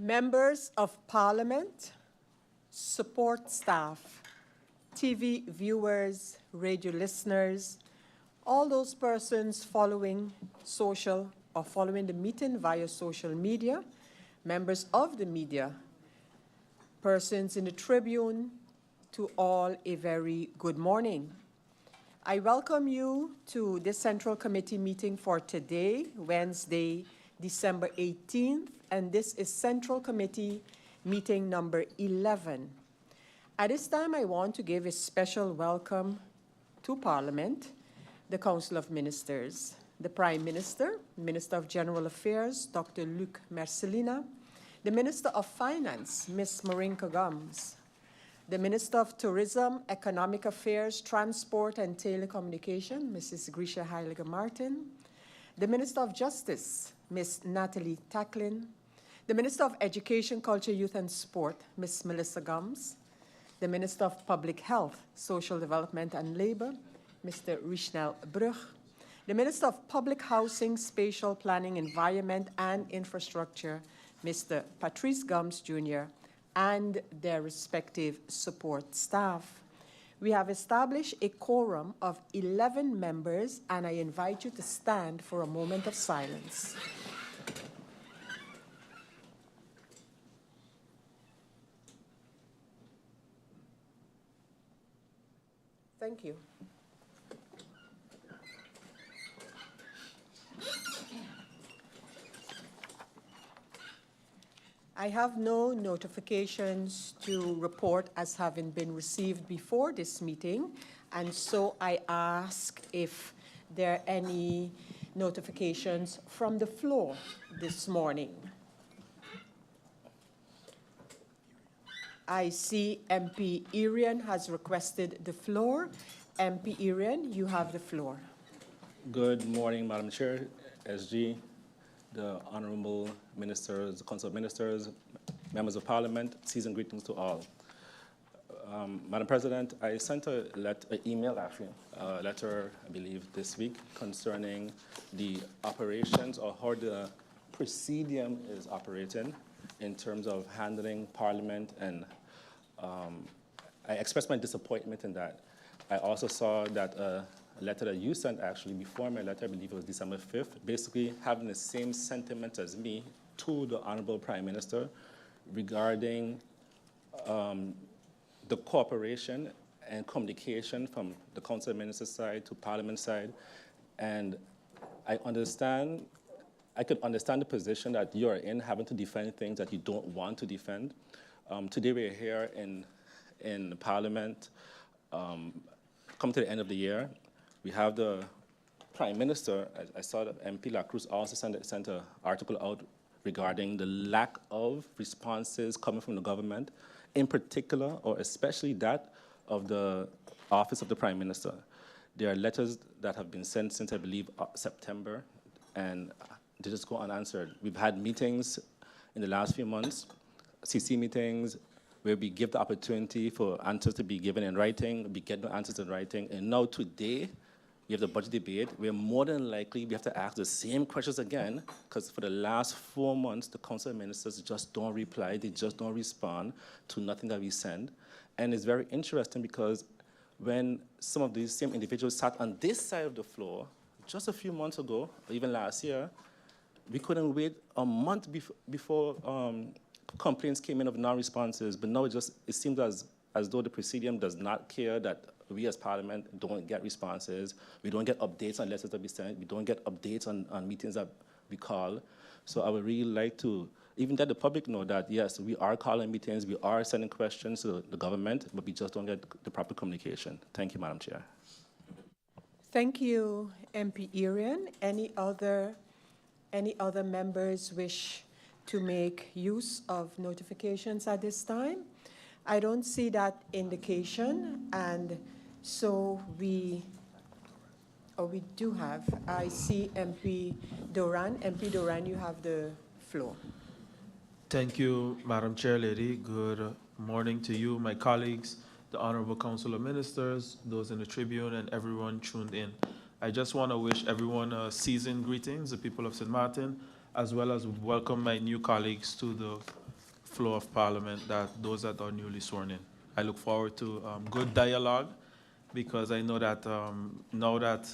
Members of Parliament, support staff, TV viewers, radio listeners, all those persons following the meeting via social media, members of the media, persons in the Tribune, to all a very good morning. I welcome you to this Central Committee meeting for today, Wednesday, December 18th, and this is Central Committee meeting number 11. At this time, I want to give a special welcome to Parliament, the Council of Ministers, the Prime Minister, Minister of General Affairs, Dr. Luc Mercelina, the Minister of Finance, Ms. Marinka Gums, the Minister of Tourism, Economic Affairs, Transport and Telecommunication, Mrs. Grisha Heilige-Martin, the Minister of Justice, Ms. Natalie Tacklin, the Minister of Education, Culture, Youth and Sport, Ms. Melissa Gums, the Minister of Public Health, Social Development and Labor, Mr. Richnel Brug, the Minister of Public Housing, Spatial Planning, Environment and Infrastructure, Mr. Patrice Gums Jr., and their respective support staff. We have established a quorum of 11 members, and I invite you to stand for a moment of silence. Thank you. I have no notifications to report as having been received before this meeting, and so I ask if there are any notifications from the floor this morning. I see MP Irian has requested the floor. MP Irian, you have the floor. Good morning, Madam Chair, SG, the Honorable Ministers, the Council of Ministers, Members of Parliament, seasoned greetings to all. Madam President, I sent a letter, I believe, this week concerning the operations or how the Presidium is operating in terms of handling Parliament, and I expressed my disappointment in that. I also saw that a letter that you sent actually before my letter, I believe it was December 5th, basically having the same sentiment as me to the Honorable Prime Minister regarding the cooperation and communication from the Council of Ministers side to Parliament side. And I could understand the position that you're in, having to defend things that you don't want to defend. Today we're here in Parliament, come to the end of the year. We have the Prime Minister. I saw that MP La Cruz also sent an article out regarding the lack of responses coming from the government, in particular, or especially that of the Office of the Prime Minister. There are letters that have been sent since, I believe, September, and they just go unanswered. We've had meetings in the last few months, CC meetings, where we give the opportunity for answers to be given in writing, we get no answers in writing, and now today, we have the budget debate, where more than likely we have to ask the same questions again, because for the last 4 months, the Council of Ministers just don't reply, they just don't respond to nothing that we send. And it's very interesting because when some of these same individuals sat on this side of the floor, just a few months ago, or even last year, we couldn't wait a month before complaints came in of non-responses, but now it seems as though the Presidium does not care that we as Parliament don't get responses, we don't get updates on letters that we send, we don't get updates on meetings that we call. So I would really like to even let the public know that, yes, we are calling meetings, we are sending questions to the government, but we just don't get the proper communication. Thank you, Madam Chair. Thank you, MP Irian. Any other members wish to make use of notifications at this time? I don't see that indication, and so we do have. I see MP Doran. MP Doran, you have the floor. Thank you, Madam Chair Lady. Good morning to you, my colleagues, the Honorable Council of Ministers, those in the Tribune, and everyone tuned in. I just want to wish everyone a seasoned greetings, the people of St. Maarten, as well as welcome my new colleagues to the floor of Parliament, that those that are newly sworn in. I look forward to good dialogue, because I know that now that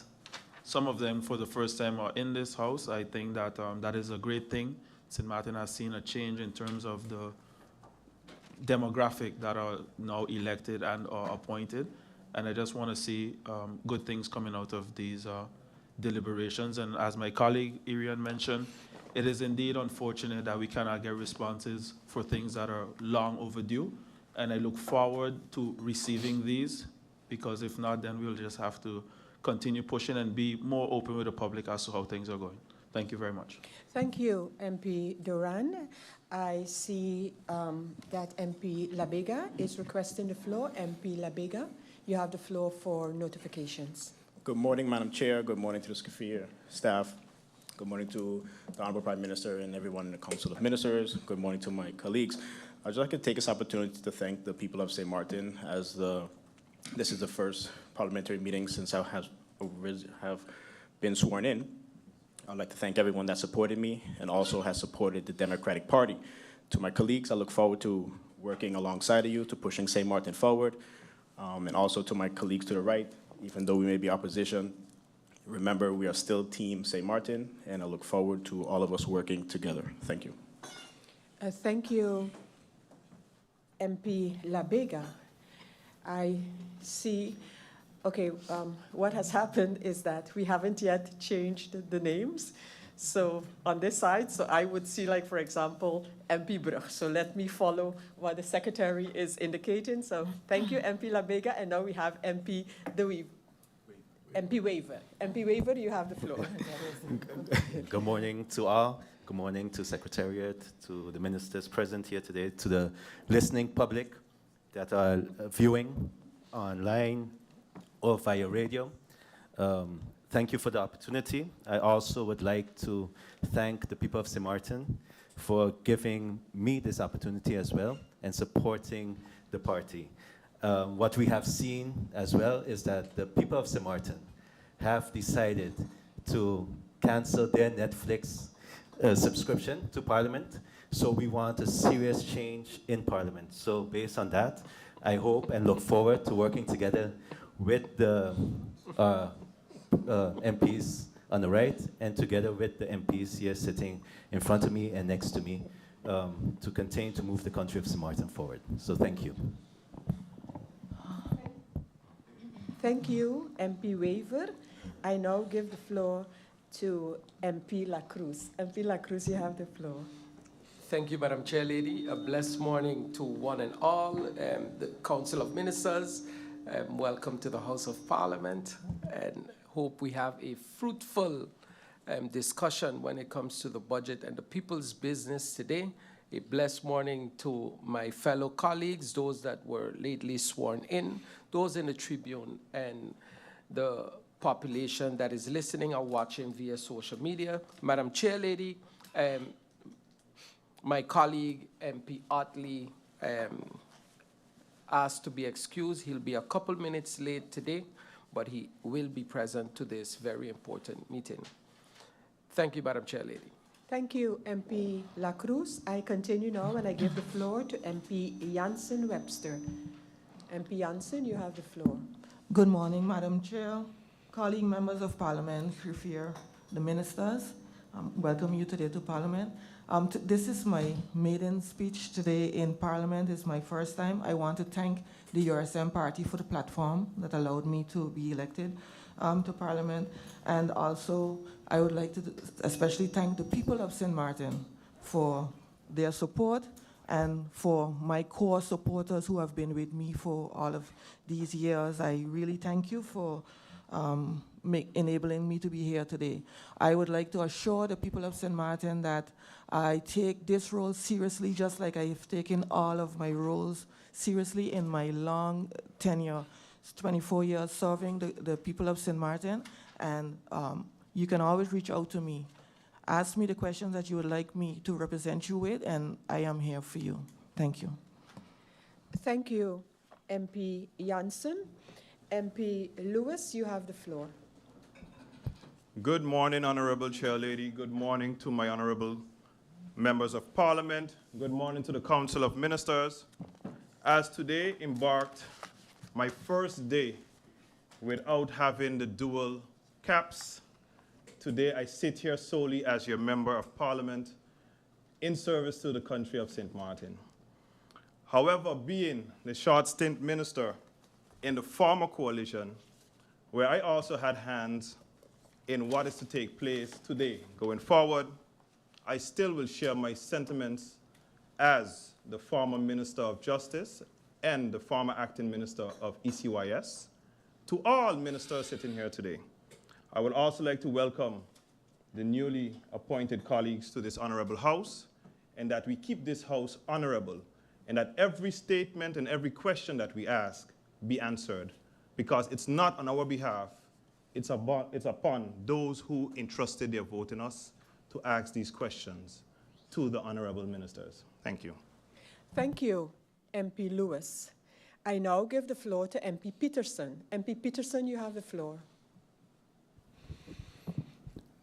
some of them for the first time are in this house, I think that that is a great thing. St. Maarten has seen a change in terms of the demographic that are now elected and are appointed. And I just want to see good things coming out of these deliberations. And as my colleague Irian mentioned, it is indeed unfortunate that we cannot get responses for things that are long overdue. And I look forward to receiving these, because if not, then we'll just have to continue pushing and be more open with the public as to how things are going. Thank you very much. Thank you, MP Duran. I see that MP Labega is requesting the floor. MP Labega, you have the floor for notifications. Good morning, Madam Chair. Good morning to the SCAFIR staff. Good morning to the Honorable Prime Minister and everyone in the Council of Ministers. Good morning to my colleagues. I'd just like to take this opportunity to thank the people of St. Maarten, as this is the first parliamentary meeting since I have been sworn in. I'd like to thank everyone that supported me and also has supported the Democratic Party. To my colleagues, I look forward to working alongside of you to pushing St. Maarten forward. And also to my colleagues to the right, even though we may be opposition, remember we are still Team St. Maarten, and I look forward to all of us working together. Thank you. Thank you, MP Labega. I see, okay, what has happened is that we haven't yet changed the names. So on this side, so I would see, like, for example, MP Brug. So let me follow what the secretary is indicating. So thank you, MP Labega. And now we have MP MP Waver. MP Waver, you have the floor. Good morning to all. Good morning to Secretariat, to the ministers present here today, to the listening public that are viewing online or via radio. Thank you for the opportunity. I also would like to thank the people of St. Maarten for giving me this opportunity as well and supporting the party. What we have seen as well is that the people of St. Maarten have decided to cancel their Netflix subscription to Parliament. So we want a serious change in Parliament. So based on that, I hope and look forward to working together with the MPs on the right and together with the MPs here sitting in front of me and next to me to continue to move the country of St. Maarten forward. So thank you. Thank you, MP Waver. I now give the floor to MP La Cruz. MP La Cruz, you have the floor. Thank you, Madam Chair Lady. A blessed morning to one and all, the Council of Ministers. Welcome to the House of Parliament, and hope we have a fruitful discussion when it comes to the budget and the people's business today. A blessed morning to my fellow colleagues, those that were lately sworn in, those in the Tribune, and the population that is listening or watching via social media. Madam Chair Lady, my colleague, MP Otley, asked to be excused. He'll be a couple minutes late today, but he will be present to this very important meeting. Thank you, Madam Chair Lady. Thank you, MP La Cruz. I continue now and I give the floor to MP Jansen Webster. MP Jansen, you have the floor. Good morning, Madam Chair, colleague members of Parliament, SCAFIR, the ministers. Welcome you today to Parliament. This is my maiden speech today in Parliament. It's my first time. I want to thank the URSM party for the platform that allowed me to be elected to Parliament. And also, I would like to especially thank the people of St. Maarten for their support and for my core supporters who have been with me for all of these years. I really thank you for enabling me to be here today. I would like to assure the people of St. Maarten that I take this role seriously, just like I have taken all of my roles seriously in my long tenure, 24 years serving the people of St. Maarten. And you can always reach out to me. Ask me the questions that you would like me to represent you with, and I am here for you. Thank you. Thank you, MP Jansen. MP Lewis, you have the floor. Good morning, Honorable Chair Lady. Good morning to my honorable members of Parliament. Good morning to the Council of Ministers. As today embarked my first day without having the dual caps, today I sit here solely as your Member of Parliament in service to the country of St. Martin. However, being the short stint minister in the former coalition, where I also had hands in what is to take place today going forward, I still will share my sentiments as the former Minister of Justice and the former Acting Minister of ECYS to all ministers sitting here today. I would also like to welcome the newly appointed colleagues to this honorable House, and that we keep this House honorable, and that every statement and every question that we ask be answered, because it's not on our behalf, it's upon those who entrusted their vote in us to ask these questions to the honorable ministers. Thank you. Thank you, MP Lewis. I now give the floor to MP Peterson. MP Peterson, you have the floor.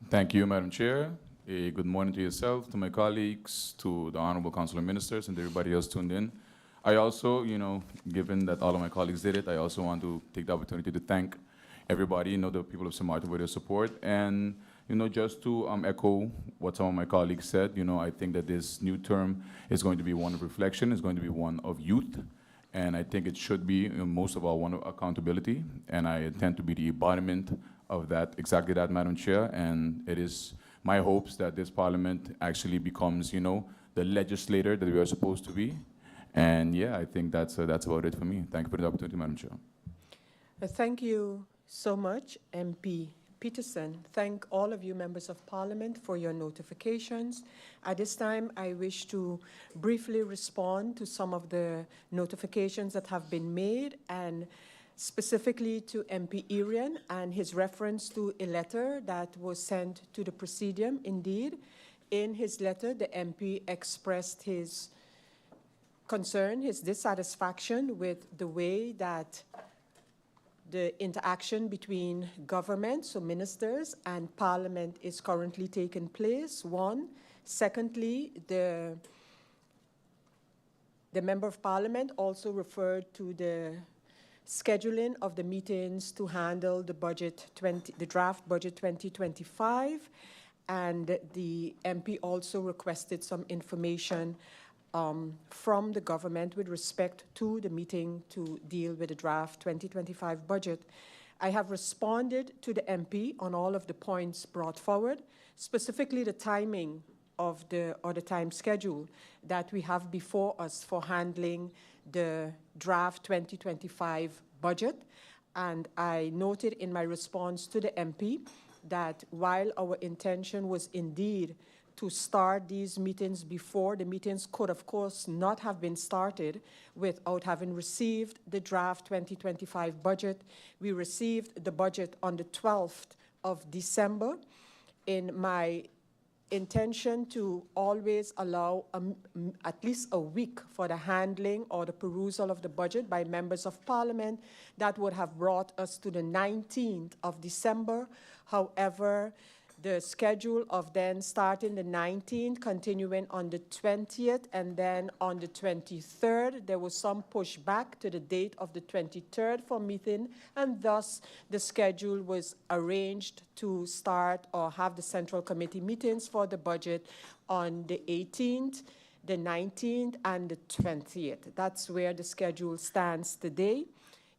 Thank you, Madam Chair. Good morning to yourself, to my colleagues, to the Honorable Council of Ministers, and everybody else tuned in. I also, given that all of my colleagues did it, I also want to take the opportunity to thank everybody, the people of St. Maarten for their support. And, just to echo what some of my colleagues said, I think that this new term is going to be one of reflection, it's going to be one of youth. And I think it should be, most of all, one of accountability. And I intend to be the embodiment of that, exactly that, Madam Chair. And it is my hopes that this Parliament actually becomes, the legislator that we are supposed to be. And yeah, I think that's about it for me. Thank you for the opportunity, Madam Chair. Thank you so much, MP Peterson. Thank all of you members of Parliament for your notifications. At this time, I wish to briefly respond to some of the notifications that have been made, and specifically to MP Irian and his reference to a letter that was sent to the Presidium. Indeed, in his letter, the MP expressed his concern, his dissatisfaction with the way that the interaction between government, so ministers, and Parliament is currently taking place, one. Secondly, the Member of Parliament also referred to the scheduling of the meetings to handle the draft budget 2025, and the MP also requested some information from the government with respect to the meeting to deal with the draft 2025 budget. I have responded to the MP on all of the points brought forward, specifically the timing of the time schedule that we have before us for handling the draft 2025 budget. And I noted in my response to the MP that while our intention was indeed to start these meetings before, the meetings could, of course, not have been started without having received the draft 2025 budget. We received the budget on the 12th of December. In my intention to always allow at least a week for the handling or the perusal of the budget by members of Parliament, that would have brought us to the 19th of December. However, the schedule of then starting the 19th, continuing on the 20th, and then on the 23rd, there was some pushback to the date of the 23rd for meeting, and thus the schedule was arranged to start or have the Central Committee meetings for the budget on the 18th, the 19th, and the 20th. That's where the schedule stands today.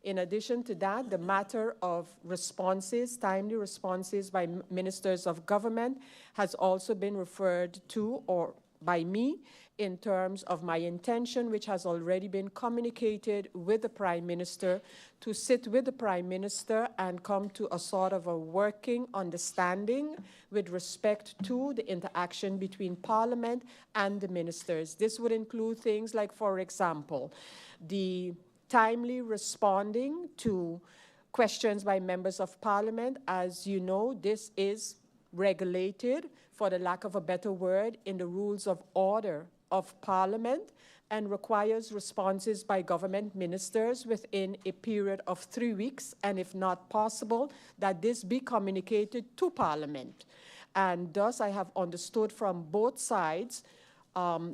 In addition to that, the matter of responses, timely responses by ministers of government has also been referred to or by me in terms of my intention, which has already been communicated with the Prime Minister, to sit with the Prime Minister and come to a sort of a working understanding with respect to the interaction between Parliament and the ministers. This would include things like, for example, the timely responding to questions by members of Parliament. As you know, this is regulated, for the lack of a better word, in the rules of order of Parliament, and requires responses by government ministers within a period of 3 weeks, and if not possible, that this be communicated to Parliament. And thus I have understood from both sides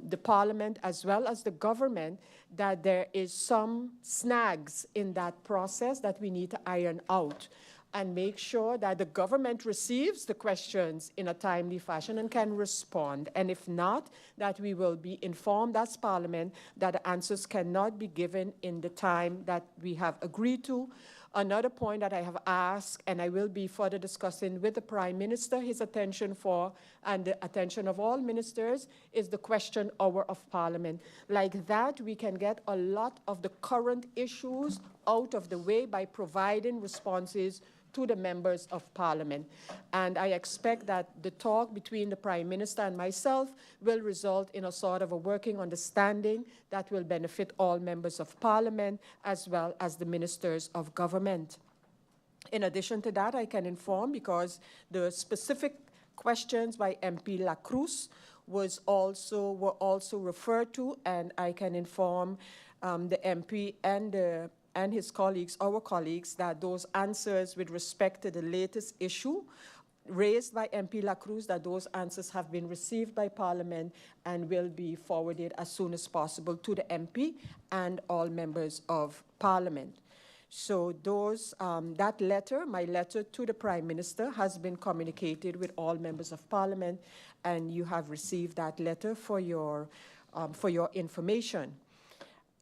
the Parliament as well as the government that there is some snags in that process that we need to iron out and make sure that the government receives the questions in a timely fashion and can respond. And if not, that we will be informed as Parliament that the answers cannot be given in the time that we have agreed to. Another point that I have asked, and I will be further discussing with the Prime Minister, his attention for, and the attention of all ministers, is the question hour of Parliament. Like that, we can get a lot of the current issues out of the way by providing responses to the members of Parliament. And I expect that the talk between the Prime Minister and myself will result in a sort of a working understanding that will benefit all members of Parliament as well as the ministers of government. In addition to that, I can inform, because the specific questions by MP La Cruz were also referred to, and I can inform the MP and his colleagues, our colleagues, that those answers with respect to the latest issue raised by MP La Cruz, that those answers have been received by Parliament and will be forwarded as soon as possible to the MP and all members of Parliament. So that letter, my letter to the Prime Minister, has been communicated with all members of Parliament, and you have received that letter for your information.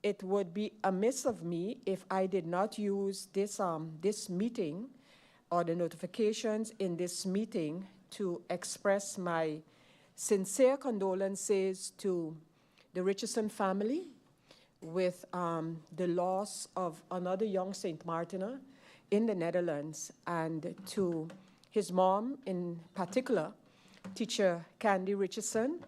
It would be amiss of me if I did not use this meeting or the notifications in this meeting to express my sincere condolences to the Richardson family with the loss of another young St. Martiner in the Netherlands, and to his mom in particular, teacher Candy Richardson.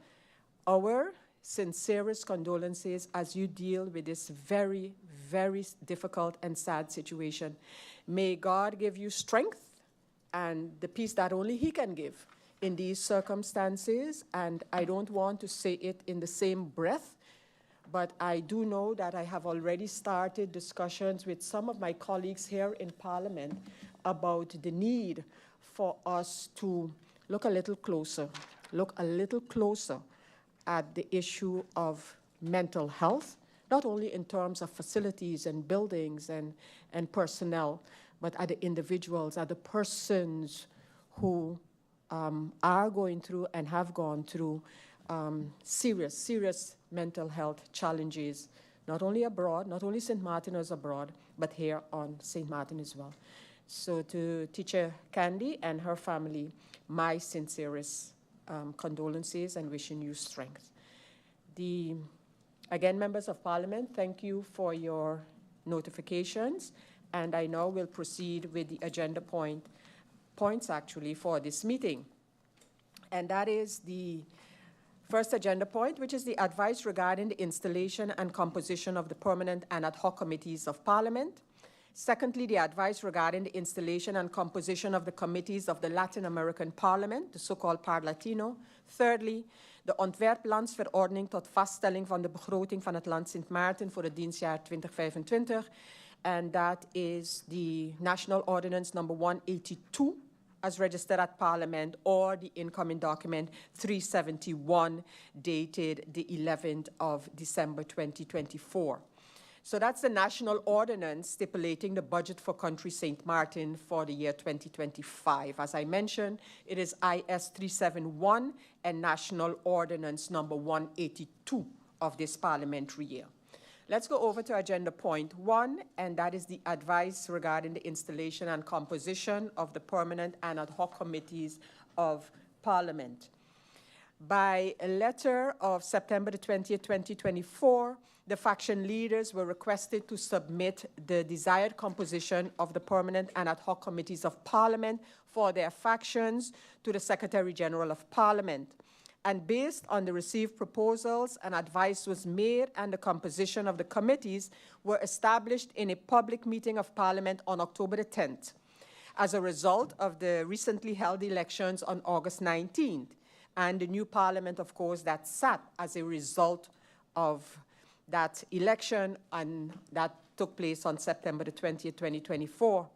Our sincerest condolences as you deal with this very, very difficult and sad situation. May God give you strength and the peace that only He can give in these circumstances. And I don't want to say it in the same breath, but I do know that I have already started discussions with some of my colleagues here in Parliament about the need for us to look a little closer at the issue of mental health, not only in terms of facilities and buildings and personnel, but at the individuals, at the persons who are going through and have gone through serious mental health challenges, not only abroad, not only St. Martiners abroad, but here on St. Martin as well. So to teacher Candy and her family, my sincerest condolences and wishing you strength. Again, members of Parliament, thank you for your notifications, and I now will proceed with the agenda points actually for this meeting. And that is the first agenda point, which is the advice regarding the installation and composition of the permanent and ad hoc committees of Parliament. Secondly, the advice regarding the installation and composition of the committees of the Latin American Parliament, the so-called Parlatino. Thirdly, de Ontwerplandsverordening tot vaststelling van de begroting van het Land Sint Maarten voor het dienstjaar 2025. And that is the National Ordinance number 182, as registered at Parliament, or the incoming document 371, dated the 11th of December 2024. So that's the national ordinance stipulating the budget for country St. Martin for the year 2025. As I mentioned, it is IS 371 and national ordinance number 182 of this parliamentary year. Let's go over to agenda point 1, and that is the advice regarding the installation and composition of the permanent and ad hoc committees of Parliament. By a letter of September the 20th, 2024, the faction leaders were requested to submit the desired composition of the permanent and ad hoc committees of Parliament for their factions to the Secretary General of Parliament. And based on the received proposals, an advice was made, and the composition of the committees were established in a public meeting of Parliament on October the 10th, as a result of the recently held elections on August 19th. And the new Parliament, of course, that sat as a result of that election, and that took place on September the 20th, 2024.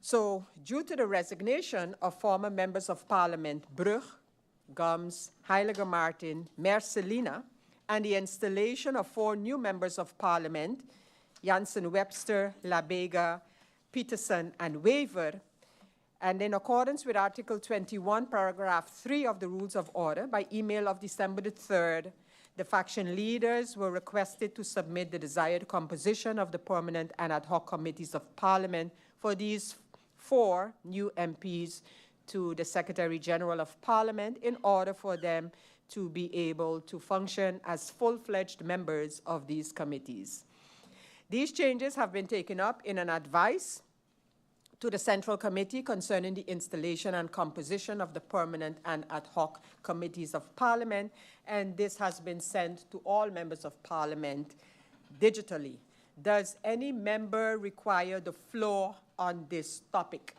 So, due to the resignation of former members of Parliament Brug, Gums, Heiliger Martin, Mercelina, and the installation of 4 new members of Parliament, Janssen Webster, La Vega, Peterson, and Waver, and in accordance with Article 21, Paragraph 3 of the Rules of Order, by email of December the 3rd, the faction leaders were requested to submit the desired composition of the permanent and ad hoc committees of Parliament for these 4 new MPs to the Secretary General of Parliament in order for them to be able to function as full-fledged members of these committees. These changes have been taken up in an advice to the Central Committee concerning the installation and composition of the permanent and ad hoc committees of Parliament, and this has been sent to all members of Parliament digitally. Does any member require the floor on this topic?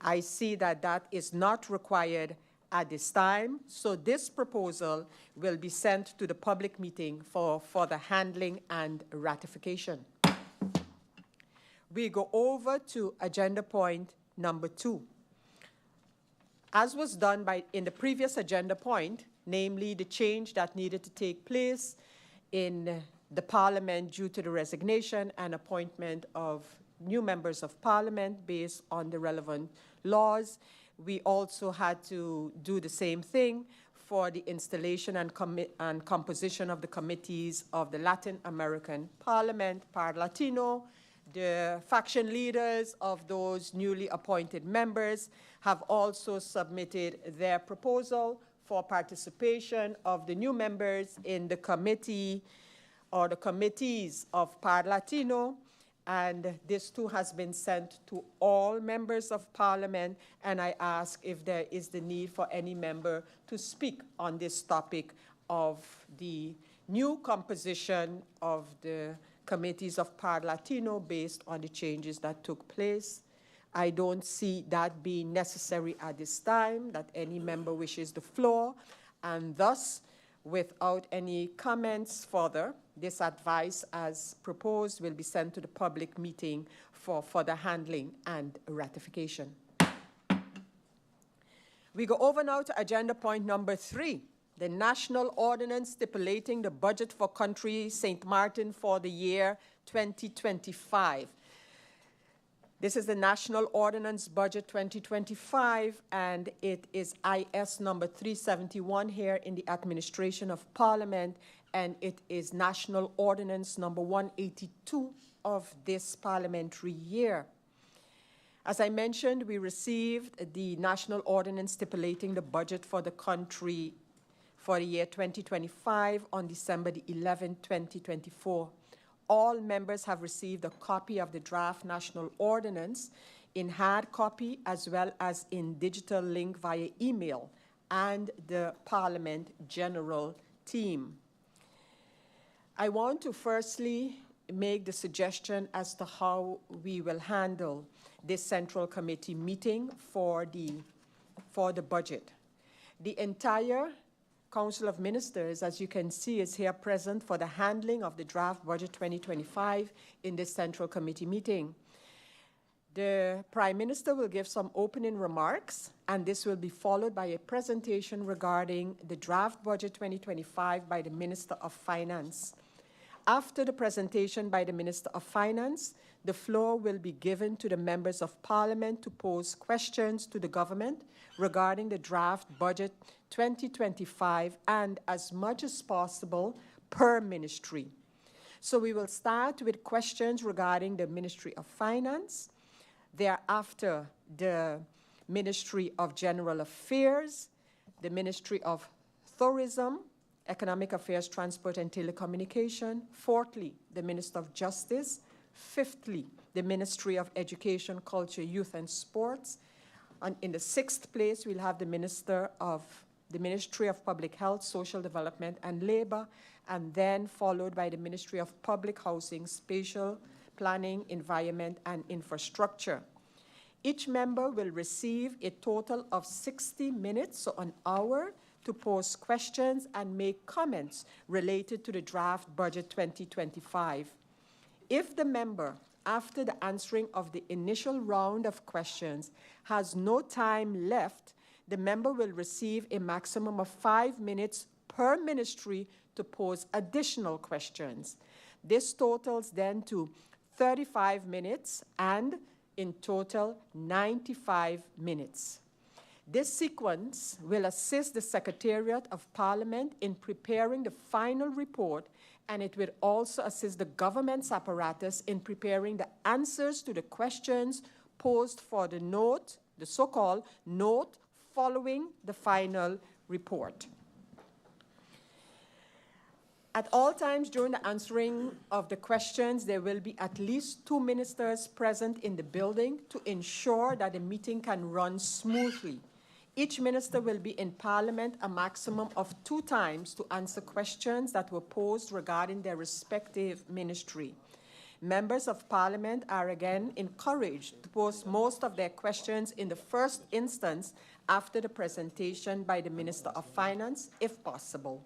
I see that that is not required at this time, so this proposal will be sent to the public meeting for the handling and ratification. We go over to agenda point number 2. As was done in the previous agenda point, namely the change that needed to take place in the Parliament due to the resignation and appointment of new members of Parliament based on the relevant laws, we also had to do the same thing for the installation and composition of the committees of the Latin American Parliament, Parlatino. The faction leaders of those newly appointed members have also submitted their proposal for participation of the new members in the committee or the committees of Parlatino, and this too has been sent to all members of Parliament, and I ask if there is the need for any member to speak on this topic of the new composition of the committees of Parlatino based on the changes that took place. I don't see that being necessary at this time, that any member wishes the floor, and thus, without any comments further, this advice as proposed will be sent to the public meeting for further handling and ratification. We go over now to agenda point number 3. The national ordinance stipulating the budget for country St. Maarten for the year 2025. This is the National Ordinance Budget 2025, and it is IS number 371 here in the Administration of Parliament, and it is National Ordinance number 182 of this parliamentary year. As I mentioned, we received the National Ordinance stipulating the budget for the country for the year 2025 on December the 11th, 2024. All members have received a copy of the draft National Ordinance in hard copy as well as in digital link via email and the Parliament General Team. I want to firstly make the suggestion as to how we will handle this Central Committee meeting for the budget. The entire Council of Ministers, as you can see, is here present for the handling of the draft budget 2025 in this Central Committee meeting. The Prime Minister will give some opening remarks, and this will be followed by a presentation regarding the draft budget 2025 by the Minister of Finance. After the presentation by the Minister of Finance, the floor will be given to the members of Parliament to pose questions to the government regarding the draft budget 2025 and as much as possible per ministry. So we will start with questions regarding the Ministry of Finance, thereafter the Ministry of General Affairs, the Ministry of Tourism, Economic Affairs, Transport and Telecommunication, fourthly, the Minister of Justice, fifthly, the Ministry of Education, Culture, Youth and Sports, and in the 6th place, we'll have the Ministry of Public Health, Social Development and Labor, and then followed by the Ministry of Public Housing, Spatial Planning, Environment and Infrastructure. Each member will receive a total of 60 minutes, so an hour, to pose questions and make comments related to the draft budget 2025. If the member, after the answering of the initial round of questions, has no time left, the member will receive a maximum of 5 minutes per ministry to pose additional questions. This totals then to 35 minutes and in total 95 minutes. This sequence will assist the Secretariat of Parliament in preparing the final report, and it will also assist the government's apparatus in preparing the answers to the questions posed for the note, the so-called note following the final report. At all times during the answering of the questions, there will be at least 2 ministers present in the building to ensure that the meeting can run smoothly. Each minister will be in Parliament a maximum of 2 times to answer questions that were posed regarding their respective ministry. Members of Parliament are again encouraged to post most of their questions in the first instance after the presentation by the Minister of Finance, if possible.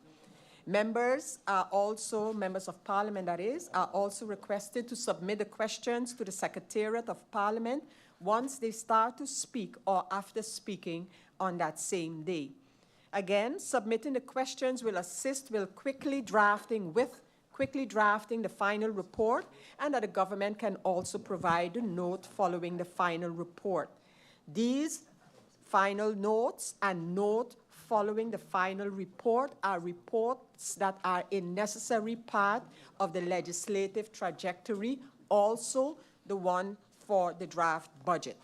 Members of Parliament, that is, are also requested to submit the questions to the Secretariat of Parliament once they start to speak or after speaking on that same day. Again, submitting the questions will assist with quickly drafting the final report, and that the government can also provide a note following the final report. These final notes and note following the final report are reports that are a necessary part of the legislative trajectory, also the one for the draft budget.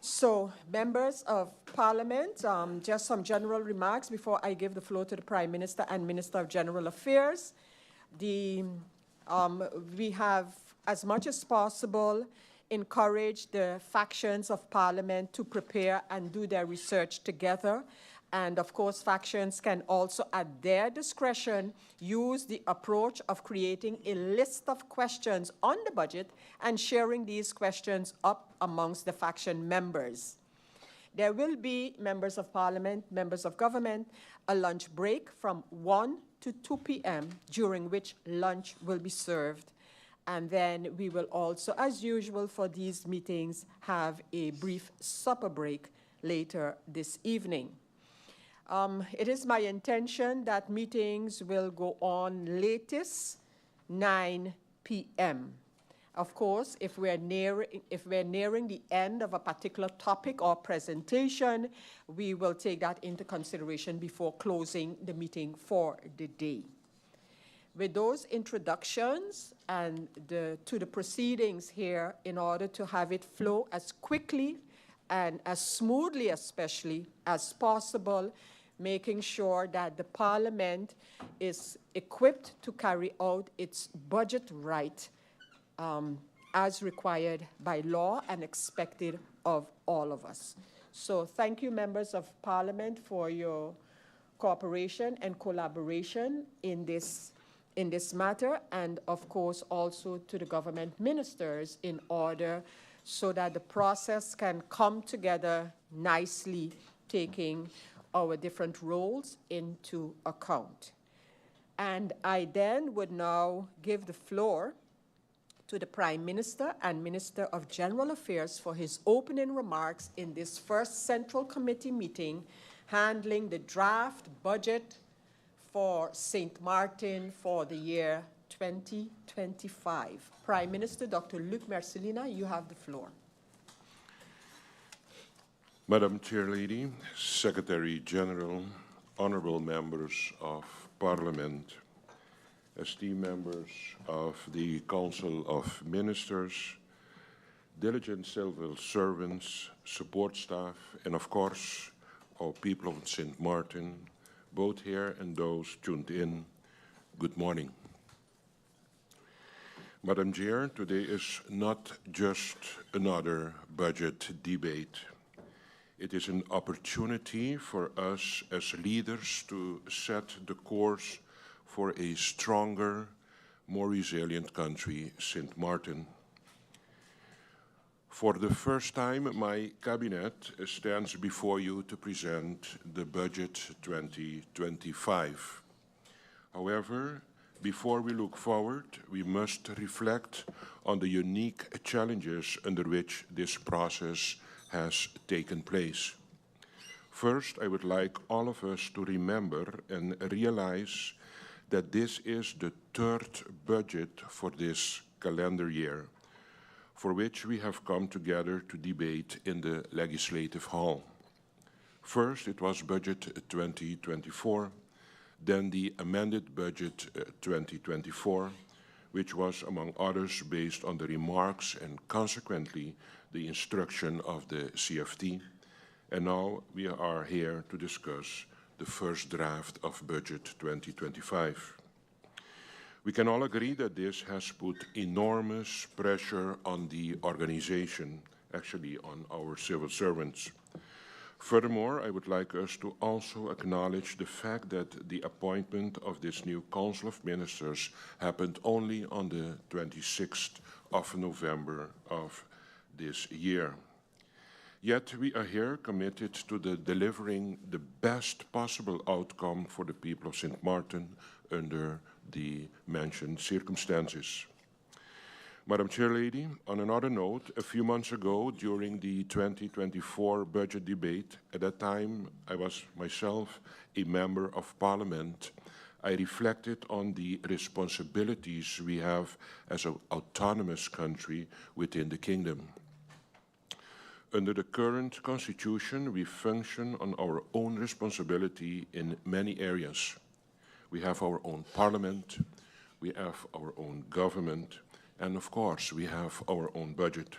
So, members of Parliament, just some general remarks before I give the floor to the Prime Minister and Minister of General Affairs. We have, as much as possible, encouraged the factions of Parliament to prepare and do their research together. And of course, factions can also, at their discretion, use the approach of creating a list of questions on the budget and sharing these questions up amongst the faction members. There will be, members of Parliament, members of government, a lunch break from 1 to 2 p.m., during which lunch will be served. And then we will also, as usual for these meetings, have a brief supper break later this evening. It is my intention that meetings will go on latest 9 p.m. Of course, if we're nearing the end of a particular topic or presentation, we will take that into consideration before closing the meeting for the day. With those introductions and to the proceedings here, in order to have it flow as quickly and as smoothly, especially, as possible, making sure that the Parliament is equipped to carry out its budget right as required by law and expected of all of us. So thank you, members of Parliament, for your cooperation and collaboration in this matter, and of course also to the government ministers, in order so that the process can come together nicely, taking our different roles into account. And I then would now give the floor to the Prime Minister and Minister of General Affairs for his opening remarks in this first Central Committee meeting handling the draft budget for St. Martin for the year 2025. Prime Minister Dr. Luc Mercelina, you have the floor. Madam Chair Lady, Secretary General, honorable members of Parliament, esteemed members of the Council of Ministers, diligent civil servants, support staff, and of course, our people of St. Martin, both here and those tuned in, good morning. Madam Chair, today is not just another budget debate. It is an opportunity for us as leaders to set the course for a stronger, more resilient country, St. Martin. For the first time, my cabinet stands before you to present the budget 2025. However, before we look forward, we must reflect on the unique challenges under which this process has taken place. First, I would like all of us to remember and realize that this is the third budget for this calendar year, for which we have come together to debate in the Legislative Hall. First, it was Budget 2024, then the amended Budget 2024, which was, among others, based on the remarks and consequently the instruction of the CFT. And now we are here to discuss the first draft of Budget 2025. We can all agree that this has put enormous pressure on the organization, actually on our civil servants. Furthermore, I would like us to also acknowledge the fact that the appointment of this new Council of Ministers happened only on the 26th of November of this year. Yet we are here committed to delivering the best possible outcome for the people of Sint Maarten under the mentioned circumstances. Madam Chairlady, on another note, a few months ago during the 2024 budget debate, at that time I was myself a member of Parliament, I reflected on the responsibilities we have as an autonomous country within the Kingdom. Under the current constitution, we function on our own responsibility in many areas. We have our own parliament, we have our own government, and of course, we have our own budget.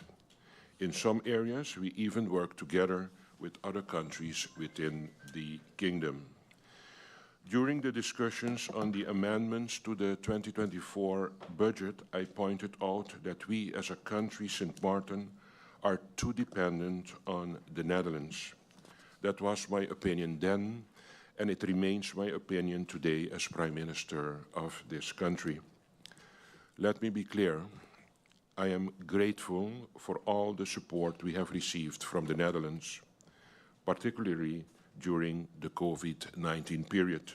In some areas, we even work together with other countries within the Kingdom. During the discussions on the amendments to the 2024 budget, I pointed out that we as a country, Sint Maarten, are too dependent on the Netherlands. That was my opinion then, and it remains my opinion today as Prime Minister of this country. Let me be clear, I am grateful for all the support we have received from the Netherlands, particularly during the COVID-19 period.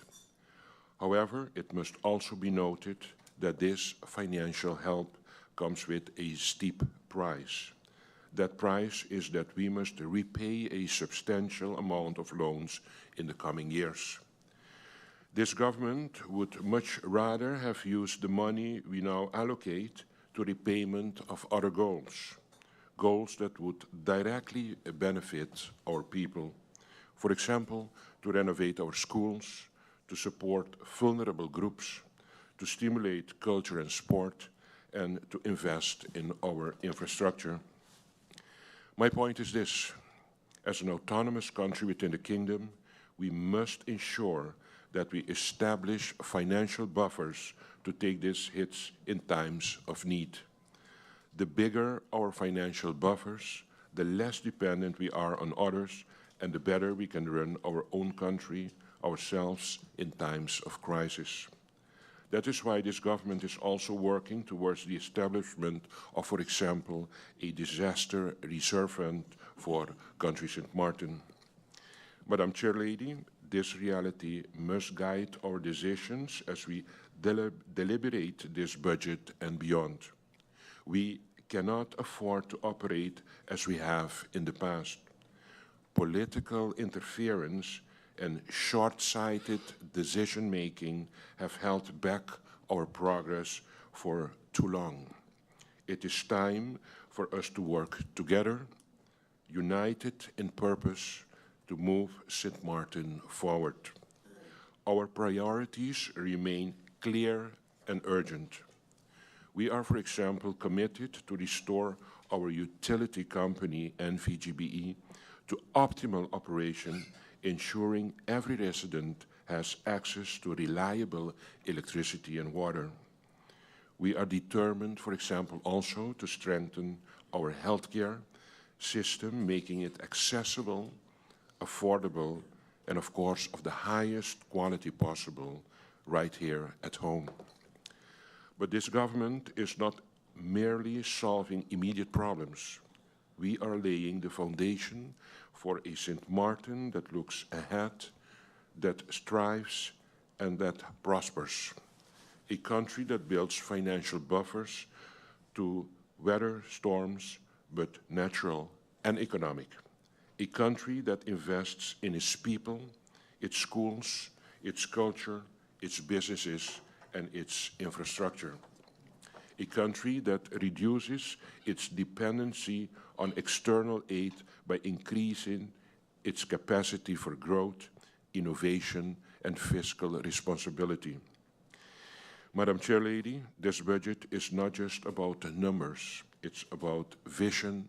However, it must also be noted that this financial help comes with a steep price. That price is that we must repay a substantial amount of loans in the coming years. This government would much rather have used the money we now allocate to repayment of other goals, goals that would directly benefit our people. For example, to renovate our schools, to support vulnerable groups, to stimulate culture and sport, and to invest in our infrastructure. My point is this: as an autonomous country within the Kingdom, we must ensure that we establish financial buffers to take these hits in times of need. The bigger our financial buffers, the less dependent we are on others, and the better we can run our own country, ourselves, in times of crisis. That is why this government is also working towards the establishment of, for example, a disaster reserve fund for country Sint Maarten. Madam Chairlady, this reality must guide our decisions as we deliberate this budget and beyond. We cannot afford to operate as we have in the past. Political interference and short-sighted decision-making have held back our progress for too long. It is time for us to work together, united in purpose, to move Sint Maarten forward. Our priorities remain clear and urgent. We are, for example, committed to restore our utility company, NVGBE, to optimal operation, ensuring every resident has access to reliable electricity and water. We are determined, for example, also to strengthen our healthcare system, making it accessible, affordable, and of course of the highest quality possible right here at home. But this government is not merely solving immediate problems. We are laying the foundation for a Sint Maarten that looks ahead, that strives, and that prospers. A country that builds financial buffers to weather storms, but natural and economic. a country that invests in its people, its schools, its culture, its businesses, and its infrastructure. A country that reduces its dependency on external aid by increasing its capacity for growth, innovation, and fiscal responsibility. Madam Chairlady, this budget is not just about numbers, it's about vision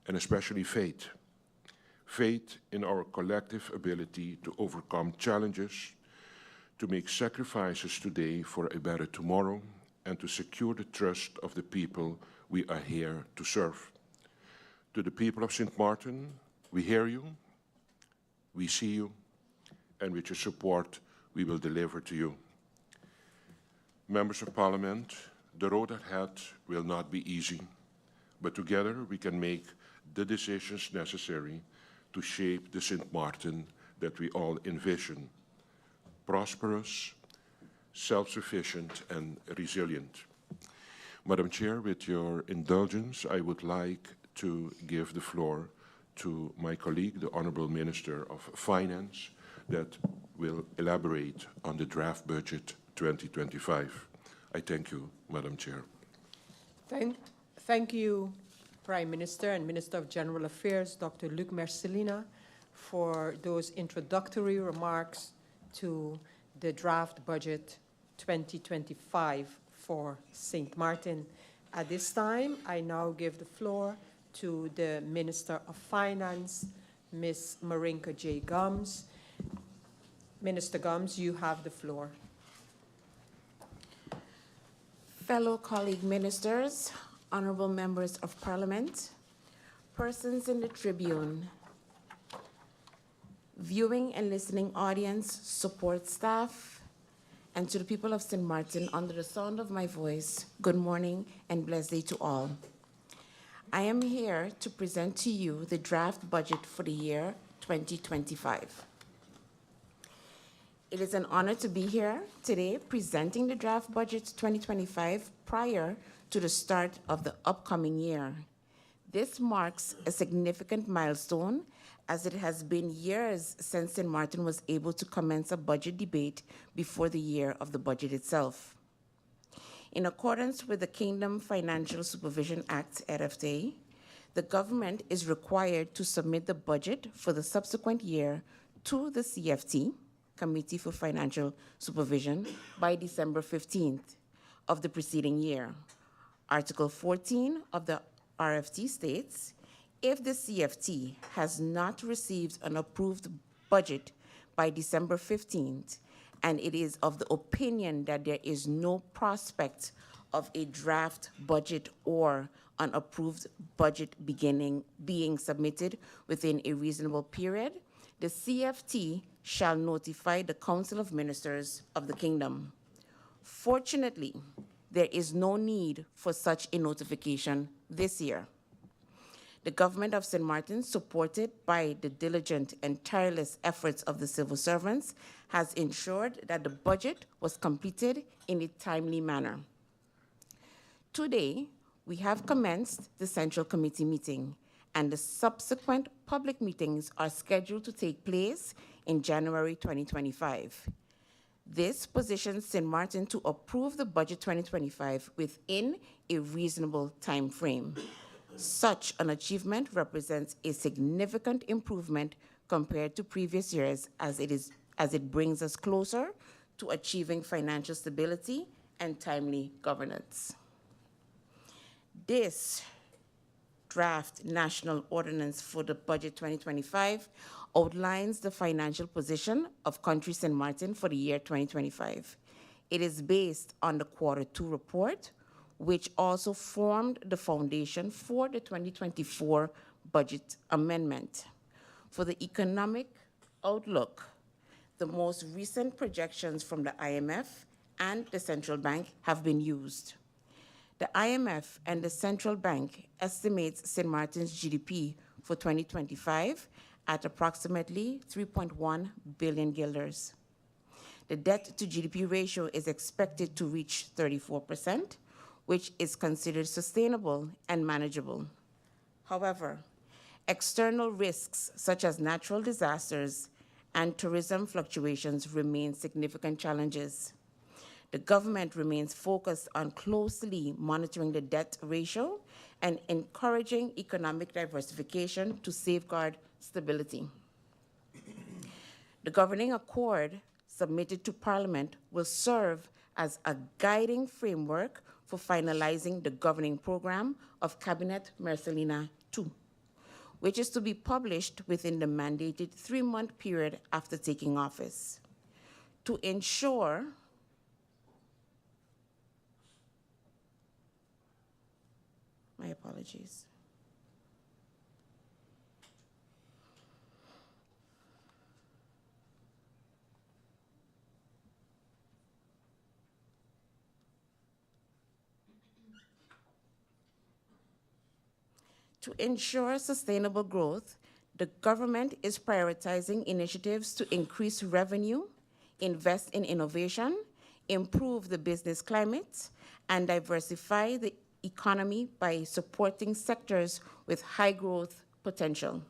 and especially faith. Faith in our collective ability to overcome challenges, to make sacrifices today for a better tomorrow, and to secure the trust of the people we are here to serve. To the people of Sint Maarten, we hear you, we see you, and with your support, we will deliver to you. Members of Parliament, the road ahead will not be easy, but together we can make the decisions necessary to shape the Sint Maarten that we all envision. Prosperous, self-sufficient, and resilient. Madam Chair, with your indulgence, I would like to give the floor to my colleague, the Honourable Minister of Finance, that will elaborate on the draft budget 2025. I thank you, Madam Chair. Thank you, Prime Minister and Minister of General Affairs, Dr. Luc Mercelina, for those introductory remarks to the draft budget 2025 for St. Maarten. At this time, I now give the floor to the Minister of Finance, Ms. Marinka J. Gums. Minister Gums, you have the floor. Fellow colleague ministers, honorable members of Parliament, persons in the tribune, viewing and listening audience, support staff, and to the people of St. Maarten under the sound of my voice, good morning and blessed day to all. I am here to present to you the draft budget for the year 2025. It is an honor to be here today presenting the draft budget 2025 prior to the start of the upcoming year. This marks a significant milestone as it has been years since St. Maarten was able to commence a budget debate before the year of the budget itself. In accordance with the Kingdom Financial Supervision Act, RFTA, the government is required to submit the budget for the subsequent year to the CFT, Committee for Financial Supervision, by December 15th of the preceding year. Article 14 of the RFT states, if the CFT has not received an approved budget by December 15th, and it is of the opinion that there is no prospect of a draft budget or an approved budget being submitted within a reasonable period, the CFT shall notify the Council of Ministers of the Kingdom. Fortunately, there is no need for such a notification this year. The government of St. Maarten, supported by the diligent and tireless efforts of the civil servants, has ensured that the budget was completed in a timely manner. Today, we have commenced the Central Committee meeting, and the subsequent public meetings are scheduled to take place in January 2025. This positions St. Maarten to approve the budget 2025 within a reasonable time frame. Such an achievement represents a significant improvement compared to previous years as it brings us closer to achieving financial stability and timely governance. This draft national ordinance for the budget 2025 outlines the financial position of country St. Maarten for the year 2025. It is based on the Q2 report, which also formed the foundation for the 2024 budget amendment. For the economic outlook, the most recent projections from the IMF and the Central Bank have been used. The IMF and the Central Bank estimates St. Maarten's GDP for 2025 at approximately 3.1 billion guilders. The debt to GDP ratio is expected to reach 34%, which is considered sustainable and manageable. However, External risks such as natural disasters and tourism fluctuations remain significant challenges. The government remains focused on closely monitoring the debt ratio and encouraging economic diversification to safeguard stability. The governing accord submitted to Parliament will serve as a guiding framework for finalizing the governing program of Cabinet Marcelina II, which is to be published within the mandated 3-month period after taking office. To ensure my apologies. To ensure sustainable growth, the government is prioritizing initiatives to increase revenue, invest in innovation, improve the business climate, and diversify the economy by supporting sectors with high growth potential.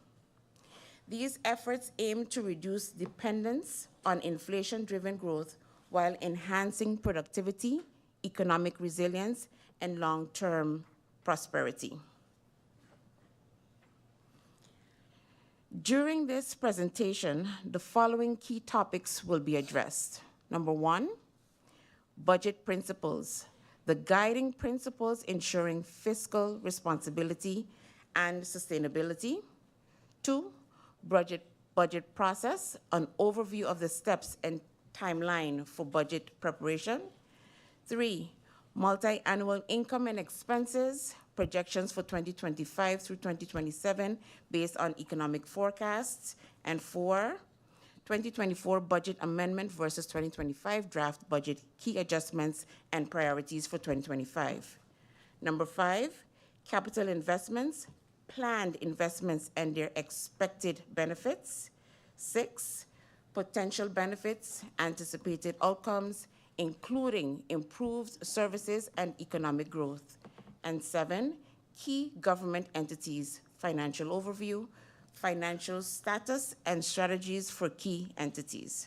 These efforts aim to reduce dependence on inflation-driven growth while enhancing productivity, economic resilience, and long-term prosperity. During this presentation, the following key topics will be addressed. Number 1, budget principles, the guiding principles ensuring fiscal responsibility and sustainability. 2, budget process, an overview of the steps and timeline for budget preparation. 3, multi-annual income and expenses, projections for 2025 through 2027 based on economic forecasts. And 4, 2024 budget amendment versus 2025 draft budget, key adjustments and priorities for 2025. Number 5, capital investments, planned investments and their expected benefits. 6, potential benefits, anticipated outcomes, including improved services and economic growth. And 7, key government entities, financial overview, financial status, and strategies for key entities.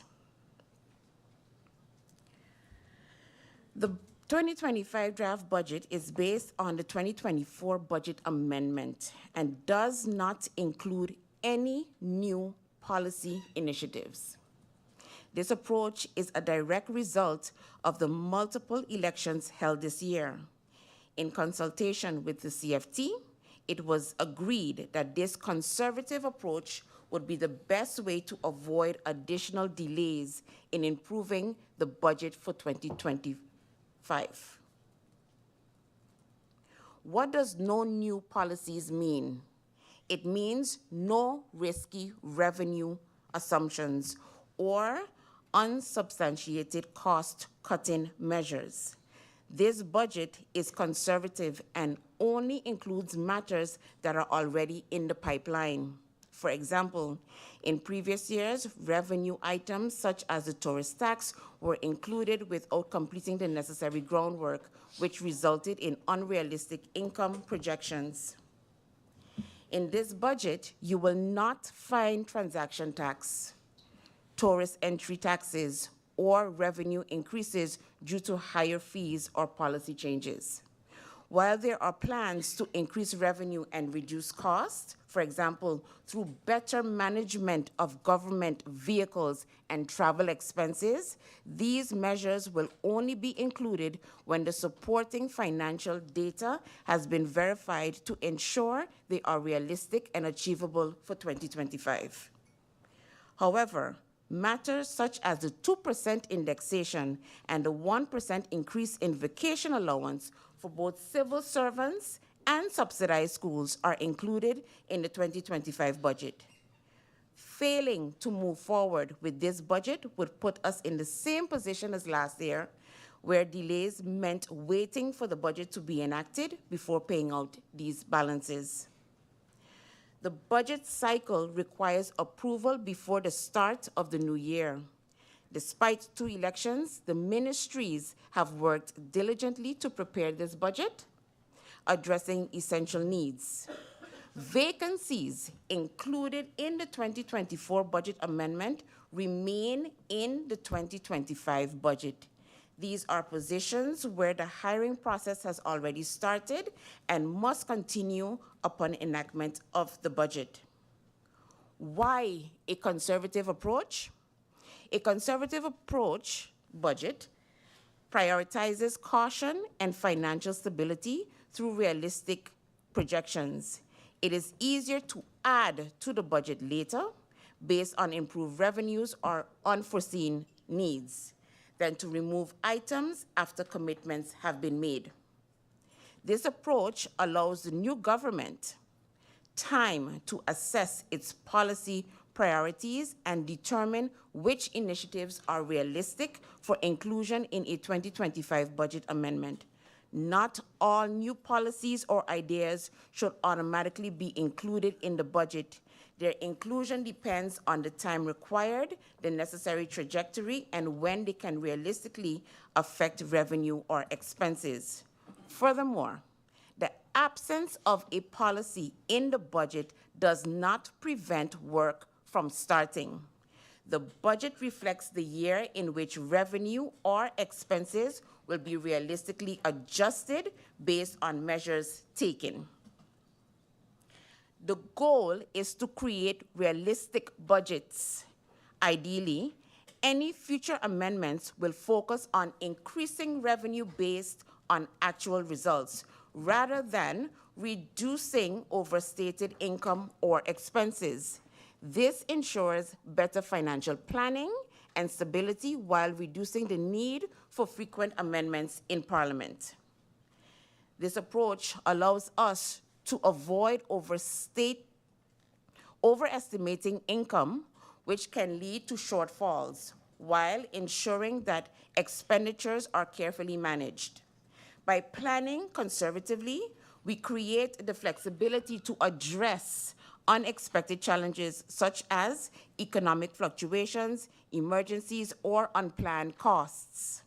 The 2025 draft budget is based on the 2024 budget amendment and does not include any new policy initiatives. This approach is a direct result of the multiple elections held this year. In consultation with the CFT, it was agreed that this conservative approach would be the best way to avoid additional delays in improving the budget for 2025. What does no new policies mean? It means no risky revenue assumptions or unsubstantiated cost-cutting measures. This budget is conservative and only includes matters that are already in the pipeline. For example, in previous years, revenue items such as the tourist tax were included without completing the necessary groundwork, which resulted in unrealistic income projections. In this budget, you will not find transaction tax, tourist entry taxes, or revenue increases due to higher fees or policy changes. While there are plans to increase revenue and reduce costs, for example, through better management of government vehicles and travel expenses, these measures will only be included when the supporting financial data has been verified to ensure they are realistic and achievable for 2025. However, matters such as the 2% indexation and the 1% increase in vacation allowance for both civil servants and subsidized schools are included in the 2025 budget. Failing to move forward with this budget would put us in the same position as last year, where delays meant waiting for the budget to be enacted before paying out these balances. The budget cycle requires approval before the start of the new year. Despite 2 elections, the ministries have worked diligently to prepare this budget, addressing essential needs. Vacancies included in the 2024 budget amendment remain in the 2025 budget. These are positions where the hiring process has already started and must continue upon enactment of the budget. Why a conservative approach? A conservative approach budget prioritizes caution and financial stability through realistic projections. It is easier to add to the budget later based on improved revenues or unforeseen needs than to remove items after commitments have been made. This approach allows the new government time to assess its policy priorities and determine which initiatives are realistic for inclusion in a 2025 budget amendment. Not all new policies or ideas should automatically be included in the budget. Their inclusion depends on the time required, the necessary trajectory, and when they can realistically affect revenue or expenses. Furthermore, the absence of a policy in the budget does not prevent work from starting. The budget reflects the year in which revenue or expenses will be realistically adjusted based on measures taken. The goal is to create realistic budgets. Ideally, any future amendments will focus on increasing revenue based on actual results, rather than reducing overstated income or expenses. This ensures better financial planning and stability while reducing the need for frequent amendments in Parliament. This approach allows us to avoid overestimating income, which can lead to shortfalls, while ensuring that expenditures are carefully managed. By planning conservatively, we create the flexibility to address unexpected challenges such as economic fluctuations, emergencies, or unplanned costs.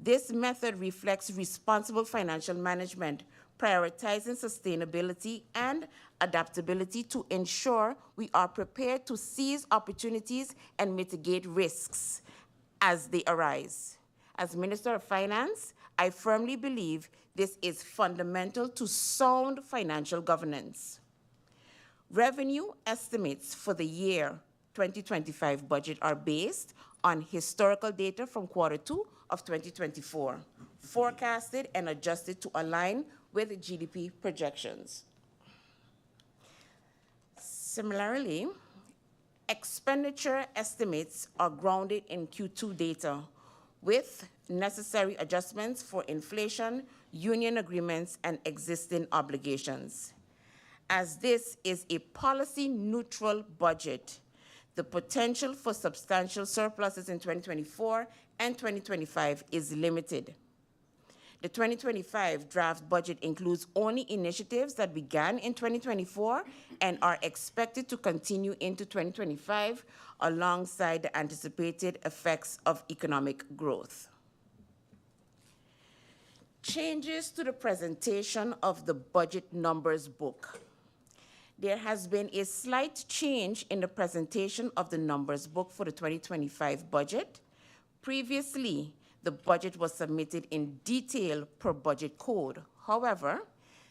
This method reflects responsible financial management, prioritizing sustainability and adaptability to ensure we are prepared to seize opportunities and mitigate risks as they arise. As Minister of Finance, I firmly believe this is fundamental to sound financial governance. Revenue estimates for the year 2025 budget are based on historical data from Q2 of 2024, forecasted and adjusted to align with GDP projections. Similarly, expenditure estimates are grounded in Q2 data with necessary adjustments for inflation, union agreements, and existing obligations. As this is a policy-neutral budget, the potential for substantial surpluses in 2024 and 2025 is limited. The 2025 draft budget includes only initiatives that began in 2024 and are expected to continue into 2025 alongside the anticipated effects of economic growth. Changes to the presentation of the budget numbers book. There has been a slight change in the presentation of the numbers book for the 2025 budget. Previously, the budget was submitted in detail per budget code. However,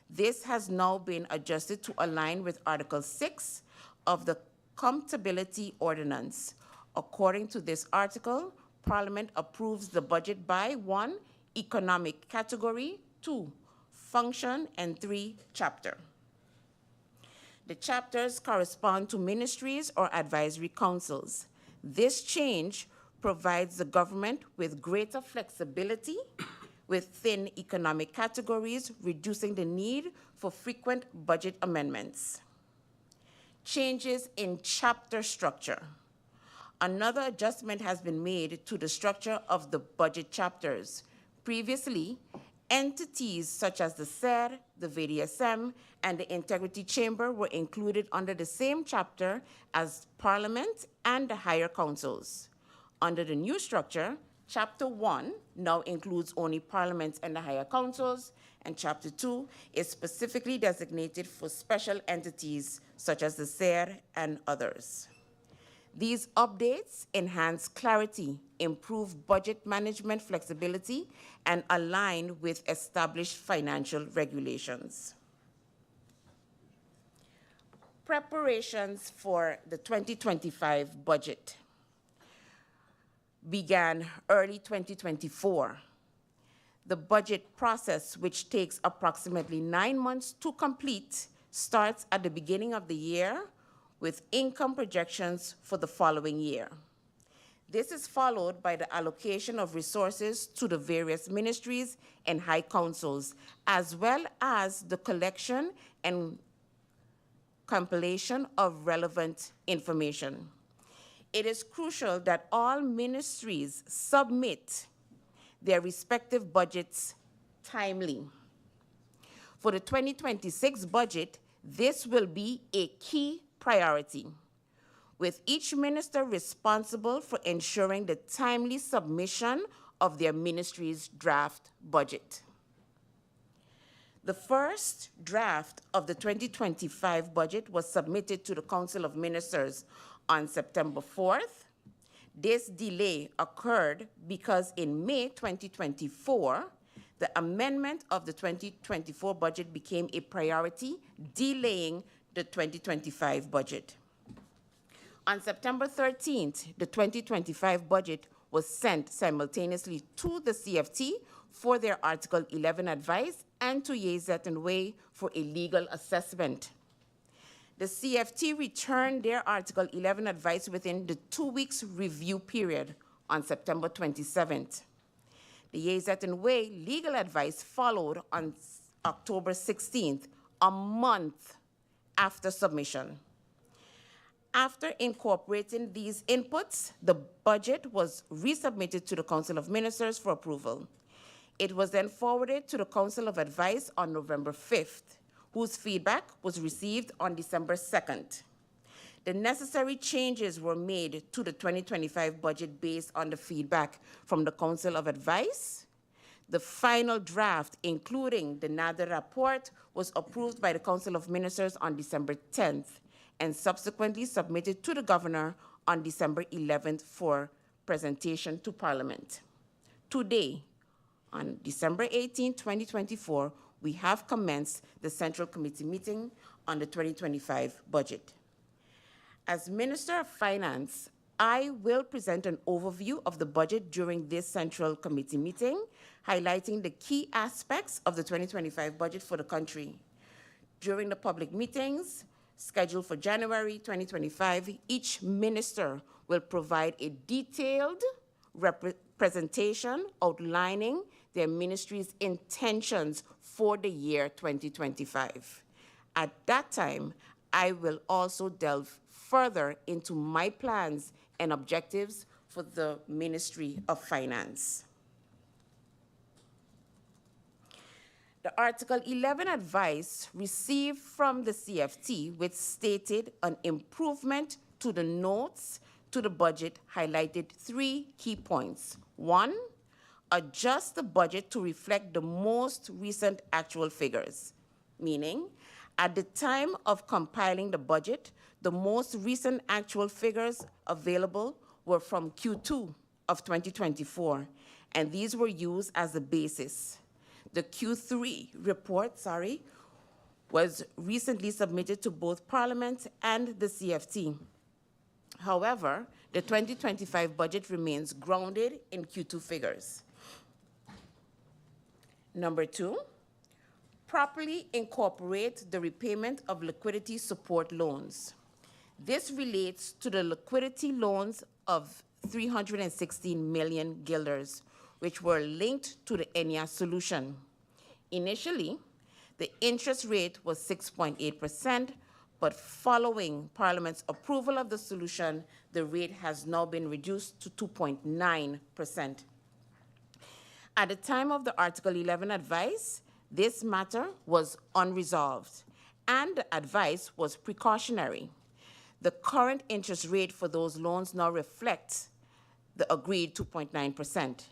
this has now been adjusted to align with Article 6 of the Comptability Ordinance. According to this article, Parliament approves the budget by 1, economic category, 2, function, and 3, chapter. The chapters correspond to ministries or advisory councils. This change provides the government with greater flexibility within economic categories, reducing the need for frequent budget amendments. Changes in chapter structure. Another adjustment has been made to the structure of the budget chapters. Previously, entities such as the SER, the VDSM, and the Integrity Chamber were included under the same chapter as Parliament and the higher councils. Under the new structure, Chapter 1 now includes only parliaments and the higher councils, and Chapter 2 is specifically designated for special entities such as the SER and others. These updates enhance clarity, improve budget management flexibility, and align with established financial regulations. Preparations for the 2025 budget began early 2024. The budget process, which takes approximately 9 months to complete, starts at the beginning of the year with income projections for the following year. This is followed by the allocation of resources to the various ministries and high councils, as well as the collection and compilation of relevant information. It is crucial that all ministries submit their respective budgets timely. For the 2026 budget, this will be a key priority, with each minister responsible for ensuring the timely submission of their ministry's draft budget. The first draft of the 2025 budget was submitted to the Council of Ministers on September 4th. This delay occurred because in May 2024, the amendment of the 2024 budget became a priority, delaying the 2025 budget. On September 13th, the 2025 budget was sent simultaneously to the CFT for their Article 11 advice and to Way for a legal assessment. The CFT returned their Article 11 advice within the 2 weeks review period on September 27th. The Way legal advice followed on October 16th, a month after submission. After incorporating these inputs, the budget was resubmitted to the Council of Ministers for approval. It was then forwarded to the Council of Advice on November 5th, whose feedback was received on December 2nd. The necessary changes were made to the 2025 budget based on the feedback from the Council of Advice. The final draft, including the NADA report, was approved by the Council of Ministers on December 10th and subsequently submitted to the Governor on December 11th for presentation to Parliament. Today, on December 18, 2024, we have commenced the Central Committee meeting on the 2025 budget. As Minister of Finance, I will present an overview of the budget during this Central Committee meeting, highlighting the key aspects of the 2025 budget for the country. During the public meetings scheduled for January 2025, each minister will provide a detailed presentation outlining their ministry's intentions for the year 2025. At that time, I will also delve further into my plans and objectives for the Ministry of Finance. The Article 11 advice received from the CFT, which stated an improvement to the notes to the budget, highlighted 3 key points. 1, adjust the budget to reflect the most recent actual figures, meaning at the time of compiling the budget, the most recent actual figures available were from Q2 of 2024, and these were used as the basis. The Q3 report, was recently submitted to both Parliament and the CFT. However, the 2025 budget remains grounded in Q2 figures. Number 2, properly incorporate the repayment of liquidity support loans. This relates to the liquidity loans of 316 million guilders, which were linked to the ENIA solution. Initially, the interest rate was 6.8%, but following Parliament's approval of the solution, the rate has now been reduced to 2.9%. At the time of the Article 11 advice, this matter was unresolved, and the advice was precautionary. The current interest rate for those loans now reflects the agreed 2.9%.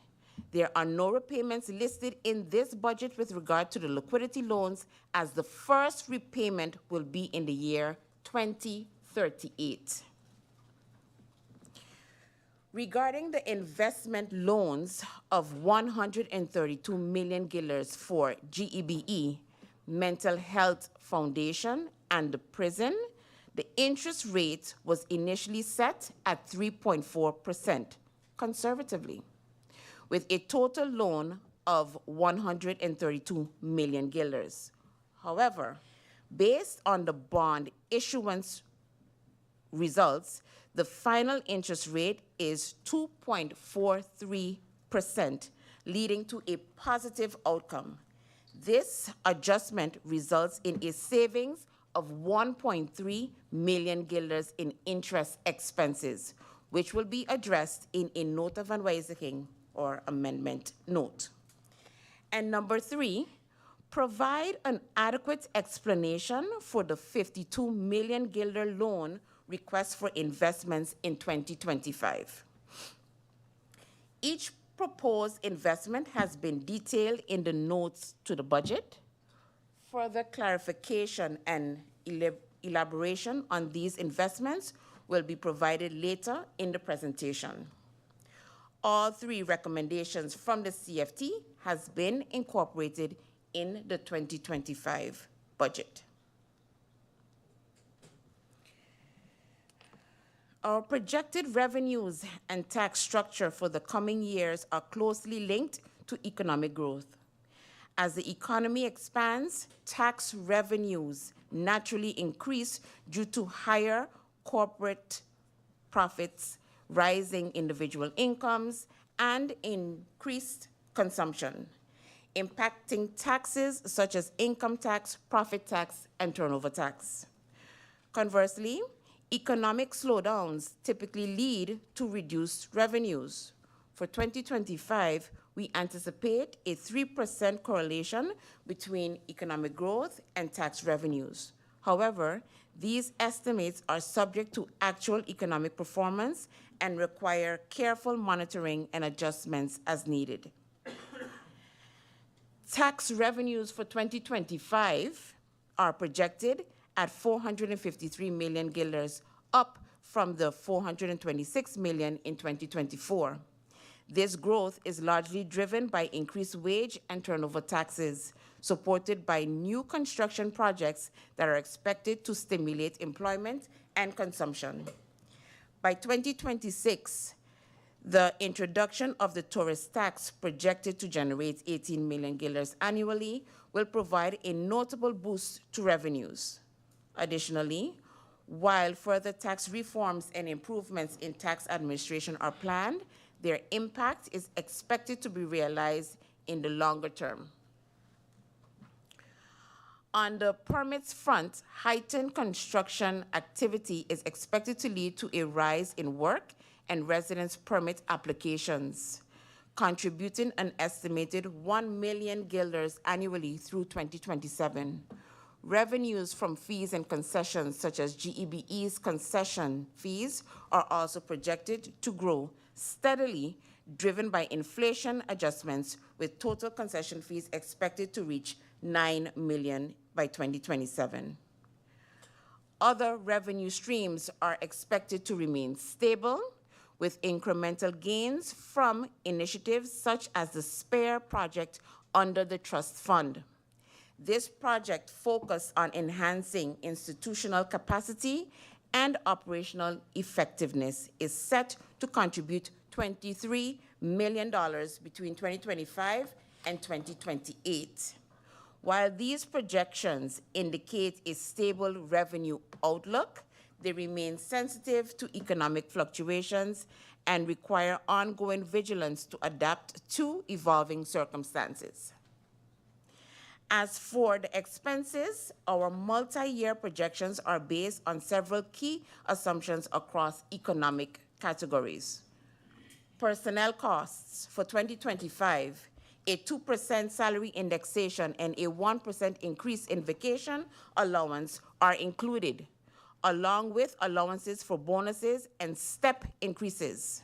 There are no repayments listed in this budget with regard to the liquidity loans, as the first repayment will be in the year 2038. Regarding the investment loans of 132 million guilders for GEBE, Mental Health Foundation, and the prison, the interest rate was initially set at 3.4%, conservatively, with a total loan of 132 million guilders. However, based on the bond issuance results, the final interest rate is 2.43%, leading to a positive outcome. This adjustment results in a savings of 1.3 million guilders in interest expenses, which will be addressed in a note of unwising or amendment note. And number 3, provide an adequate explanation for the 52 million guilder loan request for investments in 2025. Each proposed investment has been detailed in the notes to the budget. Further clarification and elaboration on these investments will be provided later in the presentation. All 3 recommendations from the CFT has been incorporated in the 2025 budget. Our projected revenues and tax structure for the coming years are closely linked to economic growth. As the economy expands, tax revenues naturally increase due to higher corporate profits, rising individual incomes, and increased consumption, impacting taxes such as income tax, profit tax, and turnover tax. Conversely, economic slowdowns typically lead to reduced revenues. For 2025, we anticipate a 3% correlation between economic growth and tax revenues. However, these estimates are subject to actual economic performance and require careful monitoring and adjustments as needed. Tax revenues for 2025 are projected at 453 million guilders, up from the 426 million in 2024. This growth is largely driven by increased wage and turnover taxes, supported by new construction projects that are expected to stimulate employment and consumption. By 2026, the introduction of the tourist tax, projected to generate 18 million guilders annually, will provide a notable boost to revenues. Additionally, while further tax reforms and improvements in tax administration are planned, their impact is expected to be realized in the longer term. On the permits front, heightened construction activity is expected to lead to a rise in work and residence permit applications, contributing an estimated 1 million guilders annually through 2027. Revenues from fees and concessions, such as GEBE's concession fees, are also projected to grow steadily, driven by inflation adjustments, with total concession fees expected to reach 9 million by 2027. Other revenue streams are expected to remain stable, with incremental gains from initiatives such as the SPARE project under the Trust Fund. This project focused on enhancing institutional capacity and operational effectiveness is set to contribute $23 million between 2025 and 2028. While these projections indicate a stable revenue outlook, they remain sensitive to economic fluctuations and require ongoing vigilance to adapt to evolving circumstances. As for the expenses, our multi-year projections are based on several key assumptions across economic categories. Personnel costs for 2025, a 2% salary indexation and a 1% increase in vacation allowance are included, along with allowances for bonuses and step increases.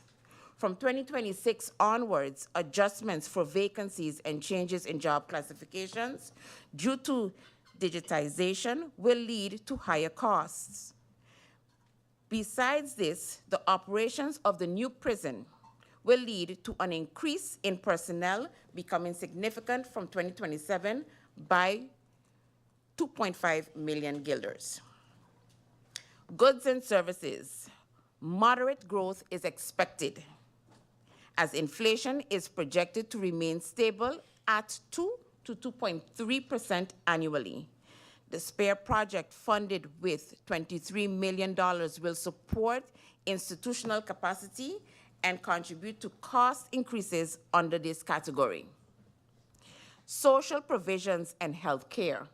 From 2026 onwards, adjustments for vacancies and changes in job classifications due to digitization will lead to higher costs. Besides this, the operations of the new prison will lead to an increase in personnel becoming significant from 2027 by 2.5 million guilders. Goods and services. Moderate growth is expected as inflation is projected to remain stable at 2 to 2.3% annually. The SPARE project, funded with $23 million, will support institutional capacity and contribute to cost increases under this category. Social provisions and health care.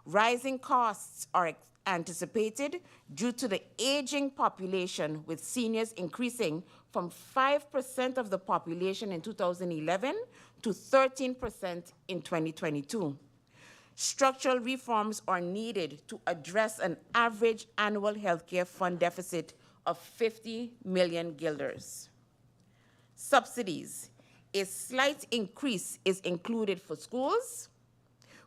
Rising costs are anticipated due to the aging population, with seniors increasing from 5% of the population in 2011 to 13% in 2022. Structural reforms are needed to address an average annual healthcare fund deficit of 50 million guilders. Subsidies. A slight increase is included for schools,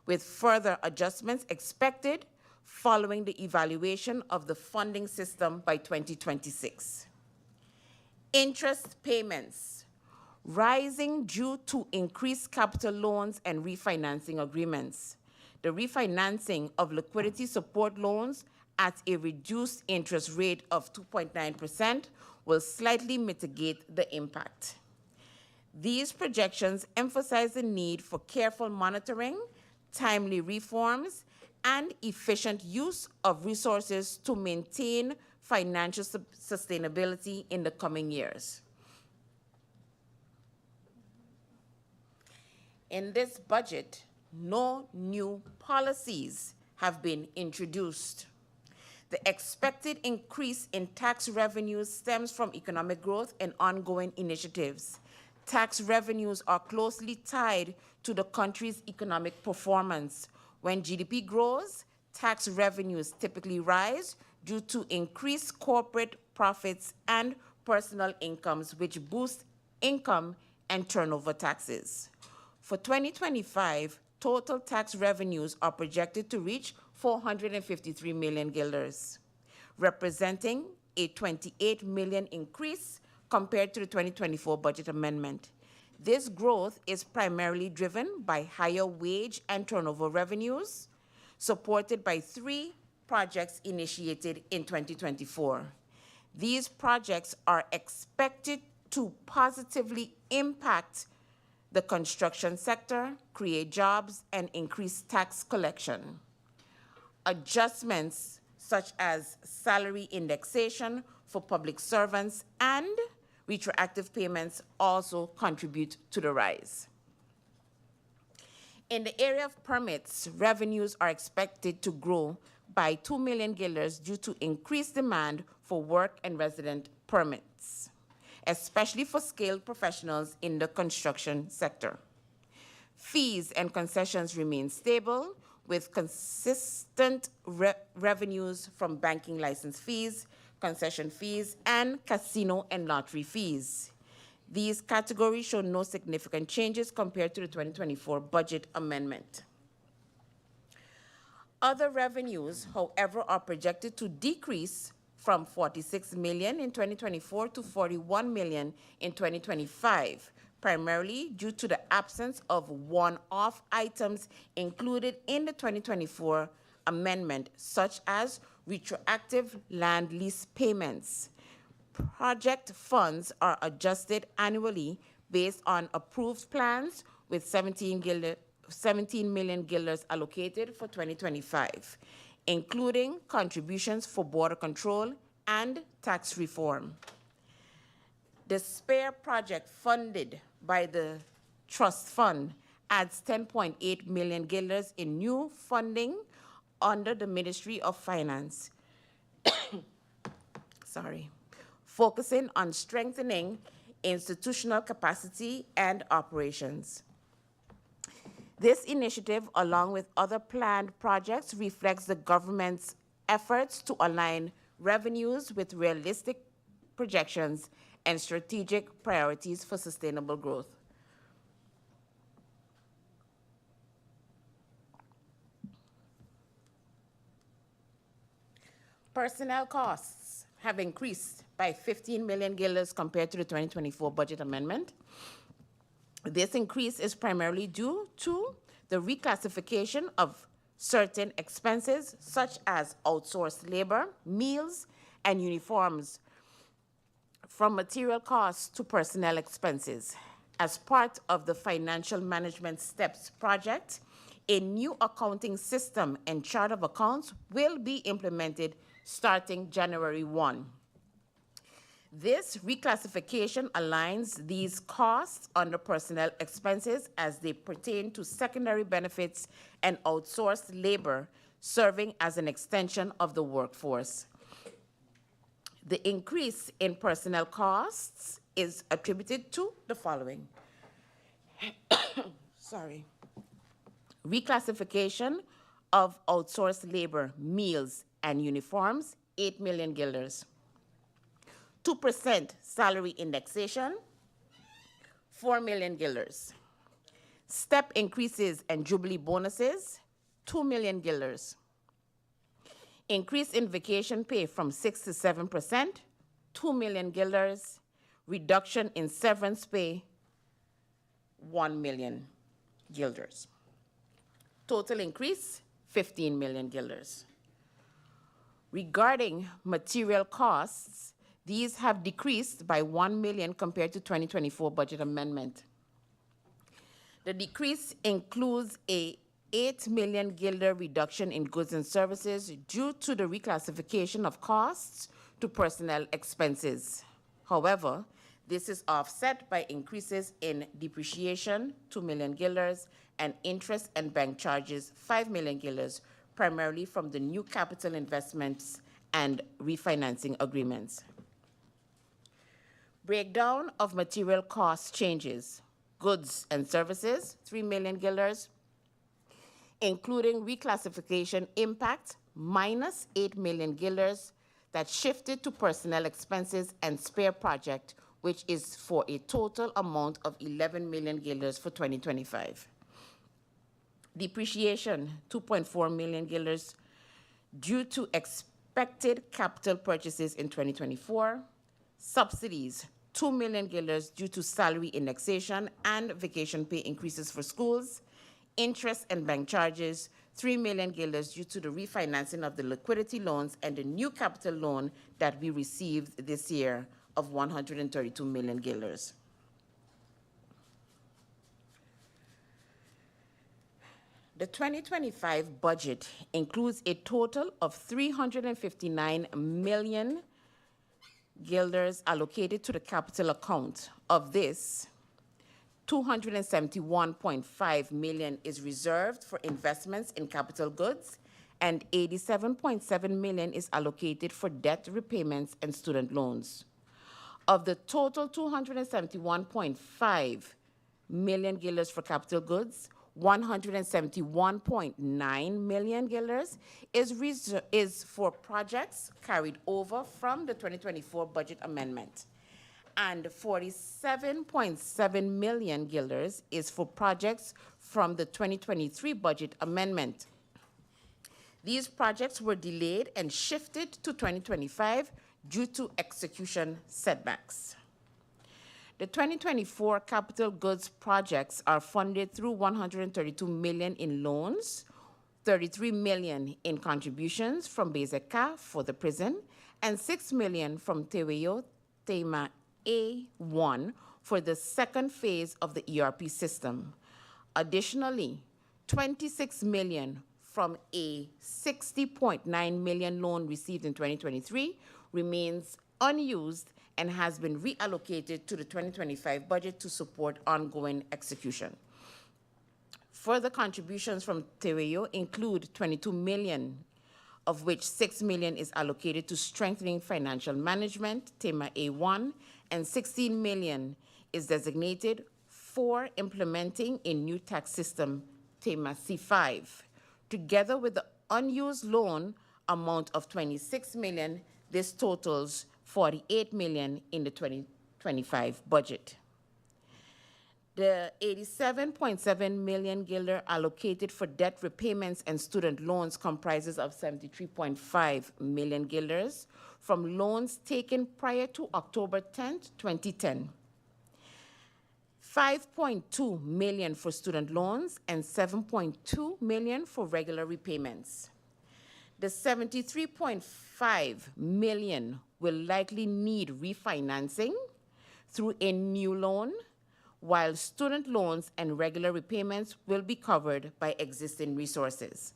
with further adjustments expected following the evaluation of the funding system by 2026. Interest payments, rising due to increased capital loans and refinancing agreements. The refinancing of liquidity support loans at a reduced interest rate of 2.9% will slightly mitigate the impact. These projections emphasize the need for careful monitoring, timely reforms, and efficient use of resources to maintain financial sustainability in the coming years. In this budget, no new policies have been introduced. The expected increase in tax revenues stems from economic growth and ongoing initiatives. Tax revenues are closely tied to the country's economic performance. When GDP grows, tax revenues typically rise due to increased corporate profits and personal incomes, which boost income and turnover taxes. For 2025, total tax revenues are projected to reach 453 million guilders, representing a 28 million increase compared to the 2024 budget amendment. This growth is primarily driven by higher wage and turnover revenues, supported by 3 projects initiated in 2024. These projects are expected to positively impact the construction sector, create jobs, and increase tax collection. Adjustments such as salary indexation for public servants and retroactive payments also contribute to the rise. In the area of permits, revenues are expected to grow by 2 million guilders due to increased demand for work and resident permits, especially for skilled professionals in the construction sector. Fees and concessions remain stable, with consistent revenues from banking license fees, concession fees, and casino and lottery fees. These categories show no significant changes compared to the 2024 budget amendment. Other revenues, however, are projected to decrease from 46 million in 2024 to 41 million in 2025, primarily due to the absence of one-off items included in the 2024 amendment, such as retroactive land lease payments. Project funds are adjusted annually based on approved plans, with 17 million guilders allocated for 2025, including contributions for border control and tax reform. The SPARE project, funded by the trust fund, adds 10.8 million guilders in new funding under the Ministry of Finance. Focusing on strengthening institutional capacity and operations. This initiative, along with other planned projects, reflects the government's efforts to align revenues with realistic projections and strategic priorities for sustainable growth. Personnel costs have increased by 15 million guilders compared to the 2024 budget amendment. This increase is primarily due to the reclassification of certain expenses such as outsourced labor, meals, and uniforms from material costs to personnel expenses. As part of the Financial Management Steps project, a new accounting system and chart of accounts will be implemented starting January 1. This reclassification aligns these costs under personnel expenses as they pertain to secondary benefits and outsourced labor, serving as an extension of the workforce. The increase in personnel costs is attributed to the following. Sorry. Reclassification of outsourced labor, meals, and uniforms, 8 million guilders. 2% salary indexation, 4 million guilders. Step increases and jubilee bonuses, 2 million guilders. Increase in vacation pay from 6 to 7%, 2 million guilders. Reduction in severance pay, 1 million guilders. Total increase, 15 million guilders. Regarding material costs, these have decreased by 1 million compared to 2024 budget amendment. The decrease includes a 8 million guilder reduction in goods and services due to the reclassification of costs to personnel expenses. However, this is offset by increases in depreciation, 2 million guilders, and interest and bank charges, 5 million guilders, primarily from the new capital investments and refinancing agreements. Breakdown of material cost changes. Goods and services, 3 million guilders, including reclassification impact, minus 8 million guilders that shifted to personnel expenses and spare project, which is for a total amount of 11 million guilders for 2025. Depreciation, 2.4 million guilders due to expected capital purchases in 2024. Subsidies, 2 million guilders due to salary indexation and vacation pay increases for schools. Interest and bank charges, 3 million guilders due to the refinancing of the liquidity loans and the new capital loan that we received this year of 132 million guilders. The 2025 budget includes a total of 359 million guilders allocated to the capital account. Of this, 271.5 million is reserved for investments in capital goods, and 87.7 million is allocated for debt repayments and student loans. Of the total 271.5 million guilders for capital goods, 171.9 million guilders is for projects carried over from the 2024 budget amendment, and 47.7 million guilders is for projects from the 2023 budget amendment. These projects were delayed and shifted to 2025 due to execution setbacks. The 2024 capital goods projects are funded through 132 million in loans, 33 million in contributions from Bezeka for the prison, and 6 million from Teweyo Tema A1 for the second phase of the ERP system. Additionally, 26 million from a 60.9 million loan received in 2023 remains unused and has been reallocated to the 2025 budget to support ongoing execution. Further contributions from Teweyo include 22 million, of which 6 million is allocated to strengthening financial management, Tema A1, and 16 million is designated for implementing a new tax system, Tema C5. Together with the unused loan amount of 26 million, this totals 48 million in the 2025 2025 budget. The 87.7 million guilder allocated for debt repayments and student loans comprises of 73.5 million guilders from loans taken prior to October 10th, 2010. 5.2 million for student loans and 7.2 million for regular repayments. The 73.5 million will likely need refinancing through a new loan, while student loans and regular repayments will be covered by existing resources.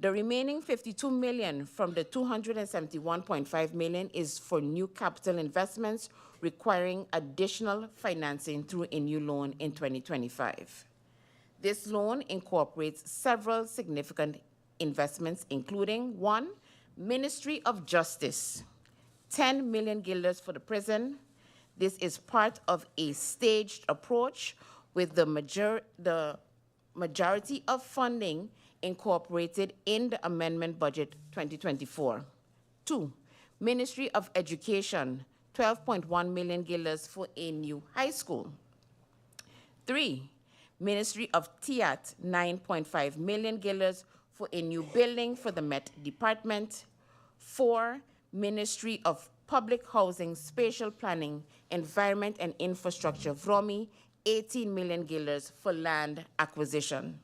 The remaining 52 million from the 271.5 million is for new capital investments requiring additional financing through a new loan in 2025. This loan incorporates several significant investments, including 1, Ministry of Justice, 10 million guilders for the prison. This is part of a staged approach with the majority of funding incorporated in the amendment budget 2024. 2, Ministry of Education, 12.1 million guilders for a new high school. 3, Ministry of TIAT, 9.5 million guilders for a new building for the Met Department. 4, Ministry of Public Housing, Spatial Planning, Environment and Infrastructure, VROMI, 18 million guilders for land acquisition.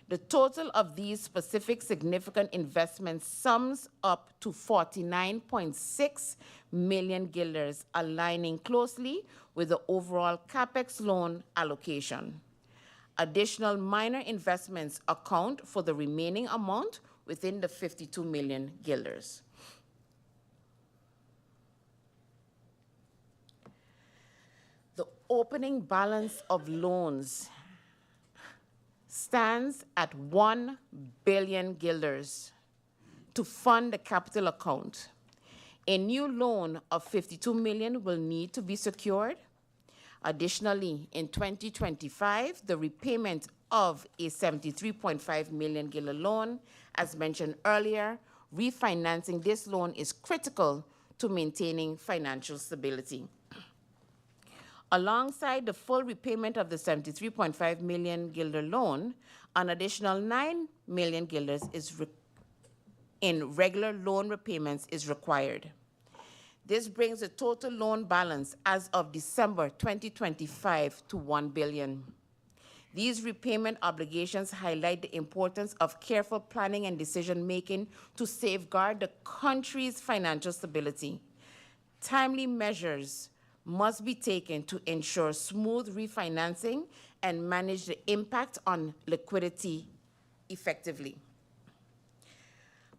The total of these specific significant investments sums up to 49.6 million guilders, aligning closely with the overall CapEx loan allocation. Additional minor investments account for the remaining amount within the 52 million guilders. The opening balance of loans stands at 1 billion guilders to fund the capital account. A new loan of 52 million will need to be secured. Additionally, in 2025, the repayment of a 73.5 million guilder loan, as mentioned earlier, refinancing this loan is critical to maintaining financial stability. Alongside the full repayment of the 73.5 million guilder loan, an additional 9 million guilders in regular loan repayments is required. This brings the total loan balance as of December 2025 to 1 billion. These repayment obligations highlight the importance of careful planning and decision-making to safeguard the country's financial stability. Timely measures must be taken to ensure smooth refinancing and manage the impact on liquidity effectively.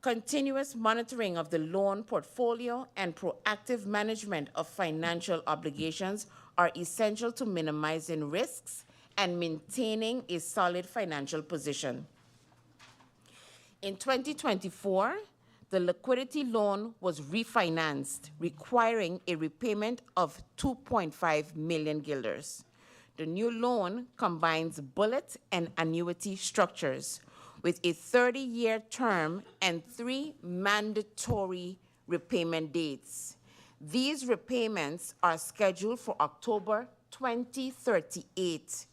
Continuous monitoring of the loan portfolio and proactive management of financial obligations are essential to minimizing risks and maintaining a solid financial position. In 2024, the liquidity loan was refinanced, requiring a repayment of 2.5 million guilders. The new loan combines bullet and annuity structures with a 30-year term and 3 mandatory repayment dates. These repayments are scheduled for October 2038,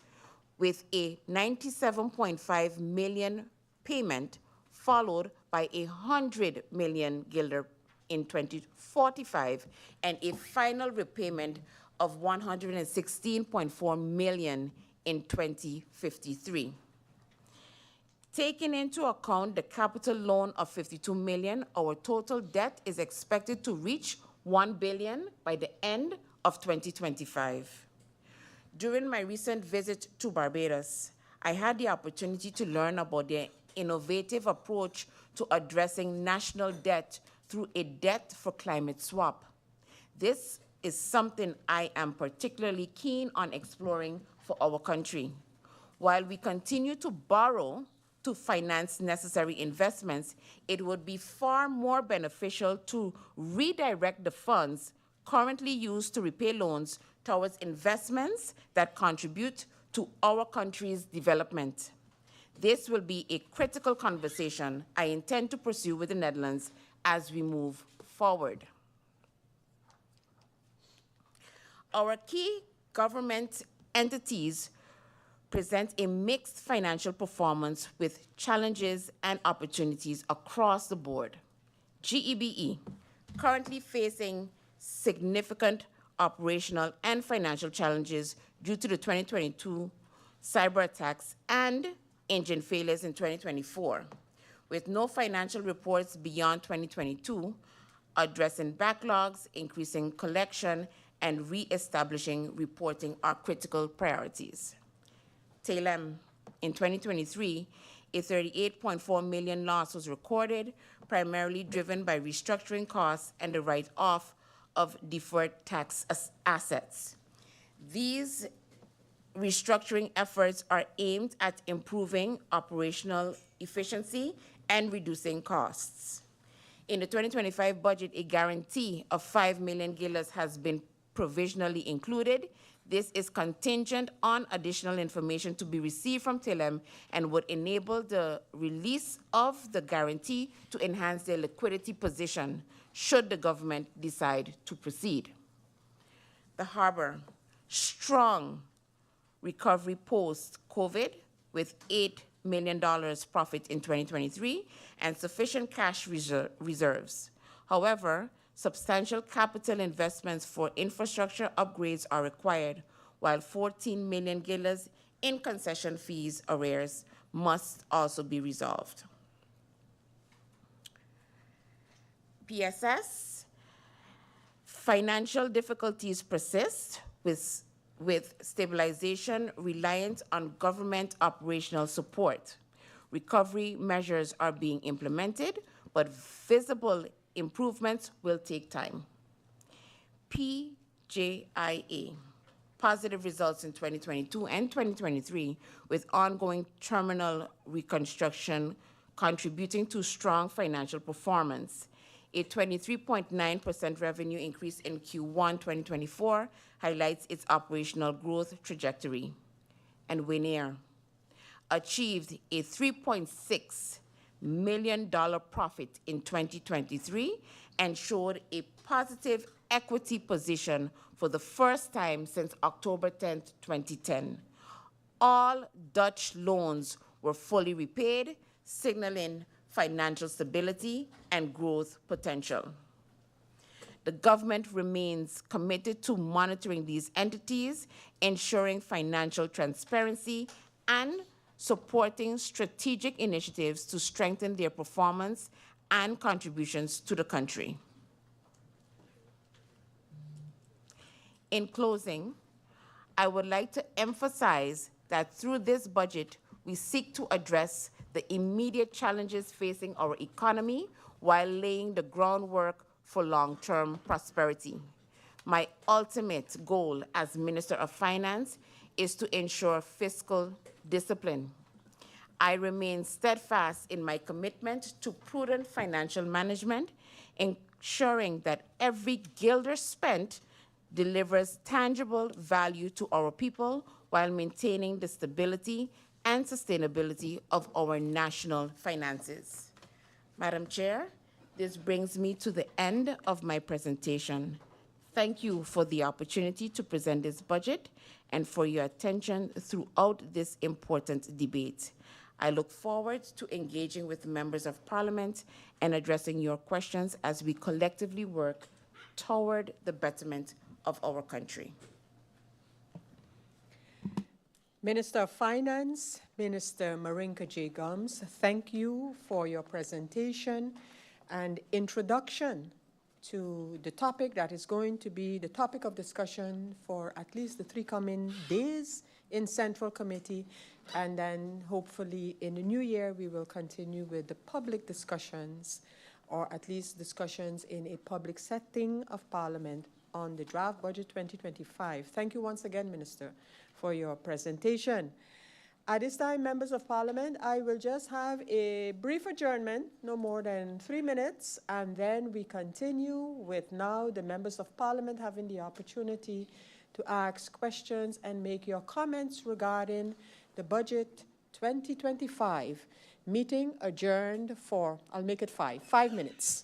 with a 97.5 million payment followed by 100 million guilder in 2045 and a final repayment of 116.4 million in 2053. Taking into account the capital loan of 52 million, our total debt is expected to reach 1 billion by the end of 2025. During my recent visit to Barbados, I had the opportunity to learn about their innovative approach to addressing national debt through a debt for climate swap. This is something I am particularly keen on exploring for our country. While we continue to borrow to finance necessary investments, it would be far more beneficial to redirect the funds currently used to repay loans towards investments that contribute to our country's development. This will be a critical conversation I intend to pursue with the Netherlands as we move forward. Our key government entities present a mixed financial performance with challenges and opportunities across the board. GEBE, currently facing significant operational and financial challenges due to the 2022 cyber attacks and engine failures in 2024, with no financial reports beyond 2022, addressing backlogs, increasing collection, and re-establishing reporting are critical priorities. TALEM, in 2023, a $38.4 million loss was recorded, primarily driven by restructuring costs and the write-off of deferred tax assets. These restructuring efforts are aimed at improving operational efficiency and reducing costs. In the 2025 budget, a guarantee of $5 million has been provisionally included. This is contingent on additional information to be received from TILEM and would enable the release of the guarantee to enhance their liquidity position should the government decide to proceed. The harbor, strong recovery post-COVID with $8 million profit in 2023 and sufficient cash reserves. However, substantial capital investments for infrastructure upgrades are required, while $14 million in concession fees arrears must also be resolved. PSS, financial difficulties persist with stabilization reliant on government operational support. Recovery measures are being implemented, but visible improvements will take time. PJIA, positive results in 2022 and 2023 with ongoing terminal reconstruction contributing to strong financial performance. A 23.9% revenue increase in Q1 2024 highlights its operational growth trajectory. And Winair achieved a $3.6 million profit in 2023 and showed a positive equity position for the first time since October 10, 2010. All Dutch loans were fully repaid, signaling financial stability and growth potential. The government remains committed to monitoring these entities, ensuring financial transparency, and supporting strategic initiatives to strengthen their performance and contributions to the country. In closing, I would like to emphasize that through this budget, we seek to address the immediate challenges facing our economy while laying the groundwork for long-term prosperity. My ultimate goal as Minister of Finance is to ensure fiscal discipline. I remain steadfast in my commitment to prudent financial management, ensuring that every guilder spent delivers tangible value to our people while maintaining the stability and sustainability of our national finances. Madam Chair, this brings me to the end of my presentation. Thank you for the opportunity to present this budget and for your attention throughout this important debate. I look forward to engaging with members of Parliament and addressing your questions as we collectively work toward the betterment of our country. Minister of Finance, Minister Marinka J. Gums, thank you for your presentation and introduction to the topic that is going to be the topic of discussion for at least the 3 coming days in Central Committee, and then hopefully in the new year we will continue with the public discussions, or at least discussions in a public setting of Parliament on the draft budget 2025. Thank you once again, Minister, for your presentation. At this time, members of Parliament, I will just have a brief adjournment, no more than 3 minutes, and then we continue with now the members of Parliament having the opportunity to ask questions and make your comments regarding the budget 2025. Meeting adjourned for, I'll make it 5 minutes.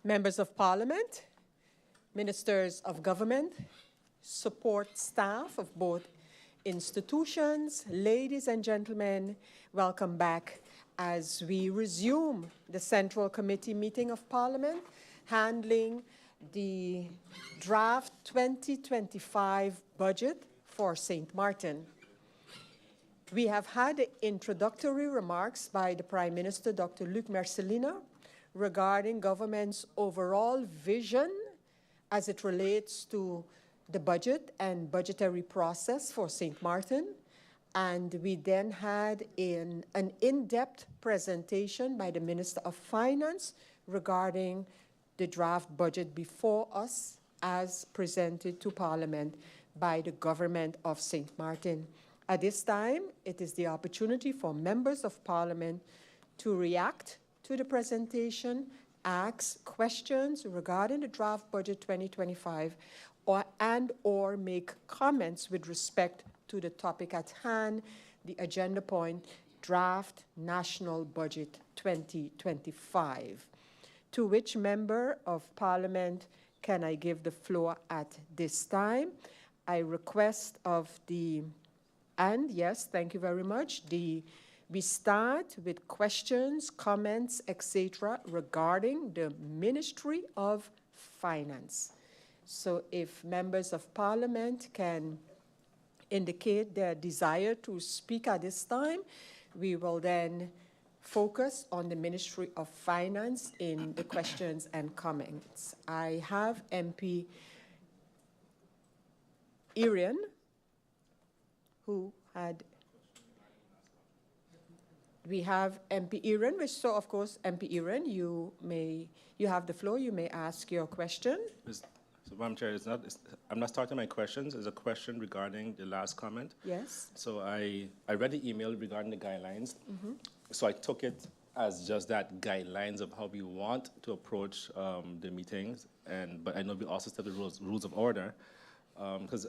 Members of Parliament, ministers of government, support staff of both institutions, ladies and gentlemen, welcome back as we resume the Central Committee meeting of Parliament, handling the draft 2025 budget for St. Martin. We have had introductory remarks by the Prime Minister, Dr. Luc Mercelina, regarding government's overall vision as it relates to the budget and budgetary process for St. Martin. And we then had an in-depth presentation by the Minister of Finance regarding the draft budget before us as presented to Parliament by the government of St. Martin. At this time, it is the opportunity for members of Parliament to react to the presentation, ask questions regarding the draft budget 2025, or make comments with respect to the topic at hand, the agenda point, draft national budget 2025. To which member of Parliament can I give the floor at this time? I request of the, and yes, thank you very much. We start with questions, comments, etc. regarding the Ministry of Finance. So if members of Parliament can indicate their desire to speak at this time, we will then focus on the Ministry of Finance in the questions and comments. I have MP Irian, who had, we have MP Irian, which so of course, MP Irian, you have the floor, you may ask your question. So, Madam Chair, I'm not starting my questions. It's a question regarding the last comment. Yes. So I read the email regarding the guidelines. Mm-hmm. So I took it as just that, guidelines of how we want to approach the meetings. But I know we also set the rules of order, because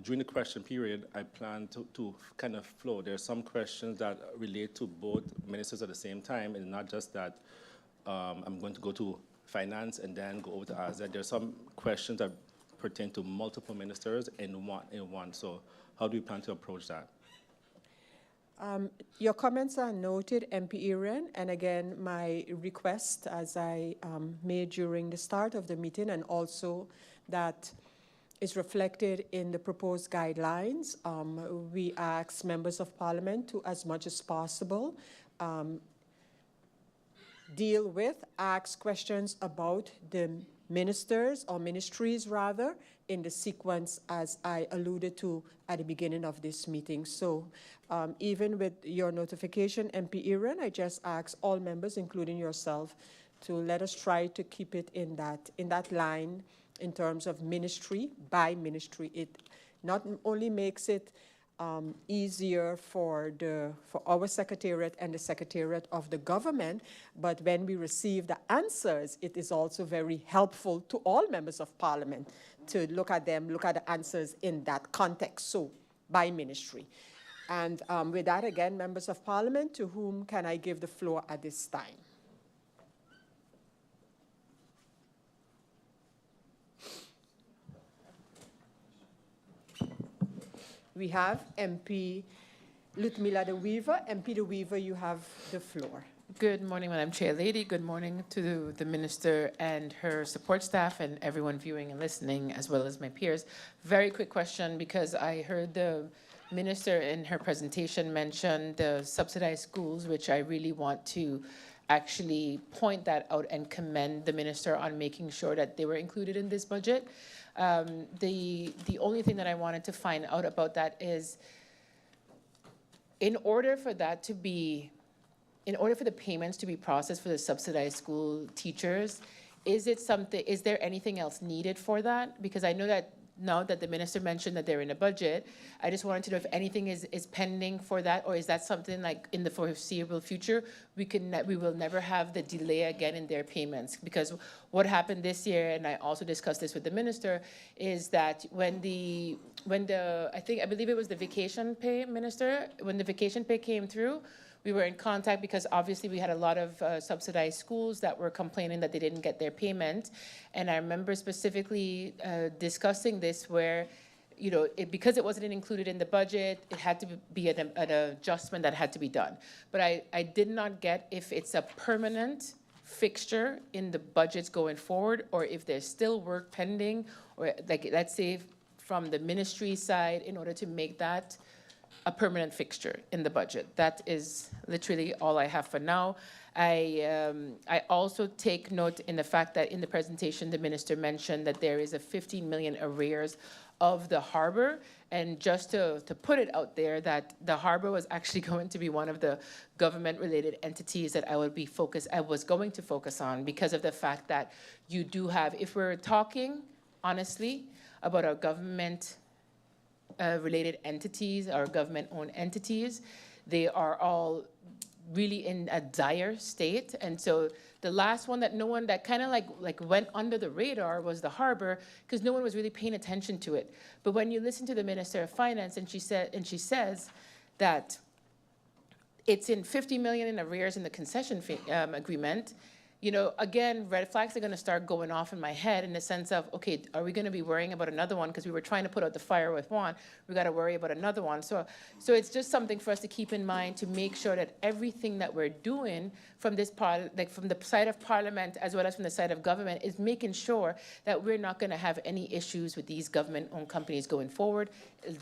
during the question period, I plan to kind of flow. There are some questions that relate to both ministers at the same time, and not just that I'm going to go to Finance and then go over to ASET. There are some questions that pertain to multiple ministers in one. So how do we plan to approach that? Your comments are noted, MP Irian, and again, my request, as I made during the start of the meeting, and also that is reflected in the proposed guidelines. We ask members of Parliament to, as much as possible, ask questions about the ministers, or ministries rather, in the sequence as I alluded to at the beginning of this meeting. So even with your notification, MP Irian, I just ask all members, including yourself, to let us try to keep it in that line in terms of ministry by ministry. It not only makes it easier for our secretariat and the secretariat of the government, but when we receive the answers, it is also very helpful to all members of Parliament to look at the answers in that context, so by ministry. And with that, again, members of Parliament, to whom can I give the floor at this time? We have MP Ludmila de Wever. MP de Wever, you have the floor. Good morning, Madam Chair Lady. Good morning to the Minister and her support staff and everyone viewing and listening, as well as my peers. Very quick question, because I heard the Minister in her presentation mention the subsidized schools, which I really want to actually point that out and commend the Minister on making sure that they were included in this budget. The only thing that I wanted to find out about that is, in order for the payments to be processed for the subsidized school teachers, is there anything else needed for that? Because I know that now that the Minister mentioned that they're in a budget, I just wanted to know if anything is pending for that, or is that something like in the foreseeable future, we will never have the delay again in their payments? Because what happened this year, and I also discussed this with the Minister, is that I believe it was the vacation pay, Minister, when the vacation pay came through, We were in contact because obviously we had a lot of subsidized schools that were complaining that they didn't get their payment. And I remember specifically discussing this where, you know, because it wasn't included in the budget, it had to be an adjustment that had to be done. But I did not get if it's a permanent fixture in the budgets going forward, or if there's still work pending, or like, let's say from the ministry side, in order to make that a permanent fixture in the budget. That is literally all I have for now. I also take note in the fact that in the presentation, the minister mentioned that there is a 15 million arrears of the harbor. And just to put it out there, that the harbor was actually going to be one of the government-related entities that I was going to focus on, because of the fact that you do have, if we're talking honestly about our government related entities, our government-owned entities, they are all really in a dire state. And so the last one that no one, that kind of like went under the radar was the harbor, because no one was really paying attention to it. But when you listen to the Minister of Finance, and she says that it's in 50 million in arrears in the concession fee, agreement, you know, again, red flags are going to start going off in my head, in the sense of, okay, are we going to be worrying about another one? Because we were trying to put out the fire with one, we got to worry about another one. So it's just something for us to keep in mind, to make sure that everything that we're doing from this part, like from the side of Parliament as well as from the side of government, is making sure that we're not going to have any issues with these government-owned companies going forward.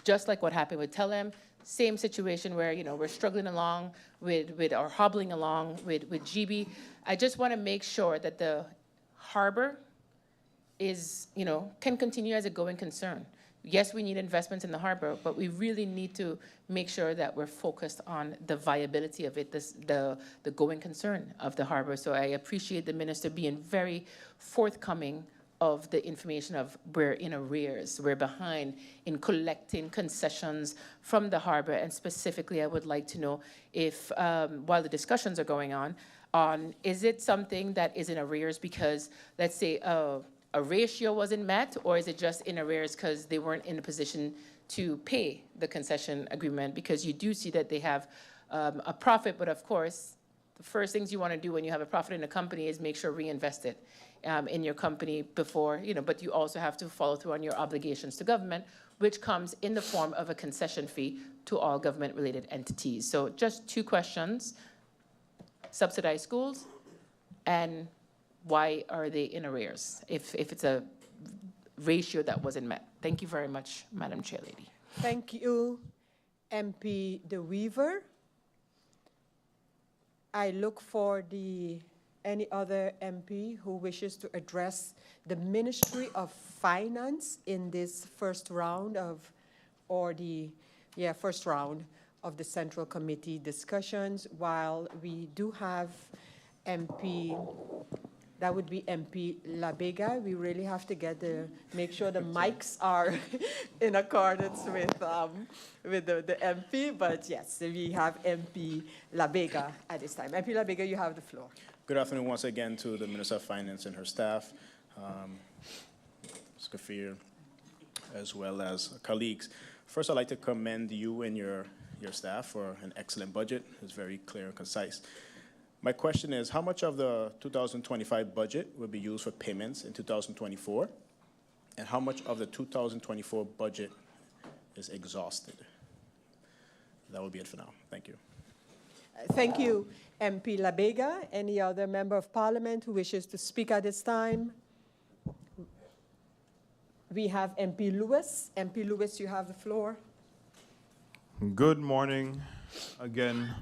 Just like what happened with Telem. Same situation where, you know, we're struggling along with or hobbling along with GB. I just want to make sure that the harbor is, you know, can continue as a going concern. Yes, we need investments in the harbor, but we really need to make sure that we're focused on the viability of it, the going concern of the harbor. So I appreciate the minister being very forthcoming of the information of we're in arrears, we're behind in collecting concessions from the harbor. And specifically, I would like to know if, while the discussions are going on, is it something that is in arrears because, let's say, a ratio wasn't met, or is it just in arrears because they weren't in a position to pay the concession agreement? Because you do see that they have a profit, but of course, the first things you want to do when you have a profit in a company is make sure reinvest it in your company before, you know, but you also have to follow through on your obligations to government, which comes in the form of a concession fee to all government-related entities. So just two questions: subsidized schools, and why are they in arrears if it's a ratio that wasn't met? Thank you very much, Madam Chairlady. Thank you, MP De Weaver. I look for any other MP who wishes to address the Ministry of Finance in this first round of, first round of the Central Committee discussions. While we do have that would be MP Labega. We really have to make sure the mics are in accordance with the MP, but yes, we have MP Labega at this time. MP Labega, you have the floor. Good afternoon once again to the Minister of Finance and her staff, Ms. Kafir, as well as colleagues. First, I'd like to commend you and your staff for an excellent budget. It's very clear and concise. My question is, how much of the 2025 budget will be used for payments in 2024? And how much of the 2024 budget is exhausted? That will be it for now. Thank you. Thank you, MP Labega. Any other member of Parliament who wishes to speak at this time? We have MP Lewis. MP Lewis, you have the floor. Good morning again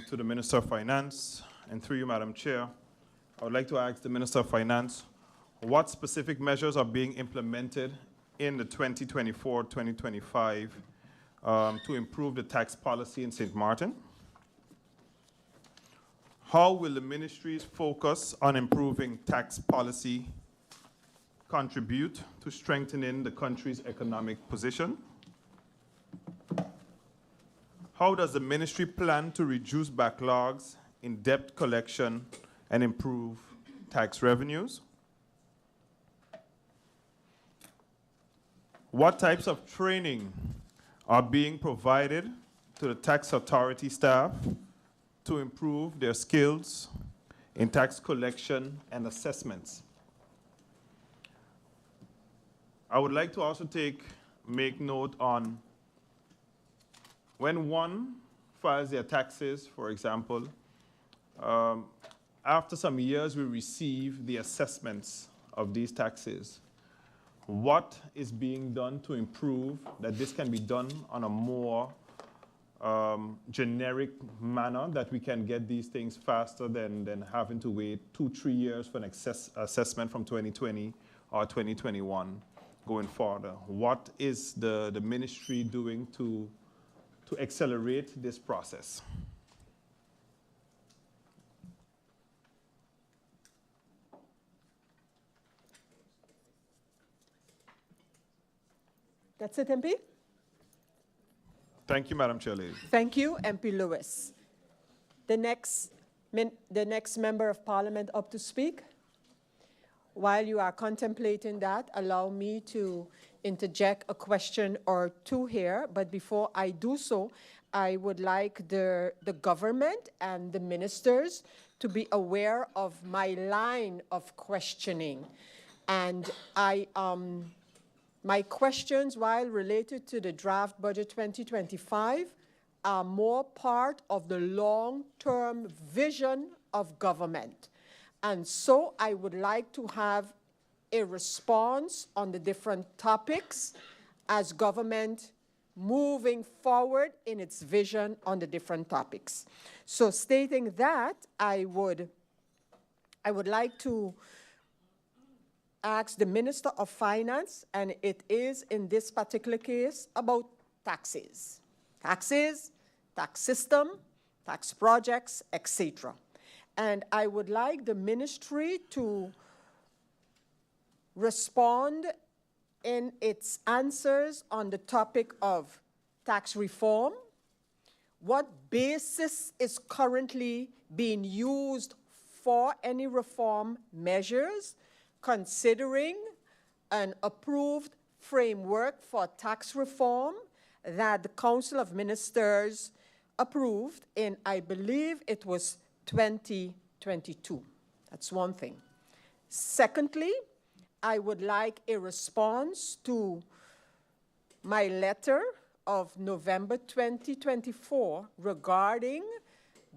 to the Minister of Finance, and through you, Madam Chair, I would like to ask the Minister of Finance what specific measures are being implemented in the 2024-2025 to improve the tax policy in St. Maarten. How will the ministry's focus on improving tax policy contribute to strengthening the country's economic position? How does the ministry plan to reduce backlogs in debt collection and improve tax revenues? What types of training are being provided to the tax authority staff to improve their skills in tax collection and assessments. I would like to also make note on when one files their taxes, for example, after some years we receive the assessments of these taxes. What is being done to improve that this can be done on a more generic manner, that we can get these things faster than having to wait 2-3 years for an assessment from 2020 or 2021 going further? What is the ministry doing to accelerate this process? That's it, MP? Thank you, Madam Chair Lady. Thank you, MP Lewis. The next member of Parliament up to speak. While you are contemplating that, allow me to interject a question or two here. But before I do so, I would like the government and the ministers to be aware of my line of questioning. And my questions, while related to the draft budget 2025, are more part of the long-term vision of government. And so I would like to have a response on the different topics as government moving forward in its vision on the different topics. So stating that, I would like to ask the Minister of Finance, and it is in this particular case about taxes. Taxes, tax system, tax projects, etc. And I would like the ministry to respond in its answers on the topic of tax reform, what basis is currently being used for any reform measures, considering an approved framework for tax reform that the Council of Ministers approved in, I believe it was 2022. That's one thing. Secondly, I would like a response to my letter of November 2024 regarding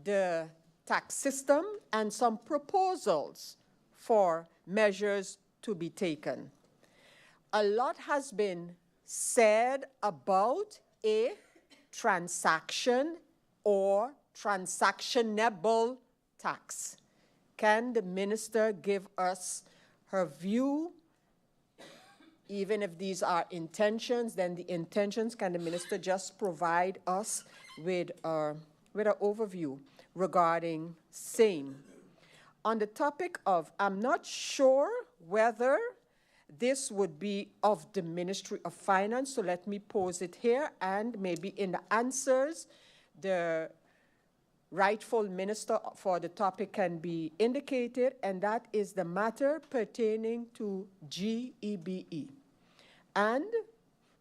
the tax system and some proposals for measures to be taken. A lot has been said about a transaction or transactionable tax. Can the minister give us her view? Even if these are intentions, then the intentions, can the minister just provide us with an overview regarding same? On the topic of, I'm not sure whether this would be of the Ministry of Finance, so let me pose it here, and maybe in the answers, the rightful minister for the topic can be indicated, and that is the matter pertaining to GEBE. And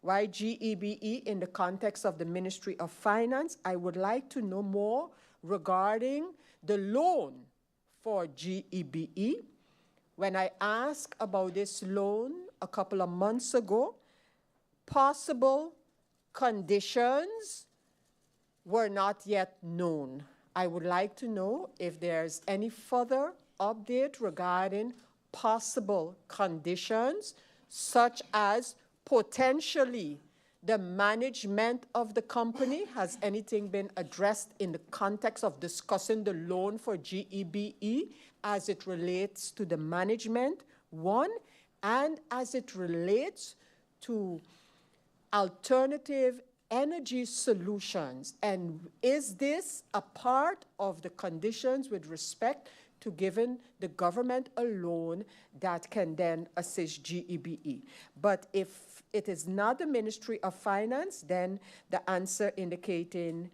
why GEBE in the context of the Ministry of Finance? I would like to know more regarding the loan for GEBE. When I asked about this loan a couple of months ago, possible conditions were not yet known. I would like to know if there's any further update regarding possible conditions, such as potentially the management of the company. Has anything been addressed in the context of discussing the loan for GEBE as it relates to the management, one, and as it relates to alternative energy solutions? And is this a part of the conditions with respect to giving the government a loan that can then assist GEBE? But if it is not the Ministry of Finance, then the answer indicating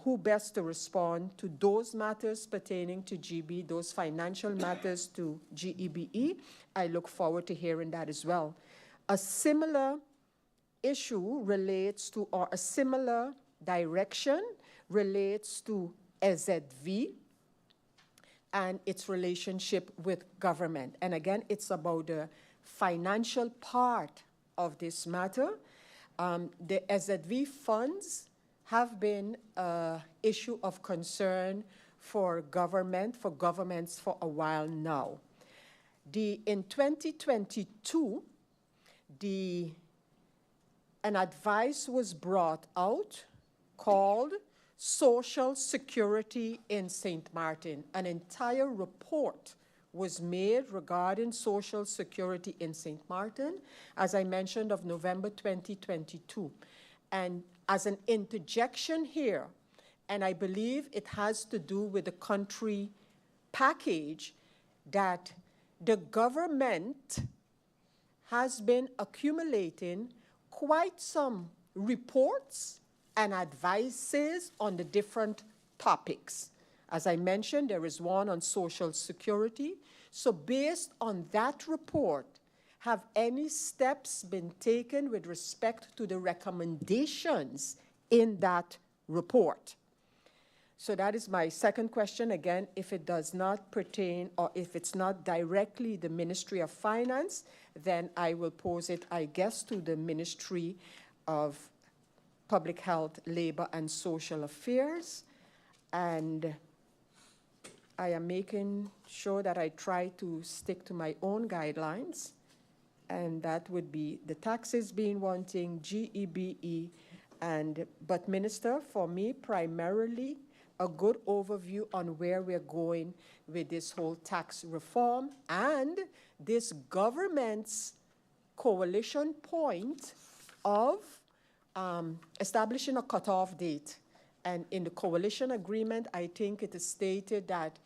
who best to respond to those matters pertaining to GB, those financial matters to GEBE. I look forward to hearing that as well. A similar issue relates to, or a similar direction relates to SZV and its relationship with government. And again, it's about the financial part of this matter. The SZV funds have been an issue of concern for governments for a while now. In 2022, an advice was brought out called Social Security in St. Maarten. An entire report was made regarding Social Security in St. Maarten, as I mentioned, of November 2022. And as an interjection here, and I believe it has to do with the country package, that the government has been accumulating quite some reports and advices on the different topics. As I mentioned, there is one on Social Security. So based on that report, have any steps been taken with respect to the recommendations in that report? So that is my second question. Again, if it does not pertain, or if it's not directly the Ministry of Finance, then I will pose it, I guess, to the Ministry of Public Health, Labor, and Social Affairs. And I am making sure that I try to stick to my own guidelines. And that would be the taxes being one thing, GEBE, but Minister, for me, primarily, a good overview on where we're going with this whole tax reform and this government's coalition point of establishing a cutoff date. And in the coalition agreement, I think it is stated that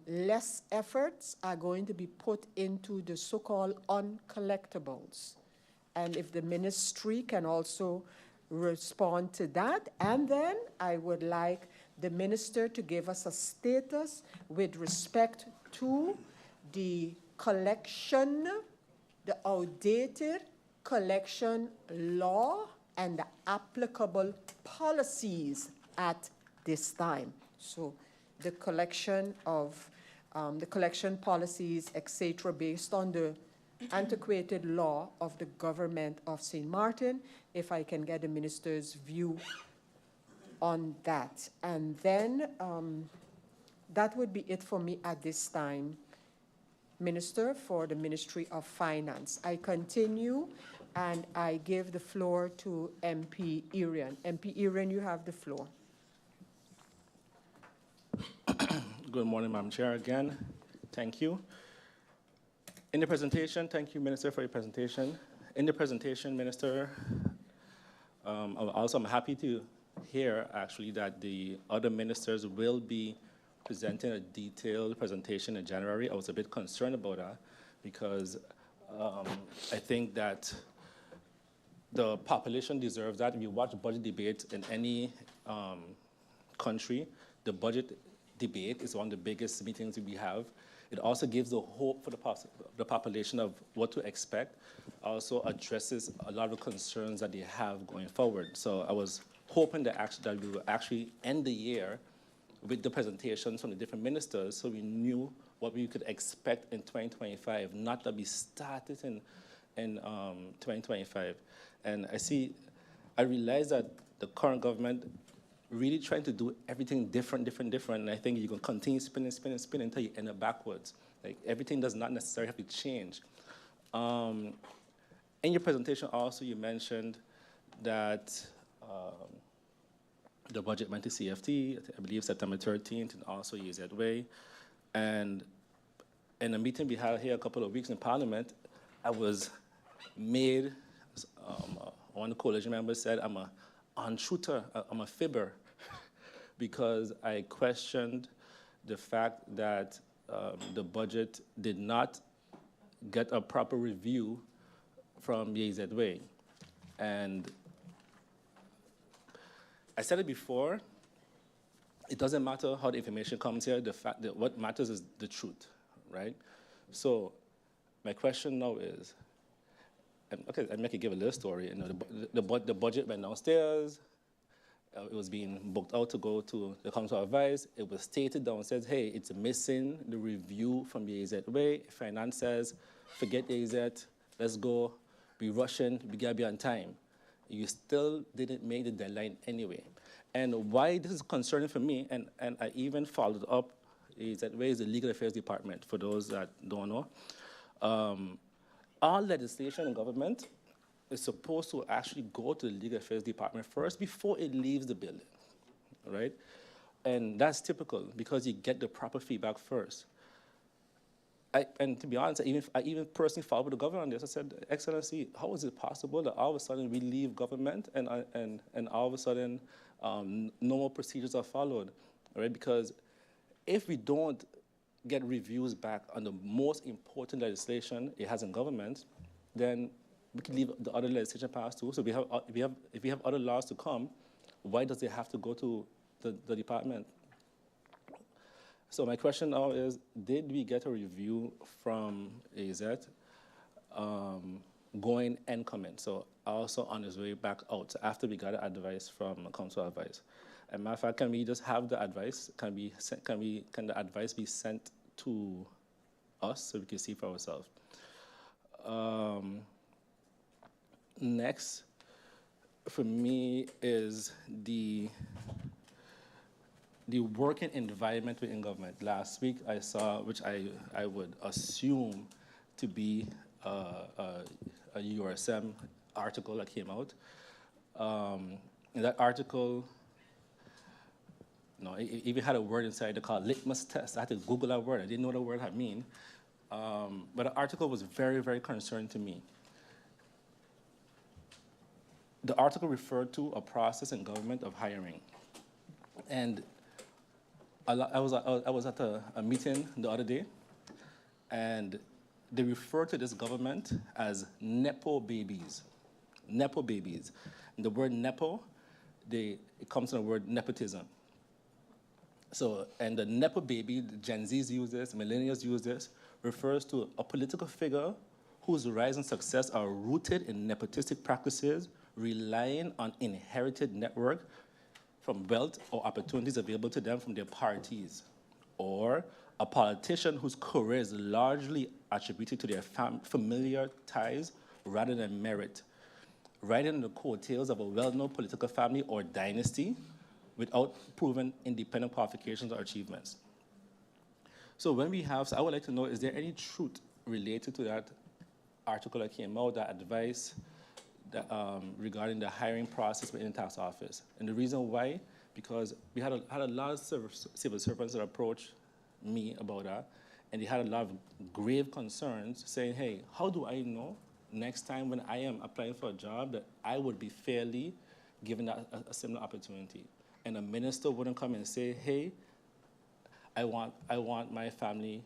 less efforts are going to be put into the so-called uncollectibles. And if the ministry can also respond to that, and then I would like the minister to give us a status with respect to the collection, the outdated collection law and the applicable policies at this time. So the collection of the collection policies, etc., based on the antiquated law of the government of St. Maarten, if I can get the minister's view on that. And then that would be it for me at this time, Minister, for the Ministry of Finance. I continue and I give the floor to MP Irian. MP Irian, you have the floor. Good morning, Madam Chair, again. Thank you. In the presentation, thank you, Minister, for your presentation. In the presentation, Minister, I'm happy to hear, actually, that the other ministers will be presenting a detailed presentation in January. I was a bit concerned about that because I think that the population deserves that. If you watch budget debates in any country, the budget debate is one of the biggest meetings we have. It also gives the hope for the population of what to expect, also addresses a lot of concerns that they have going forward. So I was hoping that we will actually end the year with the presentations from the different ministers so we knew what we could expect in 2025, not that we started in 2025. And I realize that the current government really trying to do everything different, and I think you're going to continue spinning until you end up backwards. Like, everything does not necessarily have to change. In your presentation also, you mentioned that the budget went to CFT, I believe September 13th, and also UZWay. And in a meeting we had here a couple of weeks in Parliament, I was made, one of the coalition members said, I'm a untruther, I'm a fibber, because I questioned the fact that the budget did not get a proper review from UZWay. And I said it before, it doesn't matter how the information comes here, the fact that what matters is the truth, right? So my question now is, and okay, I make you give a little story. You know, the budget went downstairs, it was being booked out to go to the Council of Advice. It was stated down, says, hey, it's missing the review from the AZ way. Finance says, forget the AZ, let's go, be rushing, we gotta be on time. You still didn't make the deadline anyway. And why this is concerning for me, and I even followed up, is that where is the Legal Affairs Department, for those that don't know. All legislation in government is supposed to actually go to the Legal Affairs Department first before it leaves the building, right? And that's typical because you get the proper feedback first. And to be honest, I even personally followed with the governor on this. I said, Excellency, how is it possible that all of a sudden we leave government and all of a sudden normal procedures are followed, right? Because if we don't get reviews back on the most important legislation it has in government, then we can leave the other legislation pass too. So if we have other laws to come, why does it have to go to the department? So my question now is, did we get a review from AZ going and coming? So also on his way back out, so after we got advice from Council Advice. And matter of fact, can we just have the advice? Can the advice be sent to us so we can see for ourselves? Next, for me, is the working environment within government. Last week, I saw, which I would assume to be a URSM article that came out. In that article, it even had a word inside they called litmus test. I had to Google that word. I didn't know what the word had mean. But the article was very, very concerning to me. The article referred to a process in government of hiring. And I was at a meeting the other day, and they refer to this government as Nepo babies. Nepo babies. And the word Nepo, it comes from the word nepotism. So, and the Nepo baby, the Gen Zs use this, millennials use this, refers to a political figure whose rise and success are rooted in nepotistic practices, relying on inherited network from wealth or opportunities available to them from their parties, or a politician whose career is largely attributed to their familiar ties rather than merit, riding the coattails of a well-known political family or dynasty without proven independent qualifications or achievements. So when we have, so I would like to know, is there any truth related to that article that came out, that advice that, regarding the hiring process within the tax office? And the reason why, because we had a lot of civil servants that approached me about that, and they had a lot of grave concerns saying, hey, how do I know next time when I am applying for a job that I would be fairly given a similar opportunity? And a minister wouldn't come and say, hey, I want my family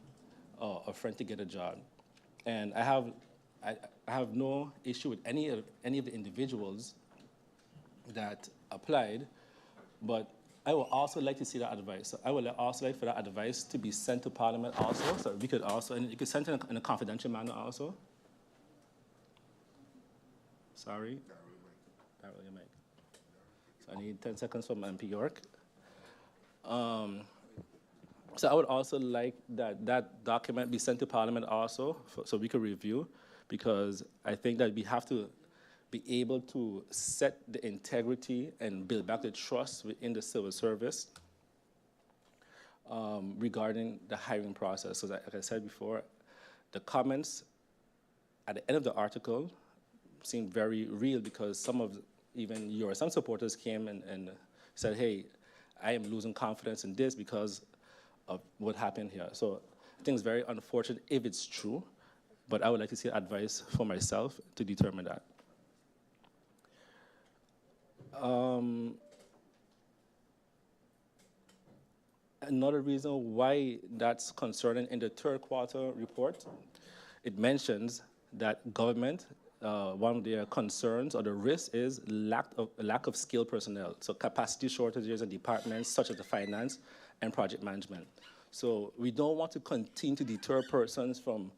or a friend to get a job. And I have no issue with any of the individuals that applied, but I would also like to see that advice. So I would also like for that advice to be sent to Parliament also, so we could also, and you could send it in a confidential manner also. Sorry. Not really, Mike. So I need 10 seconds from MP York. So I would also like that document be sent to Parliament also, so we could review, because I think that we have to be able to set the integrity and build back the trust within the civil service regarding the hiring process. So like I said before, the comments at the end of the article seem very real, because some of even some supporters came and said, hey, I am losing confidence in this because of what happened here. So I think it's very unfortunate if it's true, but I would like to see advice for myself to determine that. Another reason why that's concerning, in the third quarter report, it mentions that government, one of their concerns or the risk is lack of skilled personnel. So capacity shortages in departments such as the finance and project management. So we don't want to continue to deter persons from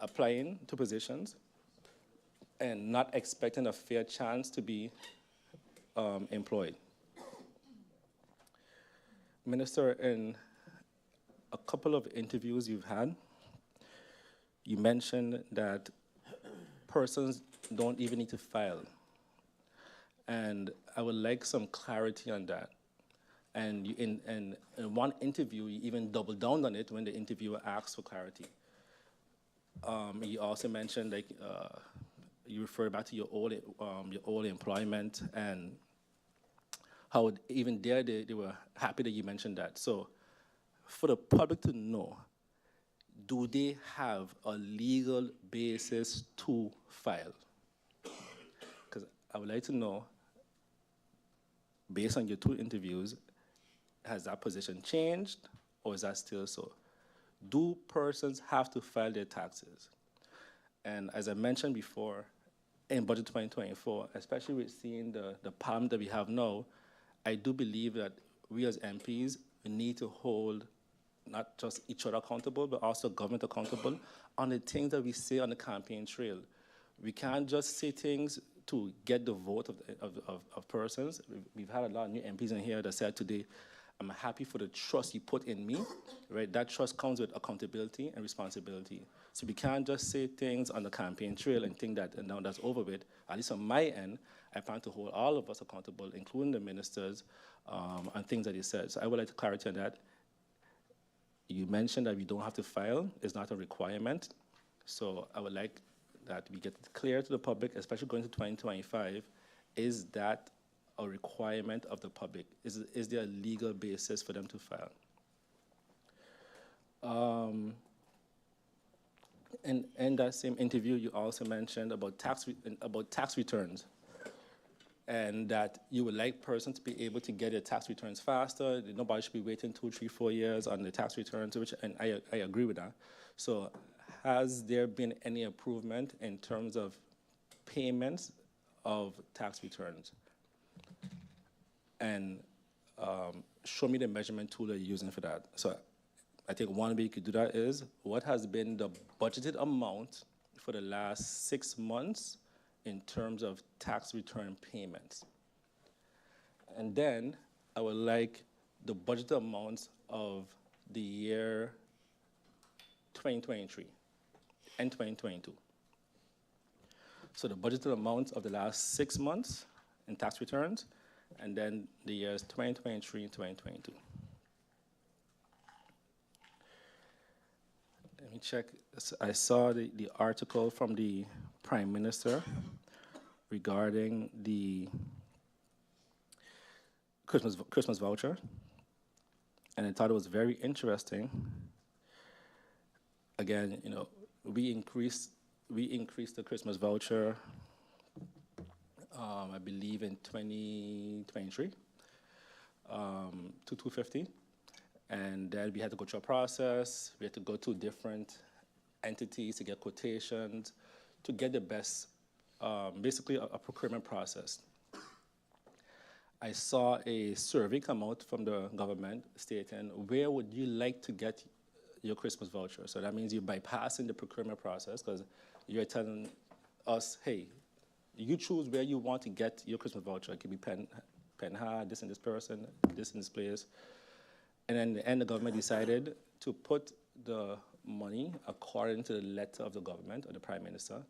applying to positions and not expecting a fair chance to be employed. Minister, in a couple of interviews you've had, you mentioned that persons don't even need to file. And I would like some clarity on that. And you, in one interview, you even doubled down on it when the interviewer asked for clarity. You also mentioned, like, you refer back to your old employment and how even there they were happy that you mentioned that. So for the public to know, do they have a legal basis to file? Because I would like to know, based on your 2 interviews, has that position changed or is that still so? Do persons have to file their taxes? And as I mentioned before, in Budget 2024, especially with seeing the parliament that we have now, I do believe that we as MPs need to hold not just each other accountable, but also government accountable on the things that we say on the campaign trail. We can't just say things to get the vote of persons. We've had a lot of new MPs in here that said today, I'm happy for the trust you put in me, right? That trust comes with accountability and responsibility. So we can't just say things on the campaign trail and think that now that's over with. At least on my end, I plan to hold all of us accountable, including the ministers, on things that he said. So I would like to clarify on that. You mentioned that we don't have to file. It's not a requirement. So I would like that we get it clear to the public, especially going to 2025, is that a requirement of the public? Is there a legal basis for them to file? In that same interview, you also mentioned about tax returns, and that you would like persons to be able to get their tax returns faster. Nobody should be waiting 2, 3, 4 years on the tax returns, and I agree with that. So has there been any improvement in terms of payments of tax returns? And show me the measurement tool that you're using for that. So I think one way you could do that is, what has been the budgeted amount for the last 6 months in terms of tax return payments? And then I would like the budgeted amounts of the year 2023 and 2022. So the budgeted amounts of the last 6 months in tax returns, and then the years 2023 and 2022. Let me check. I saw the article from the Prime Minister regarding the Christmas voucher, and I thought it was very interesting. Again, you know, we increased the Christmas voucher, I believe in 2023, to $250. And then we had to go through a process. We had to go to different entities to get quotations, to get the best, basically a procurement process. I saw a survey come out from the government stating, where would you like to get your Christmas voucher? So that means you're bypassing the procurement process, because you're telling us, hey, you choose where you want to get your Christmas voucher. It could be Penha, this and this person, this and this place. And then in the end, the government decided to put the money, according to the letter of the government or the Prime Minister,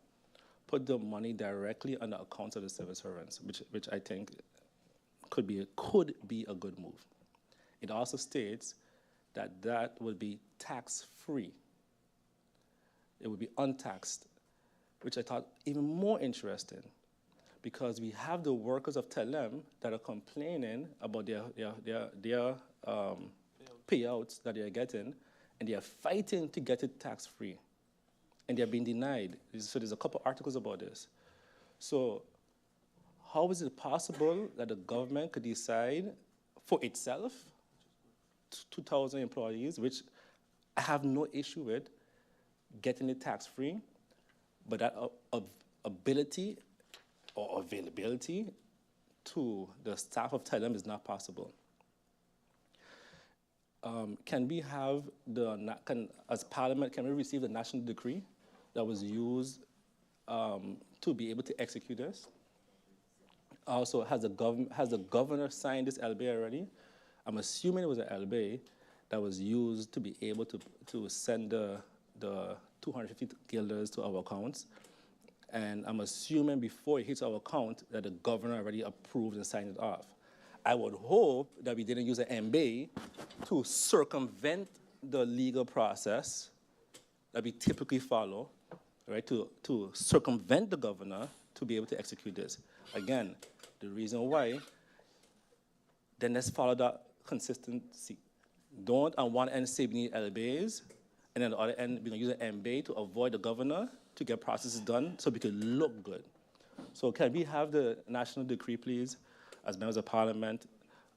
put the money directly on the accounts of the civil servants, which I think could be a good move. It also states that that would be tax-free. It would be untaxed, which I thought even more interesting, because we have the workers of Telem that are complaining about their payouts that they are getting, and they are fighting to get it tax-free, and they are being denied. So there's a couple articles about this. So how is it possible that the government could decide for itself, 2,000 employees, which I have no issue with, getting it tax-free, but that ability or availability to the staff of Telem is not possible? Can we have as Parliament, can we receive the national decree that was used to be able to execute this? Also, has the governor signed this LBA already? I'm assuming it was an LB that was used to be able to send the 250 guilders to our accounts. And I'm assuming before it hits our account that the governor already approved and signed it off. I would hope that we didn't use an MB to circumvent the legal process that we typically follow, right, to circumvent the governor to be able to execute this. Again, the reason why, then let's follow that consistency. Don't on one end say we need LBAs, and on the other end, we're gonna use an MBA to avoid the governor to get processes done so we can look good. So can we have the national decree, please, as members of parliament,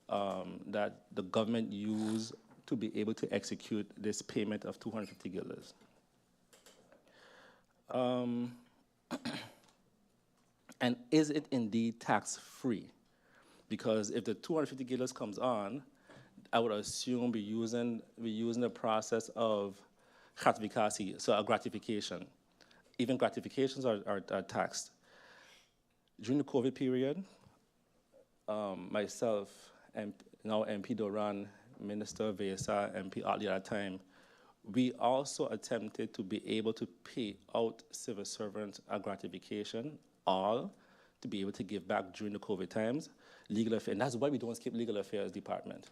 that the government use to be able to execute this payment of 250 guilders? And is it indeed tax-free? Because if the 250 guilders comes on, I would assume we're using the process of gratificatie, so a gratification. Even gratifications are taxed. During the COVID period, myself, and now MP Doran, Minister Vesa, MP Otley at that time, we also attempted to be able to pay out civil servants a gratification, all to be able to give back during the COVID times. Legal affairs, and that's why we don't skip legal affairs department.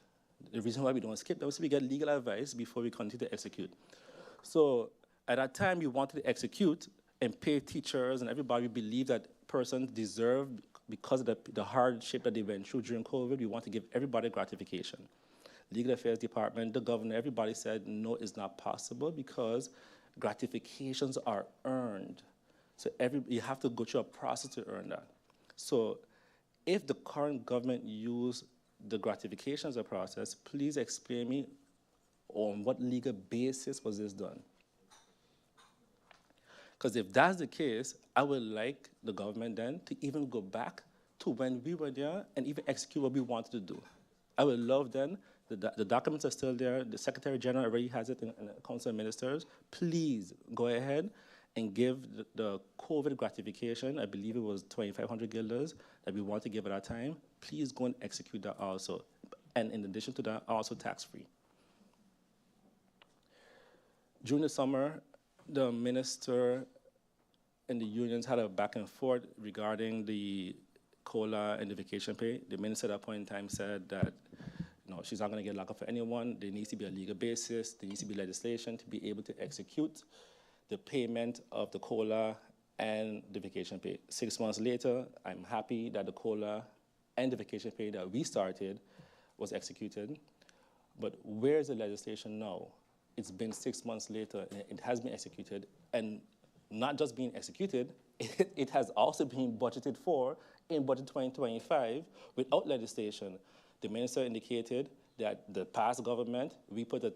The reason why we don't skip that was we get legal advice before we continue to execute. So at that time, we wanted to execute and pay teachers and everybody. We believe that persons deserve, because of the hardship that they went through during COVID, we want to give everybody gratification. Legal affairs department, the governor, everybody said, no, it's not possible because gratifications are earned. So you have to go through a process to earn that. So if the current government use the gratification as a process, please explain me on what legal basis was this done. Because if that's the case, I would like the government then to even go back to when we were there and even execute what we wanted to do. I would love then, the documents are still there, the Secretary General already has it in the Council of Ministers. Please go ahead and give the COVID gratification, I believe it was 2,500 guilders that we want to give at that time. Please go and execute that also. And in addition to that, also tax-free. During the summer, the minister and the unions had a back and forth regarding the COLA and the vacation pay. The minister at that point in time said that she's not going to get locked up for anyone. There needs to be a legal basis. There needs to be legislation to be able to execute the payment of the COLA and the vacation pay. 6 months later, I'm happy that the COLA and the vacation pay that we started was executed. But where's the legislation now? It's been 6 months later, and it has been executed. And not just being executed, it has also been budgeted for in Budget 2025 without legislation. The minister indicated that the past government, we put the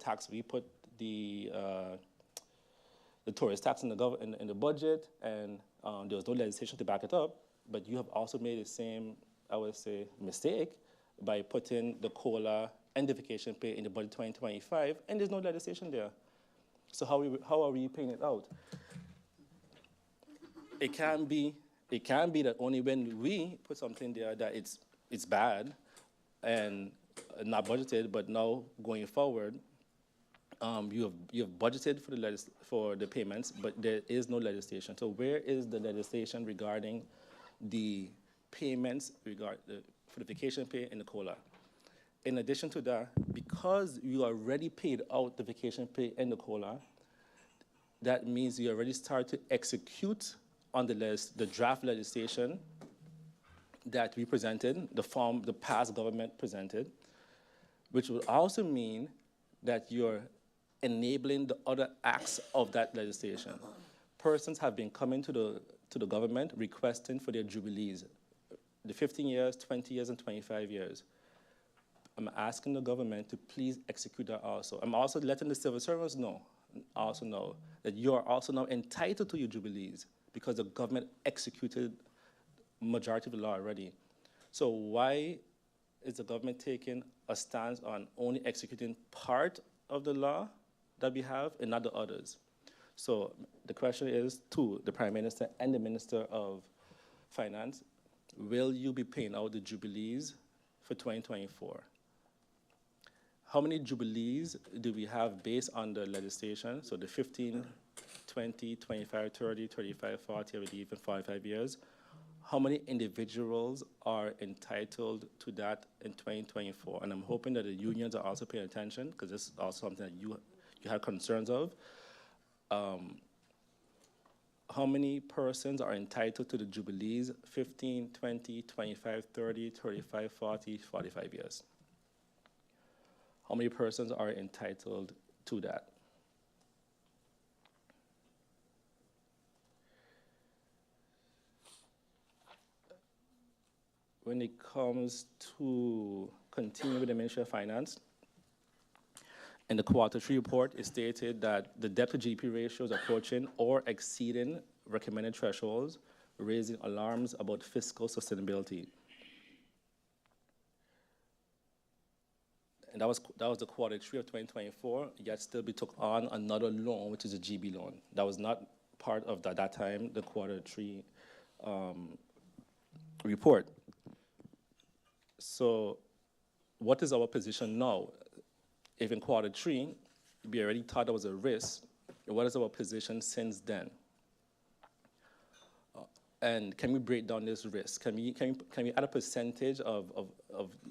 tourist tax in the budget, and there was no legislation to back it up. But you have also made the same, I would say, mistake by putting the COLA and the vacation pay in the budget 2025, and there's no legislation there. So how are we paying it out? It can be that only when we put something there that it's bad and not budgeted, but now going forward, you have budgeted for the payments, but there is no legislation. So where is the legislation regarding the payments for the vacation pay and the COLA? In addition to that, because you already paid out the vacation pay and the COLA, that means you already start to execute on the draft legislation that we presented, the past government presented, which would also mean that you're enabling the other acts of that legislation. Persons have been coming to the government requesting for their jubilees, the 15 years, 20 years, and 25 years. I'm asking the government to please execute that also. I'm also letting the civil servants know that you are also now entitled to your jubilees because the government executed majority of the law already. So why is the government taking a stance on only executing part of the law that we have and not the others? So the question is to the Prime Minister and the Minister of Finance, will you be paying out the jubilees for 2024? how many jubilees do we have based on the legislation? So the 15, 20, 25, 30, 35, 40, I believe, and 45 years. How many individuals are entitled to that in 2024? And I'm hoping that the unions are also paying attention, because this is also something that you have concerns of. How many persons are entitled to the jubilees 15, 20, 25, 30, 35, 40, 45 years? How many persons are entitled to that? When it comes to continue with the Ministry of Finance, in the quarter 3 report, it stated that the debt to GDP ratio is approaching or exceeding recommended thresholds, raising alarms about fiscal sustainability. And that was the quarter 3 of 2024, yet still we took on another loan, which is a GB loan. That was not part of that time, the quarter 3 report. So what is our position now? If in quarter 3, we already thought there was a risk, what is our position since then? And can we break down this risk? Can we add a percentage of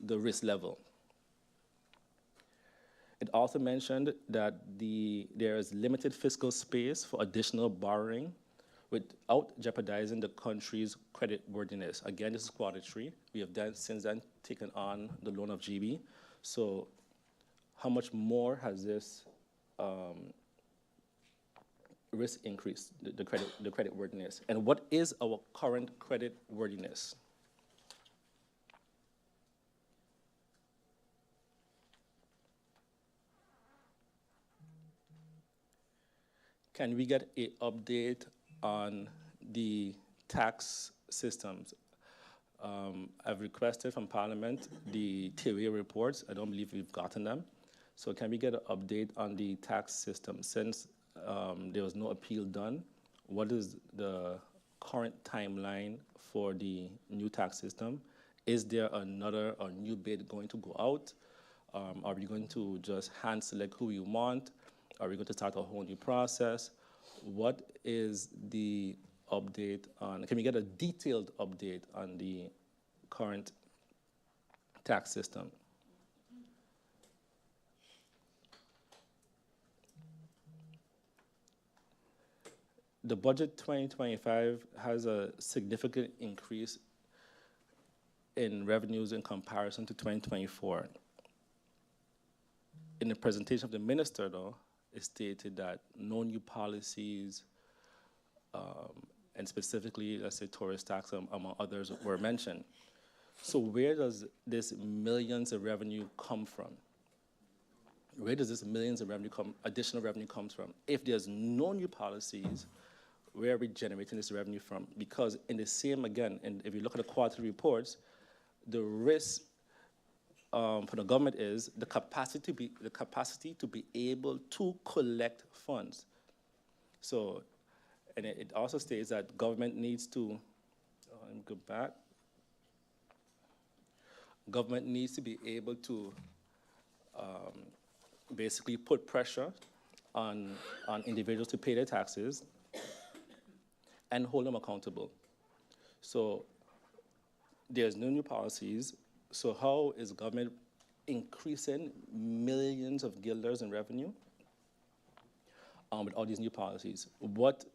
the risk level? It also mentioned that there is limited fiscal space for additional borrowing without jeopardizing the country's creditworthiness. Again, this is quarter 3. We have since then taken on the loan of GB. So how much more has this risk increased, the creditworthiness? And what is our current creditworthiness? Can we get an update on the tax systems? I've requested from Parliament the TIAT reports. I don't believe we've gotten them. So can we get an update on the tax system? Since there was no appeal done, what is the current timeline for the new tax system? Is there a new bid going to go out? Are we going to just hand select who we want? Are we going to start a whole new process? What is the update on, can we get a detailed update on the current tax system? The budget 2025 has a significant increase in revenues in comparison to 2024. In the presentation of the minister, though, it stated that no new policies, and specifically, let's say, tourist tax, among others, were mentioned. So where does this millions of revenue come from? Where does this millions of additional revenue comes from? If there's no new policies, where are we generating this revenue from? Because in the same, again, and if you look at the quarterly reports, the risk for the government is the capacity to be able to collect funds. So, and it also states that government needs to, let me go back. Government needs to be able to basically put pressure on individuals to pay their taxes and hold them accountable. So there's no new policies. So how is government increasing millions of guilders in revenue with all these new policies? What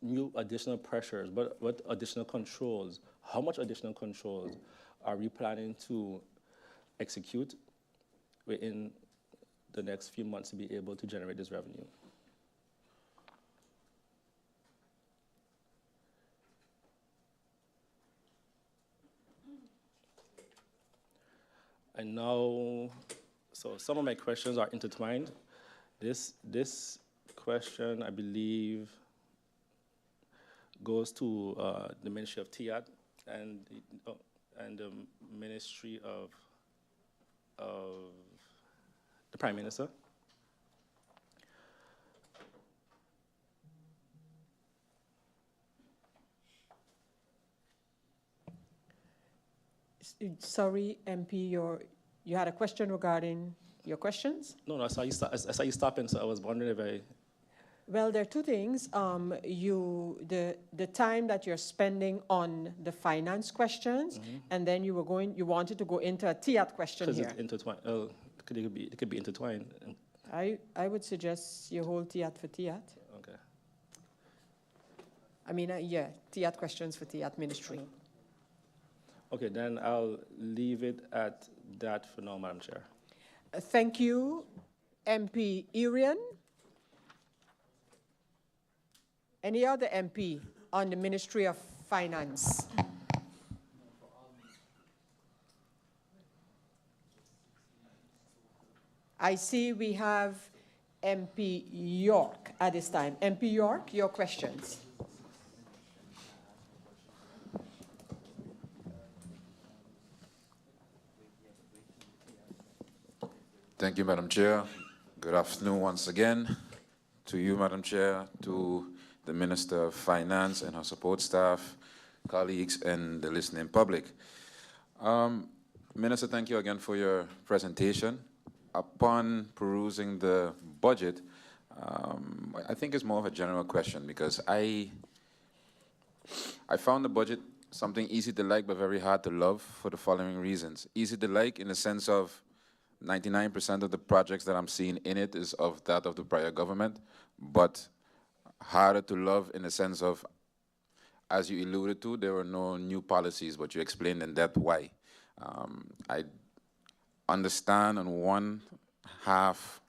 new additional pressures, what additional controls, how much additional controls are we planning to execute within the next few months to be able to generate this revenue? And now, so some of my questions are intertwined. This question, I believe, goes to the Ministry of TIAT and the Ministry of the Prime Minister. Sorry, MP, you had a question regarding your questions? No, I saw you stopping, so I was wondering if I... Well, there are two things. The time that you're spending on the finance questions, and then you wanted to go into a TIAT question Because here. it's intertwined. Oh, it could be intertwined. I would suggest you hold TIAT for TIAT. Okay. I mean, yeah, TIAT questions for TIAT ministry. Okay, then I'll leave it at that for now, Madam Chair. Thank you, MP Irian. Any other MP on the Ministry of Finance? I see we have MP York at this time. MP York, your questions. Thank you, Madam Chair. Good afternoon once again to you, Madam Chair, to the Minister of Finance and her support staff, colleagues, and the listening public. Minister, thank you again for your presentation. Upon perusing the budget, I think it's more of a general question because I found the budget something easy to like but very hard to love for the following reasons. Easy to like in the sense of 99% of the projects that I'm seeing in it is of that of the prior government, but harder to love in the sense of, as you alluded to, there were no new policies, but you explained in depth why. I understand on one half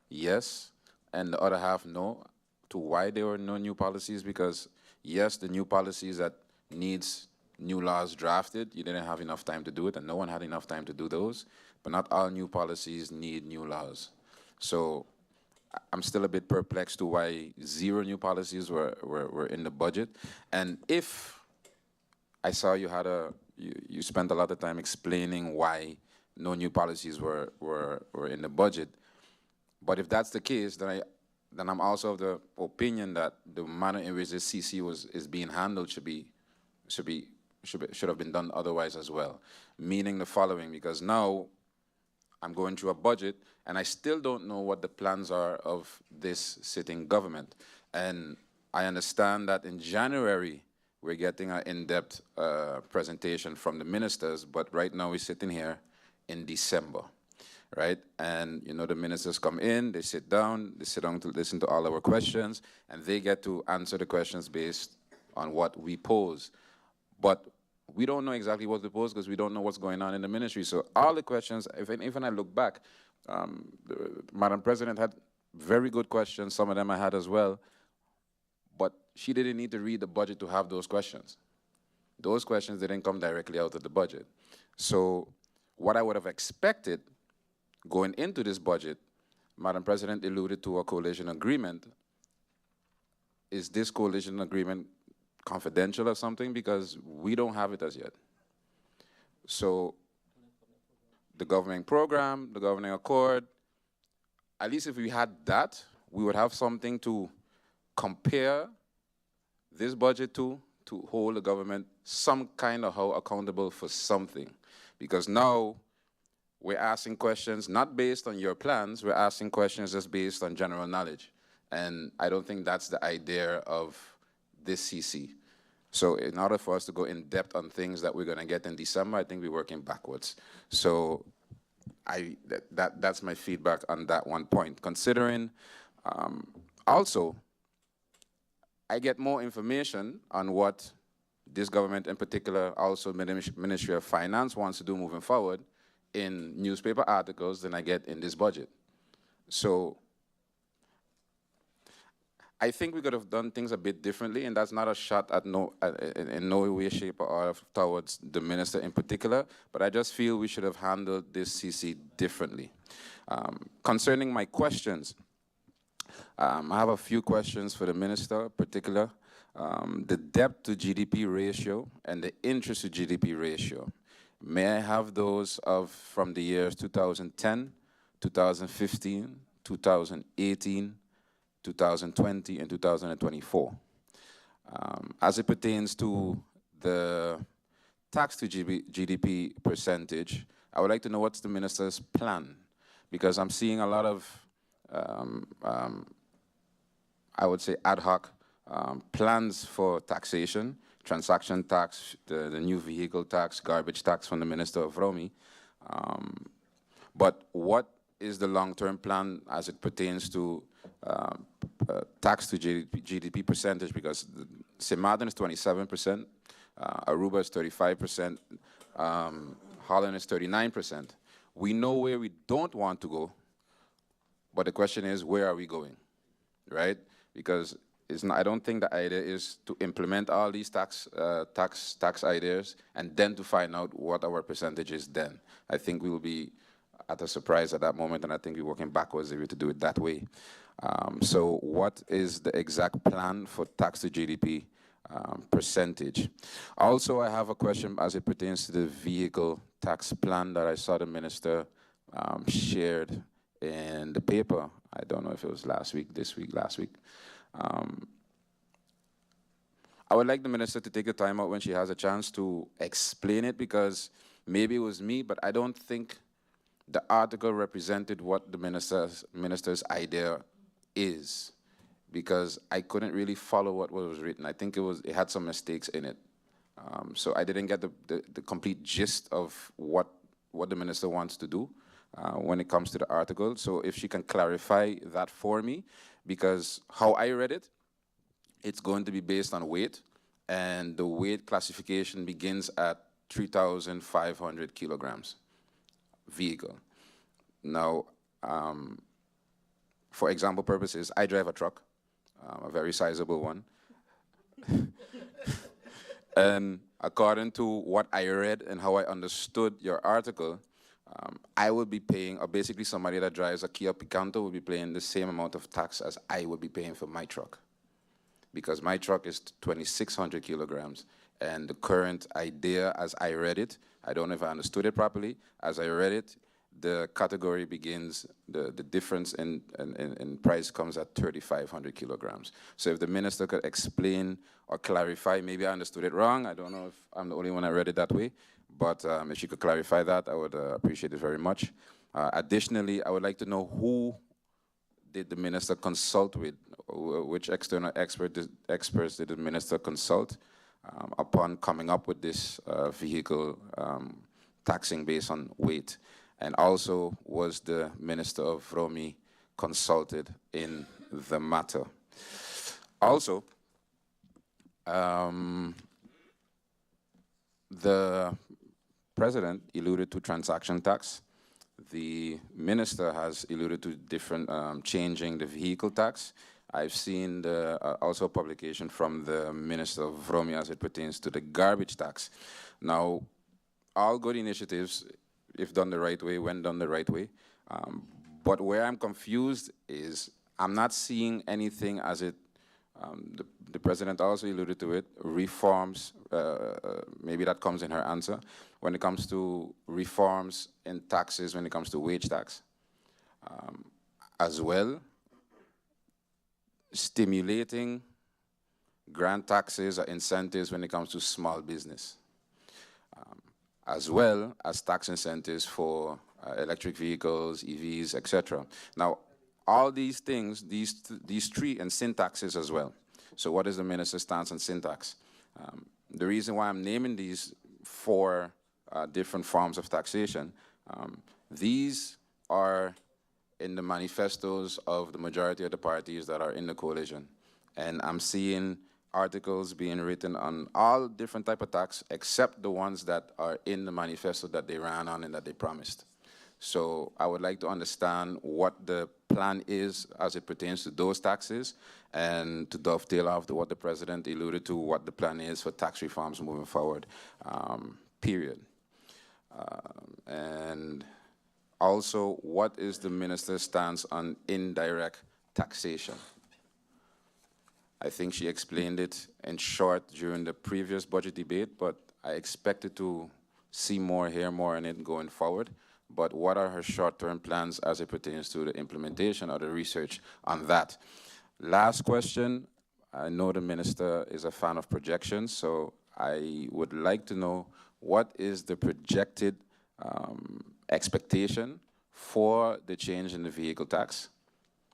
yes, and the other half no, to why there were no new policies, because yes, the new policies that needs new laws drafted, you didn't have enough time to do it, and no one had enough time to do those, but not all new policies need new laws. So I'm still a bit perplexed to why 0 new policies were in the budget. And if I saw you had you spent a lot of time explaining why no new policies were in the budget. But if that's the case, then I'm also of the opinion that the manner in which this CC is being handled should have been done otherwise as well. Meaning the following, because now I'm going through a budget and I still don't know what the plans are of this sitting government. And I understand that in January, we're getting an in-depth presentation from the ministers, but right now we're sitting here in December, right? And you know, the ministers come in, they sit down to listen to all our questions, and they get to answer the questions based on what we pose. But we don't know exactly what to pose because we don't know what's going on in the ministry. So all the questions, even I look back, Madam President had very good questions, some of them I had as well, but she didn't need to read the budget to have those questions. Those questions didn't come directly out of the budget. So what I would have expected going into this budget, Madam President alluded to a coalition agreement. Is this coalition agreement confidential or something? Because we don't have it as yet. So the governing program, the governing accord, at least if we had that, we would have something to compare this budget to hold the government some kind of how accountable for something. Because now we're asking questions not based on your plans, we're asking questions just based on general knowledge. And I don't think that's the idea of this CC. So in order for us to go in depth on things that we're gonna get in December, I think we're working backwards. So that's my feedback on that one point. Considering, also, I get more information on what this government in particular, also Ministry of Finance wants to do moving forward in newspaper articles than I get in this budget. So I think we could have done things a bit differently, and that's not a shot at in no way, shape, or towards the minister in particular, but I just feel we should have handled this CC differently. Concerning my questions, I have a few questions for the minister in particular. The debt to GDP ratio and the interest to GDP ratio. May I have those from the years 2010, 2015, 2018, 2020, and 2024. As it pertains to the tax to GDP percentage, I would like to know what's the minister's plan. because I'm seeing a lot of, I would say, ad hoc plans for taxation, transaction tax, the new vehicle tax, garbage tax from the Minister of Romy. But what is the long-term plan as it pertains to tax to GDP percentage? Because Sint Maarten is 27%, Aruba is 35%, Holland is 39%. We know where we don't want to go, but the question is, where are we going, right? Because it's not, I don't think the idea is to implement all these tax ideas and then to find out what our percentage is then. I think we will be at a surprise at that moment, and I think we're working backwards if we to do it that way. So what is the exact plan for tax to GDP percentage? Also, I have a question as it pertains to the vehicle tax plan that I saw the minister shared in the paper. I don't know if it was last week, this week, last week. I would like the minister to take the time out when she has a chance to explain it, because maybe it was me, but I don't think the article represented what the minister's idea is, because I couldn't really follow what was written. I think it had some mistakes in it. So I didn't get the complete gist of what the minister wants to do when it comes to the article. So if she can clarify that for me, because how I read it, it's going to be based on weight, and the weight classification begins at 3,500 kilograms vehicle. Now, for example purposes, I drive a truck, a very sizable one. And according to what I read and how I understood your article, I would be paying, or basically somebody that drives a Kia Picanto would be paying the same amount of tax as I would be paying for my truck. Because my truck is 2,600 kilograms. And the current idea, as I read it, I don't know if I understood it properly, as I read it, the category begins, the difference in price comes at 3,500 kilograms. So if the minister could explain or clarify, maybe I understood it wrong, I don't know if I'm the only one that read it that way, but if she could clarify that, I would appreciate it very much. Additionally, I would like to know who did the minister consult with, which external experts did the minister consult upon coming up with this vehicle taxing based on weight? And also, was the Minister of Romy consulted in the matter? Also, the President alluded to transaction tax. The Minister has alluded to different, changing the vehicle tax. I've seen the, also a publication from the Minister of Romy as it pertains to the garbage tax. Now, all good initiatives, if done the right way, when done the right way. But where I'm confused is I'm not seeing anything as it, the President also alluded to it, reforms, maybe that comes in her answer, when it comes to reforms in taxes, when it comes to wage tax. As well, stimulating grant taxes or incentives when it comes to small business. As well as tax incentives for electric vehicles, EVs, etc. Now, all these things, these three, and sin taxes as well. So what is the minister's stance on sin tax? The reason why I'm naming these four different forms of taxation, these are in the manifestos of the majority of the parties that are in the coalition. And I'm seeing articles being written on all different type of tax except the ones that are in the manifesto that they ran on and that they promised. So I would like to understand what the plan is as it pertains to those taxes, and to dovetail off to what the President alluded to, what the plan is for tax reforms moving forward, period. And also, what is the minister's stance on indirect taxation? I think she explained it in short during the previous budget debate, but I expected to see more, hear more on it going forward. But what are her short-term plans as it pertains to the implementation or the research on that? Last question. I know the minister is a fan of projections, so I would like to know what is the projected expectation for the change in the vehicle tax.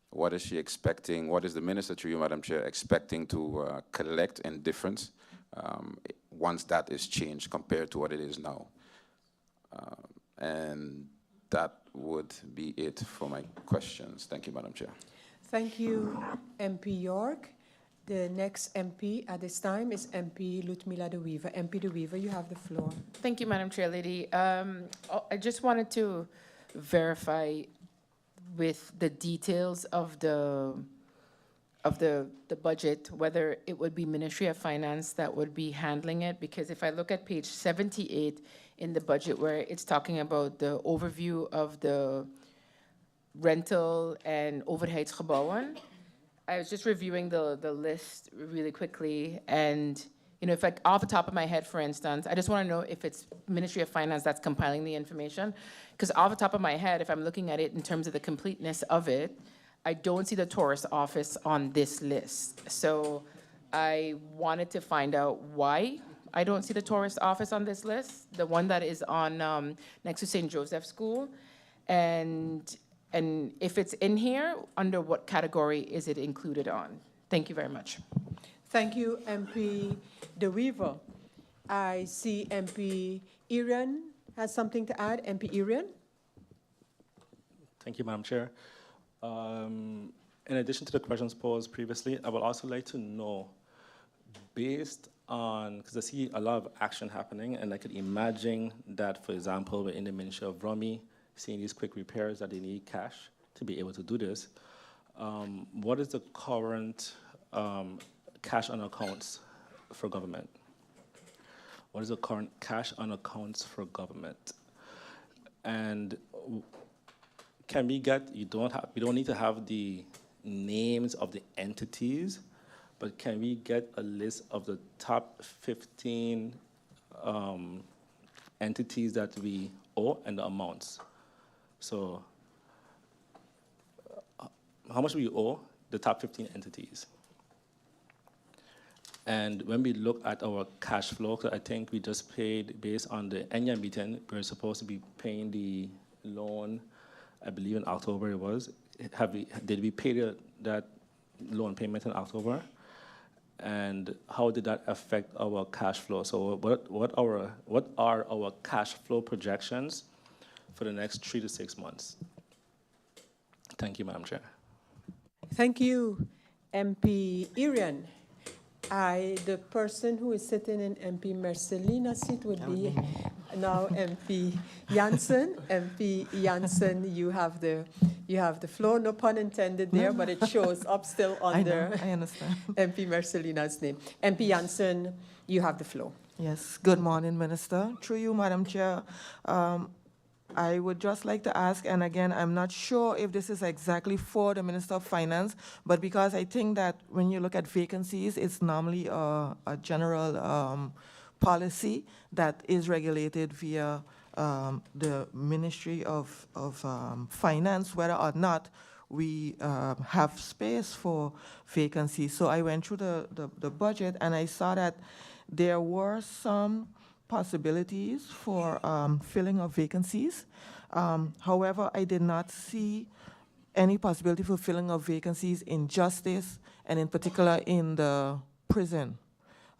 What is she expecting? What is the minister, through you, Madam Chair, expecting to collect in difference once that is changed compared to what it is now? And that would be it for my questions. Thank you, Madam Chair. Thank you, MP York. The next MP at this time is MP Ludmila De Wever. MP De Wever, you have the floor. Thank you, Madam Chair Lady. I just wanted to verify with the details of the budget, whether it would be Ministry of Finance that would be handling it, because if I look at page 78 in the budget where it's talking about the overview of the rental and overheidsgebouwen, I was just reviewing the list really quickly, and you know, if I, off the top of my head, for instance, I just want to know if it's Ministry of Finance that's compiling the information, because off the top of my head, if I'm looking at it in terms of the completeness of it, I don't see the tourist office on this list. So I wanted to find out why I don't see the tourist office on this list, the one that is on next to St. Joseph School, and if it's in here, under what category is it included on? Thank you very much. Thank you, MP De Wever. I see MP Irian has something to add. MP Irian? Thank you, Madam Chair. In addition to the questions posed previously, I would also like to know, based on, because I see a lot of action happening, and I could imagine that, for example, in the Ministry of Rummy, seeing these quick repairs that they need cash to be able to do this. What is the current cash on accounts for government? What is the current cash on accounts for government? And can we get, we don't need to have the names of the entities, but can we get a list of the top 15 entities that we owe and the amounts? So how much we owe the top 15 entities? And when we look at our cash flow, I think we just paid, based on the Enya meeting, we're supposed to be paying the loan, I believe in October it was. Did we pay that loan payment in October? And how did that affect our cash flow? So what are our cash flow projections for the next 3 to 6 months? Thank you, Madam Chair. Thank you, MP Irian. The person who is sitting in MP Marcelina's seat would be now MP Janssen. MP Janssen, you have the floor. No pun intended there, but it shows up still under I understand. MP Marcelina's name. MP Janssen, you have the floor. Yes, good morning, Minister. Through you, Madam Chair, I would just like to ask, and again, I'm not sure if this is exactly for the Minister of Finance, but because I think that when you look at vacancies, it's normally a general policy that is regulated via the Ministry of Finance, whether or not we have space for vacancies. So I went through the budget, and I saw that there were some possibilities for filling of vacancies. However, I did not see any possibility for filling of vacancies in justice, and in particular in the prison.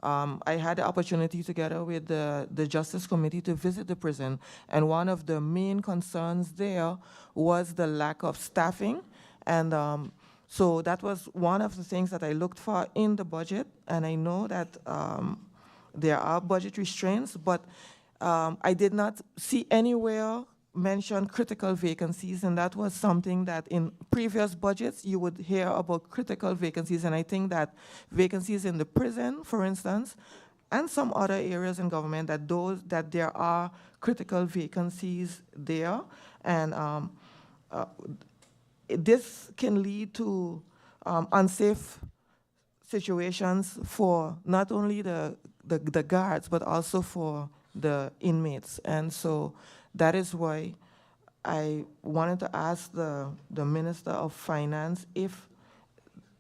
I had the opportunity together with the Justice Committee to visit the prison, and one of the main concerns there was the lack of staffing, and so that was one of the things that I looked for in the budget, and I know that there are budget restraints, but I did not see anywhere mention critical vacancies, and that was something that in previous budgets you would hear about critical vacancies, and I think that vacancies in the prison, for instance, and some other areas in government, that there are critical vacancies there, and this can lead to unsafe situations for not only the guards, but also for the inmates. And so that is why I wanted to ask the Minister of Finance if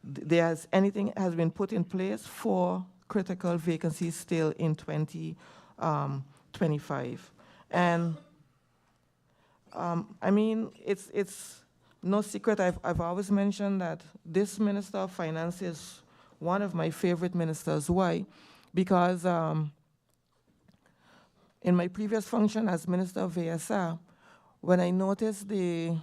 there's anything has been put in place for critical vacancies still in 2025. And I mean, it's no secret. I've always mentioned that this Minister of Finance is one of my favorite ministers. Why? Because in my previous function as Minister of ASR, when I noticed the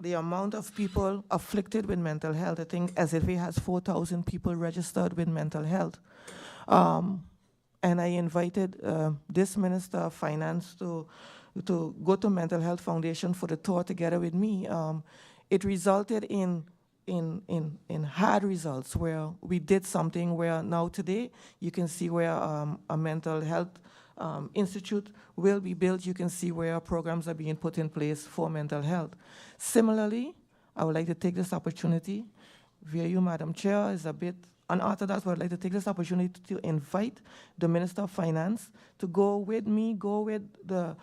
amount of people afflicted with mental health, I think SFA has 4,000 people registered with mental health. And I invited this Minister of Finance to go to Mental Health Foundation for the tour together with me. It resulted in hard results where we did something where now today you can see where a mental health institute will be built. You can see where programs are being put in place for mental health. Similarly, I would like to take this opportunity, via you, Madam Chair, is a bit unorthodox, but I'd like to take this opportunity to invite the Minister of Finance to go with me, go with the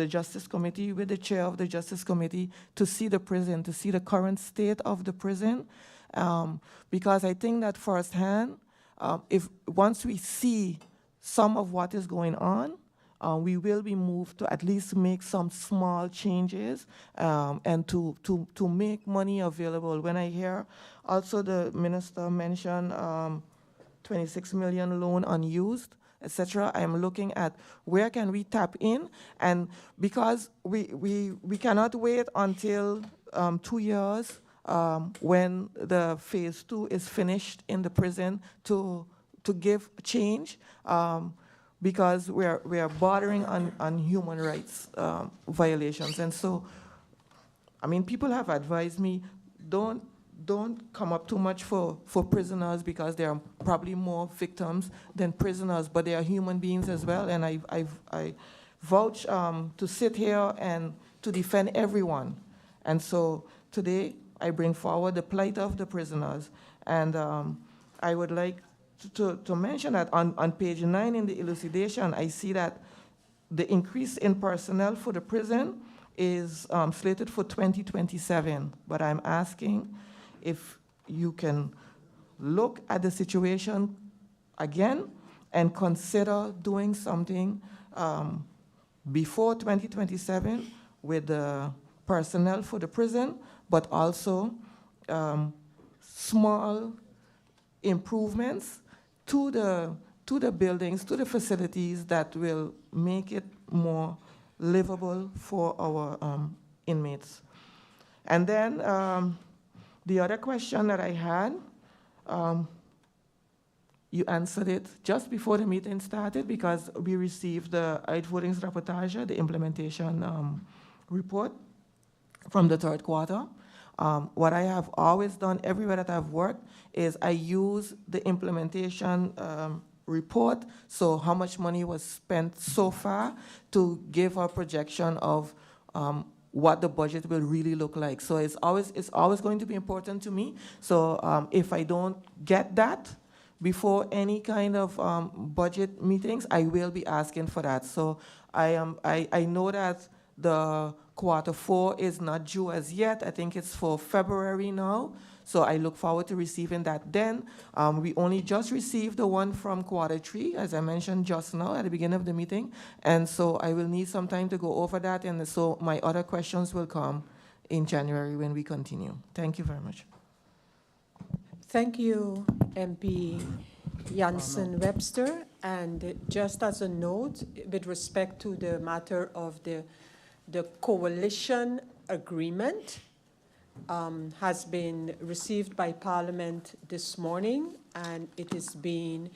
Justice Committee, with the Chair of the Justice Committee, to see the prison, to see the current state of the prison, because I think that firsthand, if once we see some of what is going on, we will be moved to at least make some small changes and to make money available. When I hear also the minister mention 26 million loan unused, etc., I am looking at where can we tap in, and because we cannot wait until 2 years when the phase 2 is finished in the prison to give change, because we are bordering on human rights violations. And so, I mean, people have advised me, don't come up too much for prisoners, because there are probably more victims than prisoners, but they are human beings as well. And I vouch to sit here and to defend everyone. And so today I bring forward the plight of the prisoners. And I would like to mention that on page 9 in the elucidation, I see that the increase in personnel for the prison is slated for 2027. But I'm asking if you can look at the situation again and consider doing something before 2027 with the personnel for the prison, but also small improvements to the buildings, to the facilities that will make it more livable for our inmates. And then the other question that I had, you answered it just before the meeting started, because we received the uitvoeringsrapportage, the implementation report from the third quarter. What I have always done everywhere that I've worked is I use the implementation report, so how much money was spent so far, to give a projection of what the budget will really look like. So it's always going to be important to me. So if I don't get that before any kind of budget meetings, I will be asking for that. So I know that the Q4 is not due as yet. I think it's for February now. So I look forward to receiving that then. We only just received the one from Q3, as I mentioned just now at the beginning of the meeting. And so I will need some time to go over that. And so my other questions will come in January when we continue. Thank you very much. Thank you, MP Jansen Webster. And just as a note, with respect to the matter of the coalition agreement, has been received by Parliament this morning, and it is being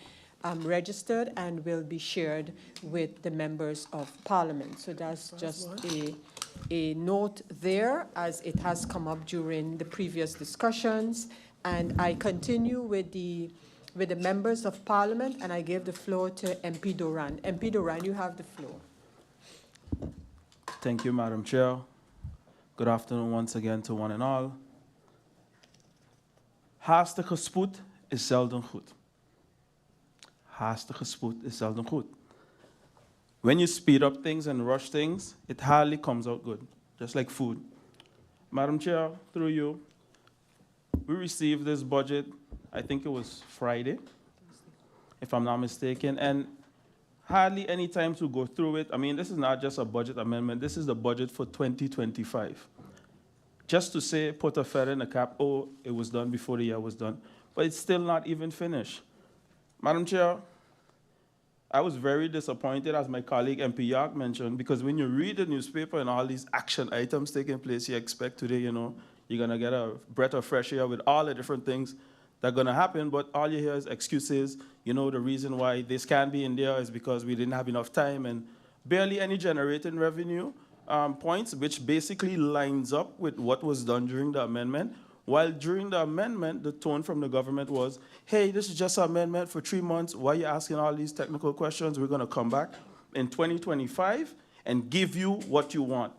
registered and will be shared with the members of Parliament. So that's just a note there, as it has come up during the previous discussions. And I continue with the members of Parliament, and I give the floor to MP Doran. MP Doran, you have the floor. Thank you, Madam Chair. Good afternoon once again to one and all. Haastige spoed is zelden goed. Haastige spoed is zelden goed. When you speed up things and rush things, it hardly comes out good, just like food. Madam Chair, through you, we received this budget, I think it was Friday, if I'm not mistaken, and hardly any time to go through it. I mean, this is not just a budget amendment. This is the budget for 2025. Just to say, put a feather in the cap, oh, it was done before the year was done. But it's still not even finished. Madam Chair, I was very disappointed, as my colleague MP York mentioned, because when you read the newspaper and all these action items taking place, you expect today, you know, you're gonna get a breath of fresh air with all the different things that are gonna happen, but all you hear is excuses. You know, the reason why this can't be in there is because we didn't have enough time, and barely any generating revenue points, which basically lines up with what was done during the amendment. While during the amendment, the tone from the government was, hey, this is just an amendment for 3 months. Why are you asking all these technical questions? We're gonna come back in 2025 and give you what you want.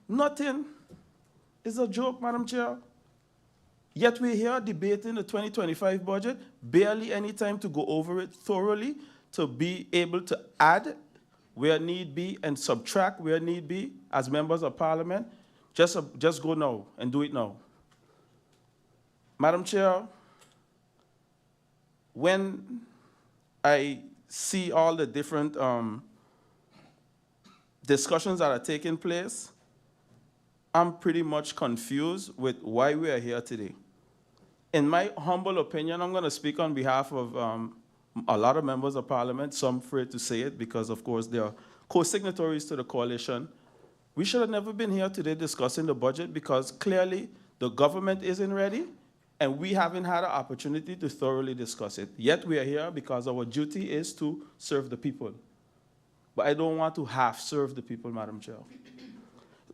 Nothing. It's a joke, Madam Chair. Yet we're here debating the 2025 budget, barely any time to go over it thoroughly, to be able to add where need be and subtract where need be as members of parliament. Just go now and do it now. Madam Chair, when I see all the different discussions that are taking place, I'm pretty much confused with why we are here today. In my humble opinion, I'm going to speak on behalf of a lot of members of parliament, some afraid to say it because, of course, they are co-signatories to the coalition. We should have never been here today discussing the budget because clearly the government isn't ready and we haven't had an opportunity to thoroughly discuss it. Yet we are here because our duty is to serve the people. But I don't want to half serve the people, Madam Chair.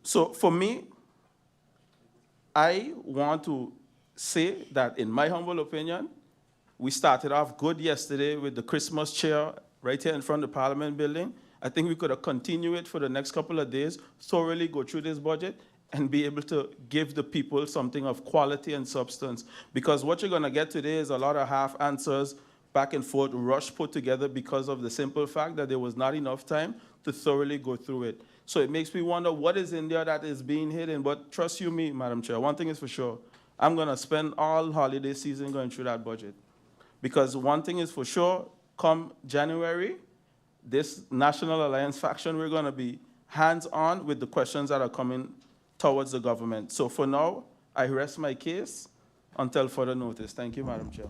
So for me, I want to say that in my humble opinion, we started off good yesterday with the Christmas cheer right here in front of the Parliament building. I think we could have continued it for the next couple of days, thoroughly go through this budget, and be able to give the people something of quality and substance. Because what you're going to get today is a lot of half answers, back and forth, rush put together because of the simple fact that there was not enough time to thoroughly go through it. So it makes me wonder what is in there that is being hidden. But trust you me, Madam Chair, one thing is for sure. I'm going to spend all holiday season going through that budget. Because one thing is for sure, come January, this National Alliance faction, we're going to be hands-on with the questions that are coming towards the government. So for now, I rest my case until further notice. Thank you, Madam Chair.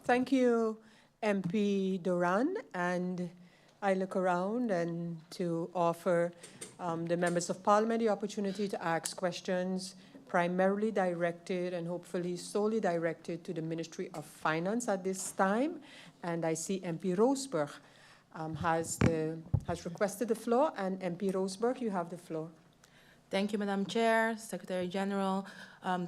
Thank you, MP Duran. And I look around and to offer the members of parliament the opportunity to ask questions primarily directed and hopefully solely directed to the Ministry of Finance at this time. And I see MP Roseberg has requested the floor. And MP Roseberg, you have the floor. Thank you, Madam Chair, Secretary General.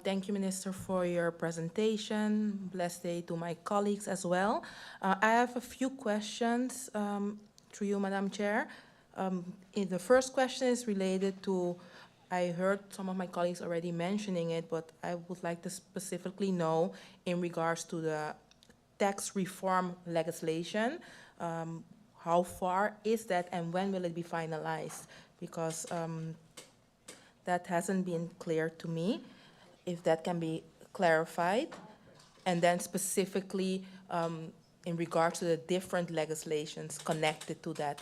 Thank you, Minister, for your presentation. Blessed day to my colleagues as well. I have a few questions through you, Madam Chair. The first question is related to, I heard some of my colleagues already mentioning it, but I would like to specifically know in regards to the tax reform legislation, how far is that and when will it be finalized? Because that hasn't been clear to me, if that can be clarified. And then specifically in regards to the different legislations connected to that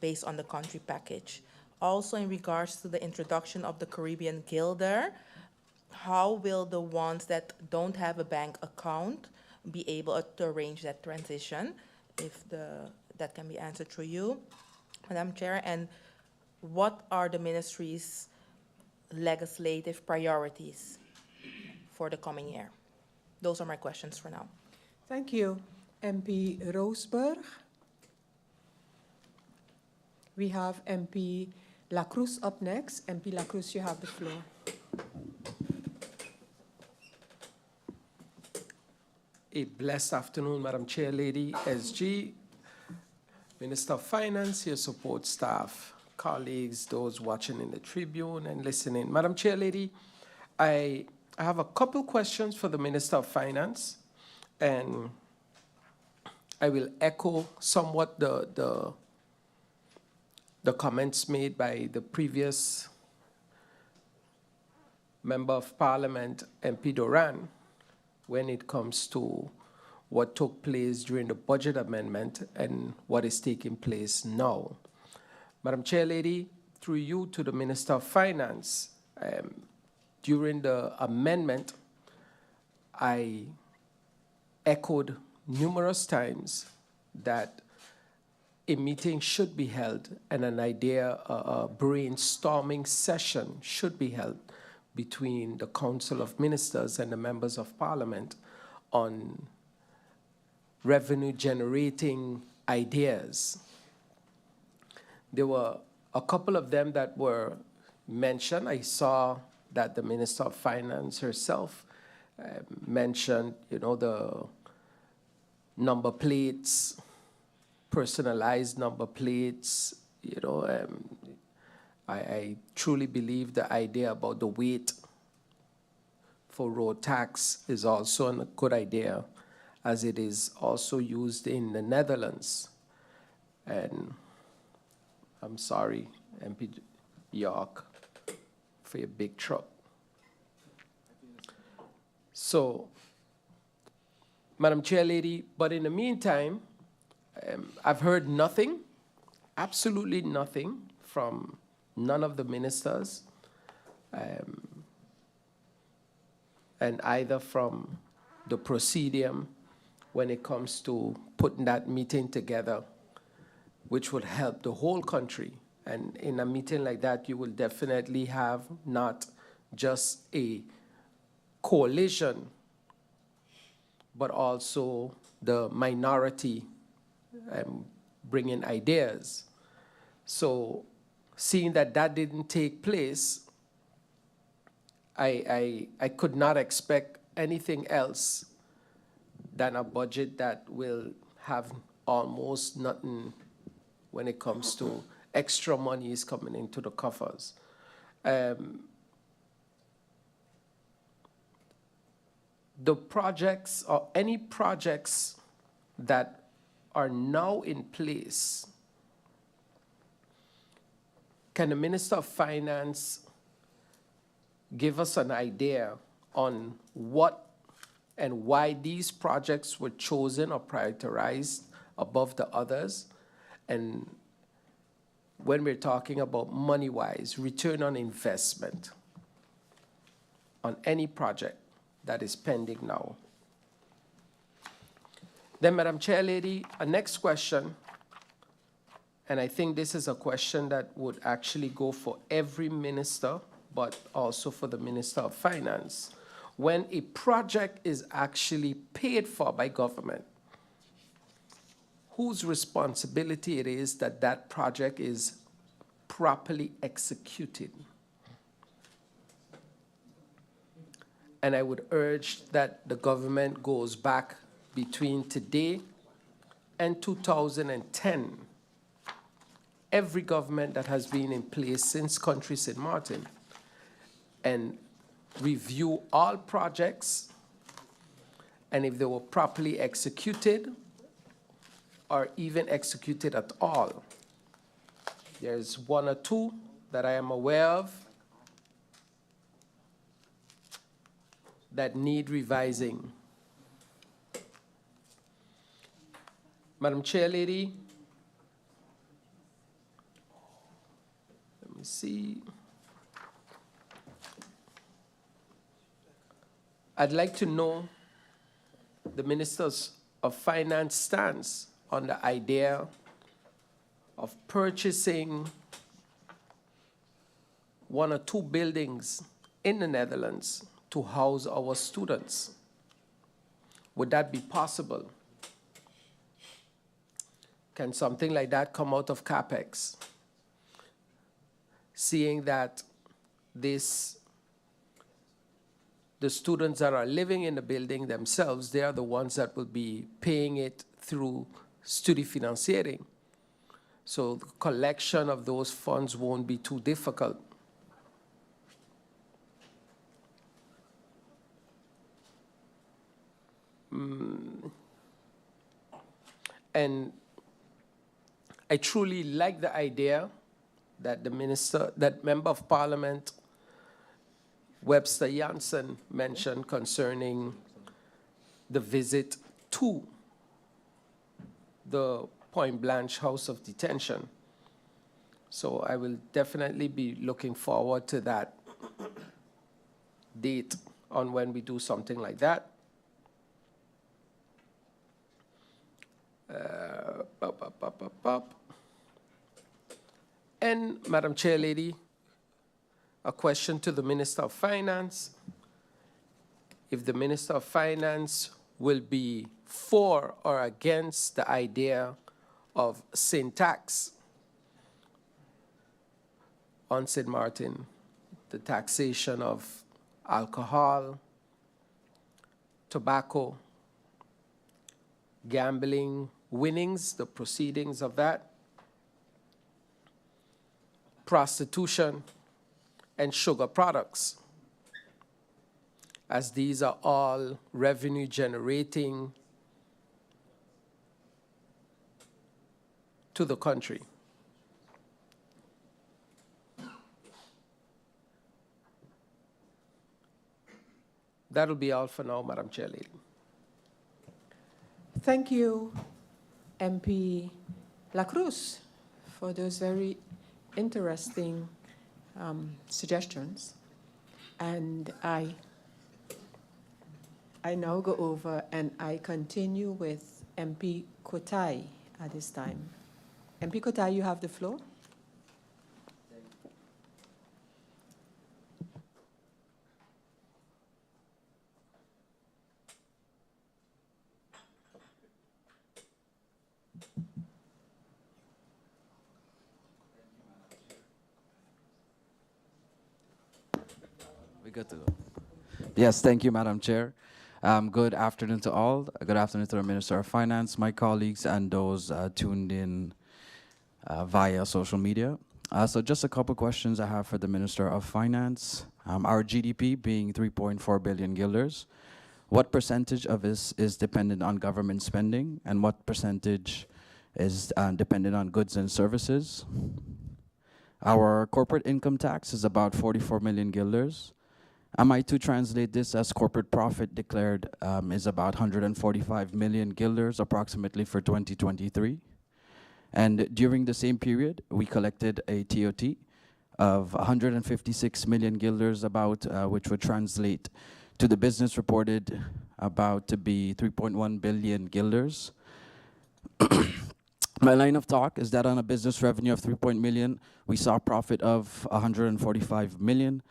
based on the country package. Also in regards to the introduction of the Caribbean Guilder, how will the ones that don't have a bank account be able to arrange that transition? If that can be answered through you, Madam Chair. And what are the ministry's legislative priorities for the coming year? Those are my questions for now. Thank you, MP Roseberg. We have MP Lacruz up next. MP Lacruz, you have the floor. A blessed afternoon, Madam Chair, Lady SG, Minister of Finance, your support staff, colleagues, those watching in the Tribune and listening. Madam Chair, Lady, I have a couple questions for the Minister of Finance, and I will echo somewhat the comments made by the previous Member of Parliament, MP Duran, when it comes to what took place during the budget amendment and what is taking place now. Madam Chair Lady, through you to the Minister of Finance, during the amendment, I echoed numerous times that a meeting should be held and an idea, a brainstorming session should be held between the Council of Ministers and the members of Parliament on revenue generating ideas. There were a couple of them that were mentioned. I saw that the Minister of Finance herself mentioned, the number plates, personalized number plates, I truly believe the idea about the weight for road tax is also a good idea, as it is also used in the Netherlands. And I'm sorry, MP York, for your big truck. So, Madam Chair Lady, but in the meantime, I've heard nothing, absolutely nothing from none of the ministers, and either from the Presidium when it comes to putting that meeting together, which would help the whole country. And in a meeting like that, you will definitely have not just a coalition, but also the minority bringing ideas. So seeing that that didn't take place, I could not expect anything else than a budget that will have almost nothing when it comes to extra monies coming into the coffers. The projects or any projects that are now in place, can the Minister of Finance give us an idea on what and why these projects were chosen or prioritized above the others? And when we're talking about money-wise, return on investment on any project that is pending now. Then, Madam Chair Lady, a next question, and I think this is a question that would actually go for every minister, but also for the Minister of Finance. When a project is actually paid for by government, whose responsibility it is that that project is properly executed? And I would urge that the government goes back between today and 2010. Every government that has been in place since Country St. Maarten, and review all projects, and if they were properly executed or even executed at all. There's one or two that I am aware of that need revising. Madam Chair Lady, let me see. I'd like to know the Ministers of Finance stance on the idea of purchasing one or two buildings in the Netherlands to house our students. Would that be possible? Can something like that come out of CapEx? Seeing that the students that are living in the building themselves, they are the ones that will be paying it through studiefinanciering. So the collection of those funds won't be too difficult. And I truly like the idea that that Member of Parliament Webster Jansen mentioned concerning the visit to the Point Blanche House of Detention. So I will definitely be looking forward to that date on when we do something like that. And Madam Chair Lady, a question to the Minister of Finance. If the Minister of Finance will be for or against the idea of sin tax on St. Maarten, the taxation of alcohol, tobacco, gambling, winnings, the proceedings of that, prostitution, and sugar products, as these are all revenue generating to the country. That'll be all for now, Madam Chair Lady. Thank you, MP La Cruz, for those very interesting suggestions. And I now go over and I continue with MP Kotai at this time. MP Kotai, you have the floor. We good to go. Yes, thank you, Madam Chair. Good afternoon to all. Good afternoon to the Minister of Finance, my colleagues, and those tuned in via social media. So just a couple questions I have for the Minister of Finance. Our GDP being 3.4 billion guilders, what percentage of this is dependent on government spending, and what percentage is dependent on goods and services? Our corporate income tax is about 44 million guilders. Am I to translate this as corporate profit declared is about 145 million guilders approximately for 2023? And during the same period, we collected a TOT of 156 million guilders about, which would translate to the business reported about to be 3.1 billion guilders. My line of talk is that on a business revenue of 3 million, we saw a profit of 145 million.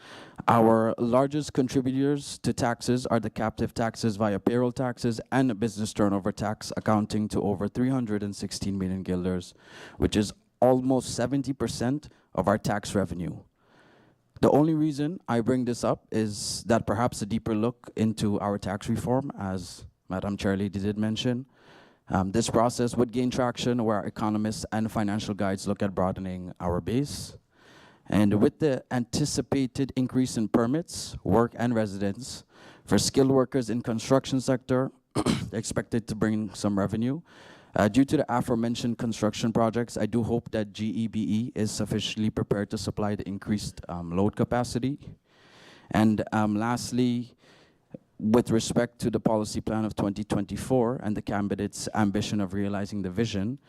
Our largest contributors to taxes are the captive taxes via payroll taxes and the business turnover tax, accounting to over 316 million guilders, which is almost 70% of our tax revenue. The only reason I bring this up is that perhaps a deeper look into our tax reform, as Madam Chair Lady did mention, this process would gain traction where economists and financial guides look at broadening our base. And with the anticipated increase in permits, work, and residence for skilled workers in construction sector, expected to bring some revenue. Due to the aforementioned construction projects, I do hope that GEBE is sufficiently prepared to supply the increased load capacity. And lastly, with respect to the policy plan of 2024 and the candidate's ambition of realizing the vision,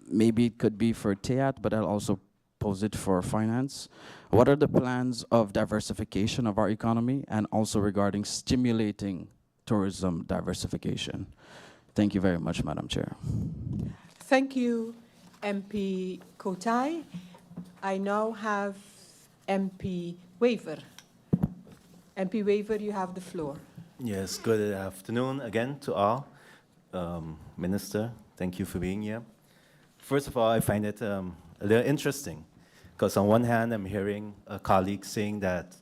maybe it could be for TIAT, but I'll also pose it for finance. What are the plans of diversification of our economy and also regarding stimulating tourism diversification? Thank you very much, Madam Chair. Thank you, MP Kotai. I now have MP Waver. MP Waver, you have the floor. Yes, good afternoon again to all. Minister, thank you for being here. First of all, I find it a little interesting because on one hand, I'm hearing a colleague saying that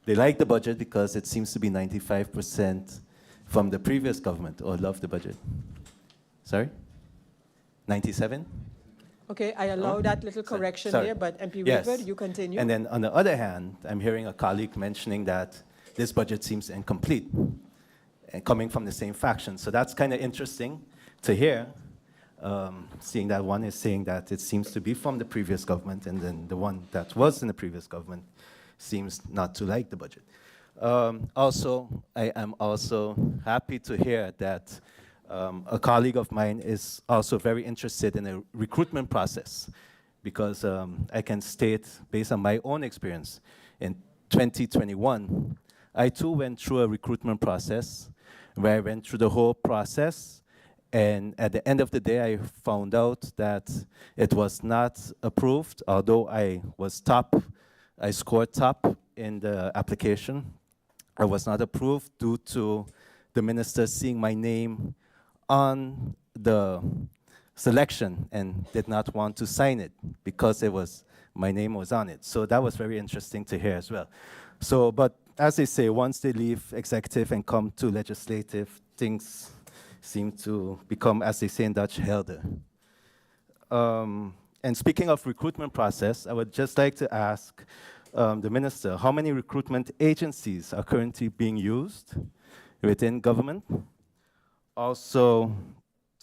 they like the budget because it seems to be 95% from the previous government, or love the budget. Sorry? 97? Okay, I allow that little correction there, but MP Waver, you continue. And then on the other hand, I'm hearing a colleague mentioning that this budget seems incomplete and coming from the same faction. So that's kind of interesting to hear, seeing that one is saying that it seems to be from the previous government, and then the one that was in the previous government seems not to like the budget. Also, I am also happy to hear that a colleague of mine is also very interested in a recruitment process, because I can state, based on my own experience, in 2021, I too went through a recruitment process where I went through the whole process, and at the end of the day, I found out that it was not approved, although I scored top in the application. I was not approved due to the minister seeing my name on the selection and did not want to sign it because my name was on it. So that was very interesting to hear as well. So, but as they say, once they leave executive and come to legislative, things seem to become, as they say in Dutch, helder. And speaking of recruitment process, I would just like to ask the minister, how many recruitment agencies are currently being used within government? Also,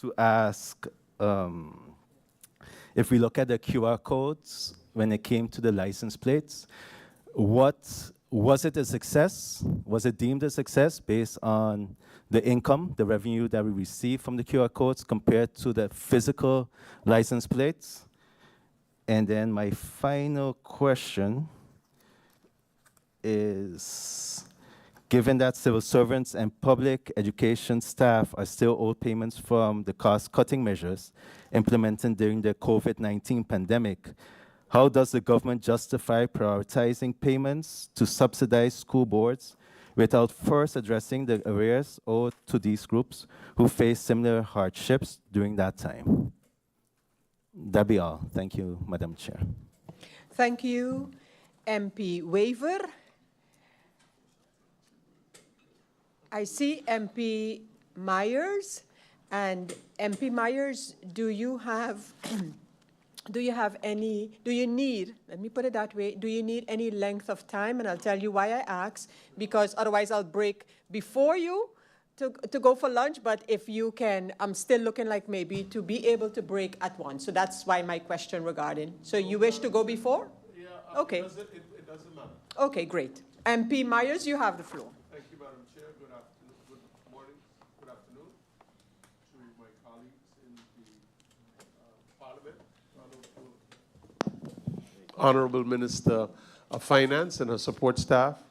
to ask, if we look at the QR codes when it came to the license plates, was it a success? Was it deemed a success based on the income, the revenue that we receive from the QR codes compared to the physical license plates? And then my final question is, given that civil servants and public education staff are still owed payments from the cost-cutting measures implemented during the COVID-19 pandemic, how does the government justify prioritizing payments to subsidize school boards without first addressing the arrears owed to these groups who face similar hardships during that time? That'd be all. Thank you, Madam Chair. Thank you, MP Wever. I see MP Myers, and MP Myers, do you need, let me put it that way, do you need any length of time? And I'll tell you why I ask, because otherwise I'll break before you to go for lunch, but if you can, I'm still looking like maybe to be able to break at 1. So that's why my question regarding. So you wish to go before? Yeah. Okay. It doesn't matter. Okay, great. MP Myers, you have the floor. Thank you, Madam Chair. Good afternoon, good morning, good afternoon to my colleagues in the Parliament, Honorable Minister of Finance and her support staff,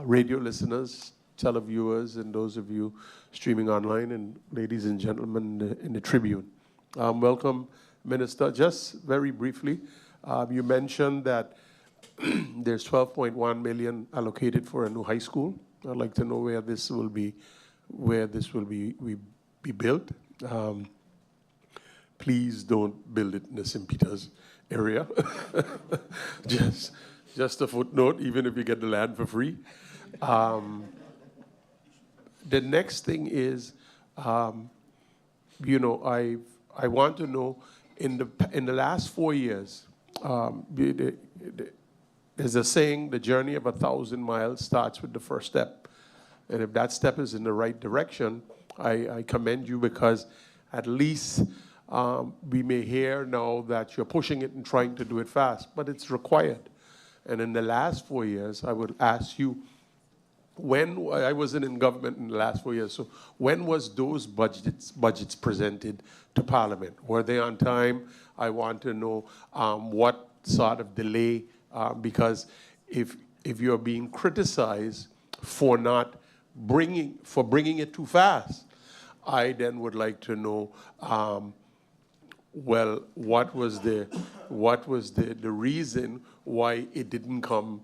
radio listeners, televiewers, and those of you streaming online, and ladies and gentlemen in the Tribune. Welcome, Minister. Just very briefly, you mentioned that there's 12.1 million allocated for a new high school. I'd like to know where this will be built. Please don't build it in the St. Peter's area. just a footnote, even if you get the land for free. The next thing is, you know, I want to know, in the last 4 years, there's a saying, the journey of 1,000 miles starts with the first step. And if that step is in the right direction, I commend you, because at least we may hear now that you're pushing it and trying to do it fast, but it's required. And in the last 4 years, I would ask you, when I wasn't in government in the last 4 years, so when was those budgets presented to Parliament? Were they on time? I want to know what sort of delay, because if you're being criticized for bringing it too fast, I then would like to know, well, what was the reason why it didn't come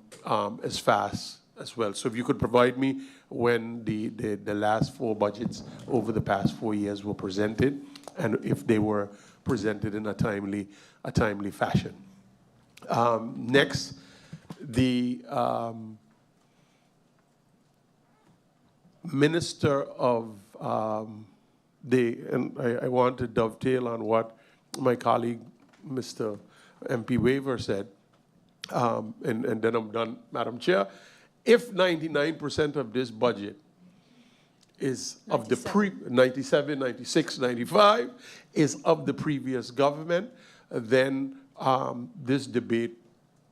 as fast as well? So if you could provide me when the last 4 budgets over the past 4 years were presented, and if they were presented in a timely fashion. Next, the Minister of and I want to dovetail on what my colleague, Mr. MP Wever said, and then I'm done, Madam Chair. If 99% of this budget is of the 97, 96, 95 is of the previous government, then this debate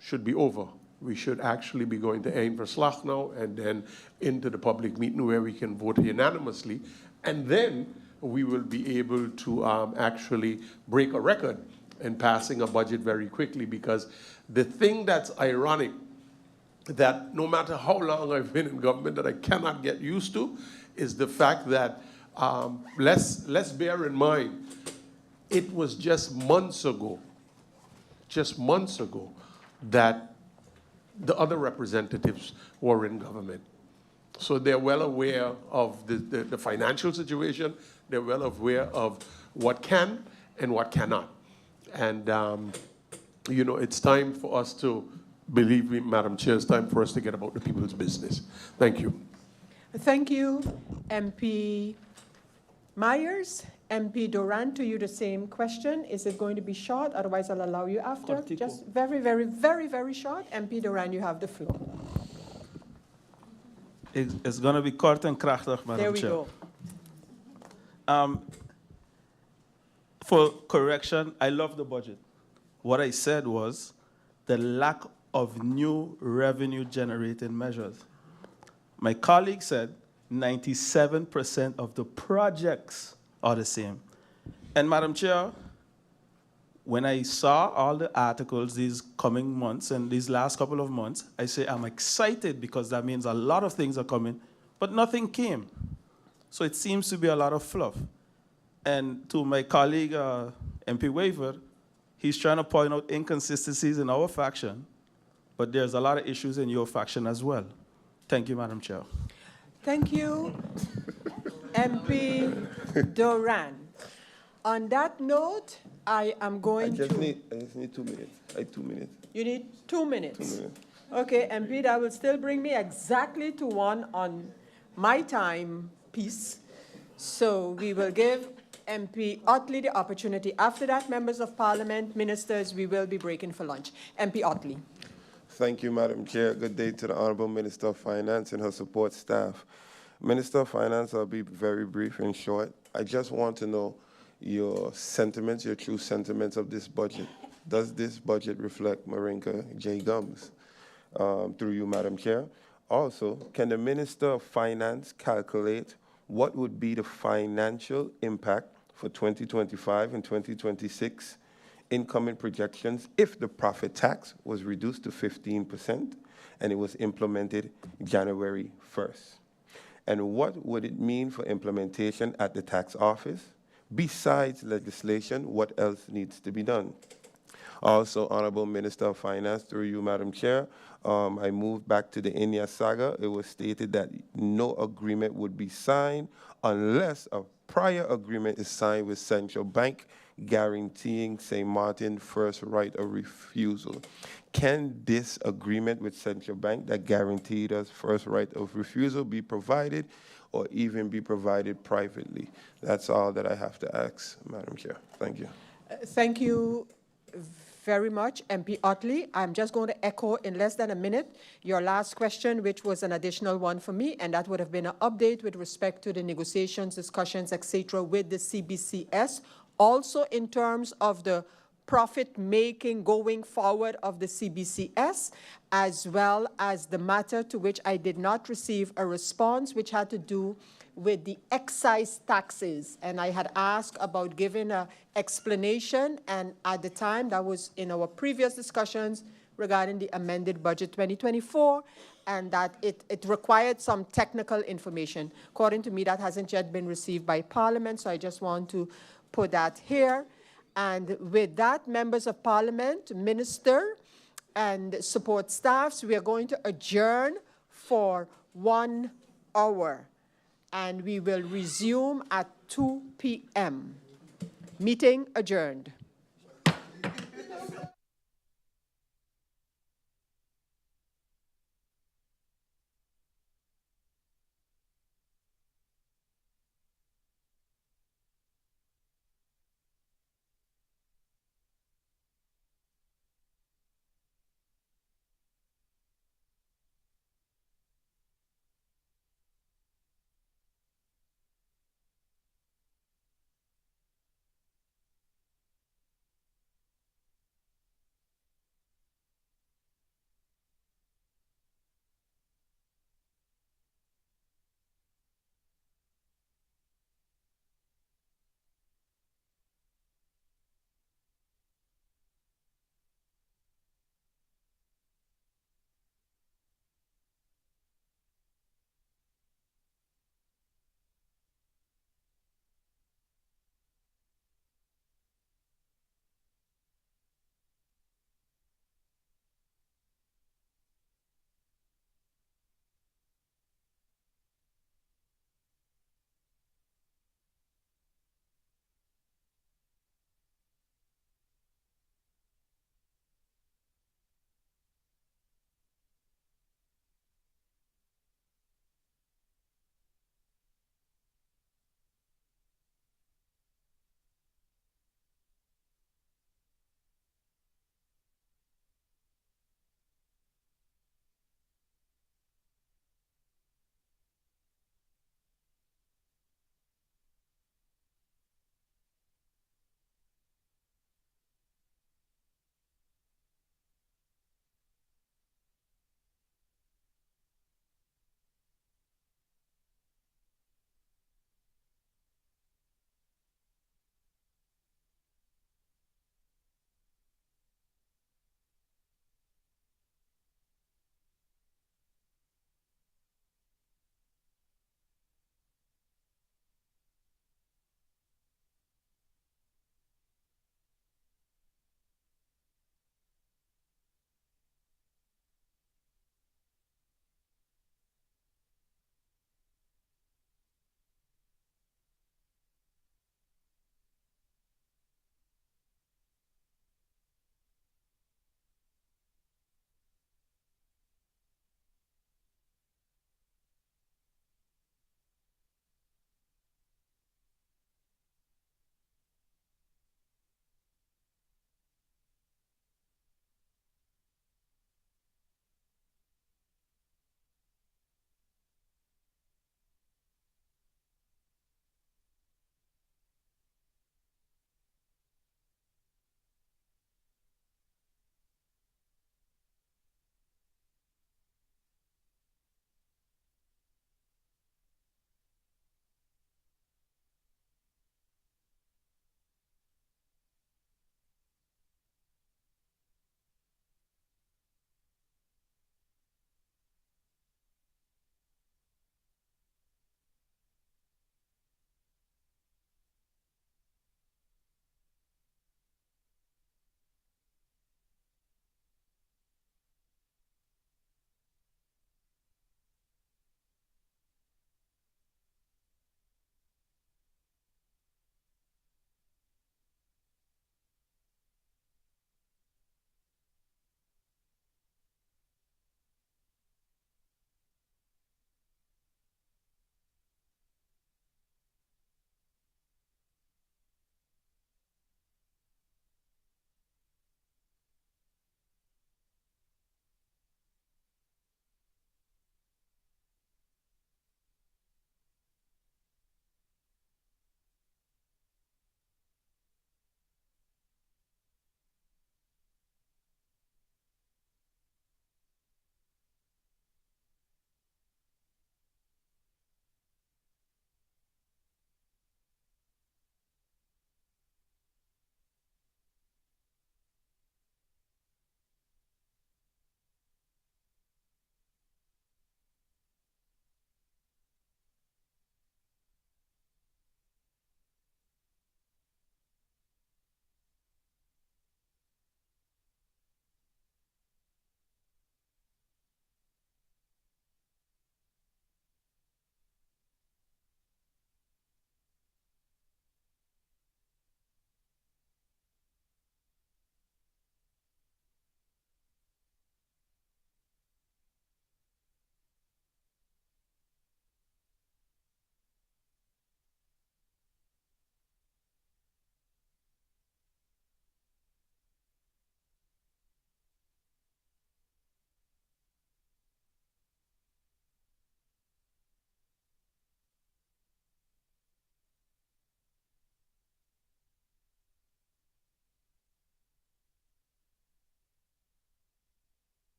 should be over, We should actually be going to Eindverslag now and then into the public meeting where we can vote unanimously. And then we will be able to actually break a record in passing a budget very quickly, because the thing that's ironic, that no matter how long I've been in government that I cannot get used to, is the fact that, let's bear in mind, it was just months ago, that the other representatives were in government. So they're well aware of the financial situation, they're well aware of what can and what cannot. And, you know, it's time for us to, believe me, Madam Chair, it's time for us to get about the people's business. Thank you. Thank you, MP Myers. MP Duran, to you the same question. Is it going to be short? Otherwise, I'll allow you after. Cortico. Just very, very, very, very short. MP Duran, you have the floor. It's going to be kort en krachtig, Madam There we Chair. go. For correction, I love the budget. What I said was the lack of new revenue generating measures. My colleague said 97% of the projects are the same. And Madam Chair, when I saw all the articles these coming months and these last couple of months, I say I'm excited because that means a lot of things are coming, but nothing came. So it seems to be a lot of fluff. And to my colleague, MP Waver, he's trying to point out inconsistencies in our faction, but there's a lot of issues in your faction as well. Thank you, Madam Chair. Thank you, MP Duran. On that note, I am going I just need 2 minutes. 2 minutes. You need 2 minutes? 2 minutes. Okay, MP, that will still bring me exactly to one on my time piece. So we will give MP Otley the opportunity. After that, members of parliament, ministers, we will be breaking for lunch. MP Otley. Thank you, Madam Chair. Good day to the Honorable Minister of Finance and her support staff. Minister of Finance, I'll be very brief and short. I just want to know your sentiments, your true sentiments of this budget. Does this budget reflect Marinka J. Gums? Through you, Madam Chair. Also, can the Minister of Finance calculate what would be the financial impact for 2025 and 2026 incoming projections if the profit tax was reduced to 15% and it was implemented January 1st? And what would it mean for implementation at the tax office? Besides legislation, what else needs to be done? Also, Honorable Minister of Finance, through you, Madam Chair, I moved back to the Inya saga. It was stated that no agreement would be signed unless a prior agreement is signed with Central Bank guaranteeing St. Maarten first right of refusal. Can this agreement with Central Bank that guaranteed us first right of refusal be provided or even be provided privately? That's all that I have to ask, Madam Chair. Thank you. Thank you very much, MP Otley. I'm just going to echo in less than a minute your last question, which was an additional one for me, and that would have been an update with respect to the negotiations, discussions, etc., with the CBCS. Also in terms of the profit-making going forward of the CBCS, as well as the matter to which I did not receive a response, which had to do with the excise taxes. And I had asked about giving an explanation, and at the time, that was in our previous discussions regarding the amended budget 2024, and that it required some technical information. According to me, that hasn't yet been received by Parliament, so I just want to put that here. And with that, members of Parliament, Minister, and support staffs, we are going to adjourn for 1 hour. And we will resume at 2 p.m. Meeting adjourned.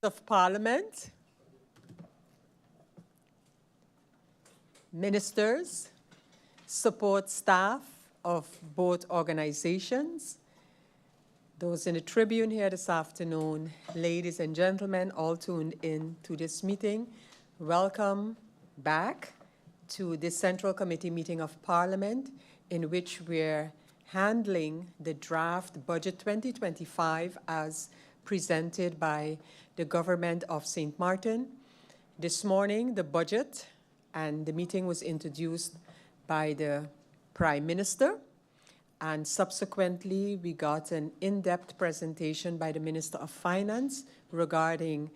of Parliament, ministers, support staff of both organizations, those in the Tribune here this afternoon, ladies and gentlemen, all tuned in to this meeting, welcome back to this Central Committee meeting of Parliament, in which we're handling the draft budget 2025 as presented by the government of St. Maarten. This morning, the budget and the meeting was introduced by the Prime Minister, and subsequently we got an in-depth presentation by the Minister of Finance regarding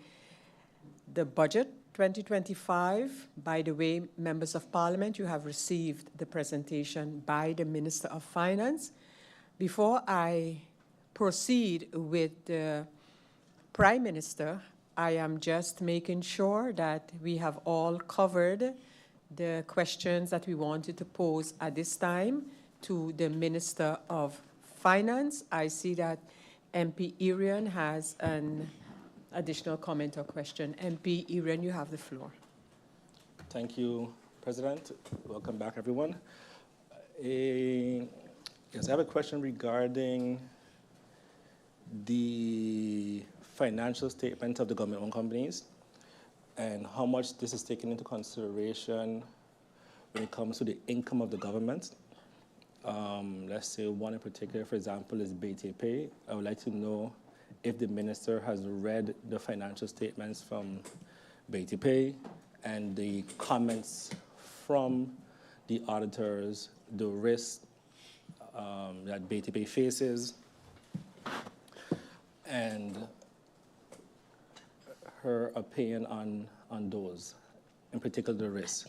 the budget 2025. By the way, members of Parliament, you have received the presentation by the Minister of Finance. Before I proceed with the Prime Minister, I am just making sure that we have all covered the questions that we wanted to pose at this time to the Minister of Finance. I see that MP Irian has an additional comment or question. MP Irian, you have the floor. Thank you, President. Welcome back, everyone. Yes, I have a question regarding the financial statement of the government-owned companies and how much this is taken into consideration when it comes to the income of the government. Let's say one in particular, for example, is BTP. I would like to know if the minister has read the financial statements from BTP and the comments from the auditors, the risks that BTP faces, and her opinion on those, in particular the risks.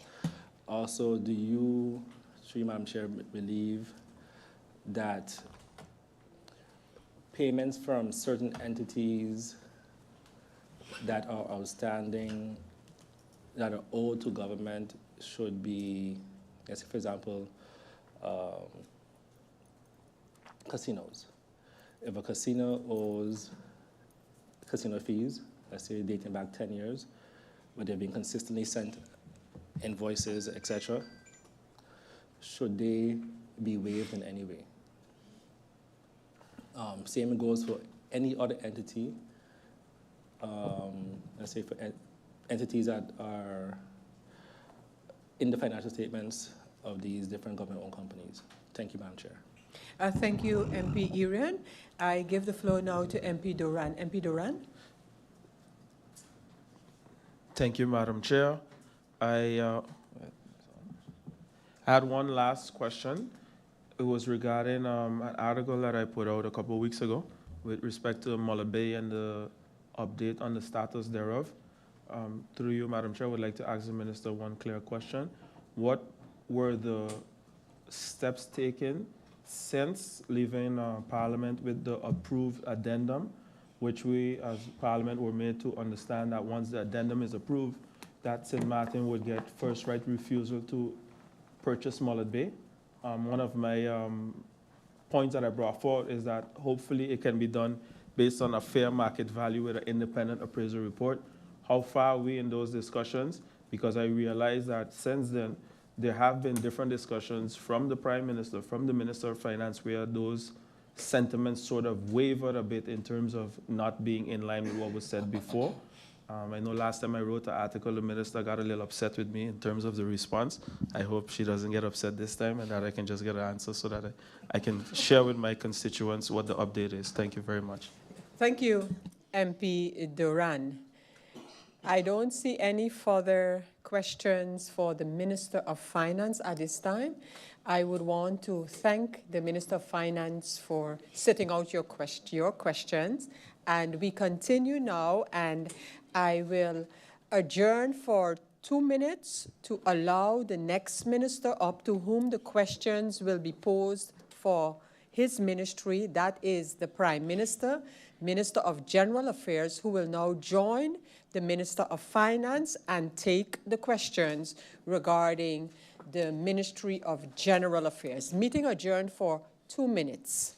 Also, do you, through you, Madam Chair, believe that payments from certain entities that are outstanding, that are owed to government, should be, let's say, for example, casinos? If a casino owes casino fees, let's say dating back 10 years, but they've been consistently sent invoices, etc., should they be waived in any way? Same goes for any other entity, let's say for entities that are in the financial statements of these different government-owned companies. Thank you, Madam Chair. Thank you, MP Irian. I give the floor now to MP Duran. MP Duran. Thank you, Madam Chair. I had one last question. It was regarding an article that I put out a couple of weeks ago with respect to Muller Bay and the update on the status thereof. Through you, Madam Chair, I would like to ask the Minister one clear question. What were the steps taken since leaving Parliament with the approved addendum, which we as Parliament were made to understand that once the addendum is approved, that St. Maarten would get first right refusal to purchase Mullet Bay. One of my points that I brought forward is that hopefully it can be done based on a fair market value with an independent appraisal report. How far are we in those discussions? Because I realize that since then, there have been different discussions from the Prime Minister, from the Minister of Finance, where those sentiments sort of wavered a bit in terms of not being in line with what was said before. I know last time I wrote an article, the Minister got a little upset with me in terms of the response. I hope she doesn't get upset this time and that I can just get an answer so that I can share with my constituents what the update is. Thank you very much. Thank you, MP Duran. I don't see any further questions for the Minister of Finance at this time. I would want to thank the Minister of Finance for setting out your questions. And we continue now, and I will adjourn for 2 minutes to allow the next minister up to whom the questions will be posed for his ministry. That is the Prime Minister, Minister of General Affairs, who will now join the Minister of Finance and take the questions regarding the Ministry of General Affairs. Meeting adjourned for 2 minutes.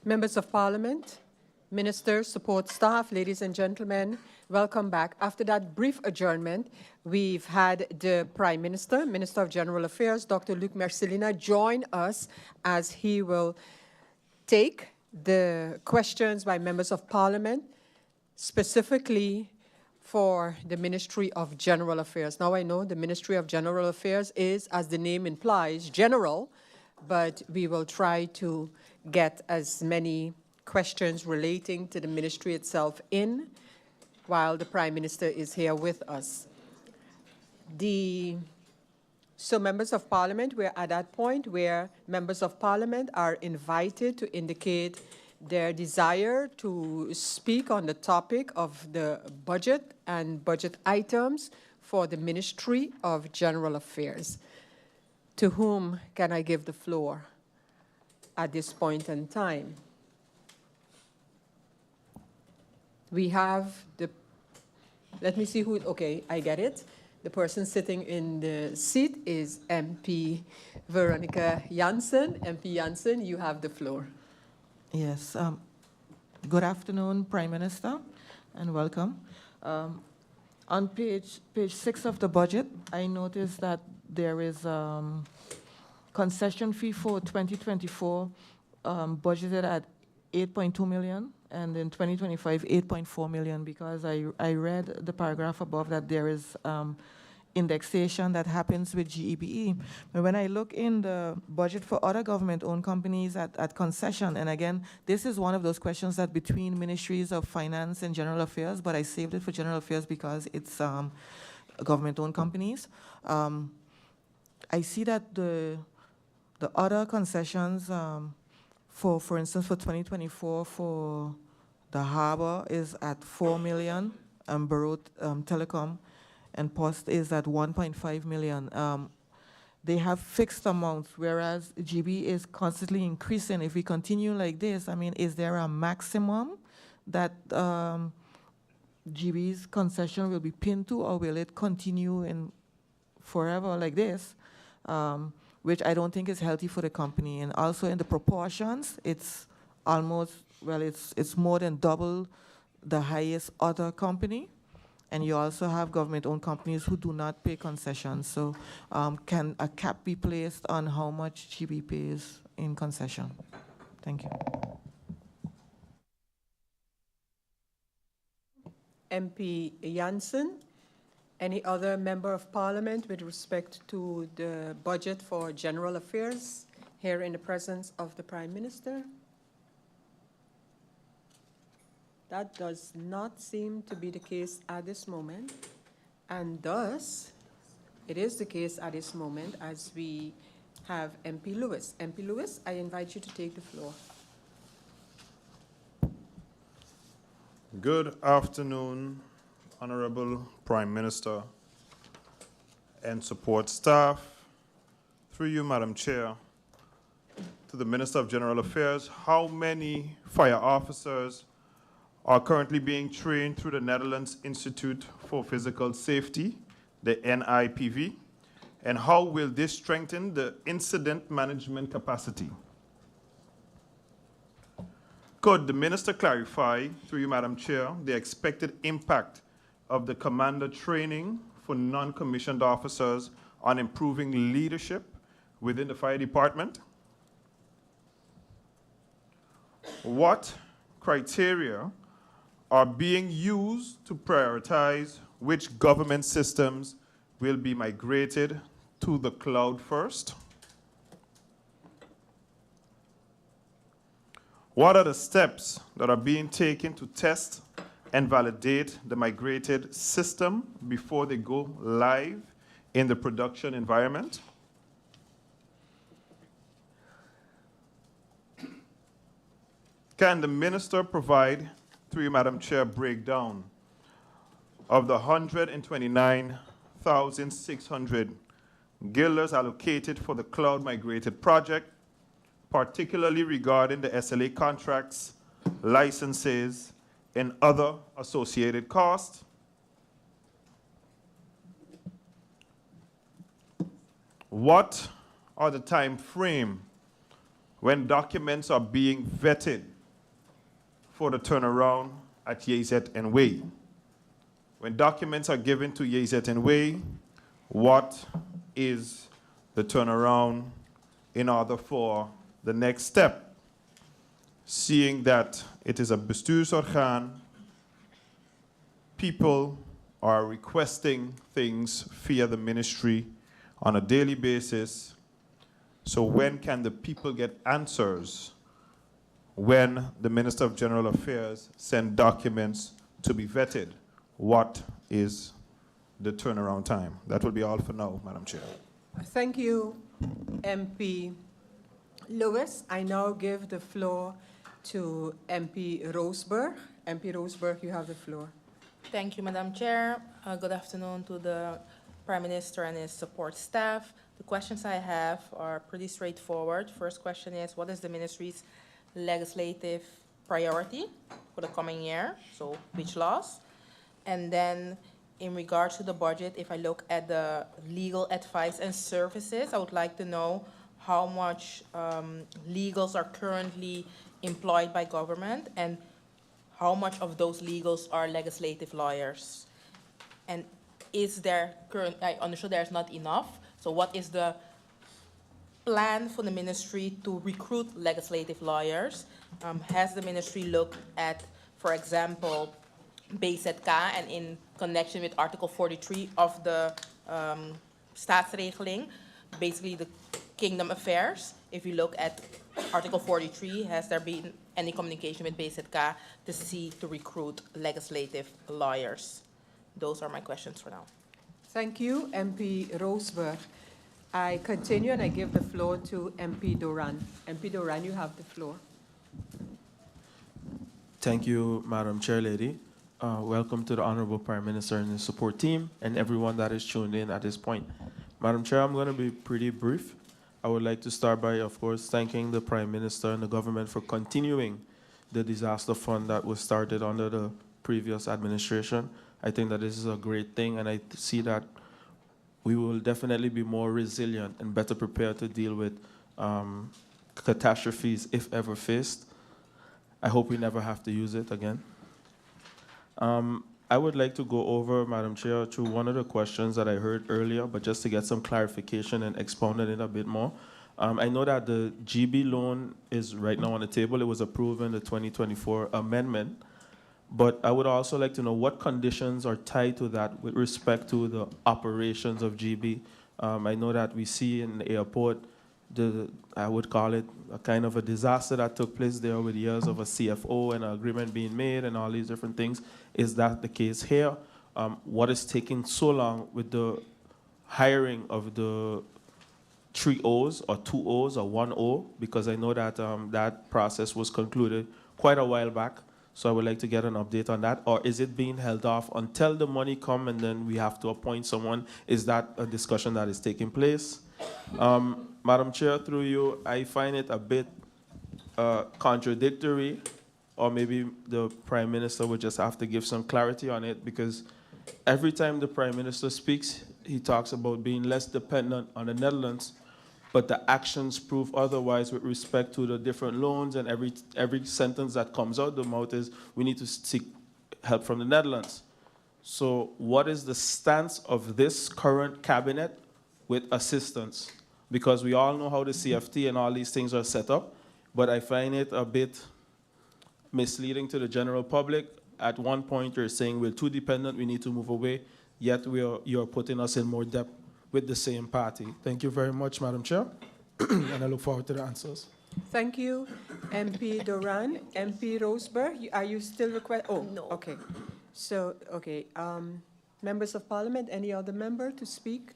Members of Parliament, Ministers, support staff, ladies and gentlemen, welcome back. After that brief adjournment, we've had the Prime Minister, Minister of General Affairs, Dr. Luc Mercelina, join us as he will take the questions by members of Parliament, specifically for the Ministry of General Affairs. Now I know the Ministry of General Affairs is, as the name implies, general, but we will try to get as many questions relating to the ministry itself in while the Prime Minister is here with us. So members of Parliament, we're at that point where members of Parliament are invited to indicate their desire to speak on the topic of the budget and budget items for the Ministry of General Affairs. To whom can I give the floor at this point in time? We have let me see who, okay, I get it. The person sitting in the seat is MP Veronica Janssen. MP Janssen, you have the floor. Yes. Good afternoon, Prime Minister, and welcome. On page 6 of the budget, I noticed that there is concession fee for 2024 budgeted at 8.2 million, and in 2025, 8.4 million, because I read the paragraph above that there is indexation that happens with GEBE. But when I look in the budget for other government-owned companies at concession, and again, this is one of those questions that between Ministries of Finance and General Affairs, but I saved it for General Affairs because it's government-owned companies. I see that the other concessions, for instance, for 2024, for the harbor is at 4 million, and Borough Telecom and Post is at 1.5 million. They have fixed amounts, whereas GB is constantly increasing. If we continue like this, I mean, is there a maximum that GB's concession will be pinned to, or will it continue in forever like this? Which I don't think is healthy for the company. And also in the proportions, it's almost, well, it's more than double the highest other company. And you also have government-owned companies who do not pay concessions. So can a cap be placed on how much GB pays in concession? Thank you. MP Janssen, any other member of Parliament with respect to the budget for General Affairs here in the presence of the Prime Minister? That does not seem to be the case at this moment, and thus it is the case at this moment as we have MP Lewis. MP Lewis, I invite you to take the floor. Good afternoon, Honorable Prime Minister and support staff. Through you, Madam Chair, to the Minister of General Affairs, how many fire officers are currently being trained through the Netherlands Institute for Physical Safety, the NIPV, and how will this strengthen the incident management capacity? Could the Minister clarify, through you, Madam Chair, the expected impact of the commander training for non-commissioned officers on improving leadership within the fire department? What criteria are being used to prioritize which government systems will be migrated to the cloud first? What are the steps that are being taken to test and validate the migrated system before they go live in the production environment? Can the Minister provide, through you, Madam Chair, breakdown of the 129,600 guilders allocated for the cloud migrated project, particularly regarding the SLA contracts, licenses, and other associated costs? What are the time frame when documents are being vetted for the turnaround at YZ and Way. When documents are given to YZ and Way, what is the turnaround in order for the next step? Seeing that it is a bestuursorgaan, people are requesting things via the ministry on a daily basis. So when can the people get answers when the Minister of General Affairs send documents to be vetted? What is the turnaround time? That will be all for now, Madam Chair. Thank you, MP Lewis. I now give the floor to MP Roseberg. MP Roseberg, you have the floor. Thank you, Madam Chair. Good afternoon to the Prime Minister and his support staff. The questions I have are pretty straightforward. First question is, what is the ministry's legislative priority for the coming year? So which laws? And then in regards to the budget, if I look at the legal advice and services, I would like to know how much legals are currently employed by government and how much of those legals are legislative lawyers. And is there current, I understood there's not enough, so what is the plan for the ministry to recruit legislative lawyers? Has the ministry looked at, for example, BZK and in connection with Article 43 of the staatsregeling, basically the kingdom affairs? If you look at Article 43, has there been any communication with BZK to recruit legislative lawyers? Those are my questions for now. Thank you, MP Roseberg. I continue and I give the floor to MP Doran. MP Doran, you have the floor. Thank you, Madam Chair Lady. Welcome to the Honorable Prime Minister and his support team and everyone that is tuned in at this point. Madam Chair, I'm going to be pretty brief. I would like to start by, of course, thanking the Prime Minister and the government for continuing the disaster fund that was started under the previous administration. I think that this is a great thing, and I see that we will definitely be more resilient and better prepared to deal with catastrophes if ever faced. I hope we never have to use it again. I would like to go over, Madam Chair, through one of the questions that I heard earlier, but just to get some clarification and expound it a bit more. I know that the GB loan is right now on the table. It was approved in the 2024 amendment. But I would also like to know what conditions are tied to that with respect to the operations of GB. I know that we see in the airport, I would call it a kind of a disaster that took place there with years of a CFO and an agreement being made and all these different things. Is that the case here? What is taking so long with the hiring of the 3 O's or 2 O's or 1 O? Because I know that that process was concluded quite a while back. So I would like to get an update on that. Or is it being held off until the money comes and then we have to appoint someone? Is that a discussion that is taking place? Madam Chair, through you, I find it a bit contradictory, or maybe the Prime Minister would just have to give some clarity on it, because every time the Prime Minister speaks, he talks about being less dependent on the Netherlands, but the actions prove otherwise with respect to the different loans, and every sentence that comes out the mouth is we need to seek help from the Netherlands. So what is the stance of this current cabinet with assistance? Because we all know how the CFT and all these things are set up, but I find it a bit misleading to the general public. At one point, you're saying we're too dependent, we need to move away, yet you're putting us in more debt with the same party. Thank you very much, Madam Chair, and I look forward to the answers. Thank you, MP Doran. MP Roseberg, are you still requesting? Oh, no. Okay. So, okay. Members of Parliament, any other member to speak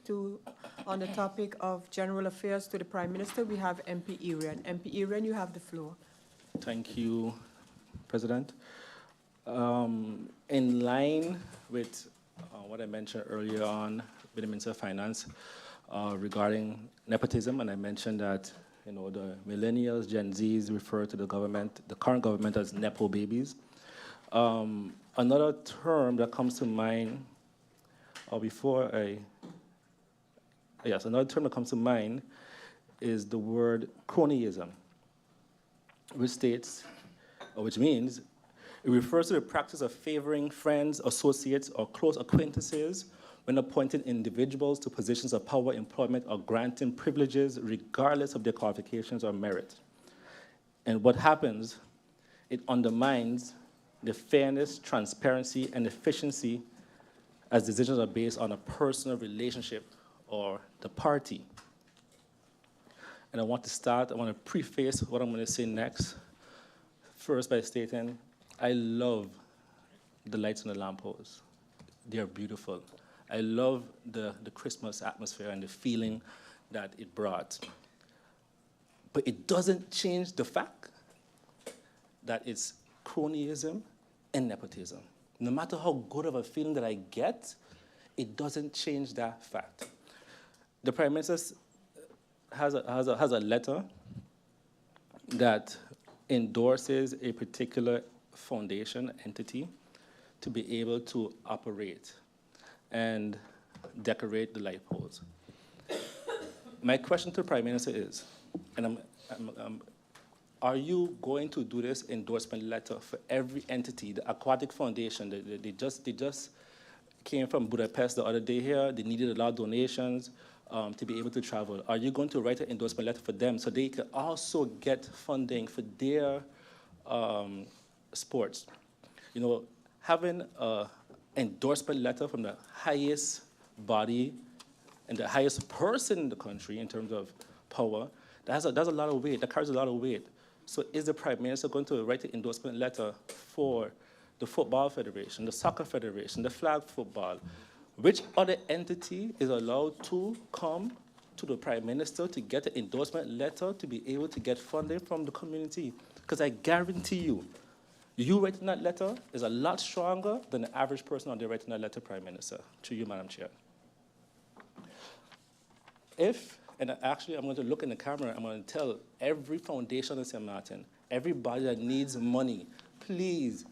on the topic of general affairs to the Prime Minister? We have MP Iran. MP Iran, you have the floor. Thank you, President. In line with what I mentioned earlier on with the Minister of Finance regarding nepotism, and I mentioned that the millennials, Gen Zs refer to the current government as nepo babies. Another term that comes to mind, another term that comes to mind is the word cronyism, which means It refers to the practice of favoring friends, associates, or close acquaintances when appointing individuals to positions of power, employment, or granting privileges regardless of their qualifications or merit. And what happens, it undermines the fairness, transparency, and efficiency as decisions are based on a personal relationship or the party. And I want to preface what I'm going to say next, first by stating, I love the lights on the lampposts. They are beautiful. I love the Christmas atmosphere and the feeling that it brought. But it doesn't change the fact that it's cronyism and nepotism. No matter how good of a feeling that I get, it doesn't change that fact. The Prime Minister has a letter that endorses a particular foundation entity to be able to operate and decorate the light poles. My question to the Prime Minister is, and are you going to do this endorsement letter for every entity? The Aquatic Foundation, they just came from Budapest the other day here. They needed a lot of donations to be able to travel. Are you going to write an endorsement letter for them so they can also get funding for their sports? You know, having an endorsement letter from the highest body and the highest person in the country in terms of power, that's a lot of weight. That carries a lot of weight. So is the Prime Minister going to write an endorsement letter for the Football Federation, the Soccer Federation, the flag football? Which other entity is allowed to come to the Prime Minister to get an endorsement letter to be able to get funding from the community? Because I guarantee you writing that letter is a lot stronger than the average person out there writing that letter, Prime Minister. To you, Madam Chair. And actually I'm going to look in the camera, I'm going to tell every foundation in St. Maarten, everybody that needs money, please,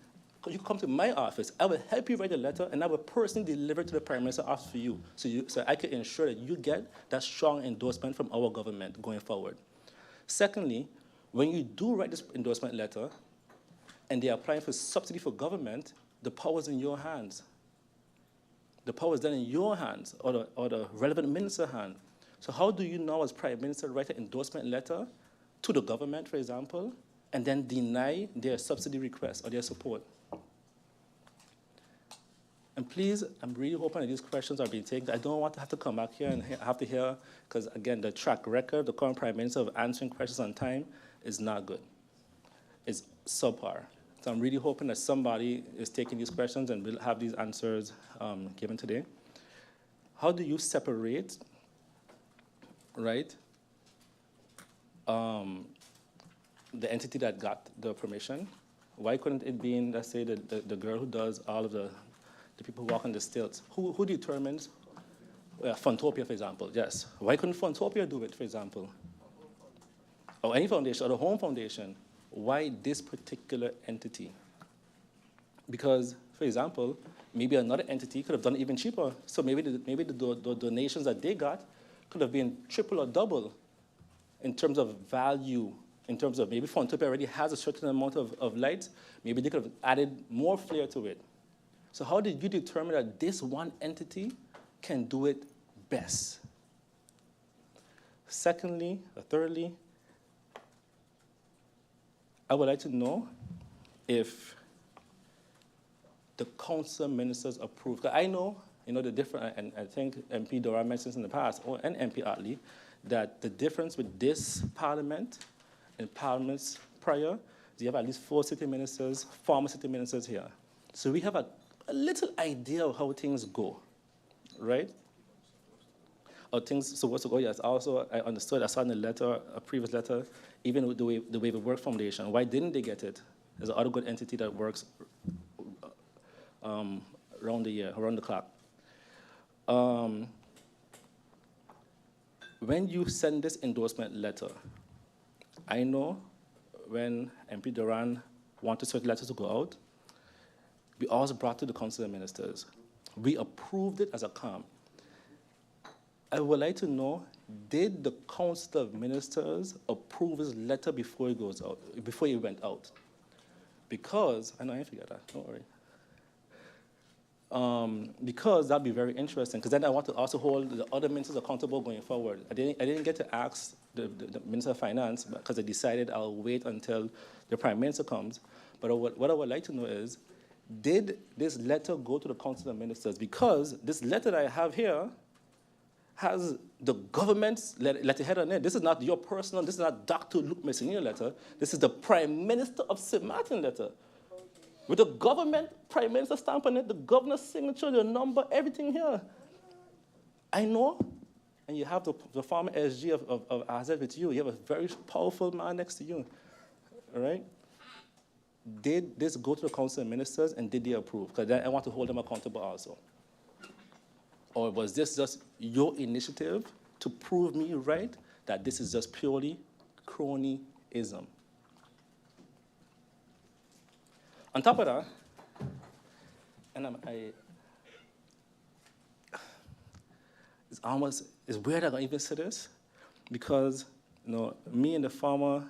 you come to my office. I will help you write a letter, and I will personally deliver it to the Prime Minister's office for you, so I can ensure that you get that strong endorsement from our government going forward. Secondly, when you do write this endorsement letter, and they are applying for subsidy for government, the power is in your hands. The power is then in your hands, or the relevant minister's hand. So how do you now, as Prime Minister, write an endorsement letter to the government, for example, and then deny their subsidy request or their support? And please, I'm really hoping that these questions are being taken. I don't want to have to come back here and have to hear, because again, the track record, the current Prime Minister of answering questions on time is not good. It's subpar. So I'm really hoping that somebody is taking these questions and will have these answers given today. How do you separate, right, the entity that got the permission? Why couldn't it be, let's say, the girl who does all of the people who walk on the stilts? Who determines? Funtopia, for example, yes. Why couldn't Funtopia do it, for example? Or any foundation, or the Home Foundation? Why this particular entity? Because, for example, maybe another entity could have done it even cheaper. So maybe the donations that they got could have been triple or double in terms of value, in terms of maybe Funtopia already has a certain amount of light. Maybe they could have added more flair to it. So how did you determine that this one entity can do it best? Secondly, or thirdly, I would like to know if the council ministers approve. I know, the difference, and I think MP Doran mentioned in the past, and MP Otley, that the difference with this parliament and parliaments prior is you have at least 4 city ministers, former city ministers here. So we have a little idea of how things go, right? Or things supposed to go, yes. Also, I understood, I saw in the letter, a previous letter, even with the way the Work Foundation, why didn't they get it? There's another good entity that works around the year, around the clock. When you send this endorsement letter, I know when MP Duran wanted certain letters to go out, we also brought to the Council of Ministers. We approved it as a COM. I would like to know, did the Council of Ministers approve his letter before it goes out, before it went out? because, I know I didn't forget that, don't worry. Because that'd be very interesting, because then I want to also hold the other ministers accountable going forward. I didn't get to ask the Minister of Finance, because I decided I'll wait until the Prime Minister comes. But what I would like to know is, did this letter go to the Council of Ministers? Because this letter that I have here has the government's letterhead on it. This is not your personal, this is not Dr. Luke Messina letter. This is the Prime Minister of St. Maarten letter. With the government Prime Minister stamp on it, the governor's signature, the number, everything here. I know, and you have the former SG of AZ with you. You have a very powerful man next to you, all right? Did this go to the Council of Ministers, and did they approve? Because then I want to hold them accountable also. Or was this just your initiative to prove me right that this is just purely cronyism? On top of that, and it's weird I don't even say this, because me and the former,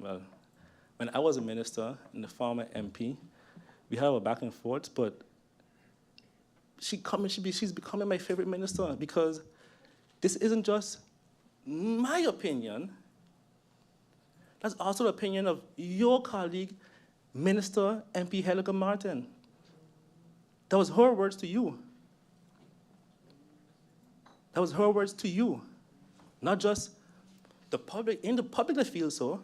well, when I was a minister and the former MP, we have a back and forth, but she's becoming my favorite minister, because this isn't just my opinion, that's also the opinion of your colleague, Minister MP Helga Martin. That was her words to you. That was her words to you. Not just the public, in the public that feels so,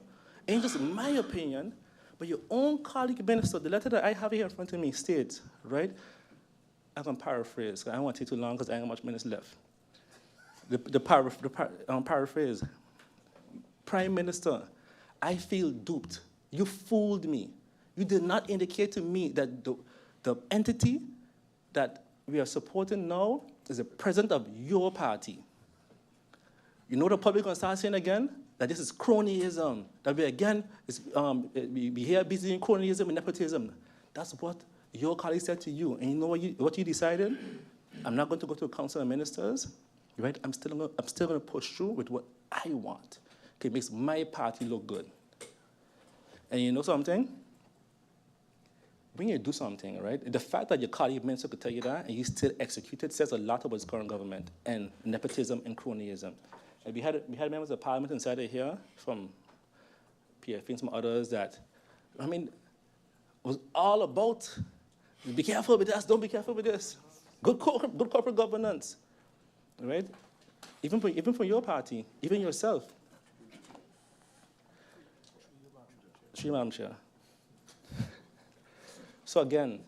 ain't just my opinion, but your own colleague minister. The letter that I have here in front of me states, right? I can paraphrase, I don't want to take too long because I ain't got much minutes left. Paraphrase. Prime Minister, I feel duped. You fooled me. You did not indicate to me that the entity that we are supporting now is a president of your party. You know the public going to start saying again that this is cronyism, that we again, we here busy in cronyism and nepotism. That's what your colleague said to you. And you know what you decided? I'm not going to go to the Council of Ministers, right? I'm still going to push through with what I want. Okay, it makes my party look good. And you know something? When you do something, right, the fact that your colleague minister could tell you that and you still execute it says a lot about his current government and nepotism and cronyism. And we had members of Parliament inside of here from PFP and some others that, was all about, be careful with this, don't be careful with this. Good corporate governance, right? Even for your party, even yourself. Madam Chair. So again,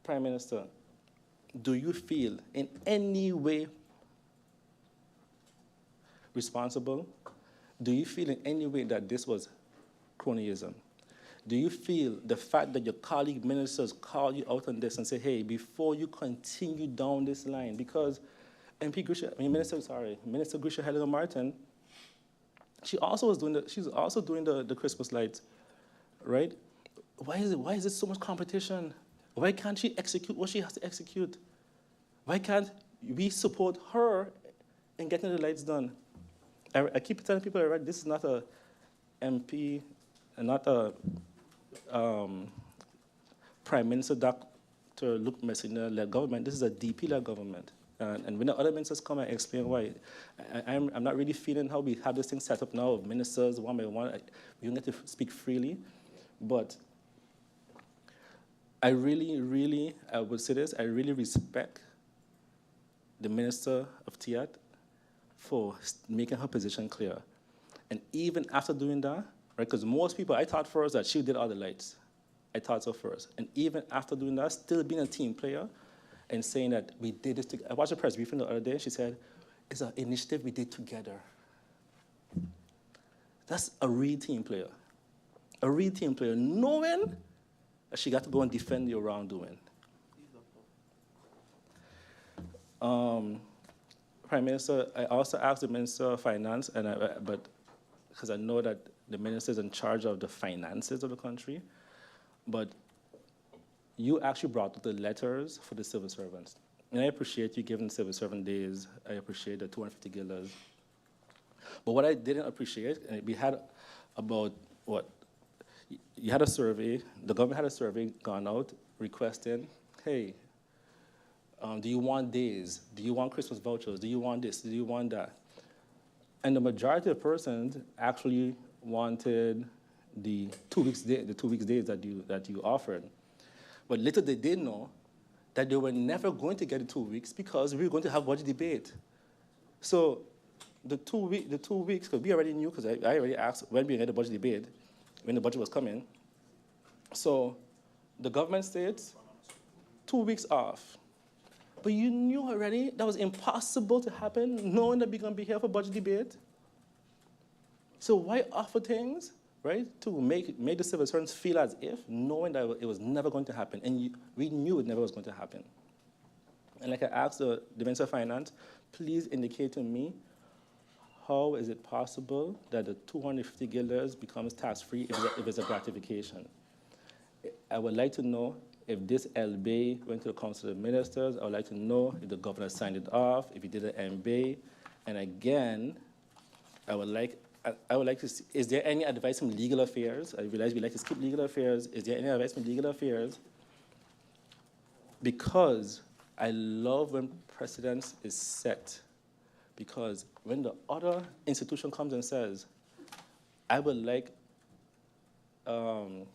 Prime Minister, do you feel in any way responsible? Do you feel in any way that this was cronyism? Do you feel the fact that your colleague ministers call you out on this and say, hey, before you continue down this line, because Minister Grisha Helena Martin, she's also doing the Christmas lights, right? Why is it so much competition? Why can't she execute what she has to execute? Why can't we support her in getting the lights done? I keep telling people, right, this is not a MP, and not a Prime Minister Dr. Luke Messina-led government. This is a DP-led government. And when the other ministers come and explain why, I'm not really feeling how we have this thing set up now of ministers one by one. We don't get to speak freely, but I would say this, I really respect the Minister of TIAT for making her position clear. And even after doing that, right, because most people, I thought first that she did all the lights. I thought so first. And even after doing that, still being a team player and saying that we did this together. I watched a press briefing the other day, she said, it's an initiative we did together. That's a real team player. A real team player, knowing that she got to go and defend your wrongdoing. Prime Minister, I also asked the Minister of Finance, but because I know that the minister is in charge of the finances of the country, but you actually brought up the letters for the civil servants. And I appreciate you giving civil servant days. I appreciate the 250 guilders. But what I didn't appreciate, and we had about, you had a survey, the government had a survey gone out requesting, hey, do you want days? Do you want Christmas vouchers? Do you want this? Do you want that? And the majority of persons actually wanted the 2 weeks days that you offered. But little they did know that they were never going to get the 2 weeks because we were going to have budget debate. So the 2 weeks, because we already knew, because I already asked when we had the budget debate, when the budget was coming. So the government states 2 weeks off. But you knew already that was impossible to happen, knowing that we're going to be here for budget debate. So why offer things, right, to make the civil servants feel as if, knowing that it was never going to happen, and we knew it never was going to happen. And like I asked the Minister of Finance, please indicate to me, how is it possible that the 250 guilders becomes tax-free if it's a gratification? I would like to know if this LB went to the Council of Ministers. I would like to know if the governor signed it off, if he did an MB. And again, I would like to see, is there any advice from legal affairs? I realize we like to skip legal affairs. Is there any advice from legal affairs? Because I love when precedence is set. Because when the other institution comes and says, I would like to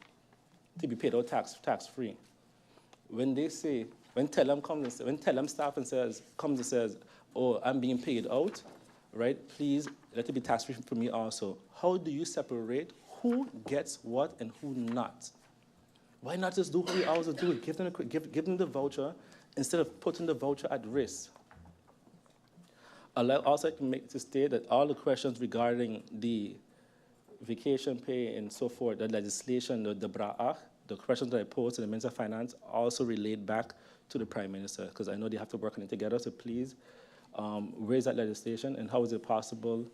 be paid out tax-free, when they say, when Telem comes and when Telem staff comes and says, oh, I'm being paid out, right? Please let it be tax-free for me also. How do you separate who gets what and who not? Why not just do what we always do? Give them the voucher instead of putting the voucher at risk. I'd also like to state that all the questions regarding the vacation pay and so forth, the legislation, the bra'ach, the questions that I posed to the Minister of Finance also relate back to the Prime Minister, because I know they have to work on it together. So please raise that legislation, and how is it possible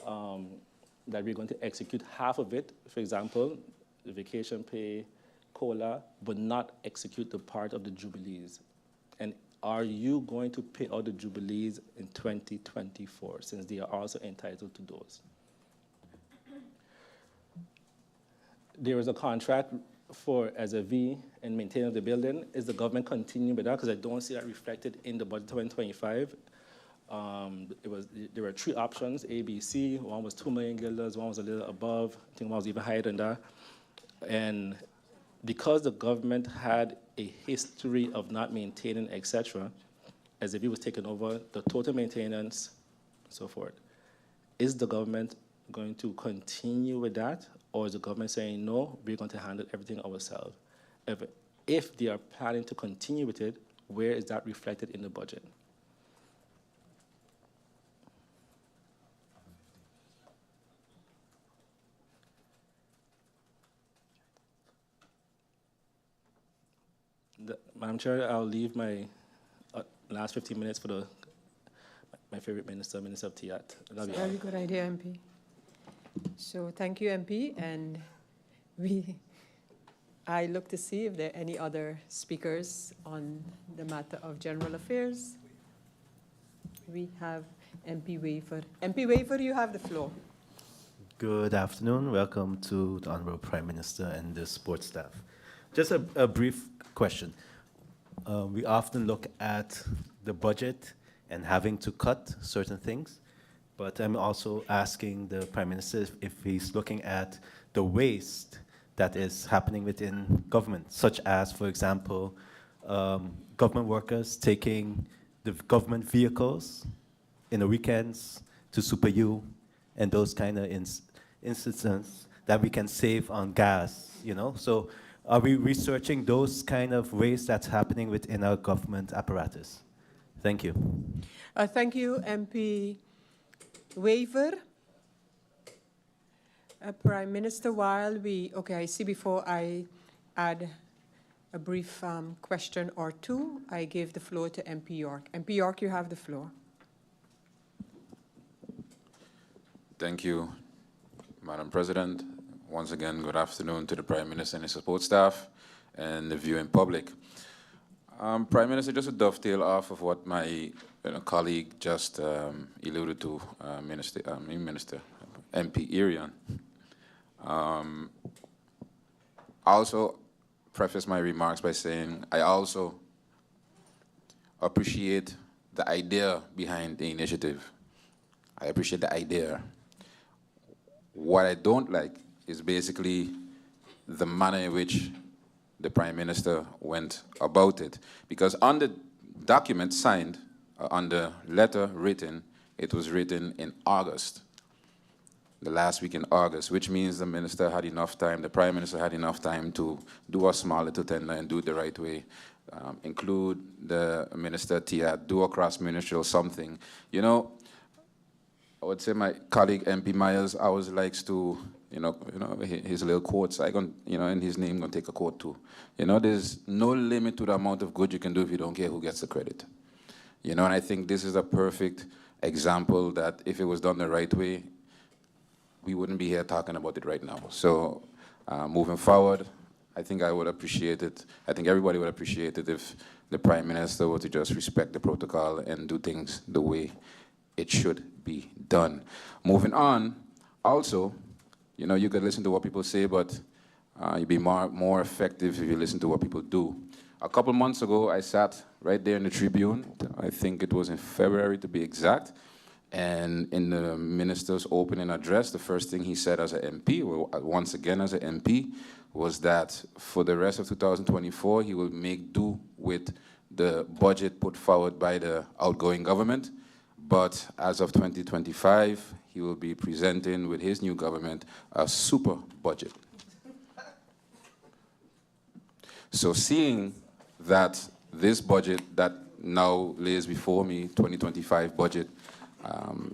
that we're going to execute half of it, for example, the vacation pay, COLA, but not execute the part of the jubilees? And are you going to pay out the jubilees in 2024, since they are also entitled to those? There is a contract for as a V and maintenance of the building. Is the government continuing with that? Because I don't see that reflected in the budget 2025. There were 3 options, A, B, C. One was 2 million guilders, one was a little above. I think one was even higher than that. And because the government had a history of not maintaining, etc., as if it was taking over the total maintenance, so forth, is the government going to continue with that? Or is the government saying, no, we're going to handle everything ourselves? If they are planning to continue with it, where is that reflected in the budget? Madam Chair, I'll leave my last 15 minutes for my favorite minister, Minister of TIAT. Very good idea, MP. So thank you, MP, and I look to see if there are any other speakers on the matter of general affairs. We have MP Waver. MP Waver, you have the floor. Good afternoon. Welcome to the Honorable Prime Minister and the support staff. Just a brief question. We often look at the budget and having to cut certain things, but I'm also asking the Prime Minister if he's looking at the waste that is happening within government, such as, for example, government workers taking the government vehicles in the weekends to Super U and those kind of instances that we can save on gas, you know? So are we researching those kind of ways that's happening within our government apparatus? Thank you. Thank you, MP Waver. Prime Minister, while I see before I add a brief question or two, I give the floor to MP York. MP York, you have the floor. Thank you, Madam President. Once again, good afternoon to the Prime Minister and his support staff and the viewing public. Prime Minister, just to dovetail off of what my colleague just alluded to, MP Irion. also preface my remarks by saying I also appreciate the idea behind the initiative. I appreciate the idea. What I don't like is basically the manner in which the Prime Minister went about it. Because on the document signed, on the letter written, it was written in August, the last week in August, which means the minister had enough time, the Prime Minister had enough time to do a small little tender and do it the right way. Include the minister TIAT, do a cross-ministerial something. You know, I would say my colleague MP Myers always likes to, his little quotes. In his name, gonna take a quote too. There's no limit to the amount of good you can do if you don't care who gets the credit. And I think this is a perfect example that if it was done the right way, we wouldn't be here talking about it right now. So moving forward, I think I would appreciate it. I think everybody would appreciate it if the Prime Minister were to just respect the protocol and do things the way it should be done. Moving on, also, you could listen to what people say, but you'd be more effective if you listen to what people do. A couple months ago, I sat right there in the Tribune. I think it was in February to be exact. And in the minister's opening address, the first thing he said as an MP, once again as an MP, was that for the rest of 2024, he will make do with the budget put forward by the outgoing government. But as of 2025, he will be presenting with his new government a super budget. So seeing that this budget that now lays before me, 2025 budget,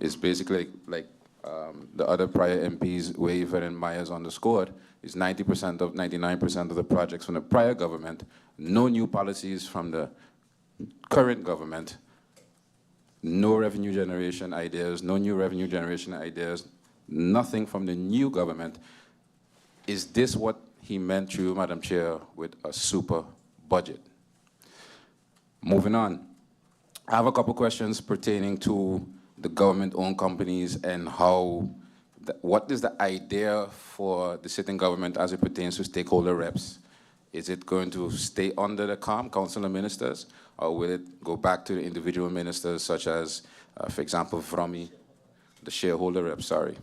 is basically like the other prior MPs, Waver and Myers underscored, is 99% of the projects from the prior government, no new policies from the current government, no revenue generation ideas, no new revenue generation ideas, nothing from the new government. Is this what he meant to you, Madam Chair, with a super budget? Moving on, I have a couple questions pertaining to the government-owned companies and what is the idea for the sitting government as it pertains to stakeholder reps? Is it going to stay under the Council of Ministers, or will it go back to the individual ministers such as, for example, VROMI, the shareholder rep, sorry.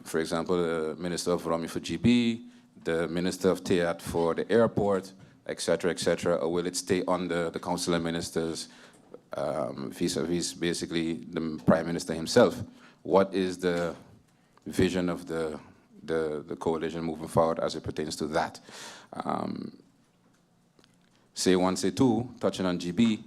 For example, the Minister of VROMI for GB, the Minister of TIAT for the airport, et cetera, or will it stay under the Council of Ministers vis-a-vis basically the Prime Minister himself? What is the vision of the coalition moving forward as it pertains to that? Say one, say two, touching on GB.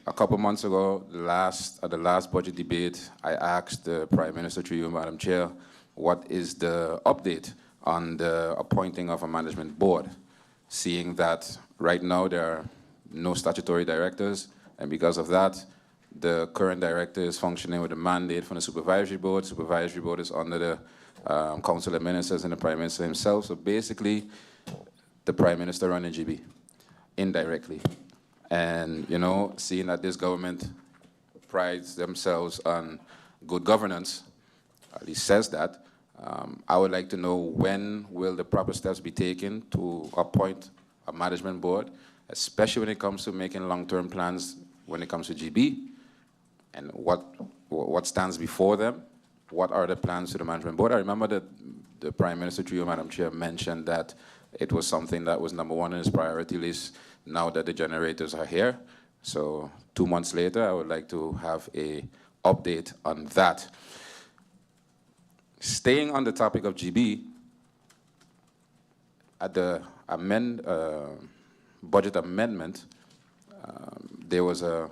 A couple months ago, at the last budget debate, I asked the Prime Minister, through you, Madam Chair, what is the update on the appointing of a management board, seeing that right now there are no statutory directors, and because of that, the current director is functioning with a mandate from the supervisory board. Supervisory board is under the Council of Ministers and the Prime Minister himself. So basically, the Prime Minister running GB indirectly. And, seeing that this government prides themselves on good governance, at least says that, I would like to know when will the proper steps be taken to appoint a management board, especially when it comes to making long-term plans when it comes to GB, and what stands before them, what are the plans to the management board. I remember that the Prime Minister, through you, Madam Chair, mentioned that it was something that was number one on his priority list now that the generators are here. So 2 months later, I would like to have an update on that. Staying on the topic of GB, at the budget amendment, there was a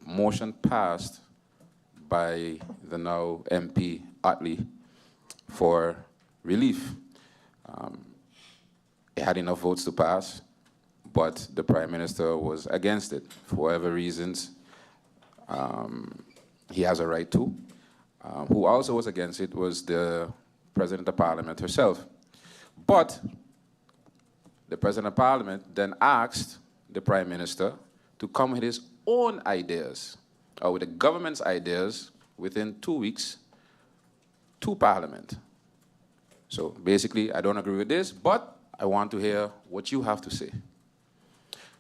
motion passed by the now MP Otley for relief. It had enough votes to pass, but the Prime Minister was against it for whatever reasons. He has a right to. Who also was against it was the President of Parliament herself. But the President of Parliament then asked the Prime Minister to come with his own ideas, or with the government's ideas, within 2 weeks to Parliament. So basically, I don't agree with this, but I want to hear what you have to say.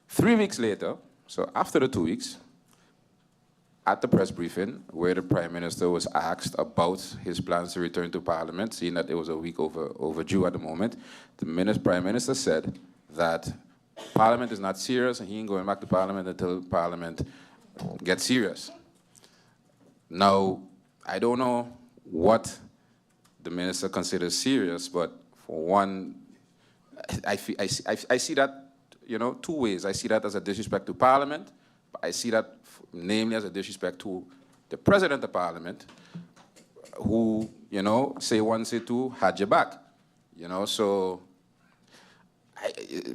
3 weeks later, so after the 2 weeks, at the press briefing, where the Prime Minister was asked about his plans to return to Parliament, seeing that it was a week overdue at the moment, the Prime Minister said that Parliament is not serious and he ain't going back to Parliament until Parliament gets serious. Now, I don't know what the Minister considers serious, but for one, I see that, you know, 2 ways. I see that as a disrespect to Parliament, but I see that namely as a disrespect to the President of Parliament, who, you know, say one, say two, had your back. You know, so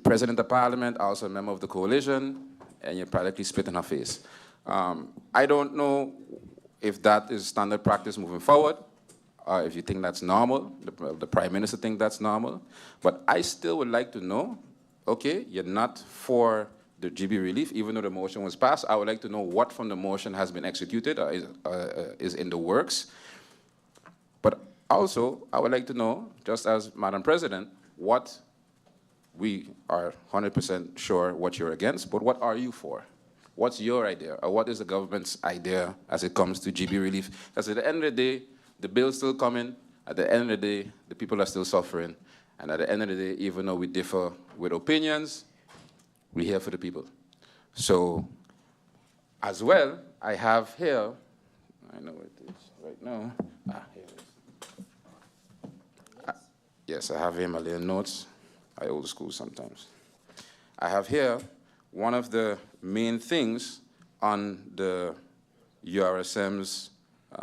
President of Parliament, also a member of the coalition, and you practically spit in her face. I don't know if that is standard practice moving forward, or if you think that's normal, the Prime Minister think that's normal, but I still would like to know, okay, you're not for the GB relief, even though the motion was passed. I would like to know what from the motion has been executed or is in the works. But also, I would like to know, just as Madam President, what we are 100% sure what you're against, but what are you for? What's your idea, or what is the government's idea as it comes to GB relief? Because at the end of the day, the bill's still coming. At the end of the day, the people are still suffering. And at the end of the day, even though we differ with opinions, we're here for the people. So, as well, I have here, I know what it is right now. Here it is. Yes, I have here my little notes. I old school sometimes. I have here one of the main things on the URSM's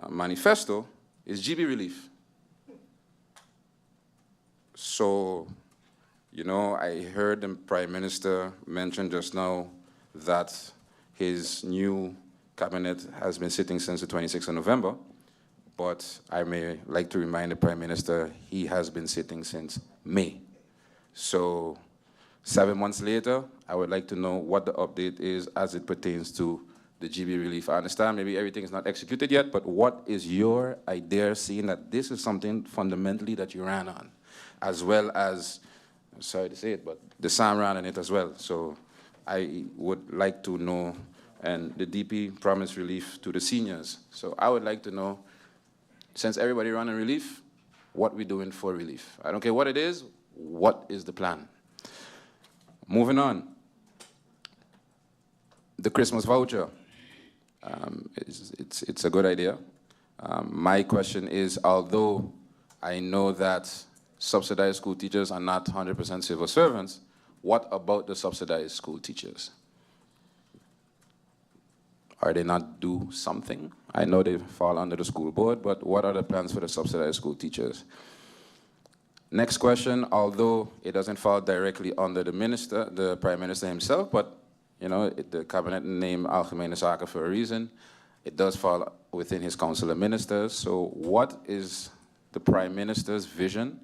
manifesto is GB relief. So, you know, I heard the Prime Minister mention just now that his new cabinet has been sitting since the 26th of November, but I may like to remind the Prime Minister he has been sitting since May. So 7 months later, I would like to know what the update is as it pertains to the GB relief. I understand maybe everything is not executed yet, but what is your idea, seeing that this is something fundamentally that you ran on, as well as, I'm sorry to say it, but the SAM ran on it as well. So I would like to know, and the DP promised relief to the seniors. So I would like to know, since everybody ran on relief, what we're doing for relief. I don't care what it is, what is the plan? Moving on. The Christmas voucher. It's a good idea. My question is, although I know that subsidized school teachers are not 100% civil servants, what about the subsidized school teachers? Are they not due something? I know they fall under the school board, but what are the plans for the subsidized school teachers? Next question, although it doesn't fall directly under the minister, the Prime Minister himself, but you know, the cabinet named Algemene Zaken for a reason. It does fall within his council of ministers. So what is the Prime Minister's vision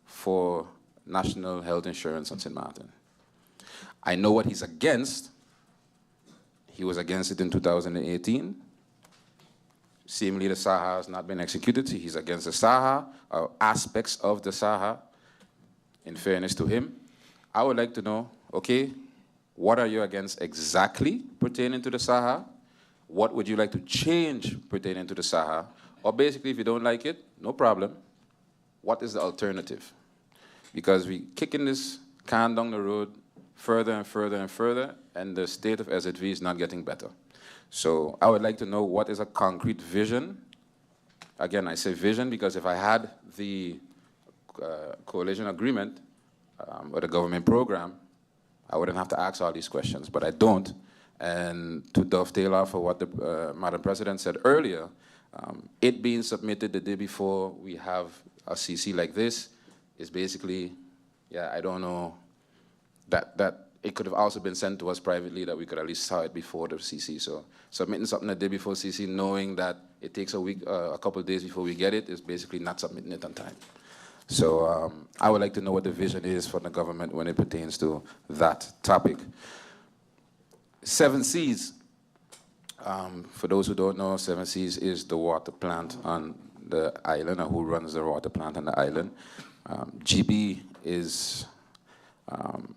for national health insurance on St. Maarten? I know what he's against. He was against it in 2018. Seemingly the SAHA has not been executed. He's against the SAHA, or aspects of the SAHA, in fairness to him. I would like to know, okay, what are you against exactly pertaining to the SAHA? What would you like to change pertaining to the SAHA? Or basically, if you don't like it, no problem. What is the alternative? Because we kicking this can down the road further and further and further, and the state of SZV is not getting better. So I would like to know what is a concrete vision. Again, I say vision because if I had the coalition agreement or the government program, I wouldn't have to ask all these questions, but I don't. And to dovetail off of what the Madam President said earlier, it being submitted the day before we have a CC like this is basically, yeah, I don't know, that it could have also been sent to us privately that we could at least saw it before the CC. So submitting something the day before CC, knowing that it takes a week, a couple of days before we get it, is basically not submitting it on time. So I would like to know what the vision is for the government when it pertains to that topic. 7 Seas. For those who don't know, 7 Seas is the water plant on the island, or who runs the water plant on the island. GB is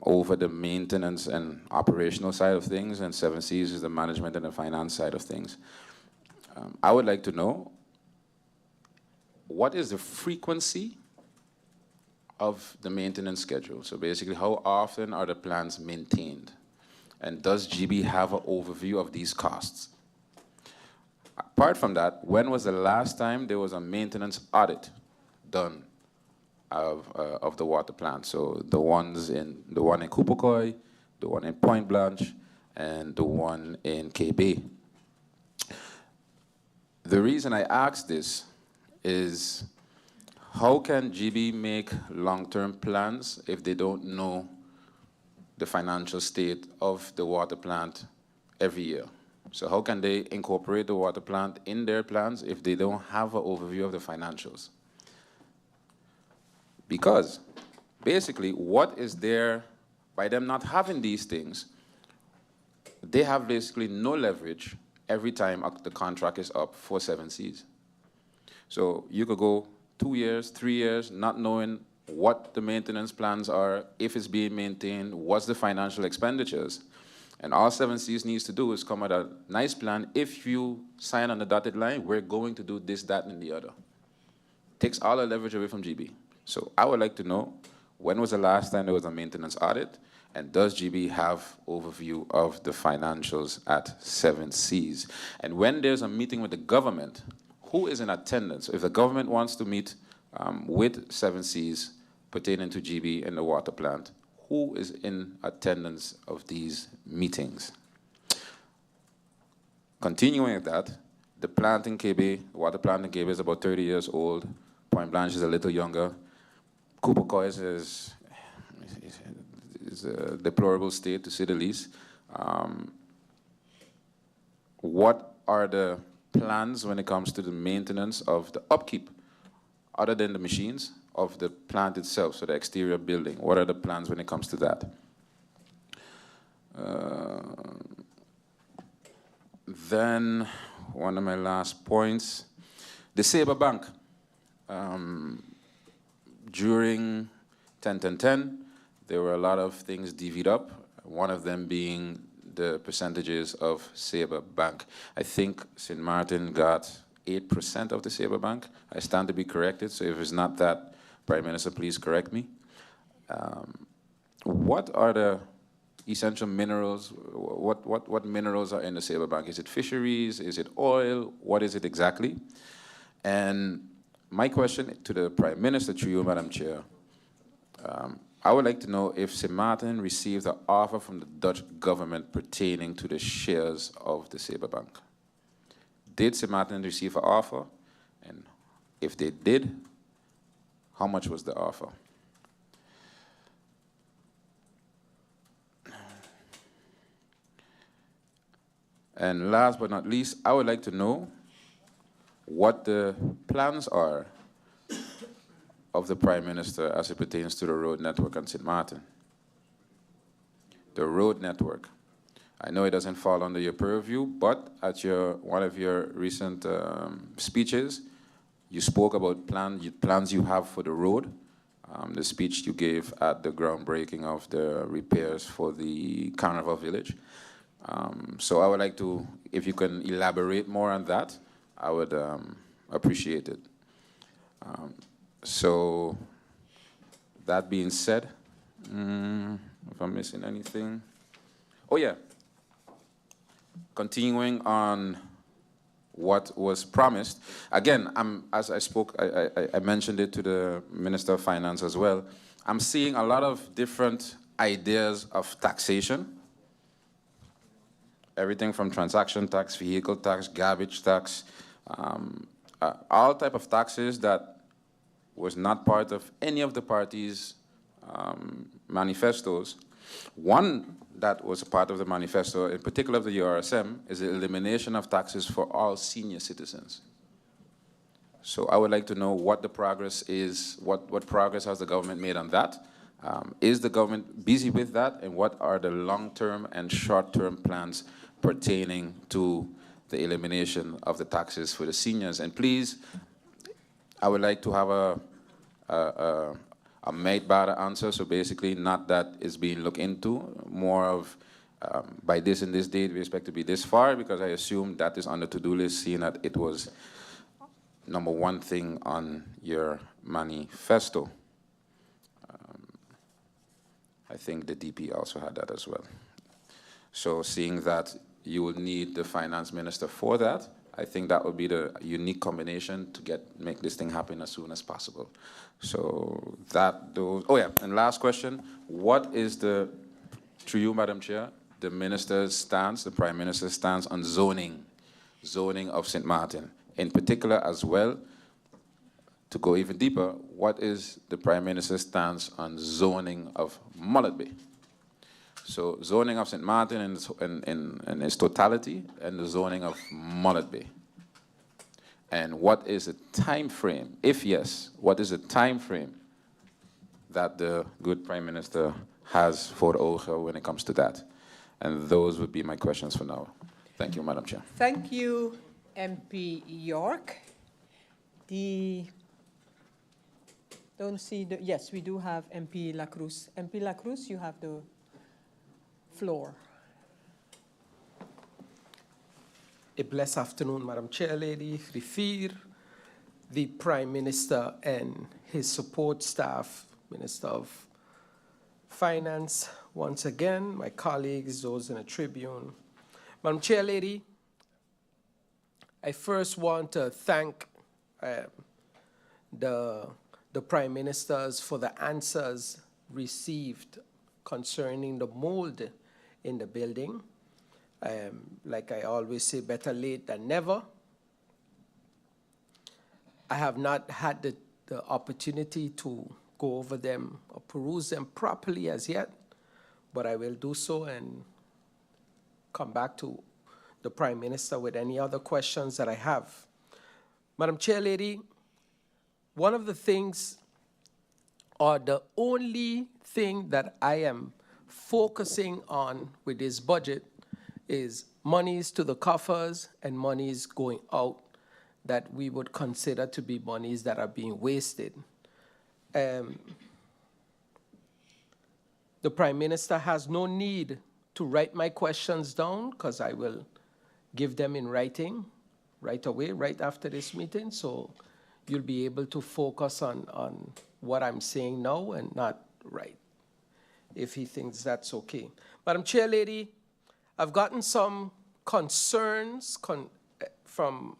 over the maintenance and operational side of things, and 7 Cs is the management and the finance side of things. I would like to know, what is the frequency of the maintenance schedule? So basically, how often are the plans maintained? And does GB have an overview of these costs? Apart from that, when was the last time there was a maintenance audit done of the water plant? So the one in Kupokoi, the one in Point Blanche, and the one in KB. The reason I ask this is, how can GB make long-term plans if they don't know the financial state of the water plant every year? So how can they incorporate the water plant in their plans if they don't have an overview of the financials? Because basically, what is there, by them not having these things, they have basically no leverage every time the contract is up for 7 Cs. So you could go 2 years, 3 years, not knowing what the maintenance plans are, if it's being maintained, what's the financial expenditures. And all 7 Cs needs to do is come with a nice plan. If you sign on the dotted line, we're going to do this, that, and the other. Takes all the leverage away from GB. So I would like to know, when was the last time there was a maintenance audit? And does GB have overview of the financials at 7 Cs? And when there's a meeting with the government, who is in attendance? If the government wants to meet with 7 Cs pertaining to GB and the water plant, who is in attendance of these meetings? Continuing with that, the plant in KB, the water plant in KB is about 30 years old. Point Blanche is a little younger. Kupokoi is a deplorable state, to say the least. What are the plans when it comes to the maintenance of the upkeep, other than the machines, of the plant itself, so the exterior building? What are the plans when it comes to that? Then, one of my last points, the Sabre Bank. During 10-10-10, there were a lot of things divvied up, one of them being the percentages of Sabre Bank. I think St. Maarten got 8% of the Sabre Bank. I stand to be corrected, so if it's not that, Prime Minister, please correct me. What are the essential minerals? What minerals are in the Sabre Bank? Is it fisheries? Is it oil? What is it exactly? And my question to the Prime Minister, through you, Madam Chair, I would like to know if St. Maarten received an offer from the Dutch government pertaining to the shares of the Sabre Bank. Did St. Maarten receive an offer? And if they did, how much was the offer? And last but not least, I would like to know what the plans are of the Prime Minister as it pertains to the road network on St. Maarten. The road network. I know it doesn't fall under your purview, but at one of your recent speeches, you spoke about plans you have for the road. The speech you gave at the groundbreaking of the repairs for the Carnival Village. So I would like to, if you can elaborate more on that, I would appreciate it. So that being said, if I'm missing anything. Oh yeah, continuing on what was promised. Again, as I spoke, I mentioned it to the Minister of Finance as well. I'm seeing a lot of different ideas of taxation. Everything from transaction tax, vehicle tax, garbage tax, all type of taxes that was not part of any of the parties' manifestos. One that was a part of the manifesto, in particular of the URSM, is the elimination of taxes for all senior citizens. So I would like to know what the progress is, what progress has the government made on that? Is the government busy with that? And what are the long-term and short-term plans pertaining to the elimination of the taxes for the seniors? And please, I would like to have a made better answer. So basically, not that it's being looked into, more of by this and this date, we expect to be this far, because I assume that is on the to-do list, seeing that it was number one thing on your manifesto. I think the DP also had that as well. So seeing that you will need the finance minister for that, I think that would be the unique combination to make this thing happen as soon as possible. So oh yeah, and last question, what is through you, Madam Chair, the minister's stance, the Prime Minister's stance on zoning of St. Maarten? In particular as well, to go even deeper, what is the Prime Minister's stance on zoning of Mullet Bay? So zoning of St. Maarten in its totality, and the zoning of Mullet Bay. And what is the time frame, if yes, what is the time frame that the good Prime Minister has for ogen when it comes to that? And those would be my questions for now. Thank you, Madam Chair. Thank you, MP York. Don't see yes, we do have MP La Cruz. MP La Cruz, you have the floor. A blessed afternoon, Madam Chair Lady, Rifir, the Prime Minister and his support staff, Minister of Finance, once again, my colleagues, those in the Tribune. Madam Chair Lady, I first want to thank the Prime Ministers for the answers received concerning the mold in the building. Like I always say, better late than never. I have not had the opportunity to go over them or peruse them properly as yet, but I will do so and come back to the Prime Minister with any other questions that I have. Madam Chair Lady, one of the things, or the only thing that I am focusing on with this budget is monies to the coffers and monies going out that we would consider to be monies that are being wasted. The Prime Minister has no need to write my questions down, because I will give them in writing right away, right after this meeting, so you'll be able to focus on what I'm saying now and not write, if he thinks that's okay. Madam Chair Lady, I've gotten some concerns from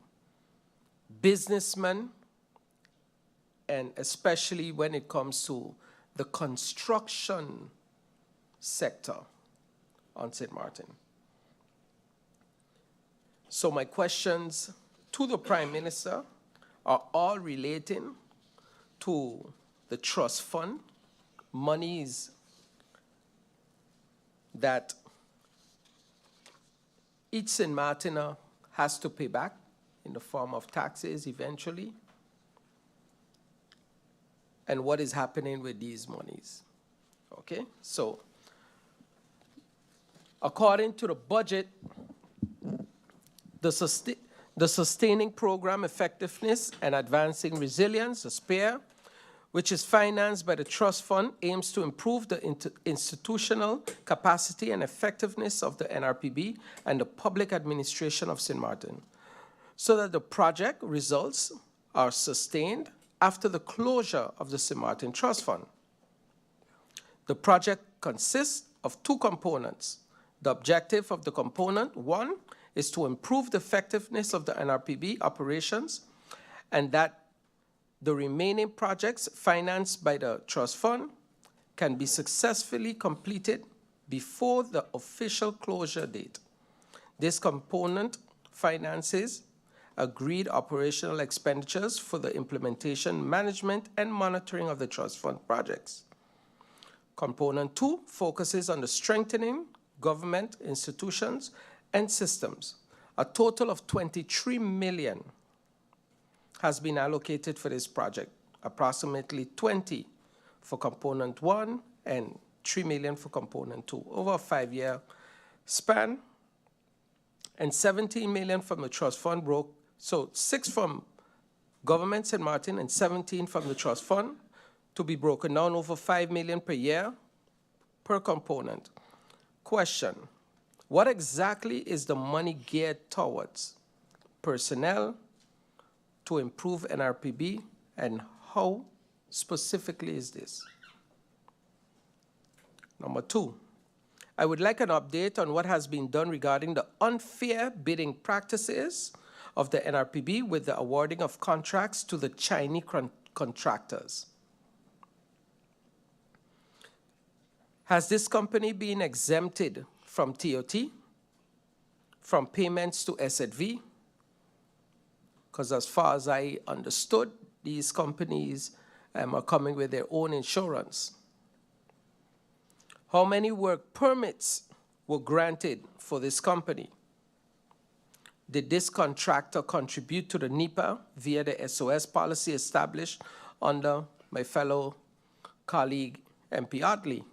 businessmen, and especially when it comes to the construction sector on St. Maarten. So my questions to the Prime Minister are all relating to the trust fund, monies that each St. Maartener has to pay back in the form of taxes eventually, and what is happening with these monies. Okay, so according to the budget, the Sustaining Program Effectiveness and Advancing Resilience, the SPARE, which is financed by the Trust Fund, aims to improve the institutional capacity and effectiveness of the NRPB and the public administration of St. Maarten, so that the project results are sustained after the closure of the St. Maarten Trust Fund. The project consists of two components. The objective of the component, one, is to improve the effectiveness of the NRPB operations, and that the remaining projects financed by the Trust Fund can be successfully completed before the official closure date. This component finances agreed operational expenditures for the implementation, management, and monitoring of the Trust Fund projects. Component 2 focuses on the strengthening government institutions and systems. A total of 23 million has been allocated for this project, approximately 20 for component 1 and 3 million for component 2, over a 5-year span, and 17 million from the Trust Fund so 6 from government St. Maarten and 17 from the Trust Fund, to be broken down over 5 million per year per component. Question, what exactly is the money geared towards? Personnel, to improve NRPB, and how specifically is this? Number 2, I would like an update on what has been done regarding the unfair bidding practices of the NRPB with the awarding of contracts to the Chinese contractors. Has this company been exempted from TOT, from payments to SZV? Because as far as I understood, these companies are coming with their own insurance. How many work permits were granted for this company? Did this contractor contribute to the NEPA via the SOS policy established under my fellow colleague MP Otley?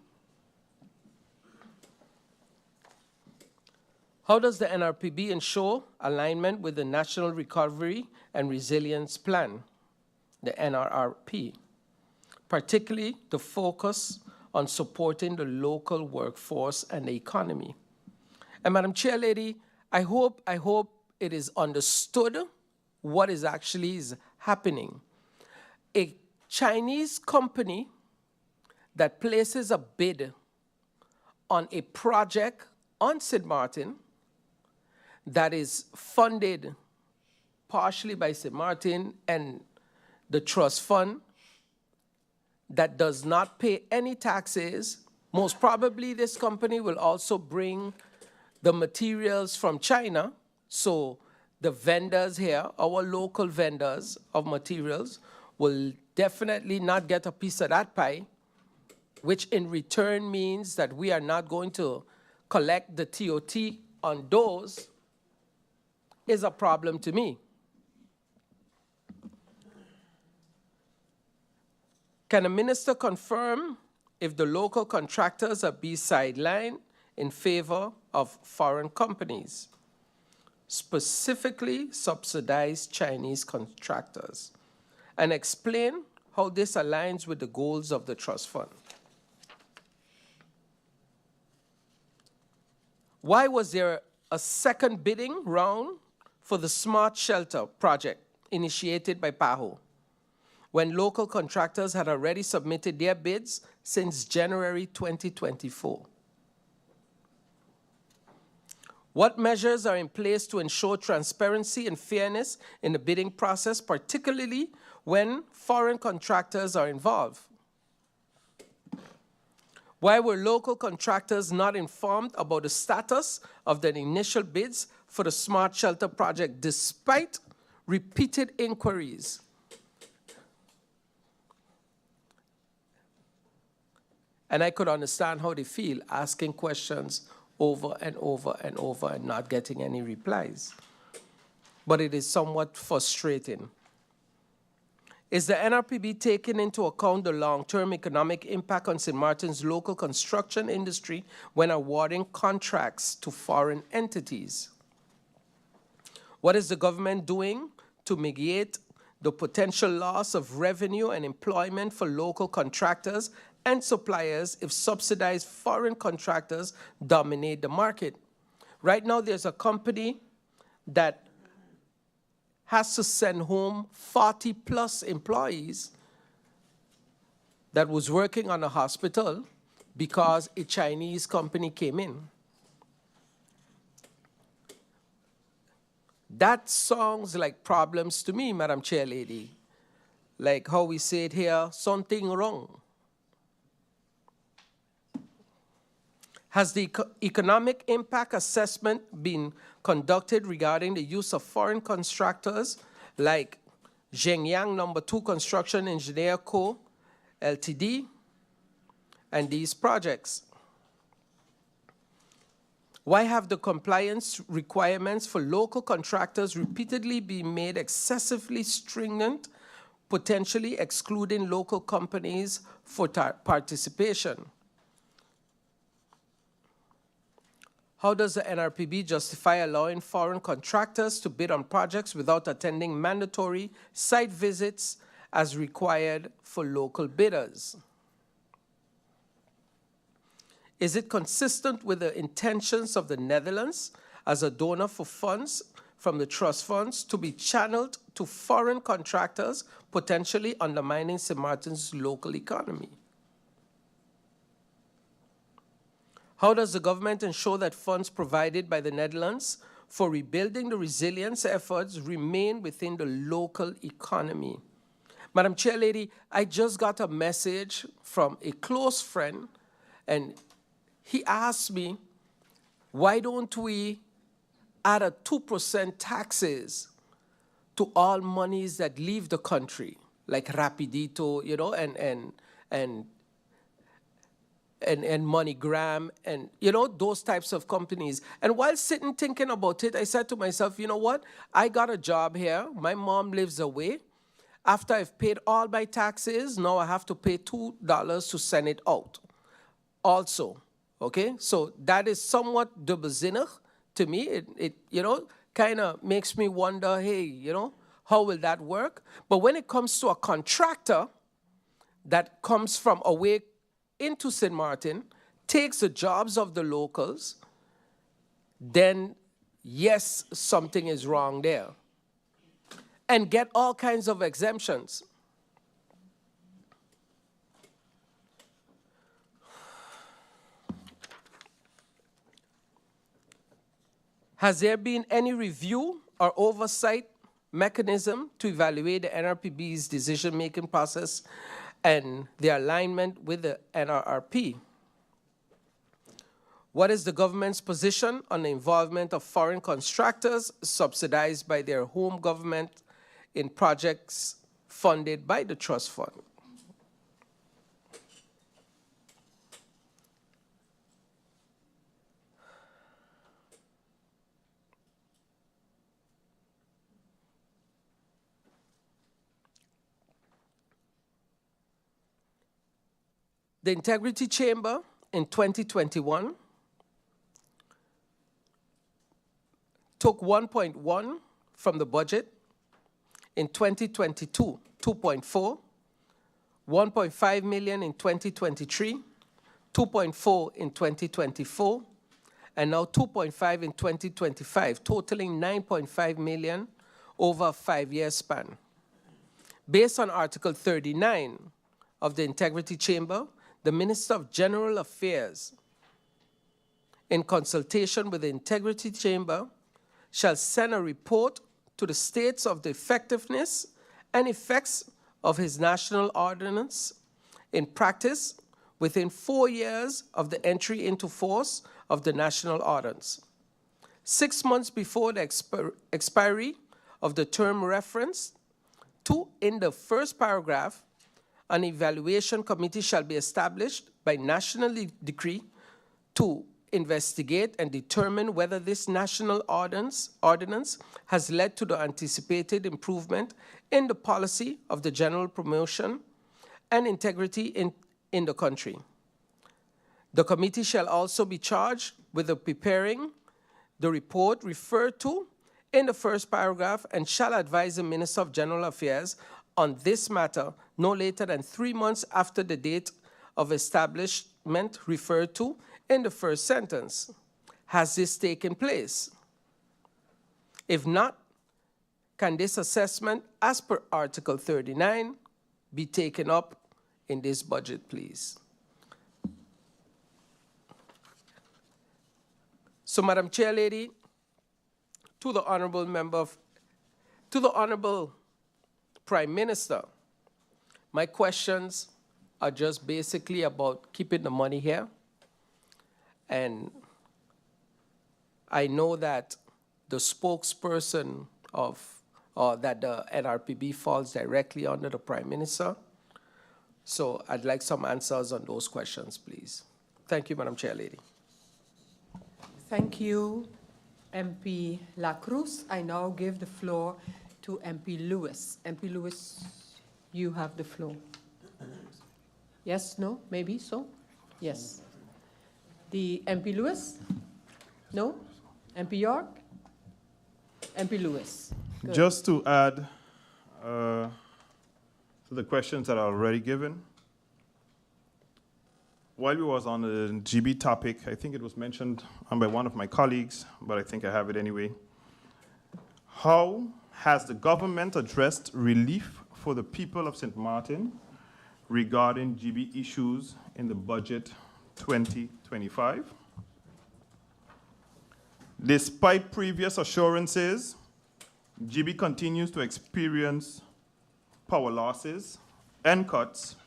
How does the NRPB ensure alignment with the National Recovery and Resilience Plan, the NRRP, particularly the focus on supporting the local workforce and the economy? And Madam Chair Lady, I hope it is understood what is actually happening. A Chinese company that places a bid on a project on Sint Maarten that is funded partially by Sint Maarten and the trust fund, that does not pay any taxes. Most probably this company will also bring the materials from China, so the vendors here, our local vendors of materials, will definitely not get a piece of that pie, which in return means that we are not going to collect the TOT on those, is a problem to me. Can a minister confirm if the local contractors are being sidelined in favor of foreign companies, specifically subsidized Chinese contractors, and explain how this aligns with the goals of the trust fund? Why was there a second bidding round for the Smart Shelter project initiated by PAHO, when local contractors had already submitted their bids since January 2024? What measures are in place to ensure transparency and fairness in the bidding process, particularly when foreign contractors are involved? Why were local contractors not informed about the status of the initial bids for the Smart Shelter project despite repeated inquiries? And I could understand how they feel asking questions over and over and over and not getting any replies. But it is somewhat frustrating. Is the NRPB taking into account the long-term economic impact on Sint Maarten's local construction industry when awarding contracts to foreign entities? What is the government doing to mitigate the potential loss of revenue and employment for local contractors and suppliers if subsidized foreign contractors dominate the market? Right now, there's a company that has to send home 40+ employees that was working on a hospital because a Chinese company came in. That sounds like problems to me, Madam Chair Lady. Like how we say it here, something wrong. Has the economic impact assessment been conducted regarding the use of foreign contractors like Zhengyang No. 2 Construction Engineer Co., Ltd., and these projects? Why have the compliance requirements for local contractors repeatedly been made excessively stringent, potentially excluding local companies for participation? How does the NRPB justify allowing foreign contractors to bid on projects without attending mandatory site visits as required for local bidders? Is it consistent with the intentions of the Netherlands as a donor for funds from the trust funds to be channeled to foreign contractors, potentially undermining St. Maarten's local economy? How does the government ensure that funds provided by the Netherlands for rebuilding the resilience efforts remain within the local economy? Madam Chair Lady, I just got a message from a close friend, and he asked me, why don't we add a 2% taxes to all monies that leave the country, like Rapidito, you know, and MoneyGram, and, you know, those types of companies. And while sitting thinking about it, I said to myself, you know what? I got a job here. My mom lives away. After I've paid all my taxes, now I have to pay $2 to send it out also, okay? So that is somewhat dubbelzinnig to me. It you know, kind of makes me wonder, hey, you know, how will that work? But when it comes to a contractor that comes from away into St. Maarten, takes the jobs of the locals, then yes, something is wrong there. And get all kinds of exemptions. Has there been any review or oversight mechanism to evaluate the NRPB's decision-making process and their alignment with the NRRP? What is the government's position on the involvement of foreign contractors subsidized by their home government in projects funded by the trust fund? The Integrity Chamber in 2021 took 1.1 from the budget. In 2022, 2.4, 1.5 million in 2023, 2.4 in 2024, and now 2.5 in 2025, totaling 9.5 million over a 5-year span. Based on Article 39 of the Integrity Chamber, the Minister of General Affairs, in consultation with the Integrity Chamber, shall send a report to the states of the effectiveness and effects of his national ordinance in practice within 4 years of the entry into force of the national ordinance. 6 months before the expiry of the term referenced to in the first paragraph, an evaluation committee shall be established by national decree to investigate and determine whether this national ordinance has led to the anticipated improvement in the policy of the general promotion and integrity in the country. The committee shall also be charged with preparing the report referred to in the first paragraph and shall advise the Minister of General Affairs on this matter no later than 3 months after the date of establishment referred to in the first sentence. Has this taken place? If not, can this assessment, as per Article 39, be taken up in this budget, please? So, Madam Chair Lady, to the Honorable Prime Minister, my questions are just basically about keeping the money here. And I know that the spokesperson that the NRPB falls directly under the Prime Minister. So I'd like some answers on those questions, please. Thank you, Madam Chair Lady. Thank you, MP La Cruz. I now give the floor to MP Lewis. MP Lewis, you have the floor. Yes, no, maybe so? Yes. The MP Lewis? No? MP York? MP Lewis. Good. Just to add to the questions that are already given. While we was on the GB topic, I think it was mentioned by one of my colleagues, but I think I have it anyway. How has the government addressed relief for the people of St. Maarten regarding GB issues in the budget 2025? Despite previous assurances, GB continues to experience power losses and cuts,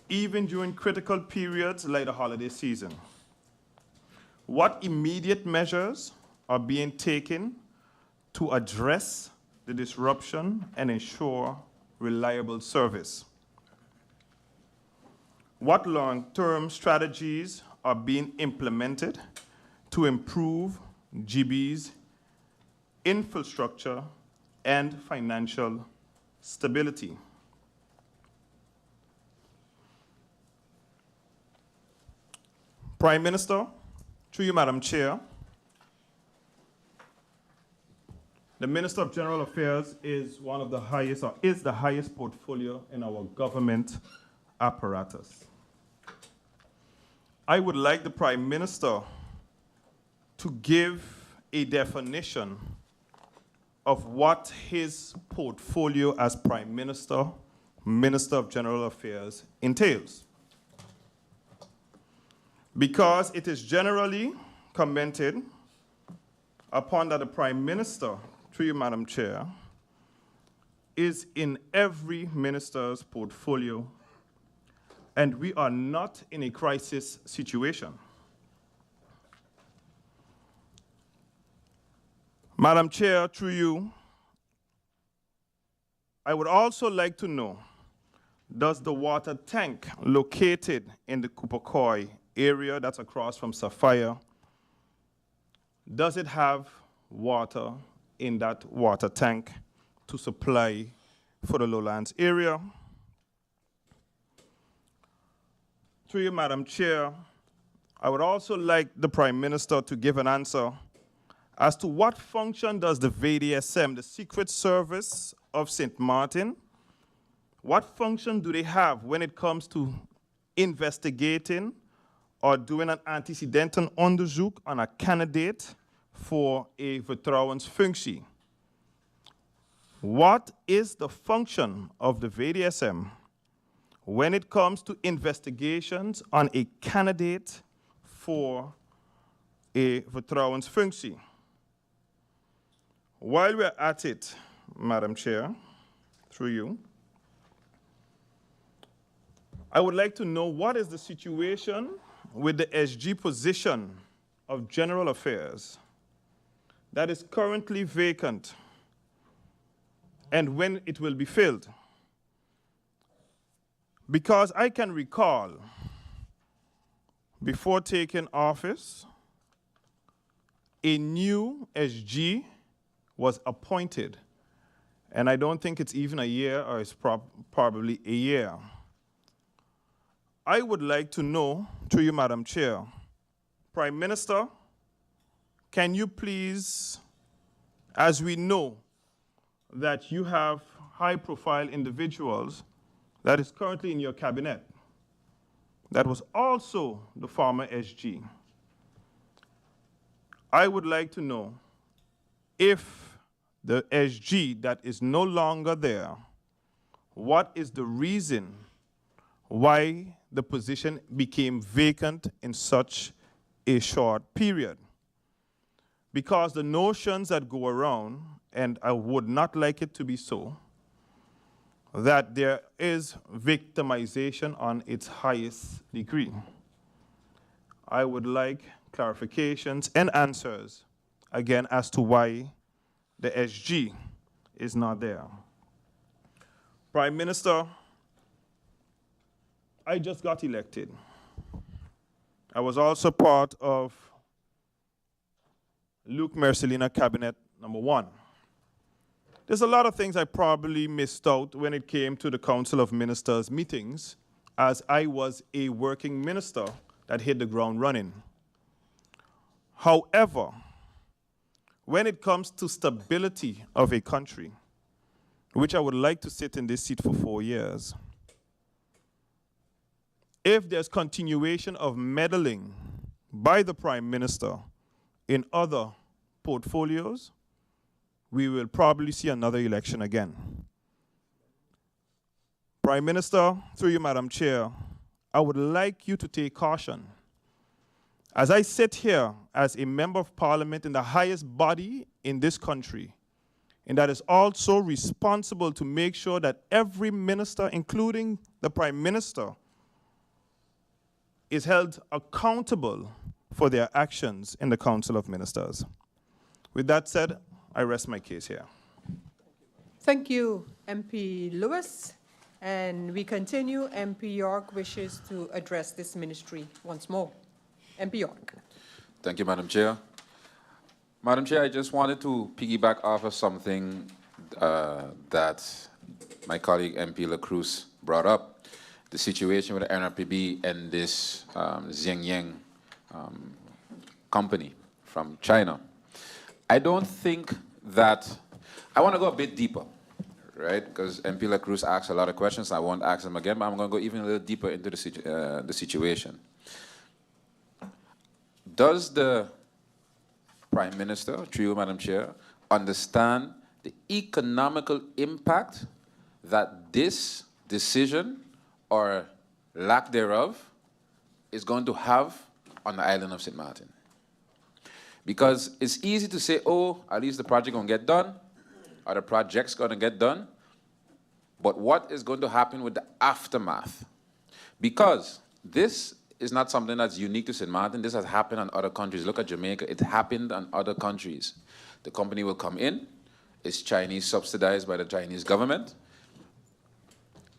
even during critical periods like the holiday season. What immediate measures are being taken to address the disruption and ensure reliable service? What long-term strategies are being implemented to improve GB's infrastructure and financial stability? Prime Minister, through you, Madam Chair, the Minister of General Affairs is one of the highest, or is the highest portfolio in our government apparatus. I would like the Prime Minister to give a definition of what his portfolio as Prime Minister, Minister of General Affairs entails. Because it is generally commented upon that the Prime Minister, through you, Madam Chair, is in every minister's portfolio, and we are not in a crisis situation. Madam Chair, through you, I would also like to know, does the water tank located in the Kupakoi area that's across from Sapphire, does it have water in that water tank to supply for the lowlands area? Through you, Madam Chair, I would also like the Prime Minister to give an answer as to what function does the VDSM, the Secret Service of St. Maarten, what function do they have when it comes to investigating or doing an antecedenten onderzoek on a candidate for a vertrouwensfunctie? What is the function of the VDSM when it comes to investigations on a candidate for a vertrouwensfunctie? While we're at it, Madam Chair, through you, I would like to know what is the situation with the SG position of General Affairs that is currently vacant and when it will be filled. Because I can recall, before taking office, a new SG was appointed, and I don't think it's even a year, or it's probably a year. I would like to know, through you, Madam Chair, Prime Minister, can you please, as we know that you have high-profile individuals that is currently in your cabinet, that was also the former SG, I would like to know if the SG that is no longer there, what is the reason why the position became vacant in such a short period? Because the notions that go around, and I would not like it to be so, that there is victimization on its highest degree. I would like clarifications and answers, again, as to why the SG is not there. Prime Minister, I just got elected. I was also part of Luke Mercelina Cabinet #1. There's a lot of things I probably missed out when it came to the Council of Ministers meetings, as I was a working minister that hit the ground running. However, when it comes to stability of a country, which I would like to sit in this seat for 4 years, if there's continuation of meddling by the Prime Minister in other portfolios, we will probably see another election again. Prime Minister, through you, Madam Chair, I would like you to take caution. As I sit here as a member of Parliament in the highest body in this country, and that is also responsible to make sure that every minister, including the Prime Minister, is held accountable for their actions in the Council of Ministers. With that said, I rest my case here. Thank you, MP Lewis. And we continue. MP York wishes to address this ministry once more. MP York. Thank you, Madam Chair. Madam Chair, I just wanted to piggyback off of something that my colleague MP LaCruz brought up, the situation with the NRPB and this Xinjiang company from China. I don't think that, I want to go a bit deeper, right? Because MP LaCruz asked a lot of questions. I won't ask them again, but I'm going to go even a little deeper into the situation. Does the Prime Minister, through you, Madam Chair, understand the economical impact that this decision or lack thereof is going to have on the island of St. Maarten? Because it's easy to say, oh, at least the project going to get done, or the project's going to get done, but what is going to happen with the aftermath? Because this is not something that's unique to St. Maarten. This has happened in other countries. Look at Jamaica. It happened in other countries. The company will come in. It's Chinese subsidized by the Chinese government.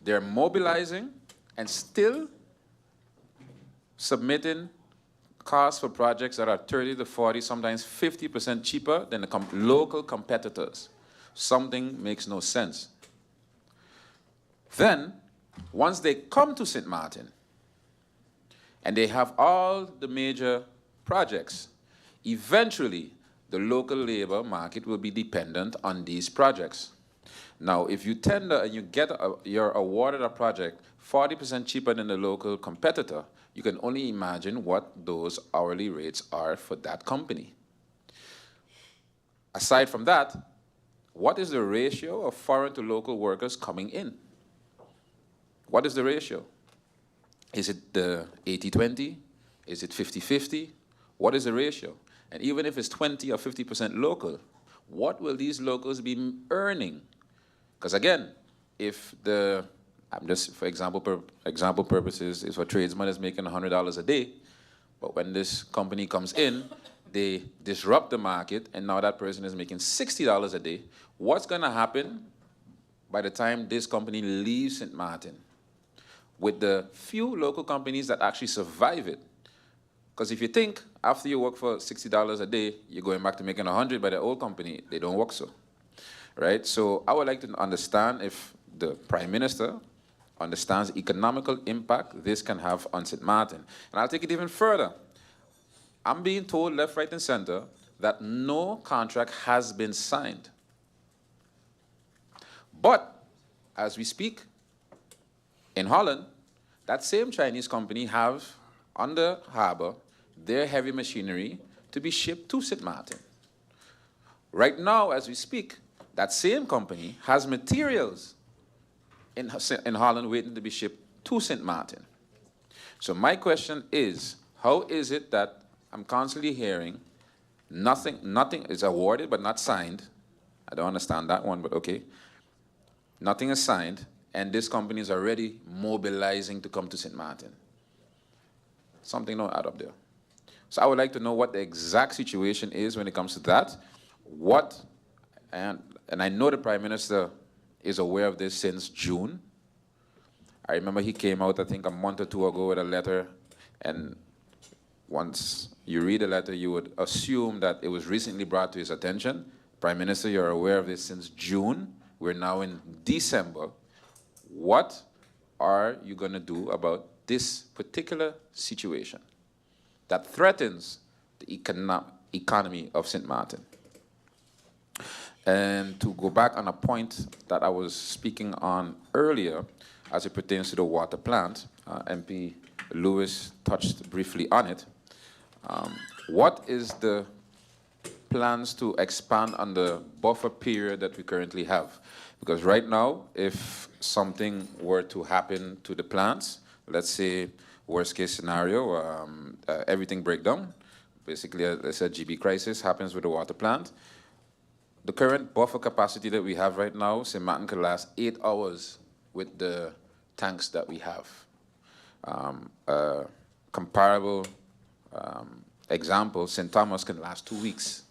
They're mobilizing and still submitting costs for projects that are 30 to 40, sometimes 50% cheaper than the local competitors. Something makes no sense. Then, once they come to St. Maarten, and they have all the major projects, eventually the local labor market will be dependent on these projects. Now, if you tender and you're awarded a project 40% cheaper than the local competitor, you can only imagine what those hourly rates are for that company. Aside from that, what is the ratio of foreign to local workers coming in? What is the ratio? Is it the 80-20? Is it 50-50? What is the ratio? And even if it's 20 or 50% local, what will these locals be earning? Because again, if the, I'm just for example purposes, if a tradesman is making $100 a day, but when this company comes in, they disrupt the market, and now that person is making $60 a day, what's going to happen by the time this company leaves St. Maarten? With the few local companies that actually survive it. Because if you think, after you work for $60 a day, you're going back to making 100 by the old company, they don't work so. Right? So I would like to understand if the Prime Minister understands the economical impact this can have on St. Maarten. And I'll take it even further. I'm being told left, right, and center that no contract has been signed. But, as we speak, in Holland, that same Chinese company have on the harbor their heavy machinery to be shipped to St. Maarten. Right now, as we speak, that same company has materials in Holland waiting to be shipped to St. Maarten. So my question is, how is it that I'm constantly hearing nothing is awarded but not signed? I don't understand that one, but okay. Nothing is signed, and this company is already mobilizing to come to St. Maarten. Something don't add up there. So I would like to know what the exact situation is when it comes to that. And I know the Prime Minister is aware of this since June. I remember he came out, I think, a month or two ago with a letter, and once you read the letter, you would assume that it was recently brought to his attention. Prime Minister, you're aware of this since June. We're now in December. What are you going to do about this particular situation that threatens the economy of St. Maarten? And to go back on a point that I was speaking on earlier, as it pertains to the water plant, MP Lewis touched briefly on it. What is the plans to expand on the buffer period that we currently have? Because right now, if something were to happen to the plants, let's say worst case scenario, everything break down, basically a GB crisis happens with the water plant, the current buffer capacity that we have right now, St. Maarten can last 8 hours with the tanks that we have. Comparable example, St. Thomas can last 2 weeks.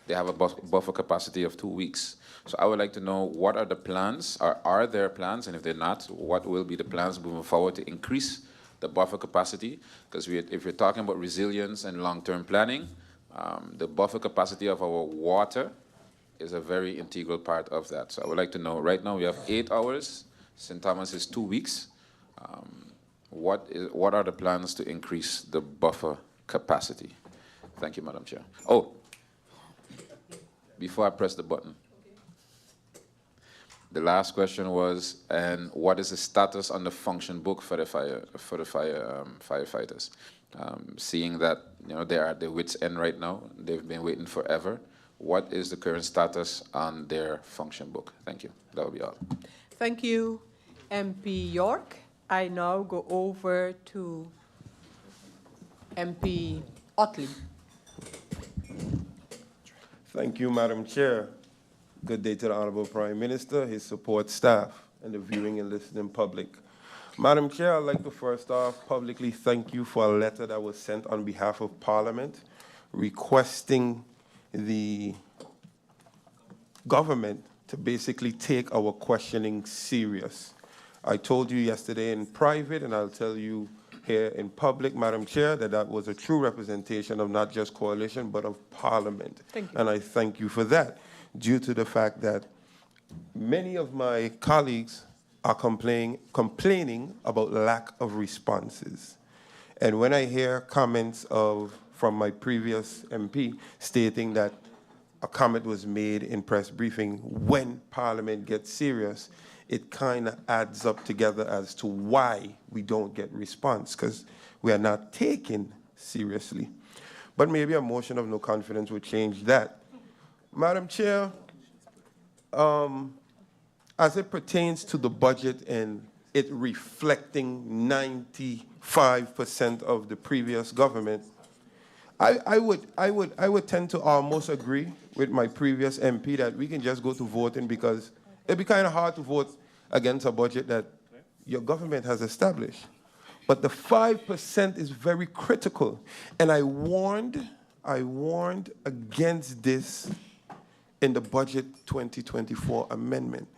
They have a buffer capacity of 2 weeks. So I would like to know, what are the plans, are there plans, and if they're not, what will be the plans moving forward to increase the buffer capacity? Because if we're talking about resilience and long-term planning, the buffer capacity of our water is a very integral part of that. So I would like to know, right now we have 8 hours, St. Thomas is 2 weeks. What are the plans to increase the buffer capacity? Thank you, Madam Chair. Oh, before I press the button. The last question was, and what is the status on the function book for the firefighters? Seeing that they are at their wits' end right now, they've been waiting forever. What is the current status on their function book? Thank you. That will be all. Thank you, MP York. I now go over to MP Otley. Thank you, Madam Chair. Good day to the Honorable Prime Minister, his support staff, and the viewing and listening public. Madam Chair, I'd like to first off publicly thank you for a letter that was sent on behalf of Parliament requesting the government to basically take our questioning serious. I told you yesterday in private, and I'll tell you here in public, Madam Chair, that was a true representation of not just coalition, but of Parliament. Thank you. And I thank you for that, due to the fact that many of my colleagues are complaining about lack of responses. And when I hear comments from my previous MP stating that a comment was made in press briefing when Parliament gets serious, it kind of adds up together as to why we don't get response, because we are not taken seriously. But maybe a motion of no confidence would change that. Madam Chair, as it pertains to the budget and it reflecting 95% of the previous government, I would tend to almost agree with my previous MP that we can just go to voting, because it'd be kind of hard to vote against a budget that your government has established. But the 5% is very critical. And I warned against this in the budget 2024 amendment.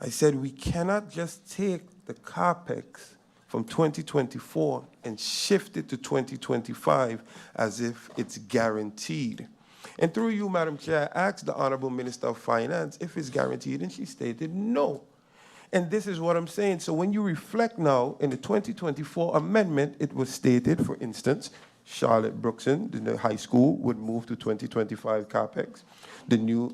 I said we cannot just take the CAPEX from 2024 and shift it to 2025 as if it's guaranteed. And through you, Madam Chair, I asked the Honorable Minister of Finance if it's guaranteed, and she stated no. And this is what I'm saying. So when you reflect now in the 2024 amendment, it was stated, for instance, Charlotte Brookson, the high school, would move to 2025 CAPEX. The new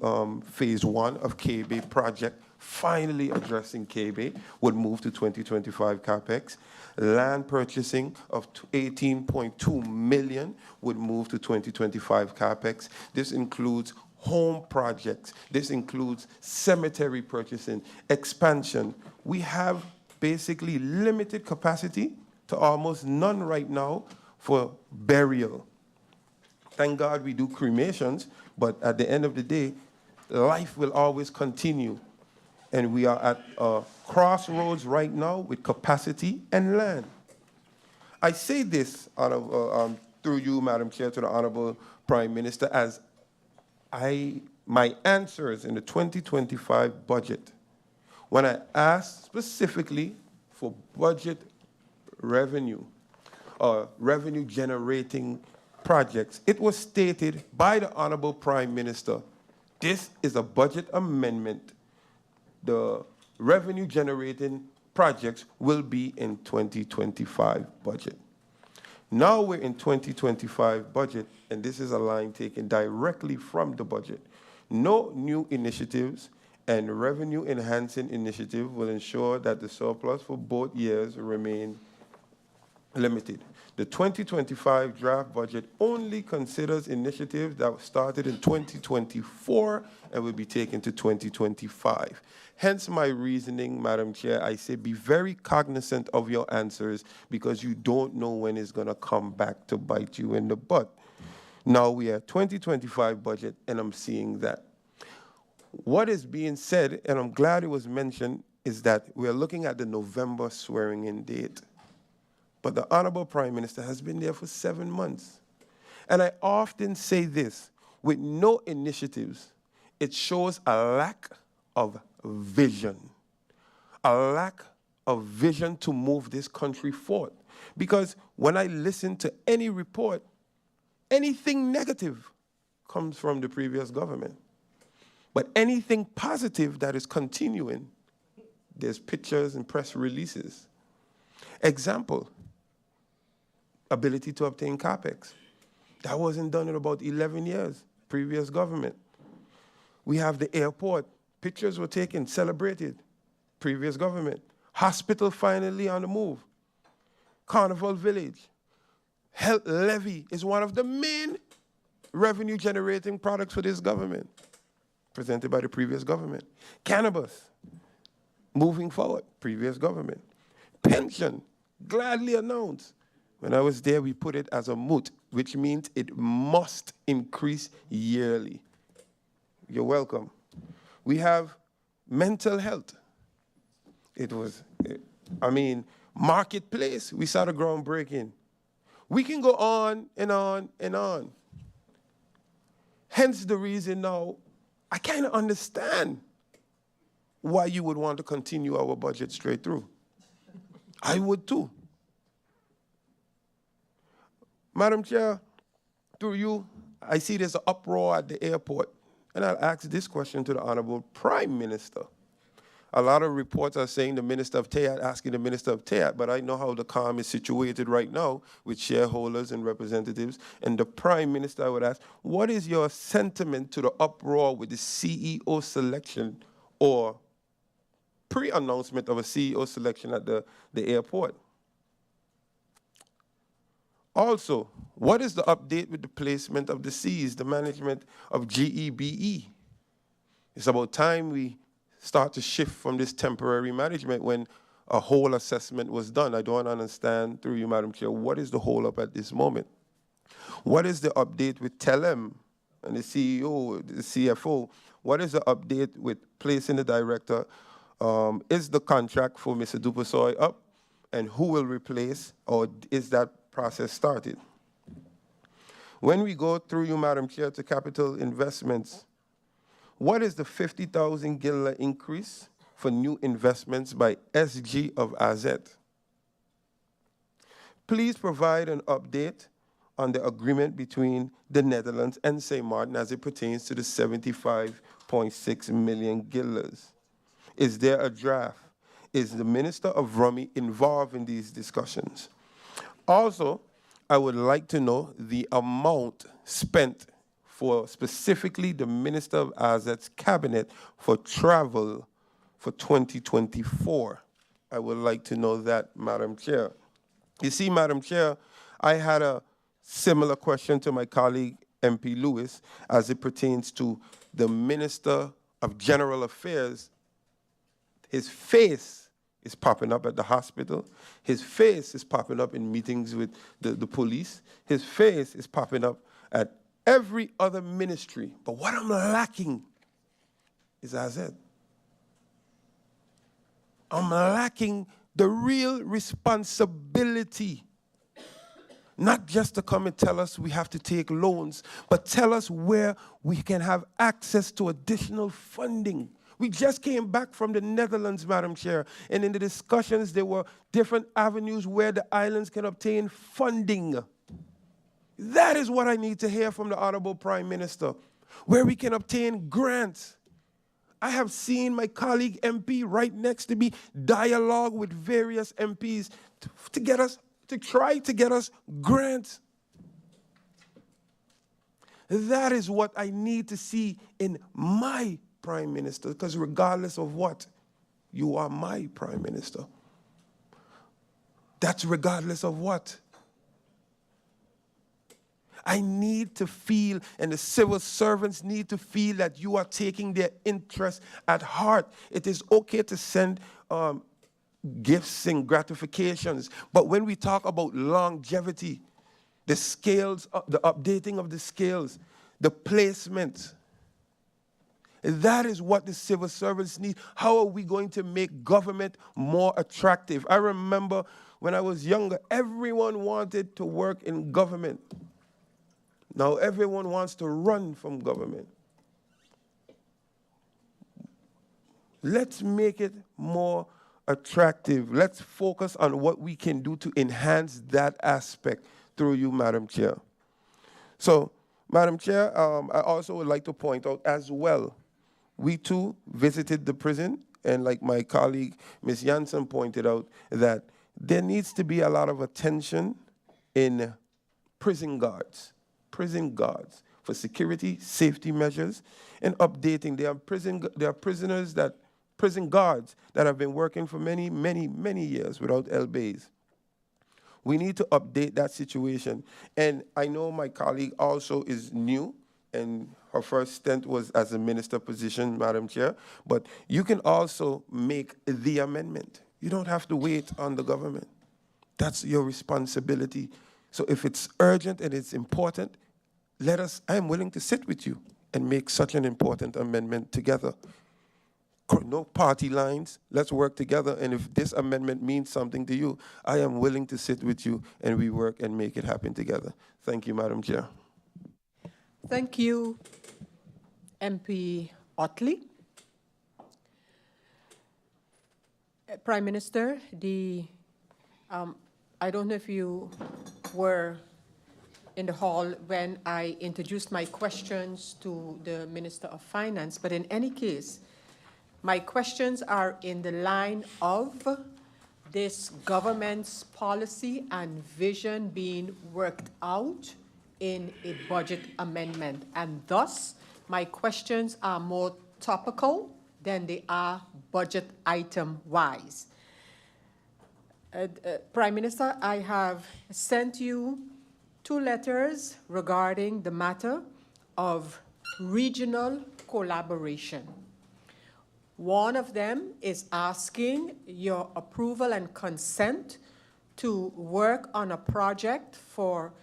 phase 1 of K-Bay project, finally addressing K-Bay, would move to 2025 CAPEX. Land purchasing of 18.2 million would move to 2025 CAPEX. This includes home projects. This includes cemetery purchasing, expansion. We have basically limited capacity to almost none right now for burial. Thank God we do cremations, but at the end of the day, life will always continue. And we are at a crossroads right now with capacity and land. I say this through you, Madam Chair, to the Honorable Prime Minister, as my answers in the 2025 budget, when I asked specifically for budget revenue or revenue generating projects, it was stated by the Honorable Prime Minister, this is a budget amendment. The revenue generating projects will be in 2025 budget. Now we're in 2025 budget, and this is a line taken directly from the budget. No new initiatives and revenue-enhancing initiative will ensure that the surplus for both years remain limited. The 2025 draft budget only considers initiatives that started in 2024 and will be taken to 2025. Hence my reasoning, Madam Chair, I say be very cognizant of your answers because you don't know when it's going to come back to bite you in the butt. Now we are 2025 budget and I'm seeing that. What is being said, and I'm glad it was mentioned, is that we're looking at the November swearing-in date. But the Honorable Prime Minister has been there for 7 months. And I often say this, with no initiatives, it shows a lack of vision. A lack of vision to move this country forward. Because when I listen to any report, anything negative comes from the previous government. But anything positive that is continuing, there's pictures and press releases. Example, ability to obtain CAPEX. That wasn't done in about 11 years, previous government. We have the airport. Pictures were taken, celebrated, previous government. Hospital finally on the move. Carnival Village. Health levy is one of the main revenue-generating products for this government, presented by the previous government. Cannabis, moving forward, previous government. Pension, gladly announced. When I was there, we put it as a moot, which means it must increase yearly. You're welcome. We have mental health. Marketplace, we saw the groundbreaking. We can go on and on and on. Hence the reason now, I kind of understand why you would want to continue our budget straight through. I would too. Madam Chair, through you, I see there's an uproar at the airport. And I'll ask this question to the Honorable Prime Minister. A lot of reports are saying the Minister of TIAT, asking the Minister of TIAT, but I know how the CALM is situated right now with shareholders and representatives. And the Prime Minister, I would ask, what is your sentiment to the uproar with the CEO selection or pre-announcement of a CEO selection at the airport? Also, what is the update with the placement of the Cs, the management of GEBE? It's about time we start to shift from this temporary management when a whole assessment was done. I don't understand, through you, Madam Chair, what is the hold up at this moment? What is the update with Telem and the CEO, the CFO? What is the update with placing the director? Is the contract for Mr. Dupasoy up? And who will replace, or is that process started? When we go through you, Madam Chair, to capital investments, what is the 50,000 Gilla increase for new investments by SG of AZ? Please provide an update on the agreement between the Netherlands and St. Maarten as it pertains to the 75.6 million Gillas. Is there a draft? Is the Minister of Rummy involved in these discussions? Also, I would like to know the amount spent for specifically the Minister of Azat's cabinet for travel for 2024. I would like to know that, Madam Chair. You see, Madam Chair, I had a similar question to my colleague, MP Lewis, as it pertains to the Minister of General Affairs. His face is popping up at the hospital. His face is popping up in meetings with the police. His face is popping up at every other ministry. But what I'm lacking is AZ. I'm lacking the real responsibility. Not just to come and tell us we have to take loans, but tell us where we can have access to additional funding. We just came back from the Netherlands, Madam Chair, and in the discussions, there were different avenues where the islands can obtain funding. That is what I need to hear from the Honorable Prime Minister, where we can obtain grants. I have seen my colleague MP right next to me dialogue with various MPs to try to get us grants. That is what I need to see in my Prime Minister, because regardless of what, you are my Prime Minister. That's regardless of what. I need to feel, and the civil servants need to feel that you are taking their interest at heart. It is okay to send gifts and gratifications, but when we talk about longevity, the scales, the updating of the scales, the placement, that is what the civil servants need. How are we going to make government more attractive? I remember when I was younger, everyone wanted to work in government. Now everyone wants to run from government. Let's make it more attractive. Let's focus on what we can do to enhance that aspect through you, Madam Chair. So, Madam Chair, I also would like to point out as well, we too visited the prison, and like my colleague, Ms. Jansen, pointed out, that there needs to be a lot of attention in prison guards for security, safety measures, and updating. There are prison guards that have been working for many, many, many years without LBAs. We need to update that situation. And I know my colleague also is new, and her first stint was as a minister position, Madam Chair, but you can also make the amendment. You don't have to wait on the government. That's your responsibility. So if it's urgent and it's important, I am willing to sit with you and make such an important amendment together. No party lines, let's work together, and if this amendment means something to you, I am willing to sit with you and we work and make it happen together. Thank you, Madam Chair. Thank you, MP Otley. Prime Minister, I don't know if you were in the hall when I introduced my questions to the Minister of Finance, but in any case, my questions are in the line of this government's policy and vision being worked out in a budget amendment. And thus, my questions are more topical than they are budget item-wise. Prime Minister, I have sent you 2 letters regarding the matter of regional collaboration. One of them is asking your approval and consent to work on a project for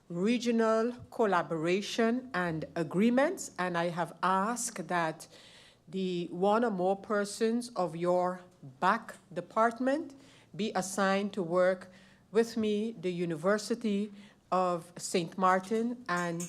regional collaboration and agreements, and I have asked that the 1 or more persons of your back department be assigned to work with me, the University of St. Maarten, and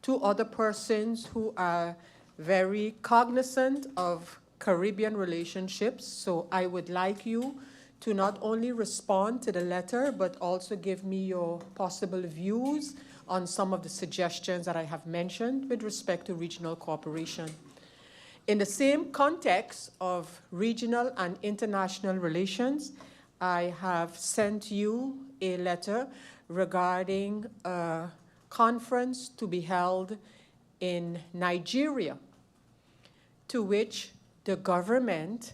2 other persons who are very cognizant of Caribbean relationships. So I would like you to not only respond to the letter, but also give me your possible views on some of the suggestions that I have mentioned with respect to regional cooperation. In the same context of regional and international relations, I have sent you a letter regarding a conference to be held in Nigeria, to which the government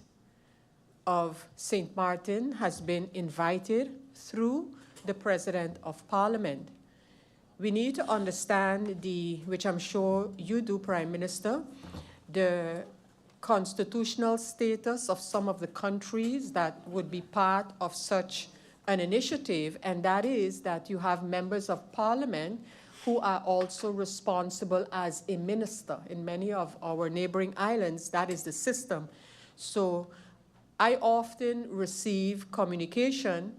of St. Maarten has been invited through the President of Parliament. We need to understand which I'm sure you do, Prime Minister, the constitutional status of some of the countries that would be part of such an initiative, and that is that you have members of Parliament who are also responsible as a minister. In many of our neighboring islands, that is the system. So I often receive communication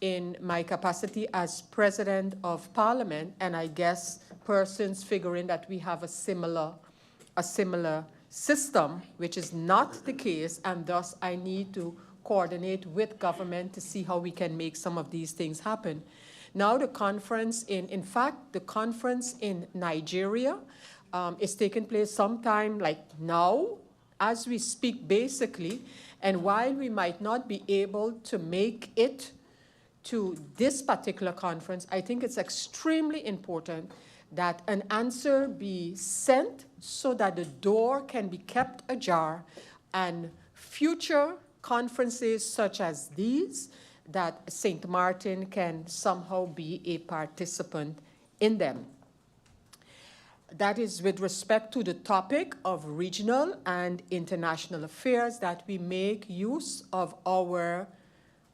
in my capacity as President of Parliament, and I guess persons figuring that we have a similar system, which is not the case, and thus I need to coordinate with government to see how we can make some of these things happen. Now the conference in fact, the conference in Nigeria is taking place sometime like now, as we speak basically, and while we might not be able to make it to this particular conference, I think it's extremely important that an answer be sent so that the door can be kept ajar, and future conferences such as these, that St. Maarten can somehow be a participant in them. That is with respect to the topic of regional and international affairs, that we make use of our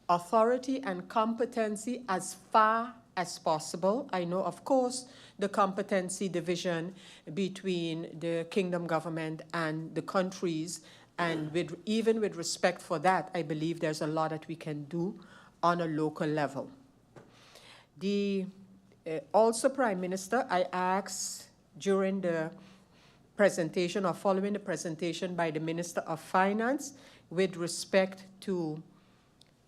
authority and competency as far as possible. I know, of course, the competency division between the kingdom government and the countries, and even with respect for that, I believe there's a lot that we can do on a local level. Also, Prime Minister, I asked during the presentation or following the presentation by the Minister of Finance with respect to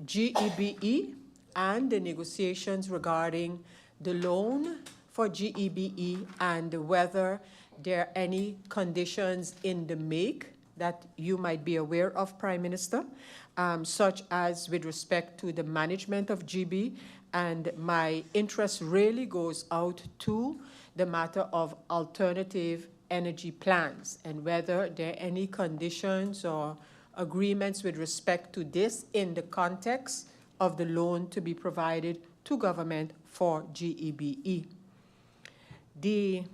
GEBE and the negotiations regarding the loan for GEBE, and whether there are any conditions in the make that you might be aware of, Prime Minister, such as with respect to the management of GB. And my interest really goes out to the matter of alternative energy plans, and whether there are any conditions or agreements with respect to this in the context of the loan to be provided to government for GEBE. The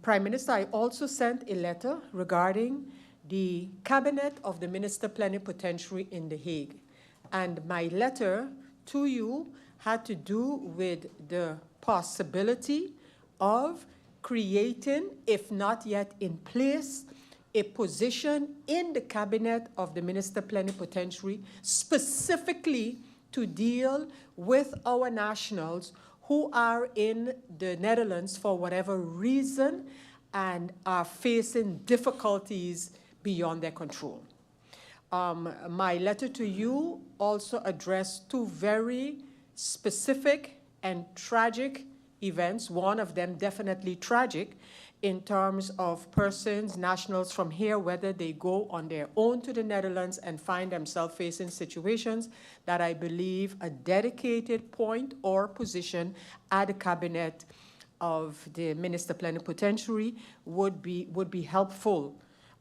Prime Minister, I also sent a letter regarding the cabinet of the Minister Plenipotentiary in The Hague. And my letter to you had to do with the possibility of creating, if not yet in place, a position in the cabinet of the Minister Plenipotentiary specifically to deal with our nationals who are in the Netherlands for whatever reason and are facing difficulties beyond their control. My letter to you also addressed two very specific and tragic events, one of them definitely tragic, in terms of persons, nationals from here, whether they go on their own to the Netherlands and find themselves facing situations that I believe a dedicated point or position at the cabinet of the Minister Plenipotentiary would be helpful.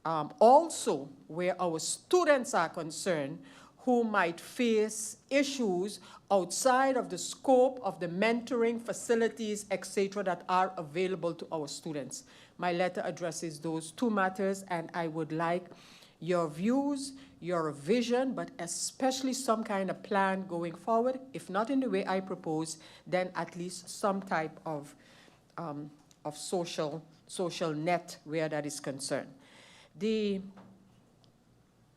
Also, where our students are concerned, who might face issues outside of the scope of the mentoring facilities, etc., that are available to our students. My letter addresses those two matters, and I would like your views, your vision, but especially some kind of plan going forward. If not in the way I propose, then at least some type of social net where that is concerned. The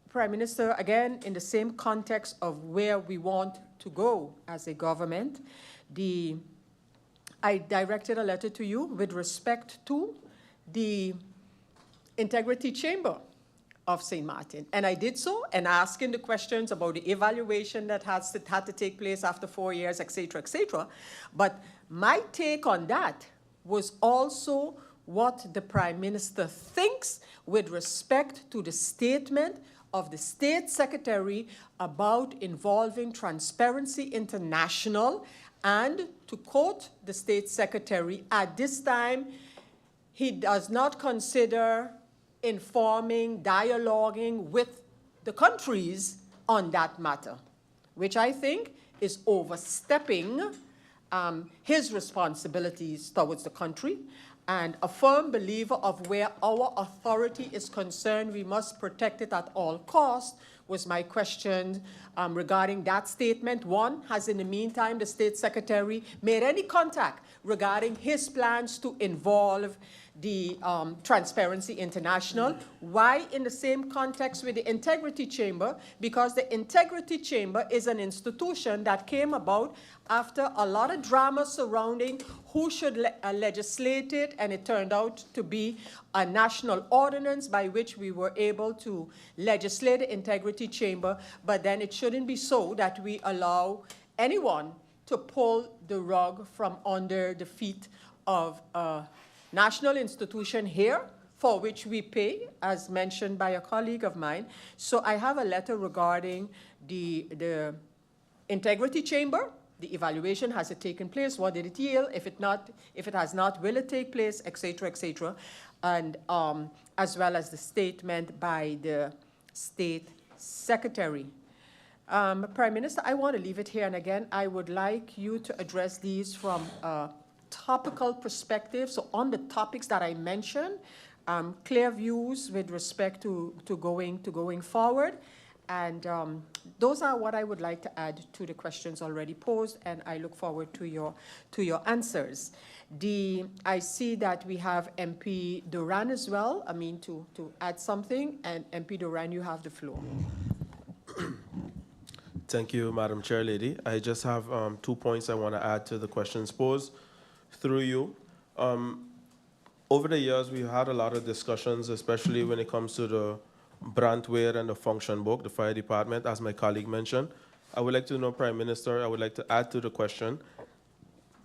Prime Minister, again, in the same context of where we want to go as a government, I directed a letter to you with respect to the Integrity Chamber of St. Maarten. And I did so, and asking the questions about the evaluation that had to take place after 4 years, et cetera, et cetera. But my take on that was also what the Prime Minister thinks with respect to the statement of the State Secretary about involving Transparency International. And to quote the State Secretary, at this time, he does not consider informing, dialoguing with the countries on that matter, which I think is overstepping his responsibilities towards the country. And a firm believer of where our authority is concerned, we must protect it at all costs, was my question regarding that statement. One, has in the meantime the State Secretary made any contact regarding his plans to involve the Transparency International? Why in the same context with the Integrity Chamber? Because the Integrity Chamber is an institution that came about after a lot of drama surrounding who should legislate it, and it turned out to be a national ordinance by which we were able to legislate the Integrity Chamber. But then it shouldn't be so that we allow anyone to pull the rug from under the feet of a national institution here, for which we pay, as mentioned by a colleague of mine. So I have a letter regarding the Integrity Chamber the evaluation, has it taken place? What did it yield? If it has not, will it take place, et cetera, and as well as the statement by the State Secretary. Prime Minister, I want to leave it here, and again, I would like you to address these from a topical perspective. So on the topics that I mentioned, clear views with respect to going forward. And those are what I would like to add to the questions already posed, and I look forward to your answers. I see that we have MP Duran as well, to add something, and MP Duran, you have the floor. Thank you, Madam Chair Lady. I just have 2 points I want to add to the questions posed through you. Over the years, we've had a lot of discussions, especially when it comes to the brandwear and the function book, the fire department, as my colleague mentioned. I would like to know, Prime Minister, I would like to add to the question,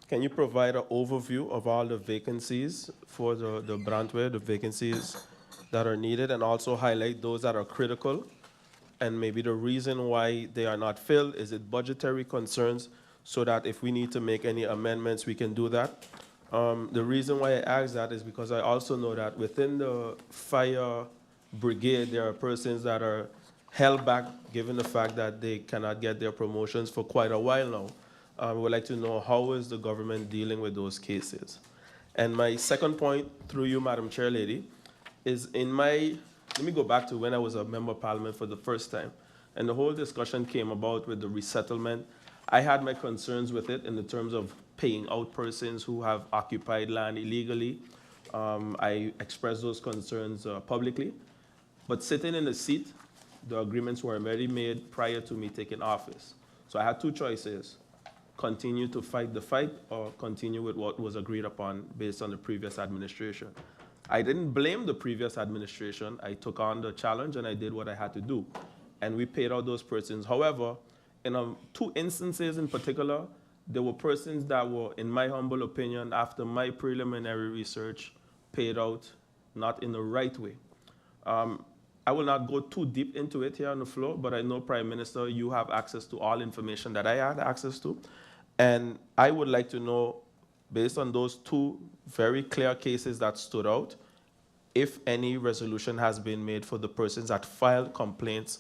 can you provide an overview of all the vacancies for the brandwear, the vacancies that are needed, and also highlight those that are critical, and maybe the reason why they are not filled? Is it budgetary concerns, so that if we need to make any amendments, we can do that? The reason why I ask that is because I also know that within the fire brigade, there are persons that are held back given the fact that they cannot get their promotions for quite a while now. I would like to know, how is the government dealing with those cases? And my second point, through you, Madam Chair Lady, is let me go back to when I was a member of parliament for the first time, and the whole discussion came about with the resettlement. I had my concerns with it in the terms of paying out persons who have occupied land illegally. I expressed those concerns publicly. But sitting in the seat, the agreements were already made prior to me taking office. So I had two choices: continue to fight the fight or continue with what was agreed upon based on the previous administration. I didn't blame the previous administration. I took on the challenge and I did what I had to do. And we paid out those persons. However, in 2 instances in particular, there were persons that were, in my humble opinion, after my preliminary research, paid out not in the right way. I will not go too deep into it here on the floor, but I know, Prime Minister, you have access to all information that I had access to. And I would like to know, based on those 2 very clear cases that stood out, if any resolution has been made for the persons that filed complaints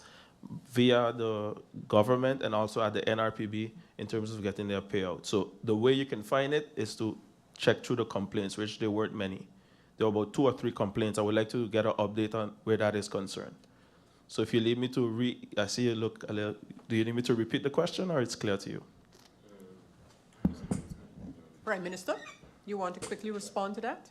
via the government and also at the NRPB in terms of getting their payout. So the way you can find it is to check through the complaints, which there weren't many. There were about 2 or 3 complaints. I would like to get an update on where that is concerned. So if you need me to I see you look a little, do you need me to repeat the question, or it's clear to you? Prime Minister, you want to quickly respond to that?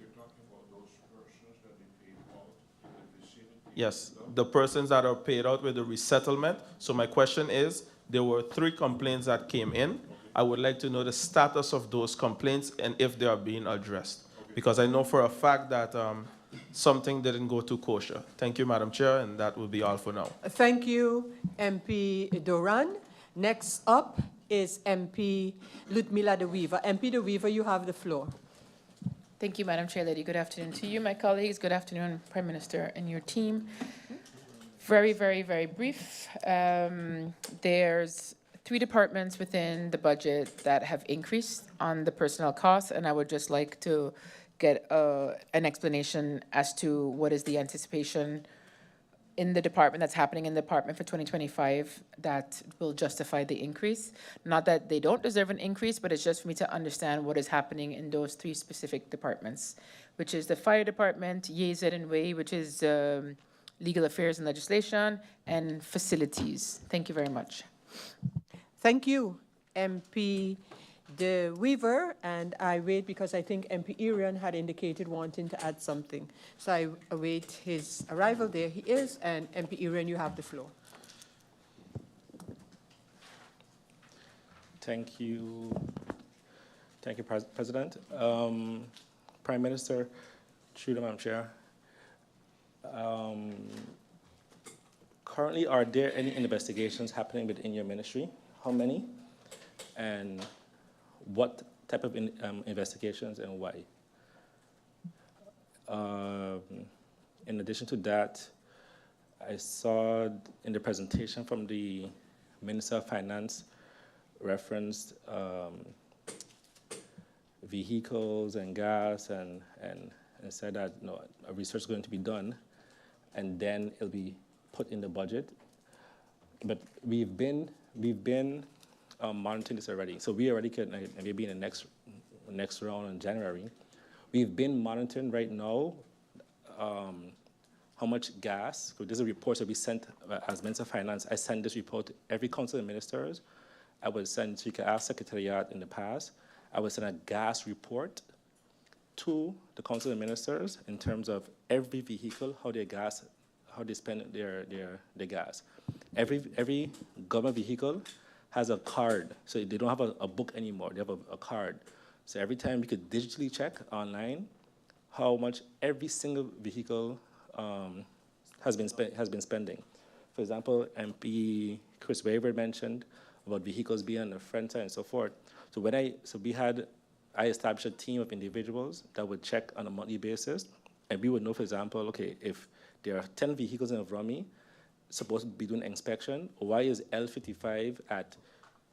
You're talking about those persons that they paid out in the vicinity? Yes, the persons that are paid out with the resettlement. So my question is, there were 3 complaints that came in. I would like to know the status of those complaints and if they are being addressed. Because I know for a fact that something didn't go too kosher. Thank you, Madam Chair, and that will be all for now. Thank you, MP Duran. Next up is MP Ludmila De Weaver. MP De Weaver, you have the floor. Thank you, Madam Chair Lady. Good afternoon to you, my colleagues. Good afternoon, Prime Minister and your team. Very, very, very brief. There's 3 departments within the budget that have increased on the personnel costs, and I would just like to get an explanation as to what is the anticipation in the department that's happening in the department for 2025 that will justify the increase. Not that they don't deserve an increase, but it's just for me to understand what is happening in those 3 specific departments, which is the fire department, YZ and Way, which is legal affairs and legislation, and facilities. Thank you very much. Thank you, MP De Weaver, and I wait because I think MP Irian had indicated wanting to add something. So I await his arrival. There he is, and MP Irian, you have the floor. Thank you. Thank you, President. Prime Minister, through the Madam Chair. Currently, are there any investigations happening within your ministry? How many? And what type of investigations and why? In addition to that, I saw in the presentation from the Minister of Finance referenced vehicles and gas and said that a research is going to be done and then it'll be put in the budget. But we've been monitoring this already. So we already can, maybe in the next round in January, we've been monitoring right now how much gas. So this is a report that we sent as Minister of Finance. I sent this report to every council of ministers. I would send, so you can ask Secretariat in the past, I would send a gas report to the council of ministers in terms of every vehicle, how they spend their gas. Every government vehicle has a card, so they don't have a book anymore. They have a card. So every time we could digitally check online how much every single vehicle has been spending. For example, MP Chris Waver mentioned about vehicles being on the front side and so forth. So I established a team of individuals that would check on a monthly basis, and we would know, for example, okay, if there are 10 vehicles in Avrami supposed to be doing inspection, why is L55 at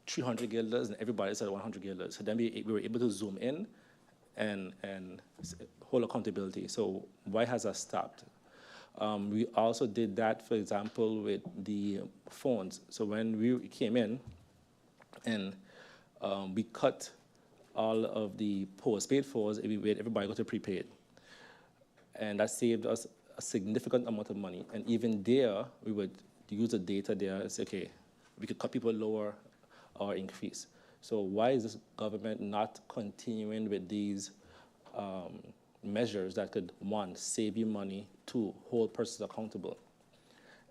300 guilders and everybody is at 100 guilders? So then we were able to zoom in and hold accountability. So why has that stopped? We also did that, for example, with the phones. So when we came in and we cut all of the postpaid phones, we made everybody go to prepaid. And that saved us a significant amount of money. And even there, we would use the data there and say, okay, we could cut people lower or increase. So why is this government not continuing with these measures that could, one, save you money, two, hold persons accountable?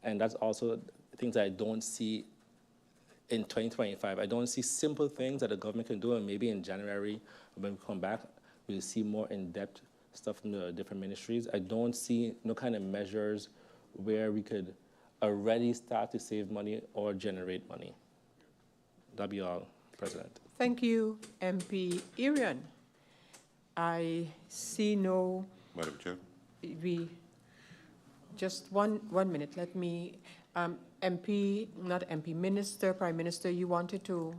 And that's also things that I don't see in 2025. I don't see simple things that the government can do, and maybe in January, when we come back, we'll see more in-depth stuff from the different ministries. I don't see no kind of measures where we could already start to save money or generate money. That'll be all, President. Thank you, MP Irian. I see no... Madam Chair. Just one minute. Let me... Minister, Prime Minister, you wanted to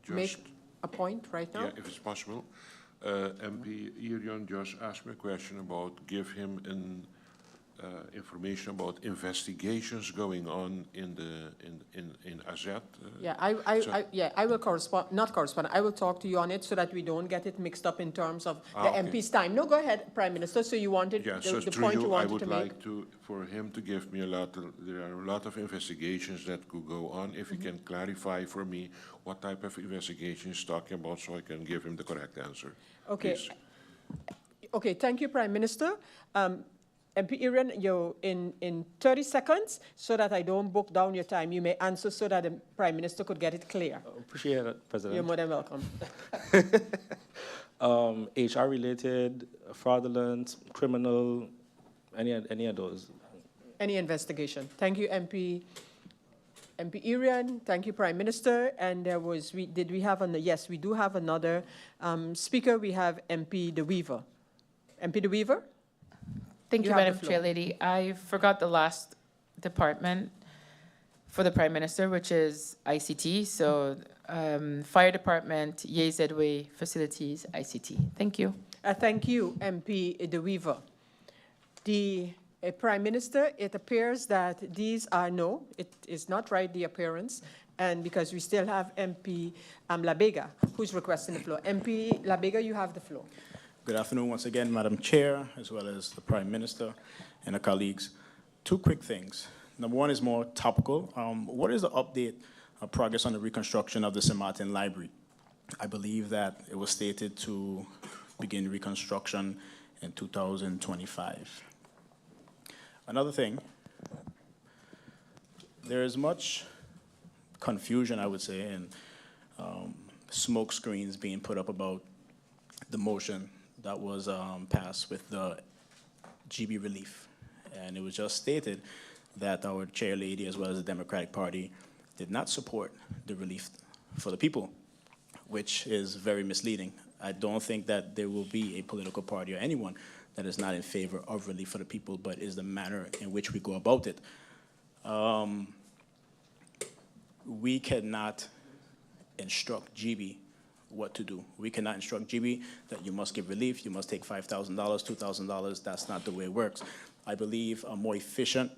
make a point right now? Yeah, if it's possible. MP Irion just asked me a question about give him information about investigations going on in AZ. I will correspond. I will talk to you on it so that we don't get it mixed up in terms of the MP's time. No, go ahead, Prime Minister. So you wanted the point you wanted to make. I would like for him to give me there are a lot of investigations that could go on. If he can clarify for me what type of investigation he's talking about, so I can give him the correct answer. Okay. Please. Okay. Thank you, Prime Minister. MP Irian, you're in 30 seconds, so that I don't book down your time. You may answer so that the Prime Minister could get it clear. Appreciate it, President. You're more than welcome. HR-related, fraudulent, criminal, any of those. Any investigation. Thank you, MP Irian. Thank you, Prime Minister. And yes, we do have another speaker. We have MP De Wever. MP De Wever? Thank you, Madam Chair Lady. I forgot the last department for the Prime Minister, which is ICT. So Fire Department, Yezedway Facilities, ICT. Thank you. Thank you, MP De Wever. The Prime Minister, it appears that these are no. It is not right, the appearance. And because we still have MP Labega, who's requesting the floor. MP Labega, you have the floor. Good afternoon once again, Madam Chair, as well as the Prime Minister and the colleagues. Two quick things. Number one is more topical. What is the update of progress on the reconstruction of the St. Maarten Library? I believe that it was stated to begin reconstruction in 2025. Another thing, there is much confusion, I would say, and smoke screens being put up about the motion that was passed with the GB relief. And it was just stated that our chair lady, as well as the Democratic Party, did not support the relief for the people, which is very misleading. I don't think that there will be a political party or anyone that is not in favor of relief for the people, but is the manner in which we go about it. We cannot instruct GB what to do. We cannot instruct GB that you must give relief, you must take $5,000, $2,000. That's not the way it works. I believe a more efficient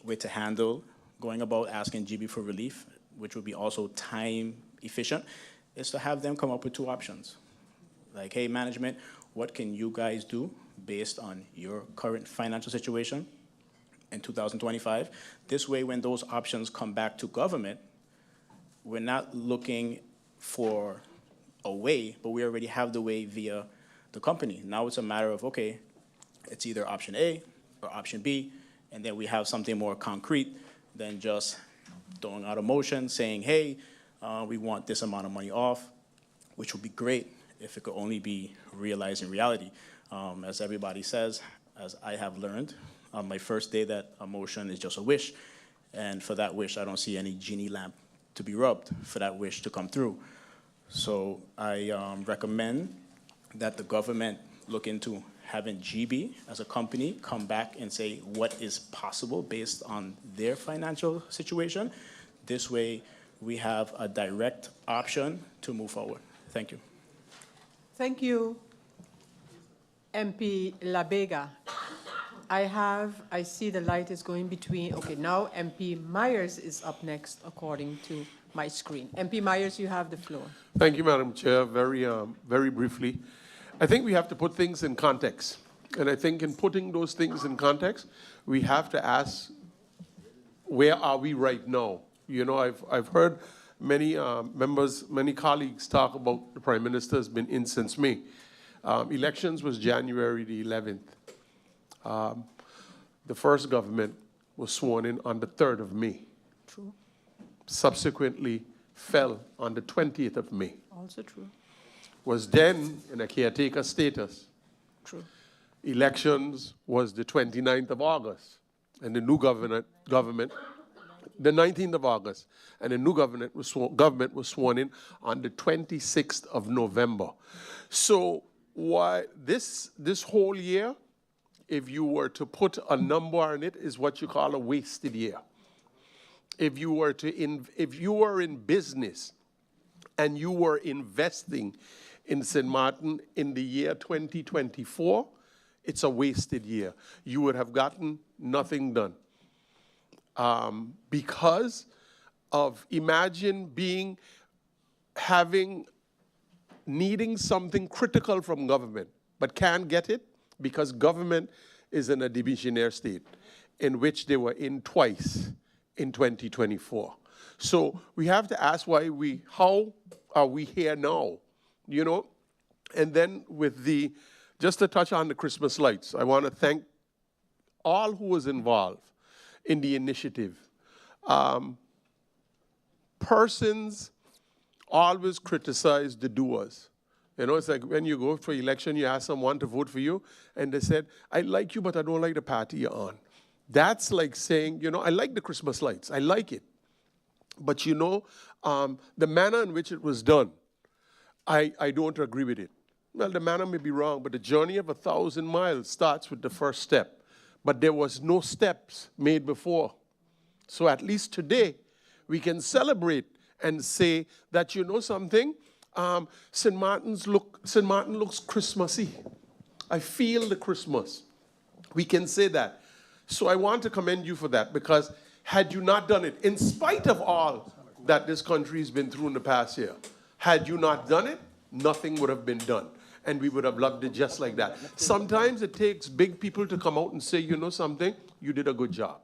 way to handle going about asking GB for relief, which would be also time efficient, is to have them come up with two options. Like, hey, management, what can you guys do based on your current financial situation in 2025? This way, when those options come back to government, we're not looking for a way, but we already have the way via the company. Now it's a matter of, okay, it's either option A or option B, and then we have something more concrete than just throwing out a motion saying, hey, we want this amount of money off, which would be great if it could only be realized in reality. As everybody says, as I have learned, on my first day that a motion is just a wish, and for that wish, I don't see any genie lamp to be rubbed for that wish to come through. So I recommend that the government look into having GB as a company come back and say what is possible based on their financial situation. This way, we have a direct option to move forward. Thank you. Thank you, MP Labega. I see the light is going between, okay, now MP Myers is up next according to my screen. MP Myers, you have the floor. Thank you, Madam Chair. Very briefly. I think we have to put things in context. And I think in putting those things in context, we have to ask, where are we right now? You know, I've heard many members, many colleagues talk about the Prime Minister has been in since May. Elections was January the 11th. The first government was sworn in on the 3rd of May. True. Subsequently fell on the 20th of May. Also true. Was then in a caretaker status. True. Elections was the 29th of August. And the new government, the 19th of August. And the new government was sworn in on the 26th of November. So why this whole year, if you were to put a number on it, is what you call a wasted year. If you were in business and you were investing in St. Maarten in the year 2024, it's a wasted year. You would have gotten nothing done. Because of, imagine needing something critical from government, but can't get it because government is in a divisionary state in which they were in twice in 2024. So we have to ask how are we here now, you know? And then just to touch on the Christmas lights, I want to thank all who was involved in the initiative. Persons always criticize the doers. You know, it's like when you go for election, you ask someone to vote for you, and they said, I like you, but I don't like the party you're on. That's like saying, you know, I like the Christmas lights. I like it. But, you know, the manner in which it was done, I don't agree with it. Well, the manner may be wrong, but the journey of 1,000 miles starts with the first step. But there was no steps made before. So at least today, we can celebrate and say that, you know something, St. Maarten looks Christmassy. I feel the Christmas. We can say that. So I want to commend you for that, because had you not done it, in spite of all that this country has been through in the past year, had you not done it, nothing would have been done. And we would have loved it just like that. Sometimes it takes big people to come out and say, you know something, you did a good job.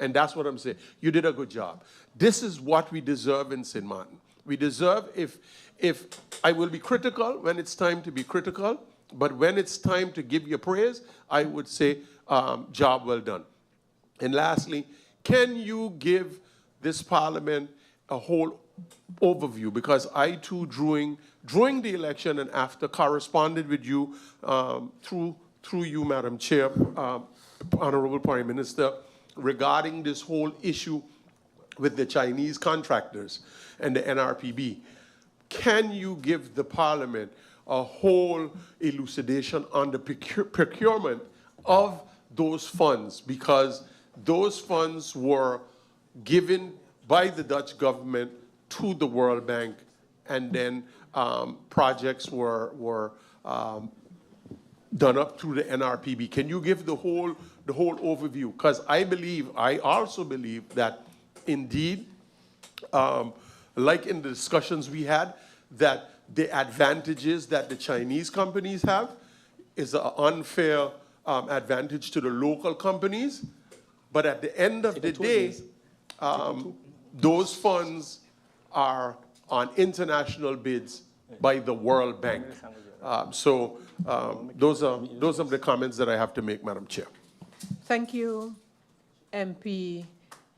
And that's what I'm saying. You did a good job. This is what we deserve in St. Maarten. We deserve, if I will be critical when it's time to be critical, but when it's time to give you praise, I would say, job well done. And lastly, can you give this Parliament a whole overview? Because I too, during the election and after, corresponded with you through you, Madam Chair, Honorable Prime Minister, regarding this whole issue with the Chinese contractors and the NRPB. Can you give the Parliament a whole elucidation on the procurement of those funds? Because those funds were given by the Dutch government to the World Bank and then projects were done up through the NRPB. Can you give the whole overview? Because I also believe that indeed, like in the discussions we had, that the advantages that the Chinese companies have is an unfair advantage to the local companies. But at the end of the day, those funds are on international bids by the World Bank. Those are the comments that I have to make, Madam Chair. Thank you, MP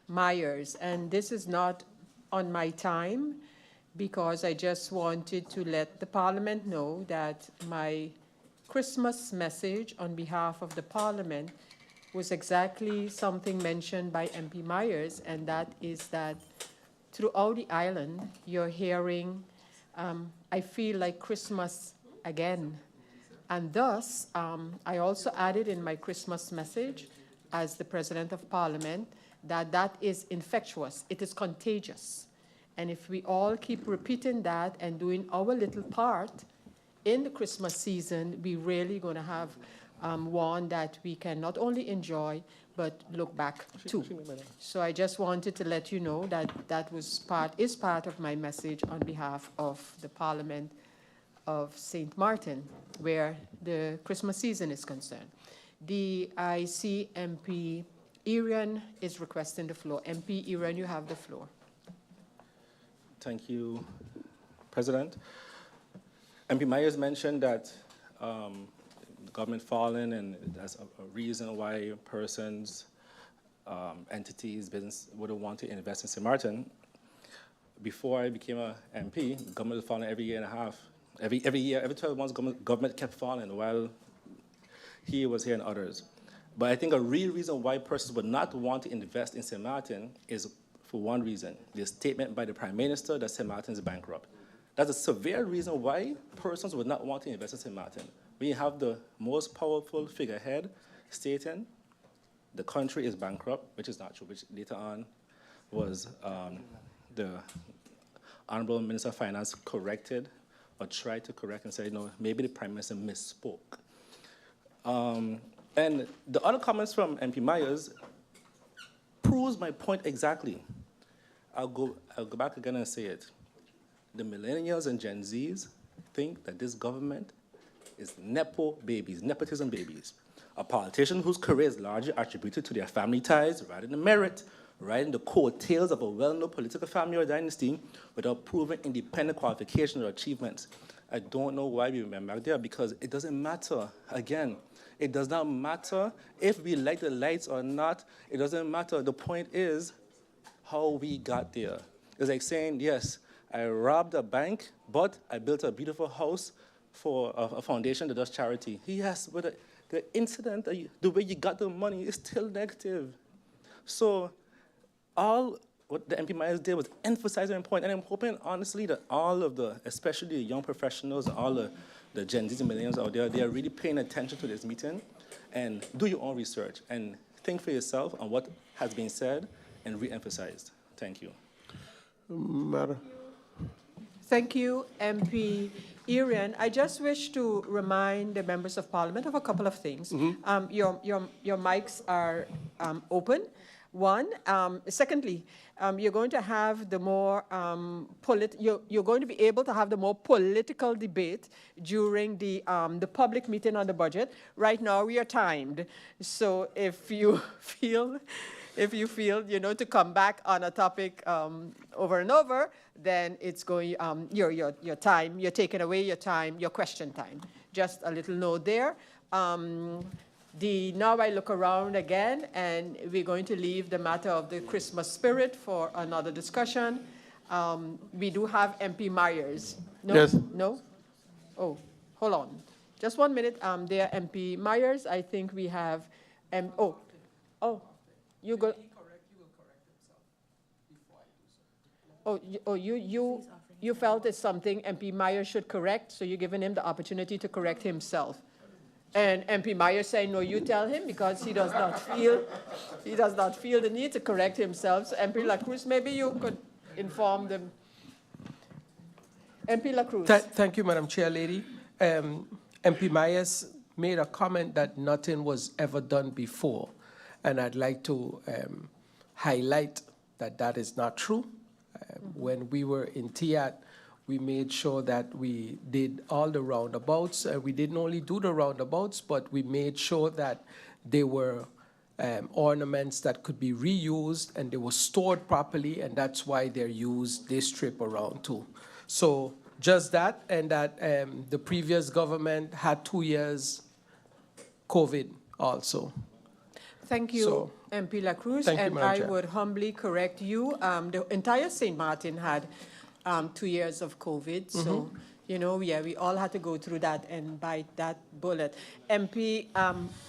Myers. And this is not on my time, because I just wanted to let the Parliament know that my Christmas message on behalf of the Parliament was exactly something mentioned by MP Myers, and that is that throughout the island, you're hearing, I feel like Christmas again. And thus, I also added in my Christmas message as the President of Parliament that is infectious, it is contagious. And if we all keep repeating that and doing our little part in the Christmas season, we're really going to have one that we can not only enjoy, but look back to. So I just wanted to let you know that that is part of my message on behalf of the Parliament of St. Martin, where the Christmas season is concerned. I see MP Irian is requesting the floor. MP Irian, you have the floor. Thank you, President. MP Myers mentioned that the government falling, and that's a reason why persons, entities, business wouldn't want to invest in St. Martin. Before I became an MP, the government was falling every year and a half. Every year, every 12 months, government kept falling while he was here and others. But I think a real reason why persons would not want to invest in St. Martin is for one reason, the statement by the Prime Minister that St. Martin is bankrupt. That's a severe reason why persons would not want to invest in St. Martin. We have the most powerful figurehead stating the country is bankrupt, which is not true, which later on was the Honorable Minister of Finance corrected or tried to correct and said, no, maybe the Prime Minister misspoke. And the other comments from MP Myers proves my point exactly. I'll go back again and say it. The millennials and Gen Zs think that this government is nepotism babies. A politician whose career is largely attributed to their family ties rather than merit, riding the coattails of a well-known political family or dynasty without proving independent qualifications or achievements. I don't know why we went back there, because it doesn't matter. Again, it does not matter if we like the lights or not. It doesn't matter. The point is how we got there. It's like saying, yes, I robbed a bank, but I built a beautiful house for a foundation that does charity. Yes, but the incident, the way you got the money is still negative. So all what the MP Myers did was emphasize my point, and I'm hoping, honestly, that all of especially the young professionals, all the Gen Zs and millennials out there, they are really paying attention to this meeting, and do your own research, and think for yourself on what has been said and re-emphasized. Thank you. Madam. Thank you, MP Irian. I just wish to remind the members of Parliament of a couple of things. Your mics are open. One. Secondly, you're going to have the more you're going to be able to have the more political debate during the public meeting on the budget. Right now, we are timed. So if you feel to come back on a topic over and over, then it's going your time. You're taking away your time, your question time. Just a little note there. Now I look around again, and we're going to leave the matter of the Christmas spirit for another discussion. We do have MP Myers. No? Yes. No? Oh, hold on. Just 1 minute. There, MP Myers. I think we have. You go. You felt it's something MP Myers should correct, so you're giving him the opportunity to correct himself. And MP Myers saying, no, you tell him, because he does not feel the need to correct himself. So MP La Cruz, maybe you could inform them. MP La Cruz. Thank you, Madam Chair Lady. MP Myers made a comment that nothing was ever done before, and I'd like to highlight that that is not true. When we were in TIAT, we made sure that we did all the roundabouts. We didn't only do the roundabouts, but we made sure that they were ornaments that could be reused and they were stored properly, and that's why they're used this trip around too. So just that, and that the previous government had 2 years COVID also. Thank you, So, MP La Cruz. thank you, And Madam I Chair. would humbly correct you. The entire St. Martin had 2 years of COVID. So, you know, yeah, we all had to go through that and bite that bullet. MP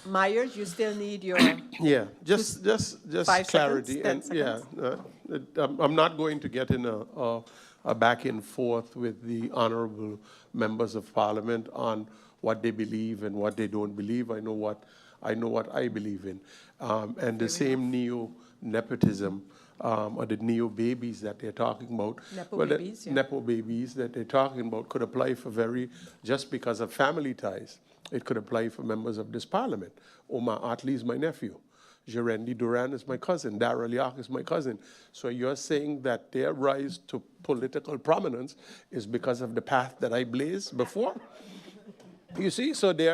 Myers, you still need your... Yeah, just 5 clarity. seconds, 10 And yeah, I'm not going to get in a back and forth with the honorable members of parliament on what they believe and what they don't believe. I know what I believe in. And the same neo-nepotism or the neo-babies that they're talking about. Nepo-babies, yeah. Nepo-babies that they're talking about could apply for just because of family ties. It could apply for members of this parliament. Omar Atley is my nephew. Jerendi Duran is my cousin. Darrell York is my cousin. So you're saying that their rise to political prominence is because of the path that I blazed before? You see, so they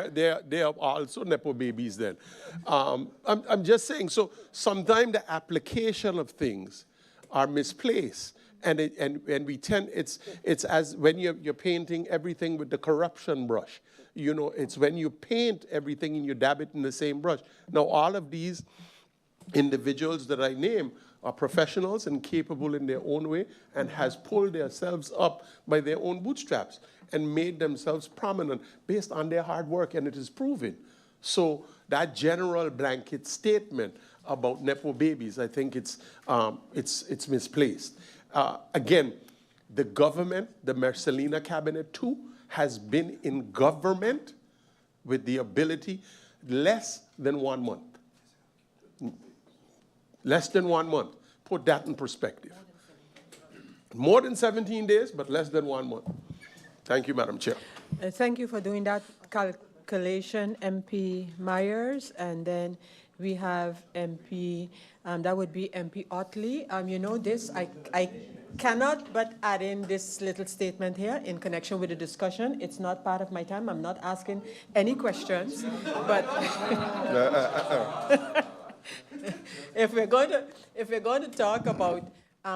are also Nepo babies then. I'm just saying, so sometimes the application of things are misplaced. And we tend, it's as when you're painting everything with the corruption brush. You know, it's when you paint everything and you dab it in the same brush. Now, all of these individuals that I name are professionals and capable in their own way and has pulled themselves up by their own bootstraps and made themselves prominent based on their hard work, and it is proven. So that general blanket statement about Nepo babies, I think it's misplaced. Again, the government, the Marcelina cabinet too, has been in government with the ability less than 1 month. Less than 1 month. Put that in perspective. More than 17 days, but less than 1 month. Thank you, Madam Chair. Thank you for doing that calculation, MP Myers. And then we have MP, that would be MP Otley. You know this, I cannot but add in this little statement here in connection with the discussion. It's not part of my time. I'm not asking any questions, but if we're going to talk about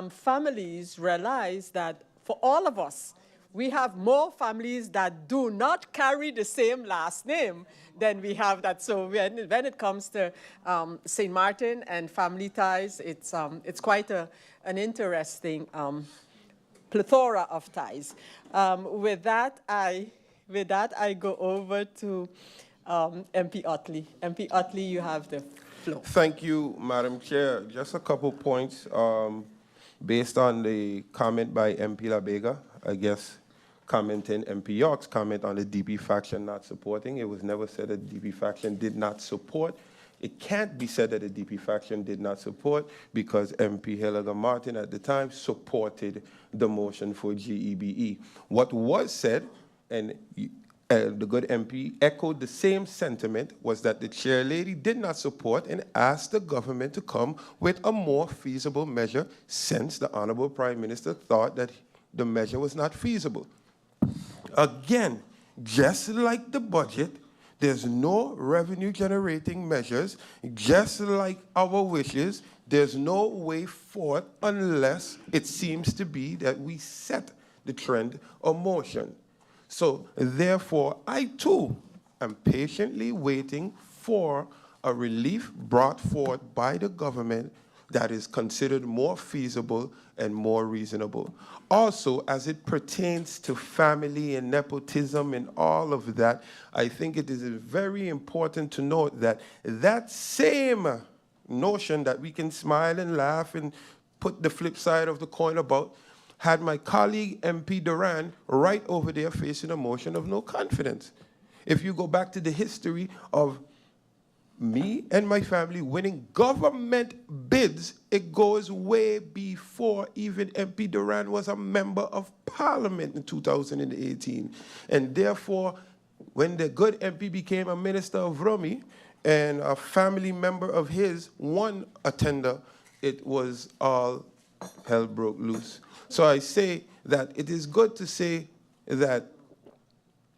families, realize that for all of us, we have more families that do not carry the same last name than we have that. So when it comes to St. Martin and family ties, it's quite an interesting plethora of ties. With that, I go over to MP Otley. MP Otley, you have the floor. Thank you, Madam Chair. Just a couple points based on the comment by MP La Vega, I guess, commenting MP York's comment on the DP faction not supporting. It was never said that the DP faction did not support. It can't be said that the DP faction did not support because MP Hilliger Martin at the time supported the motion for GEBE. What was said, and the good MP echoed the same sentiment, was that the chair lady did not support and asked the government to come with a more feasible measure since the Honorable Prime Minister thought that the measure was not feasible. Again, just like the budget, there's no revenue-generating measures. Just like our wishes, there's no way forward unless it seems to be that we set the trend of motion. So, therefore, I too am patiently waiting for a relief brought forth by the government that is considered more feasible and more reasonable. Also, as it pertains to family and nepotism and all of that, I think it is very important to note that that same notion that we can smile and laugh and put the flip side of the coin about had my colleague MP Duran right over there facing a motion of no confidence. If you go back to the history of me and my family winning government bids, it goes way before even MP Duran was a member of parliament in 2018. And therefore, when the good MP became a minister of Rumi and a family member of his, one attender, it was all hell broke loose. So I say that it is good to say that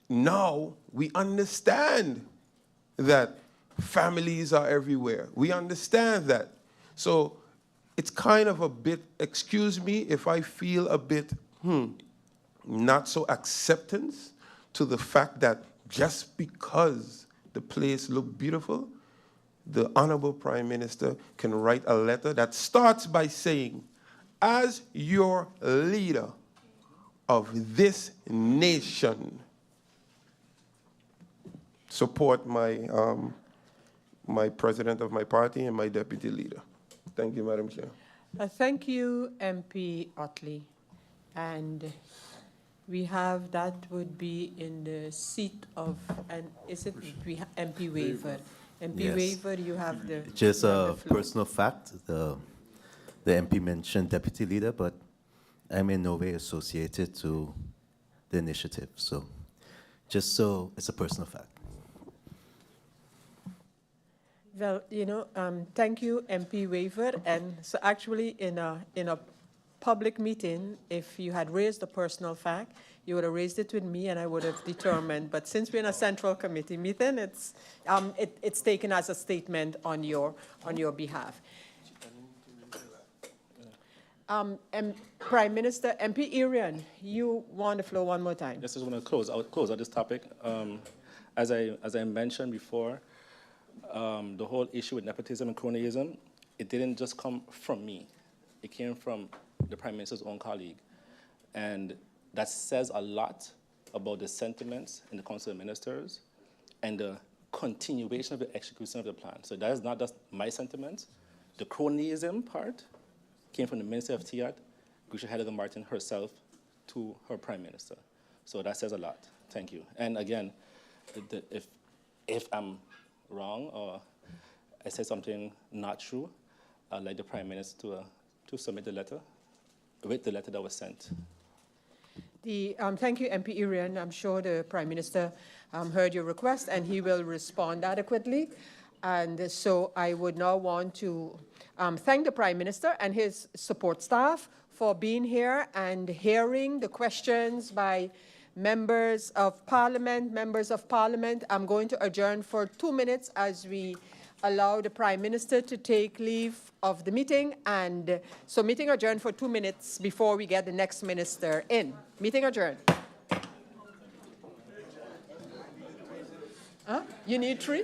now we understand that families are everywhere. We understand that. So it's kind of a bit, excuse me if I feel a bit, not so acceptance to the fact that just because the place looked beautiful, the Honorable Prime Minister can write a letter that starts by saying, as your leader of this nation, support my my president of my party and my deputy leader. Thank you, Madam Chair. Thank you, MP Otley. And we have, that would be in the seat of, and is it MP Waiver? MP Yes. Waiver, you have the Just you have a the floor. personal fact, the MP mentioned deputy leader, but I'm in no way associated to the initiative. So just so it's a personal fact. Well, you know, thank you, MP Waiver. And so actually in a public meeting, if you had raised a personal fact, you would have raised it with me and I would have determined. But since we're in a central committee meeting, it's taken as a statement on your behalf. Prime Minister, MP Irian, you want the floor one more time. Just want to close out this topic. As I mentioned before, the whole issue with nepotism and cronyism, it didn't just come from me. It came from the Prime Minister's own colleague. And that says a lot about the sentiments in the Council of Ministers and the continuation of the execution of the plan. So that is not just my sentiments. The cronyism part came from the Minister of TIAT, Grisha Martin herself, to her Prime Minister. So that says a lot. Thank you. And again, if I'm wrong or I said something not true, I'd like the Prime Minister to submit the letter with the letter that was sent. Thank you, MP Irian. I'm sure the Prime Minister heard your request and he will respond adequately. And so I would now want to thank the Prime Minister and his support staff for being here and hearing the questions by members of Parliament. I'm going to adjourn for 2 minutes as we allow the Prime Minister to take leave of the meeting. And so meeting adjourned for 2 minutes before we get the next minister in. Meeting adjourned. Huh? You need 3?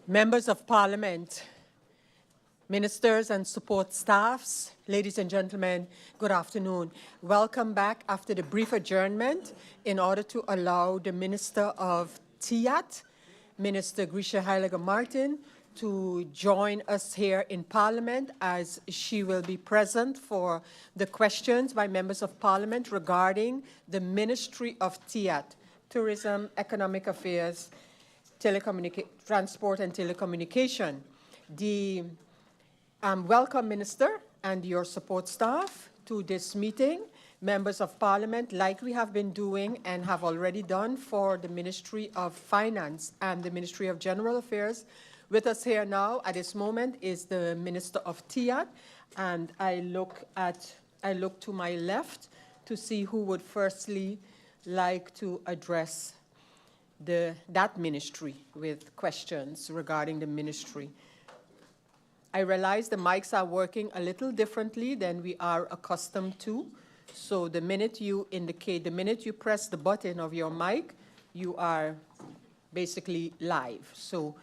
Members of Parliament, ministers and support staffs, ladies and gentlemen, good afternoon. Welcome back after the brief adjournment in order to allow the Minister of TIAT, Minister Grisha Heiliger Martin, to join us here in Parliament as she will be present for the questions by members of Parliament regarding the Ministry of TIAT, Tourism, Economic Affairs, Transport and Telecommunication. The welcome, Minister, and your support staff to this meeting. Members of Parliament, like we have been doing and have already done for the Ministry of Finance and the Ministry of General Affairs. With us here now at this moment is the Minister of TIAT, and I look to my left to see who would firstly like to address that ministry with questions regarding the ministry. I realize the mics are working a little differently than we are accustomed to. So the minute you press the button of your mic, you are basically live. So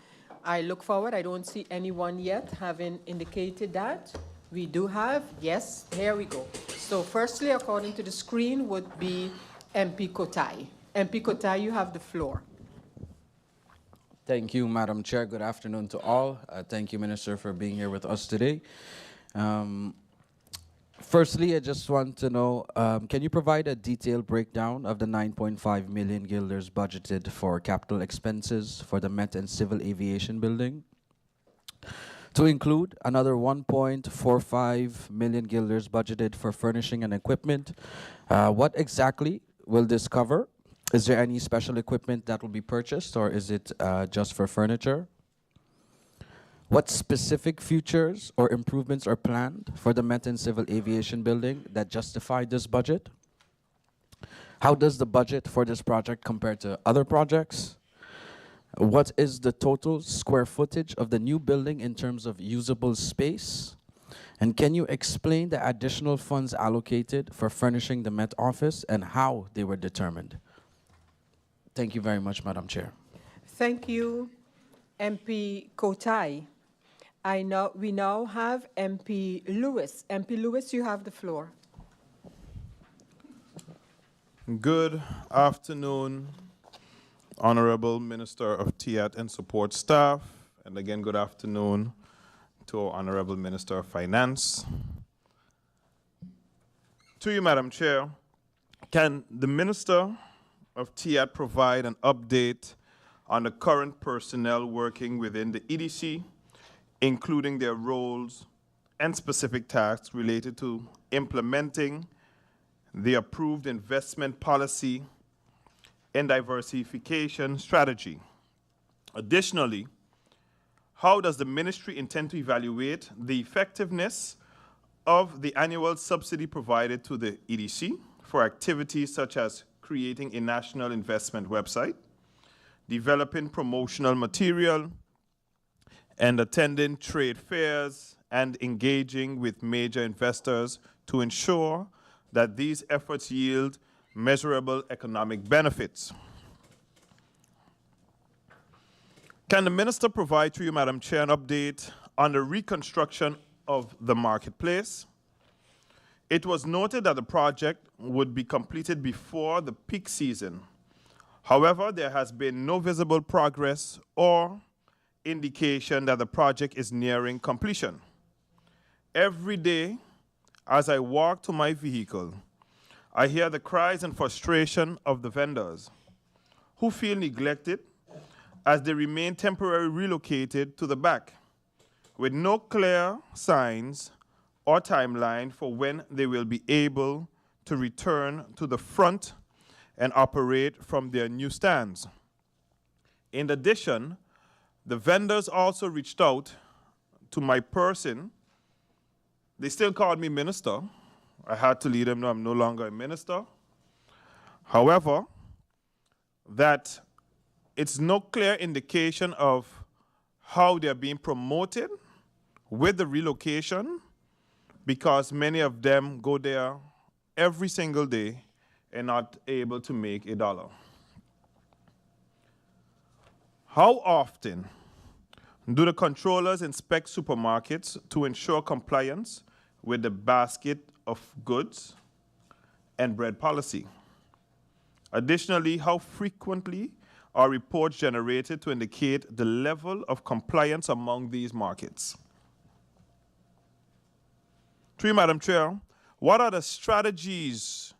I look forward. I don't see anyone yet having indicated that. We do have, yes, here we go. So firstly, according to the screen, would be MP Kotai. MP Kotai, you have the floor. Thank you, Madam Chair. Good afternoon to all. Thank you, Minister, for being here with us today. Firstly, I just want to know, can you provide a detailed breakdown of the 9.5 million guilders budgeted for capital expenses for the Met and Civil Aviation building? To include another 1.45 million guilders budgeted for furnishing and equipment, what exactly will this cover? Is there any special equipment that will be purchased, or is it just for furniture? What specific features or improvements are planned for the Met and Civil Aviation building that justify this budget? How does the budget for this project compare to other projects? What is the total square footage of the new building in terms of usable space? And can you explain the additional funds allocated for furnishing the Met office and how they were determined? Thank you very much, Madam Chair. Thank you, MP Kotai. We now have MP Lewis. MP Lewis, you have the floor. Good afternoon, Honorable Minister of TIAT and support staff, and again, good afternoon to our Honorable Minister of Finance. To you, Madam Chair, can the Minister of TIAT provide an update on the current personnel working within the EDC, including their roles and specific tasks related to implementing the approved investment policy and diversification strategy? Additionally, how does the ministry intend to evaluate the effectiveness of the annual subsidy provided to the EDC for activities such as creating a national investment website, developing promotional material, and attending trade fairs and engaging with major investors to ensure that these efforts yield measurable economic benefits? Can the Minister provide to you, Madam Chair, an update on the reconstruction of the marketplace? It was noted that the project would be completed before the peak season. However, there has been no visible progress or indication that the project is nearing completion. Every day, as I walk to my vehicle, I hear the cries and frustration of the vendors who feel neglected as they remain temporarily relocated to the back with no clear signs or timeline for when they will be able to return to the front and operate from their new stands. In addition, the vendors also reached out to my person. They still called me minister. I had to let them know I'm no longer a minister. However, that it's no clear indication of how they're being promoted with the relocation, because many of them go there every single day and not able to make a dollar. How often do the controllers inspect supermarkets to ensure compliance with the basket of goods and bread policy? Additionally, how frequently are reports generated to indicate the level of compliance among these markets? Through you, Madam Chair, what are the strategies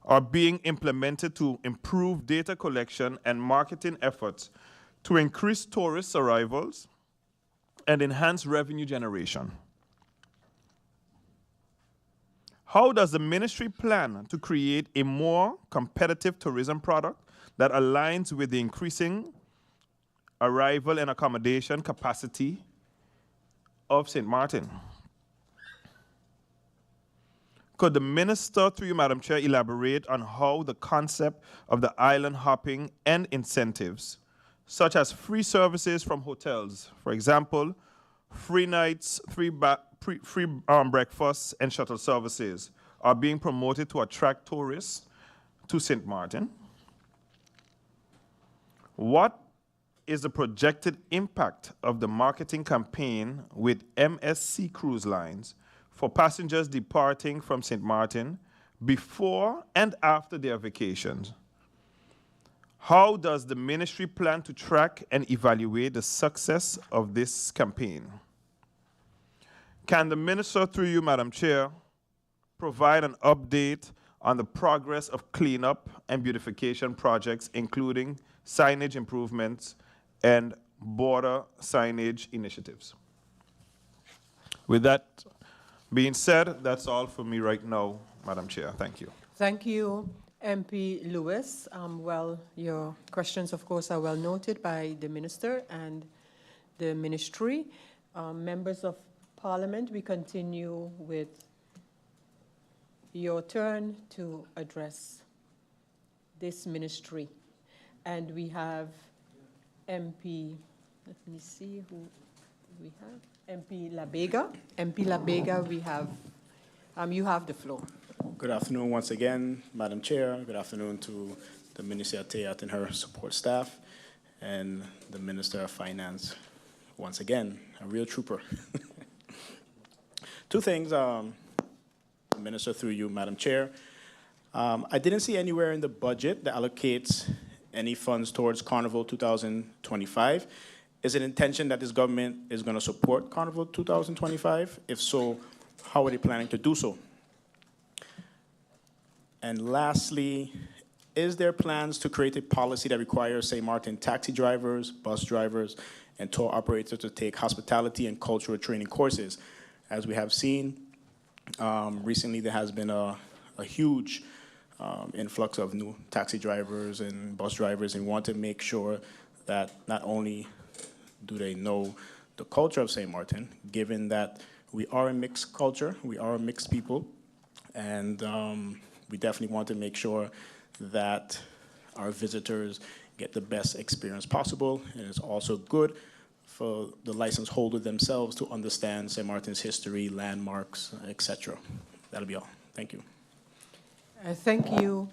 are being implemented to improve data collection and marketing efforts to increase tourist arrivals and enhance revenue generation? How does the ministry plan to create a more competitive tourism product that aligns with the increasing arrival and accommodation capacity of St. Maarten? Could the minister, through you, Madam Chair, elaborate on how the concept of the island hopping and incentives, such as free services from hotels, for example, free nights, free breakfasts, and shuttle services, are being promoted to attract tourists to St. Maarten? What is the projected impact of the marketing campaign with MSC Cruise Lines for passengers departing from St. Maarten before and after their vacations? How does the ministry plan to track and evaluate the success of this campaign? Can the minister, through you, Madam Chair, provide an update on the progress of cleanup and beautification projects, including signage improvements and border signage initiatives? With that being said, that's all for me right now, Madam Chair. Thank you. Thank you, MP Lewis. Well, your questions, of course, are well noted by the minister and the ministry. Members of Parliament, we continue with your turn to address this ministry. And we have MP, let me see who we have. MP Labega. MP Labega, we have, you have the floor. Good afternoon once again, Madam Chair. Good afternoon to the Minister of TIAT and her support staff, and the Minister of Finance, once again, a real trooper. Two things, Minister, through you, Madam Chair. I didn't see anywhere in the budget that allocates any funds towards Carnival 2025. Is it intention that this government is going to support Carnival 2025? If so, how are they planning to do so? And lastly, is there plans to create a policy that requires St. Maarten taxi drivers, bus drivers, and tour operators to take hospitality and cultural training courses? As we have seen, recently there has been a huge influx of new taxi drivers and bus drivers, and want to make sure that not only do they know the culture of St. Maarten, given that we are a mixed culture, we are a mixed people, and we definitely want to make sure that our visitors get the best experience possible, and it's also good for the license holder themselves to understand St. Maarten's history, landmarks, etc. That'll be all. Thank you. Thank you,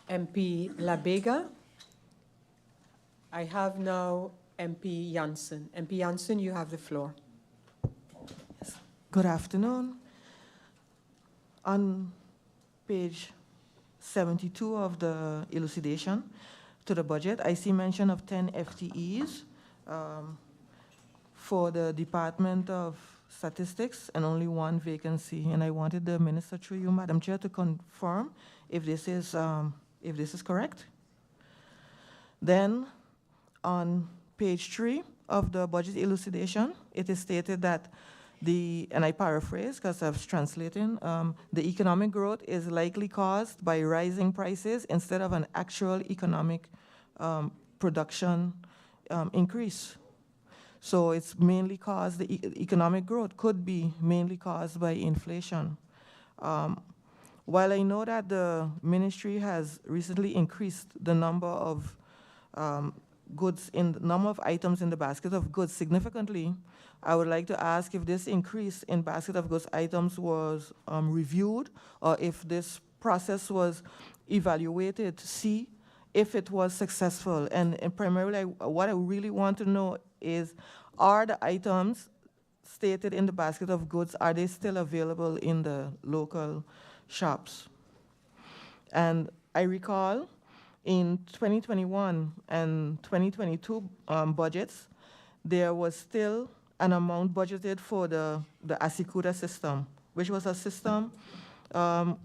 MP Labega. I have now MP Janssen. MP Janssen, you have the floor. Good afternoon. On page 72 of the elucidation to the budget, I see mention of 10 FTEs for the Department of Statistics and only one vacancy. And I wanted the minister, through you, Madam Chair, to confirm if this is correct. Then on page 3 of the budget elucidation, it is stated that and I paraphrase because I was translating, the economic growth is likely caused by rising prices instead of an actual economic production increase. So it's mainly caused, the economic growth could be mainly caused by inflation. While I know that the ministry has recently increased the number of number of items in the basket of goods significantly, I would like to ask if this increase in basket of goods items was reviewed, or if this process was evaluated to see if it was successful. And primarily, what I really want to know is, are the items stated in the basket of goods, are they still available in the local shops? And I recall in 2021 and 2022 budgets, there was still an amount budgeted for the Asikuda system, which was a system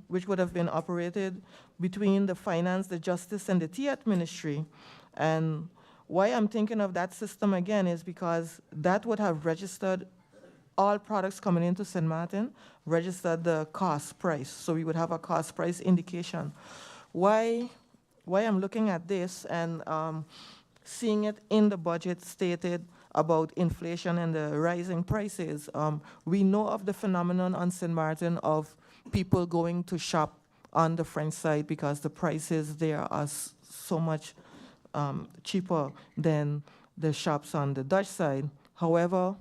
which would have been operated between the finance, the justice, and the TIAT ministry. And why I'm thinking of that system again is because that would have registered all products coming into St. Maarten, registered the cost price. So we would have a cost price indication. Why I'm looking at this and seeing it in the budget stated about inflation and the rising prices, we know of the phenomenon on St. Maarten of people going to shop on the French side because the prices there are so much cheaper than the shops on the Dutch side. However,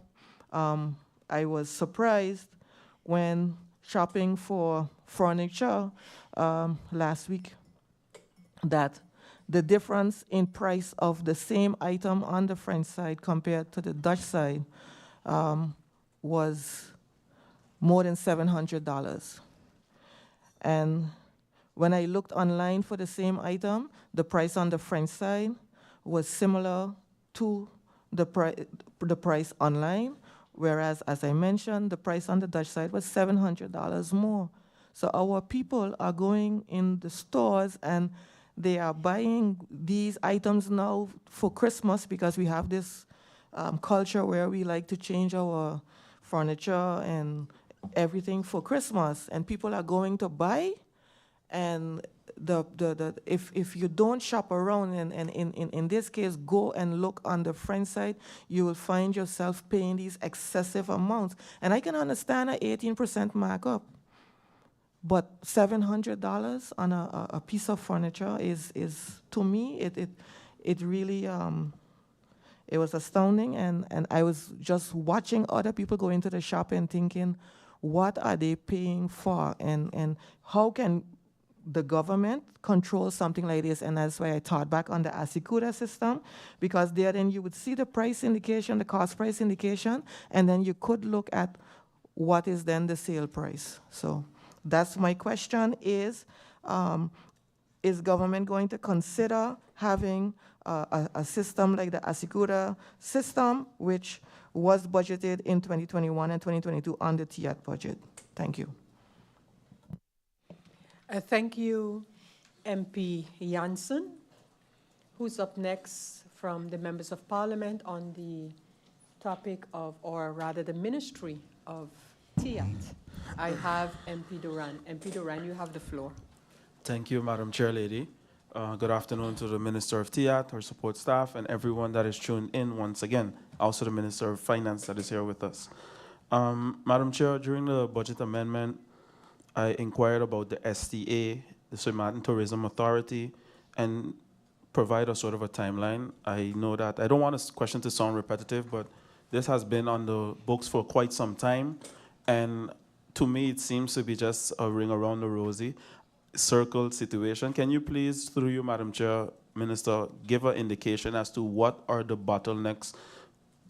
I was surprised when shopping for furniture last week that the difference in price of the same item on the French side compared to the Dutch side was more than $700. And when I looked online for the same item, the price on the French side was similar to the price online, whereas, as I mentioned, the price on the Dutch side was $700 more. So our people are going in the stores and they are buying these items now for Christmas, because we have this culture where we like to change our furniture and everything for Christmas, and people are going to buy. And if you don't shop around, and in this case, go and look on the French side, you will find yourself paying these excessive amounts. And I can understand an 18% markup, but $700 on a piece of furniture is to me, it really, it was astounding. And I was just watching other people go into the shop and thinking, what are they paying for? And how can the government control something like this? And that's why I thought back on the Asikuda system, because there then you would see the price indication, the cost price indication, and then you could look at what is then the sale price. So that's my question is government going to consider having a system like the Asikuda system, which was budgeted in 2021 and 2022 on the TIAT budget? Thank you. Thank you, MP Janssen. Who's up next from the members of parliament on the topic of, or rather the ministry of TIAT? I have MP Duran. MP Duran, you have the floor. Thank you, Madam Chair Lady. Good afternoon to the Minister of TIAT, her support staff, and everyone that is tuned in once again. Also the Minister of Finance that is here with us. Madam Chair, during the budget amendment, I inquired about the STA, the St. Maarten Tourism Authority, and provide a sort of a timeline. I know that, I don't want this question to sound repetitive, but this has been on the books for quite some time, and to me it seems to be just a ring around the rosy circle situation. Can you please, through you, Madam Chair, Minister, give an indication as to what are the bottlenecks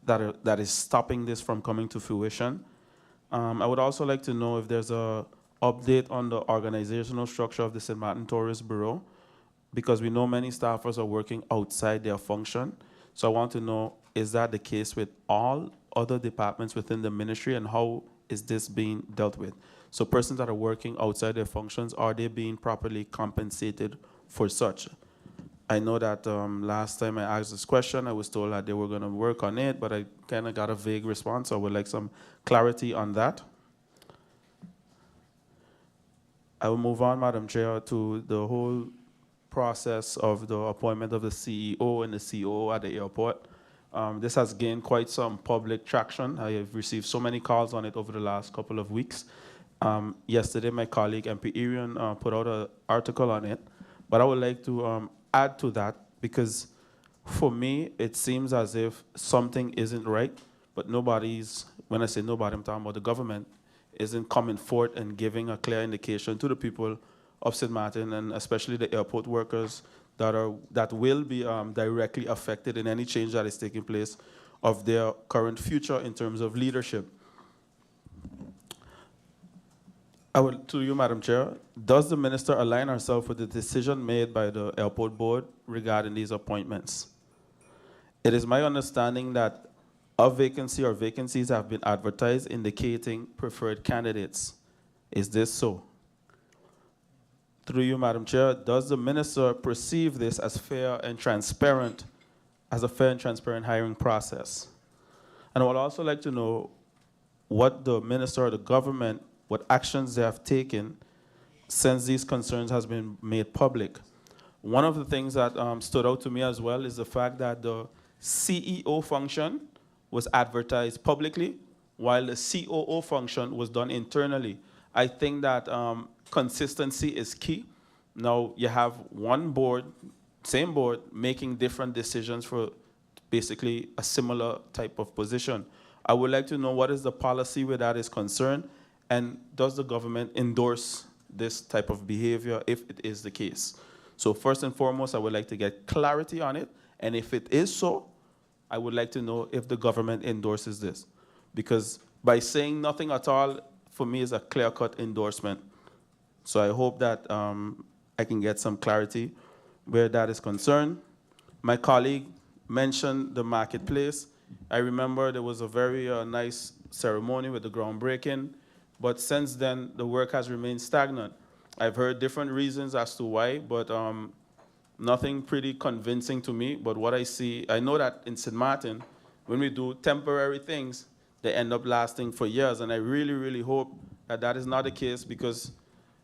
that is stopping this from coming to fruition? I would also like to know if there's a update on the organizational structure of the St. Maarten Tourist Bureau, because we know many staffers are working outside their function. So I want to know, is that the case with all other departments within the ministry, and how is this being dealt with? So persons that are working outside their functions, are they being properly compensated for such? I know that last time I asked this question, I was told that they were going to work on it, but I kind of got a vague response. So I would like some clarity on that. I will move on, Madam Chair, to the whole process of the appointment of the CEO and the COO at the airport. This has gained quite some public traction. I have received so many calls on it over the last couple of weeks. Yesterday, my colleague MP Irion put out an article on it, but I would like to add to that because for me, it seems as if something isn't right, but nobody's, when I say nobody, I'm talking about the government, isn't coming forth and giving a clear indication to the people of St. Maarten and especially the airport workers that will be directly affected in any change that is taking place of their current future in terms of leadership. To you, Madam Chair, does the minister align herself with the decision made by the airport board regarding these appointments? It is my understanding that a vacancy or vacancies have been advertised indicating preferred candidates. Is this so? Through you, Madam Chair, does the minister perceive this as fair and transparent, as a fair and transparent hiring process? And I would also like to know what the minister or the government, what actions they have taken since these concerns has been made public. One of the things that stood out to me as well is the fact that the CEO function was advertised publicly, while the COO function was done internally. I think that consistency is key. Now you have one board, same board, making different decisions for basically a similar type of position. I would like to know what is the policy where that is concerned, and does the government endorse this type of behavior if it is the case? So first and foremost, I would like to get clarity on it, and if it is so, I would like to know if the government endorses this. Because by saying nothing at all, for me, is a clear-cut endorsement. So I hope that I can get some clarity where that is concerned. My colleague mentioned the marketplace. I remember there was a very nice ceremony with the groundbreaking, but since then, the work has remained stagnant. I've heard different reasons as to why, but nothing pretty convincing to me. But what I see, I know that in St. Maarten, when we do temporary things, they end up lasting for years. And I really, really hope that that is not the case, because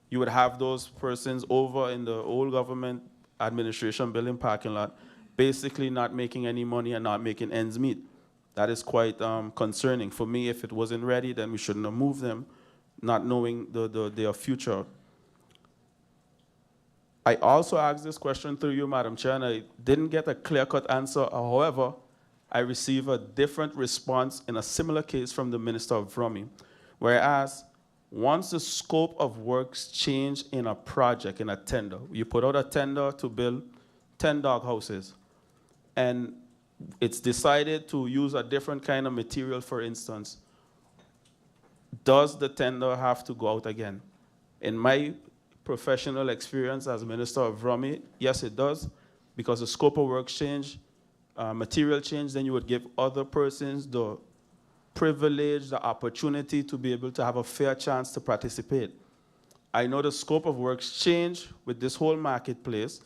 you would have those persons over in the old government administration building parking lot, basically not making any money and not making ends meet. That is quite concerning. For me, if it wasn't ready, then we shouldn't have moved them, not knowing their future. I also asked this question through you, Madam Chair, and I didn't get a clear-cut answer. However, I received a different response in a similar case from the Minister of Vrommy, where I asked, once the scope of works change in a project, in a tender, you put out a tender to build 10 dog houses, and it's decided to use a different kind of material, for instance, does the tender have to go out again? In my professional experience as Minister of Vrommy, yes, it does, because the scope of work change, material change, then you would give other persons the privilege, the opportunity to be able to have a fair chance to participate. I know the scope of works change with this whole marketplace,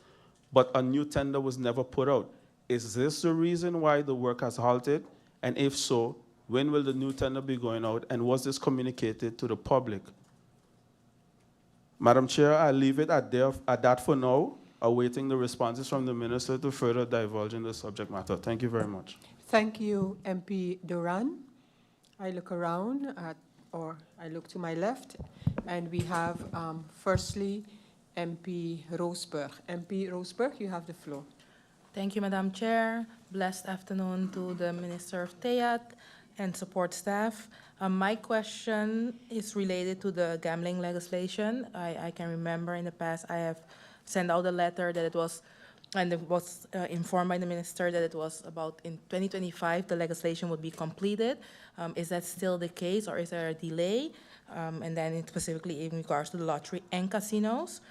but a new tender was never put out. Is this the reason why the work has halted? And if so, when will the new tender be going out, and was this communicated to the public? Madam Chair, I'll leave it at that for now, awaiting the responses from the Minister to further divulge in the subject matter. Thank you very much. Thank you, MP Duran. I look around, or I look to my left, and we have, firstly, MP Roosburg. MP Roosburg, you have the floor. Thank you, Madam Chair. Blessed afternoon to the Minister of TIAT and support staff. My question is related to the gambling legislation. I can remember in the past I have sent out a letter that it was, and it was informed by the minister that it was about in 2025 the legislation would be completed. Is that still the case, or is there a delay? And then specifically in regards to the lottery and casinos.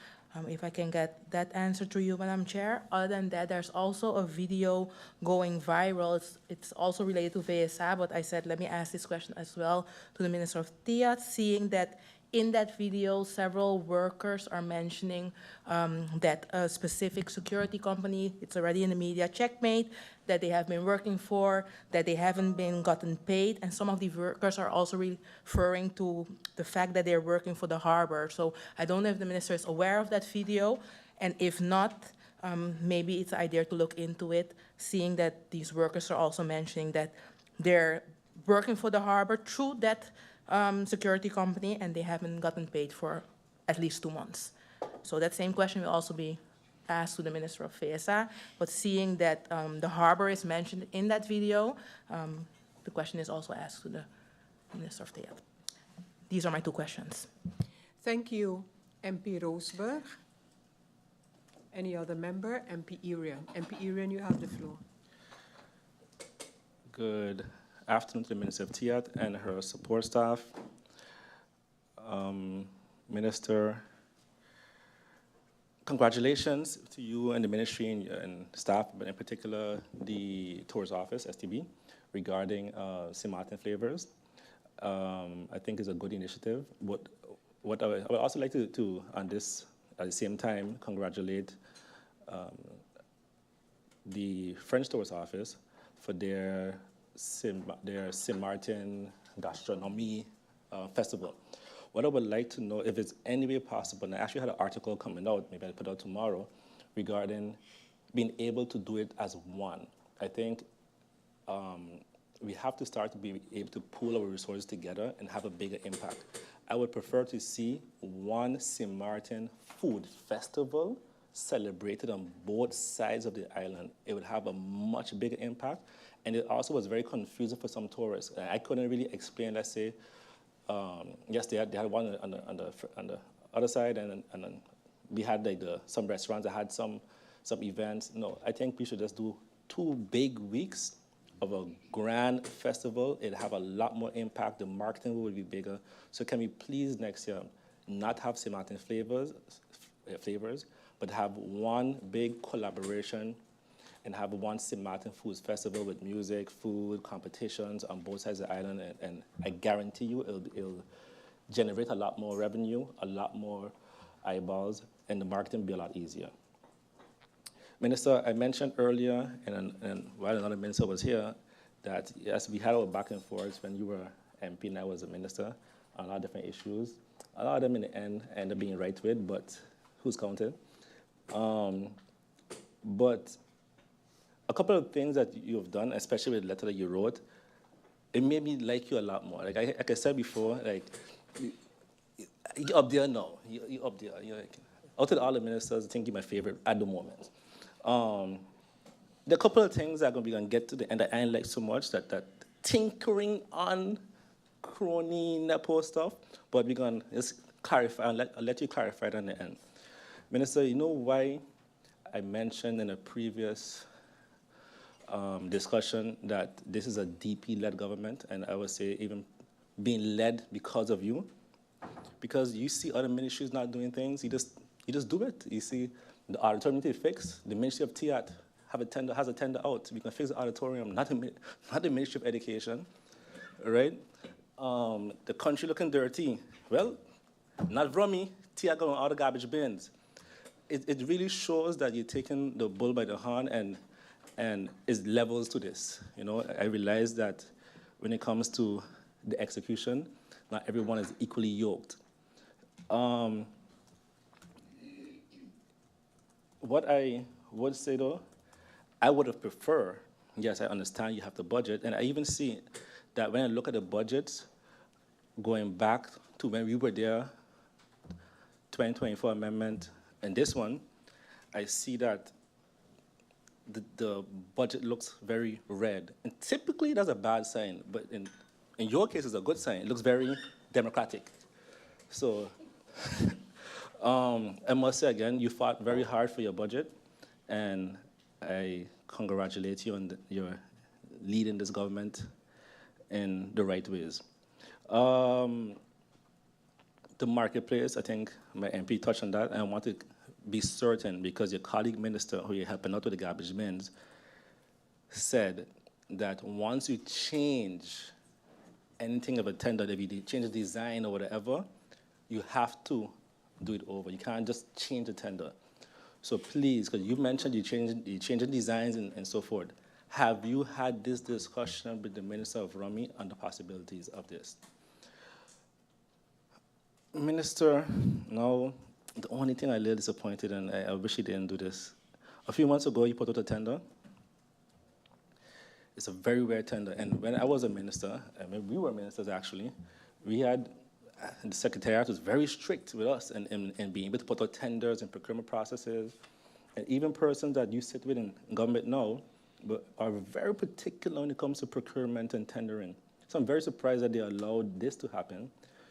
If I can get that answer to you, Madam Chair. Other than that, there's also a video going viral. It's also related to VSA, but I said, let me ask this question as well to the Minister of TIAT, seeing that in that video, several workers are mentioning that a specific security company, it's already in the media, Checkmate, that they have been working for, that they haven't been gotten paid, and some of the workers are also referring to the fact that they're working for the harbor. So I don't know if the minister is aware of that video, and if not, maybe it's an idea to look into it, seeing that these workers are also mentioning that they're working for the harbor through that security company and they haven't gotten paid for at least 2 months. So that same question will also be asked to the Minister of VSA, but seeing that the harbor is mentioned in that video, the question is also asked to the Minister of TIAT. These are my 2 questions. Thank you, MP Roseberg. Any other member? MP Irian. MP Irian, you have the floor. Good afternoon to the Minister of TIAT and her support staff. Minister, congratulations to you and the ministry and staff, but in particular the Tours Office, STB, regarding Sint Maarten flavors. I think it's a good initiative. What I would also like to on this, at the same time, congratulate the French Tours Office for their Sint Maarten Gastronomie Festival. What I would like to know, if it's any way possible, and I actually had an article coming out, maybe I'll put out tomorrow, regarding being able to do it as one. I think we have to start to be able to pool our resources together and have a bigger impact. I would prefer to see one Sint Maarten food festival celebrated on both sides of the island. It would have a much bigger impact. And it also was very confusing for some tourists. I couldn't really explain, let's say, yes, they had one on the other side, and then we had like some restaurants that had some events. No, I think we should just do 2 big weeks of a grand festival. It'd have a lot more impact. The marketing will be bigger. So can we please next year not have Sint Maarten flavors, but have one big collaboration and have one Sint Maarten Foods Festival with music, food, competitions on both sides of the island, and I guarantee you it'll generate a lot more revenue, a lot more eyeballs, and the marketing will be a lot easier. Minister, I mentioned earlier, and while another minister was here, that yes, we had our back and forth when you were MP and I was a minister on a lot of different issues. A lot of them in the end ended up being right with, but who's counting? But a couple of things that you've done, especially with the letter that you wrote, it made me like you a lot more. Like I said before, like you're up there now. You're up there. You're like, out of all the ministers, I think you're my favorite at the moment. There are a couple of things that we're going to get to the end that I ain't like so much, that tinkering on crony nepo stuff, but we're going to just clarify. I'll let you clarify it on the end. Minister, you know why I mentioned in a previous discussion that this is a DP-led government, and I would say even being led because of you? Because you see other ministries not doing things, you just do it. You see the auditorium to fix, the Ministry of TIAT has a tender out. We can fix the auditorium, not the Ministry of Education, right? The country looking dirty. Well, not from me, TIAT going all the garbage bins. It really shows that you're taking the bull by the horn, and it's levels to this. You know, I realize that when it comes to the execution, not everyone is equally yoked. What I would say though, I would have preferred, yes, I understand you have the budget, and I even see that when I look at the budgets, going back to when we were there, 2024 amendment, and this one, I see that the budget looks very red. And typically that's a bad sign, but in your case it's a good sign. It looks very democratic. So I must say again, you fought very hard for your budget, and I congratulate you on your leading this government in the right ways. The marketplace, I think my MP touched on that, and I want to be certain, because your colleague minister, who you're helping out with the garbage bins, said that once you change anything of a tender, if you change the design or whatever, you have to do it over. You can't just change the tender. So please, because you mentioned you changing designs and so forth, have you had this discussion with the Minister of Rummy on the possibilities of this? Minister, now, the only thing I'm a little disappointed, and I wish he didn't do this. A few months ago, you put out a tender. It's a very rare tender. And when I was a minister, I mean, we were ministers actually, We had, the Secretariat was very strict with us in being able to put out tenders and procurement processes. And even persons that you sit with in government now but are very particular when it comes to procurement and tendering. So I'm very surprised that they allowed this to happen.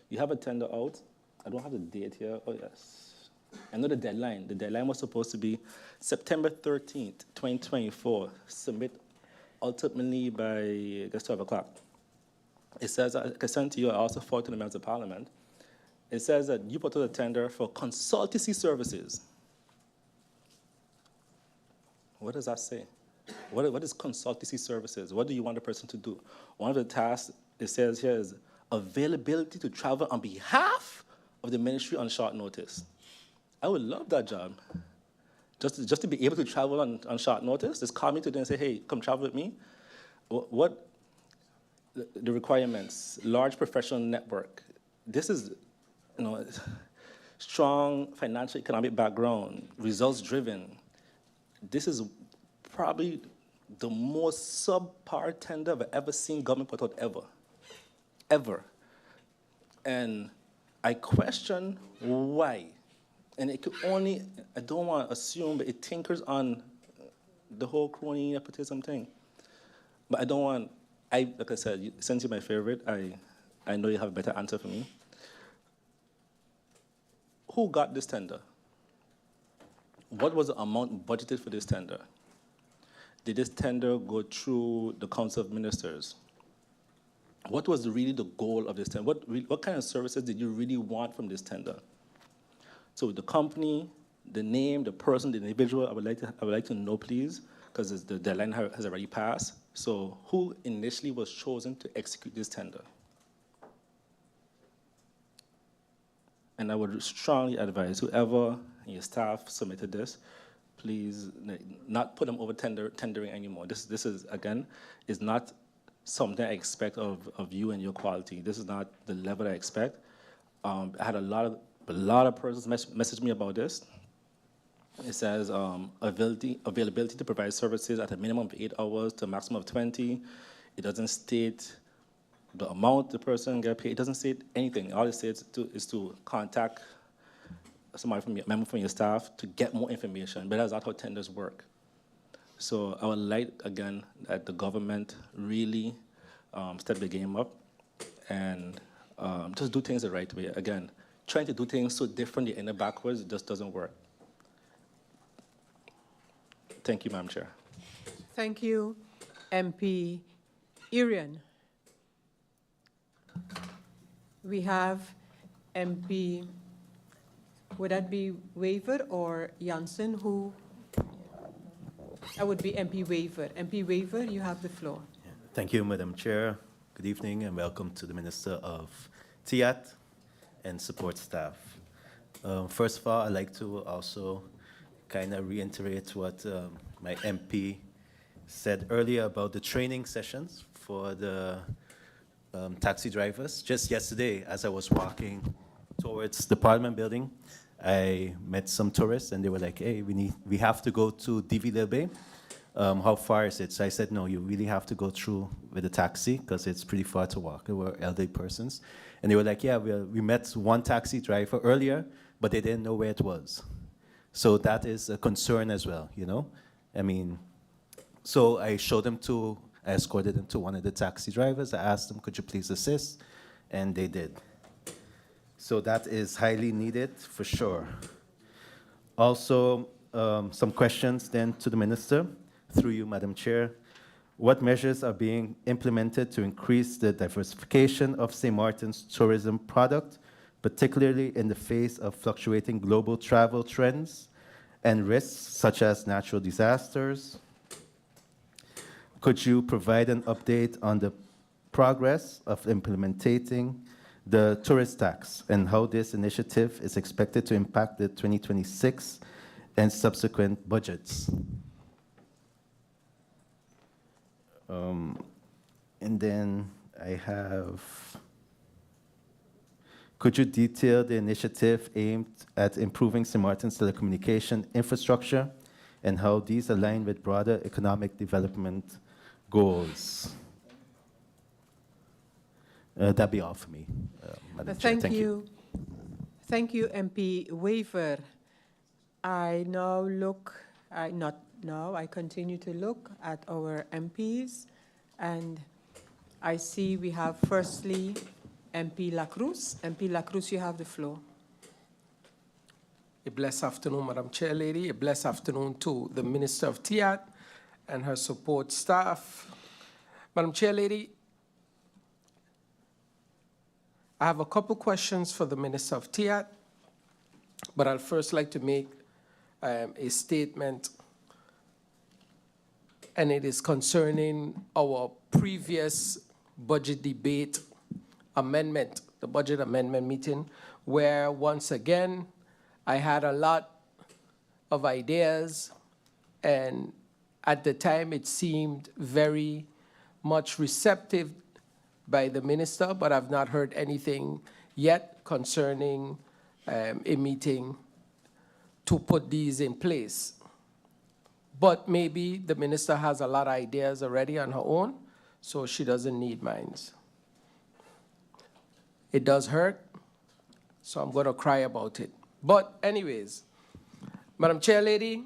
You have a tender out. I don't have the date here. Oh, yes. I know the deadline. The deadline was supposed to be September 13th, 2024. Submit ultimately by, I guess, 12 o'clock. It says, I sent to you, I also forwarded to the members of Parliament. It says that you put out a tender for consultancy services. What does that say? What is consultancy services? What do you want the person to do? One of the tasks, it says here, is availability to travel on behalf of the ministry on short notice. I would love that job. Just to be able to travel on short notice, just call me today and say, hey, come travel with me. What the requirements, large professional network. This is, strong financial economic background, results driven. This is probably the most subpar tender I've ever seen government put out, ever. And I question why. And it could only, I don't want to assume, but it tinkers on the whole crony nepotism thing. But I don't want, like I said, since you're my favorite, I know you have a better answer for me. Who got this tender? What was the amount budgeted for this tender? Did this tender go through the Council of Ministers? What was really the goal of this tender? What kind of services did you really want from this tender? So the company, the name, the person, the individual, I would like to know, please, because the deadline has already passed. So who initially was chosen to execute this tender? And I would strongly advise whoever in your staff submitted this, please not put them over tendering anymore. This is, again, is not something I expect of you and your quality. This is not the level I expect. I had a lot of persons message me about this. It says availability to provide services at a minimum of 8 hours to a maximum of 20. It doesn't state the amount the person get paid. It doesn't state anything. All it says is to contact somebody member from your staff to get more information, but that's not how tenders work. So I would like, again, that the government really step the game up and just do things the right way. Again, trying to do things so differently and backwards just doesn't work. Thank you, Madam Chair. Thank you, MP Irian. We have MP, would that be Waver or Janssen who? That would be MP Waver. MP Waver, you have the floor. Thank you, Madam Chair. Good evening and welcome to the Minister of TIAT and support staff. First of all, I'd like to also kind of reiterate what my MP said earlier about the training sessions for the taxi drivers. Just yesterday, as I was walking towards the Parliament building, I met some tourists and they were like, hey, we have to go to Divi-Lilbe. How far is it? So I said, no, you really have to go through with a taxi because it's pretty far to walk. They were elderly persons. And they were like, yeah, we met one taxi driver earlier, but they didn't know where it was. So that is a concern as well, I mean, so I escorted them to one of the taxi drivers. I asked them, could you please assist? And they did. So that is highly needed for sure. Also, some questions then to the Minister, through you, Madam Chair. What measures are being implemented to increase the diversification of St. Maarten's tourism product, particularly in the face of fluctuating global travel trends and risks such as natural disasters? Could you provide an update on the progress of implementing the tourist tax and how this initiative is expected to impact the 2026 and subsequent budgets? And then I have, could you detail the initiative aimed at improving St. Maarten's telecommunication infrastructure and how these align with broader economic development goals? That'd be all for me, Madam Chair. Thank you. Thank you, MP Waver. I now look, I continue to look at our MPs, and I see we have firstly MP La Cruz. MP La Cruz, you have the floor. A blessed afternoon, Madam Chair Lady. A blessed afternoon to the Minister of TIAT and her support staff. Madam Chair Lady, I have a couple questions for the Minister of TIAT, but I'd first like to make a statement, and it is concerning our previous budget debate amendment, the budget amendment meeting, where once again, I had a lot of ideas, and at the time it seemed very much receptive by the minister, but I've not heard anything yet concerning a meeting to put these in place. But maybe the minister has a lot of ideas already on her own, so she doesn't need mine. It does hurt, so I'm going to cry about it. But anyways, Madam Chair Lady,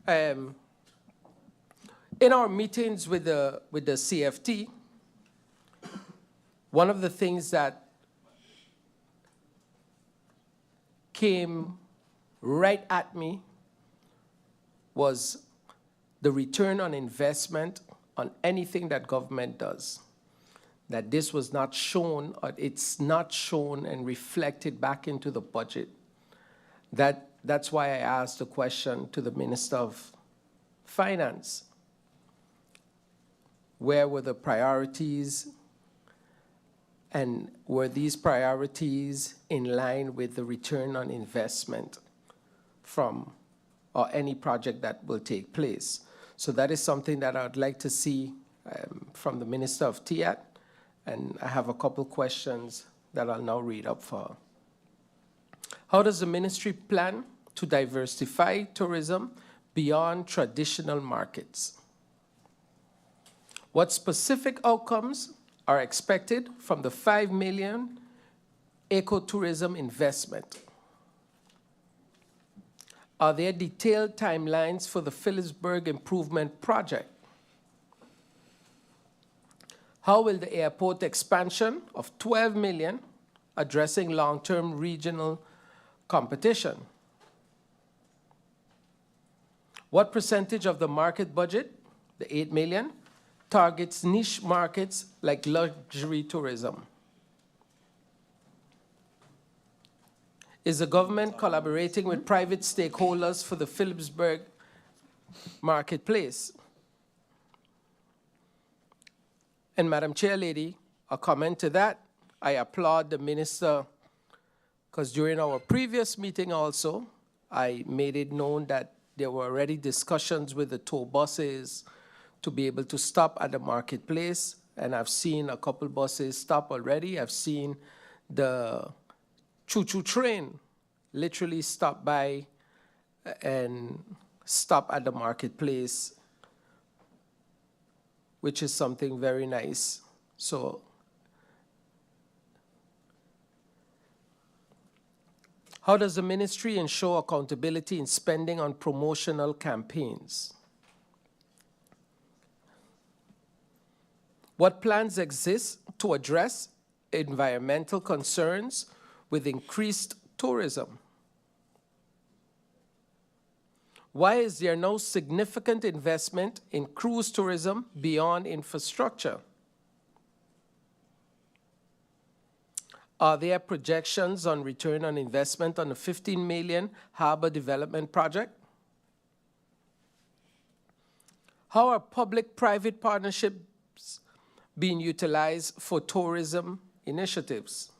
in our meetings with the CFT, one of the things that came right at me was the return on investment on anything that government does. That this was not shown, or it's not shown and reflected back into the budget. That's why I asked the question to the Minister of Finance. Where were the priorities? And were these priorities in line with the return on investment from or any project that will take place? So that is something that I'd like to see from the Minister of TIAT. And I have a couple questions that I'll now read up for her. How does the ministry plan to diversify tourism beyond traditional markets? What specific outcomes are expected from the $5 million ecotourism investment? Are there detailed timelines for the Phillipsburg Improvement Project? How will the airport expansion of $12 million addressing long-term regional competition? What percentage of the market budget, the $8 million, targets niche markets like luxury tourism? Is the government collaborating with private stakeholders for the Phillipsburg marketplace? And Madam Chair Lady, a comment to that, I applaud the minister, because during our previous meeting also, I made it known that there were already discussions with the tour buses to be able to stop at the marketplace, and I've seen a couple buses stop already. I've seen the choo-choo train literally stop by and stop at the marketplace, which is something very nice. So how does the ministry ensure accountability in spending on promotional campaigns? What plans exist to address environmental concerns with increased tourism? Why is there no significant investment in cruise tourism beyond infrastructure? Are there projections on return on investment on the $15 million harbor development project? How are public-private partnerships being utilized for tourism initiatives?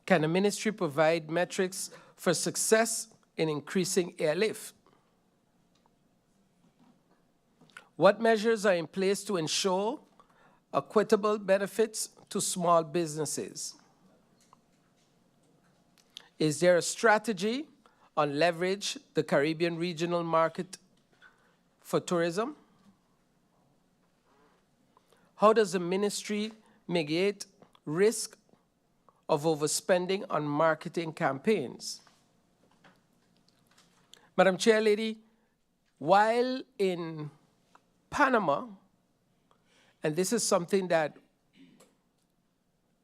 Can the ministry provide metrics for success in increasing airlift? What measures are in place to ensure equitable benefits to small businesses? Is there a strategy on leverage the Caribbean regional market for tourism? How does the ministry mitigate risk of overspending on marketing campaigns? Madam Chair Lady, while in Panama, and this is something that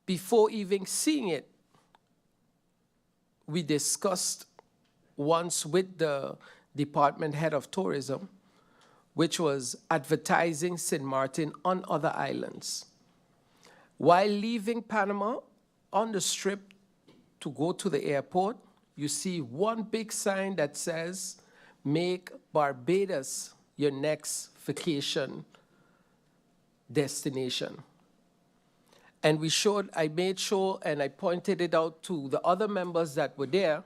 before even seeing it, we discussed once with the department head of tourism, which was advertising St. Maarten on other islands. While leaving Panama on the strip to go to the airport, you see one big sign that says, "Make Barbados your next vacation destination." And I made sure and I pointed it out to the other members that were there.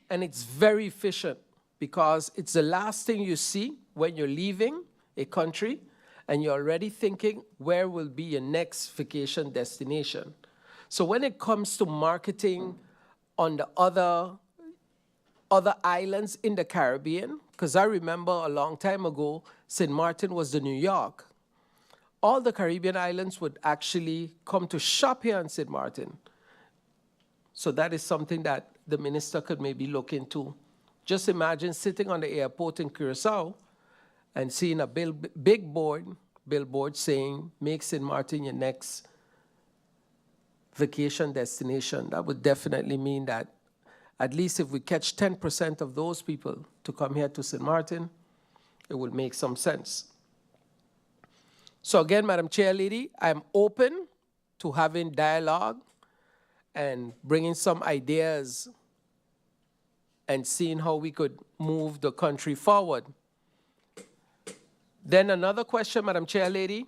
And it's very efficient because it's the last thing you see when you're leaving a country and you're already thinking where will be your next vacation destination. So when it comes to marketing on the other islands in the Caribbean, because I remember a long time ago, St. Maarten was the New York. All the Caribbean islands would actually come to shop here in St. Maarten. So that is something that the minister could maybe look into. Just imagine sitting on the airport in Curacao and seeing a big billboard saying, "Make St. Maarten your next vacation destination." That would definitely mean that at least if we catch 10% of those people to come here to St. Maarten, it will make some sense. So again, Madam Chair Lady, I'm open to having dialogue and bringing some ideas and seeing how we could move the country forward. Then another question, Madam Chair Lady,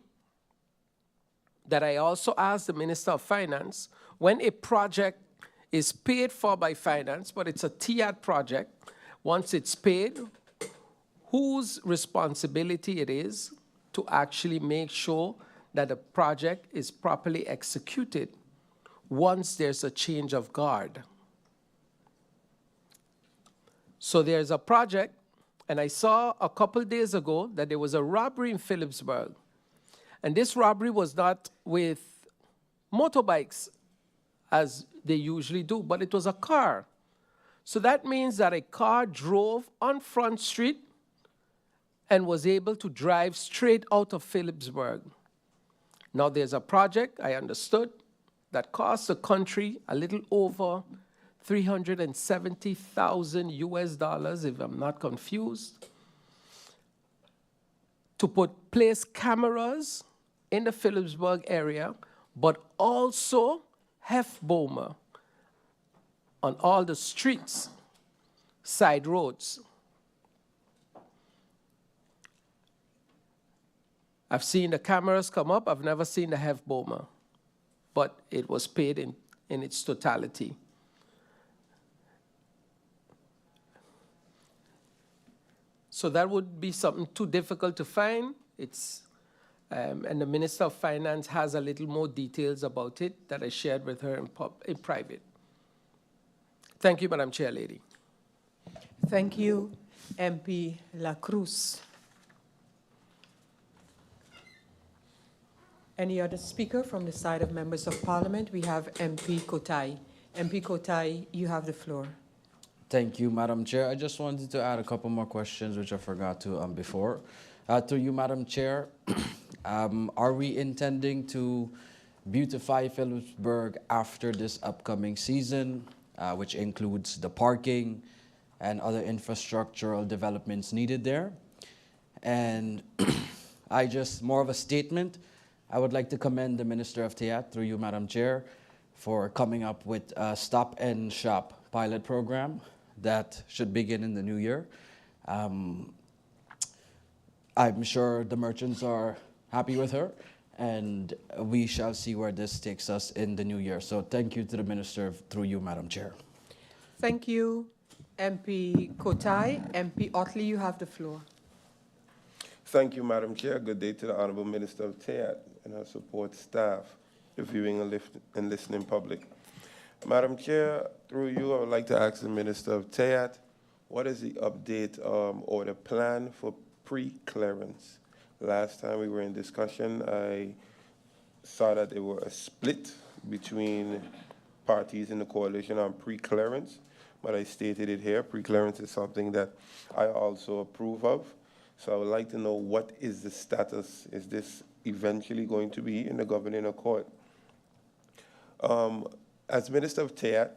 that I also asked the Minister of Finance, when a project is paid for by finance, but it's a TIAT project, once it's paid, whose responsibility it is to actually make sure that the project is properly executed once there's a change of guard. So there's a project, and I saw a couple days ago that there was a robbery in Phillipsburg. And this robbery was not with motorbikes, as they usually do, but it was a car. So that means that a car drove on Front Street and was able to drive straight out of Phillipsburg. Now there's a project, I understood, that costs the country a little over $370,000 US, if I'm not confused, to place cameras in the Phillipsburg area, but also Hefbomer on all the streets, side roads. I've seen the cameras come up. I've never seen the Hefbomer, but it was paid in its totality. So that would be something too difficult to find. And the Minister of Finance has a little more details about it that I shared with her in private. Thank you, Madam Chair Lady. Thank you, MP La Cruz. Any other speaker from the side of members of Parliament? We have MP Kotai. MP Kotai, you have the floor. Thank you, Madam Chair. I just wanted to add a couple more questions, which I forgot to before. To you, Madam Chair, are we intending to beautify Phillipsburg after this upcoming season, which includes the parking and other infrastructural developments needed there? And more of a statement, I would like to commend the Minister of TIAT, through you, Madam Chair, for coming up with a Stop and Shop pilot program that should begin in the new year. I'm sure the merchants are happy with her, and we shall see where this takes us in the new year. So thank you to the Minister, through you, Madam Chair. Thank you, MP Kotai. MP Otley, you have the floor. Thank you, Madam Chair. Good day to the Honorable Minister of TIAT and her support staff, the viewing and listening public. Madam Chair, through you, I would like to ask the Minister of TIAT, what is the update or the plan for pre-clearance Last time we were in discussion, I saw that there were a split between parties in the coalition on pre-clearance, but I stated it here. Pre-clearance is something that I also approve of. So I would like to know, what is the status? Is this eventually going to be in the governing accord? As Minister of TIAT,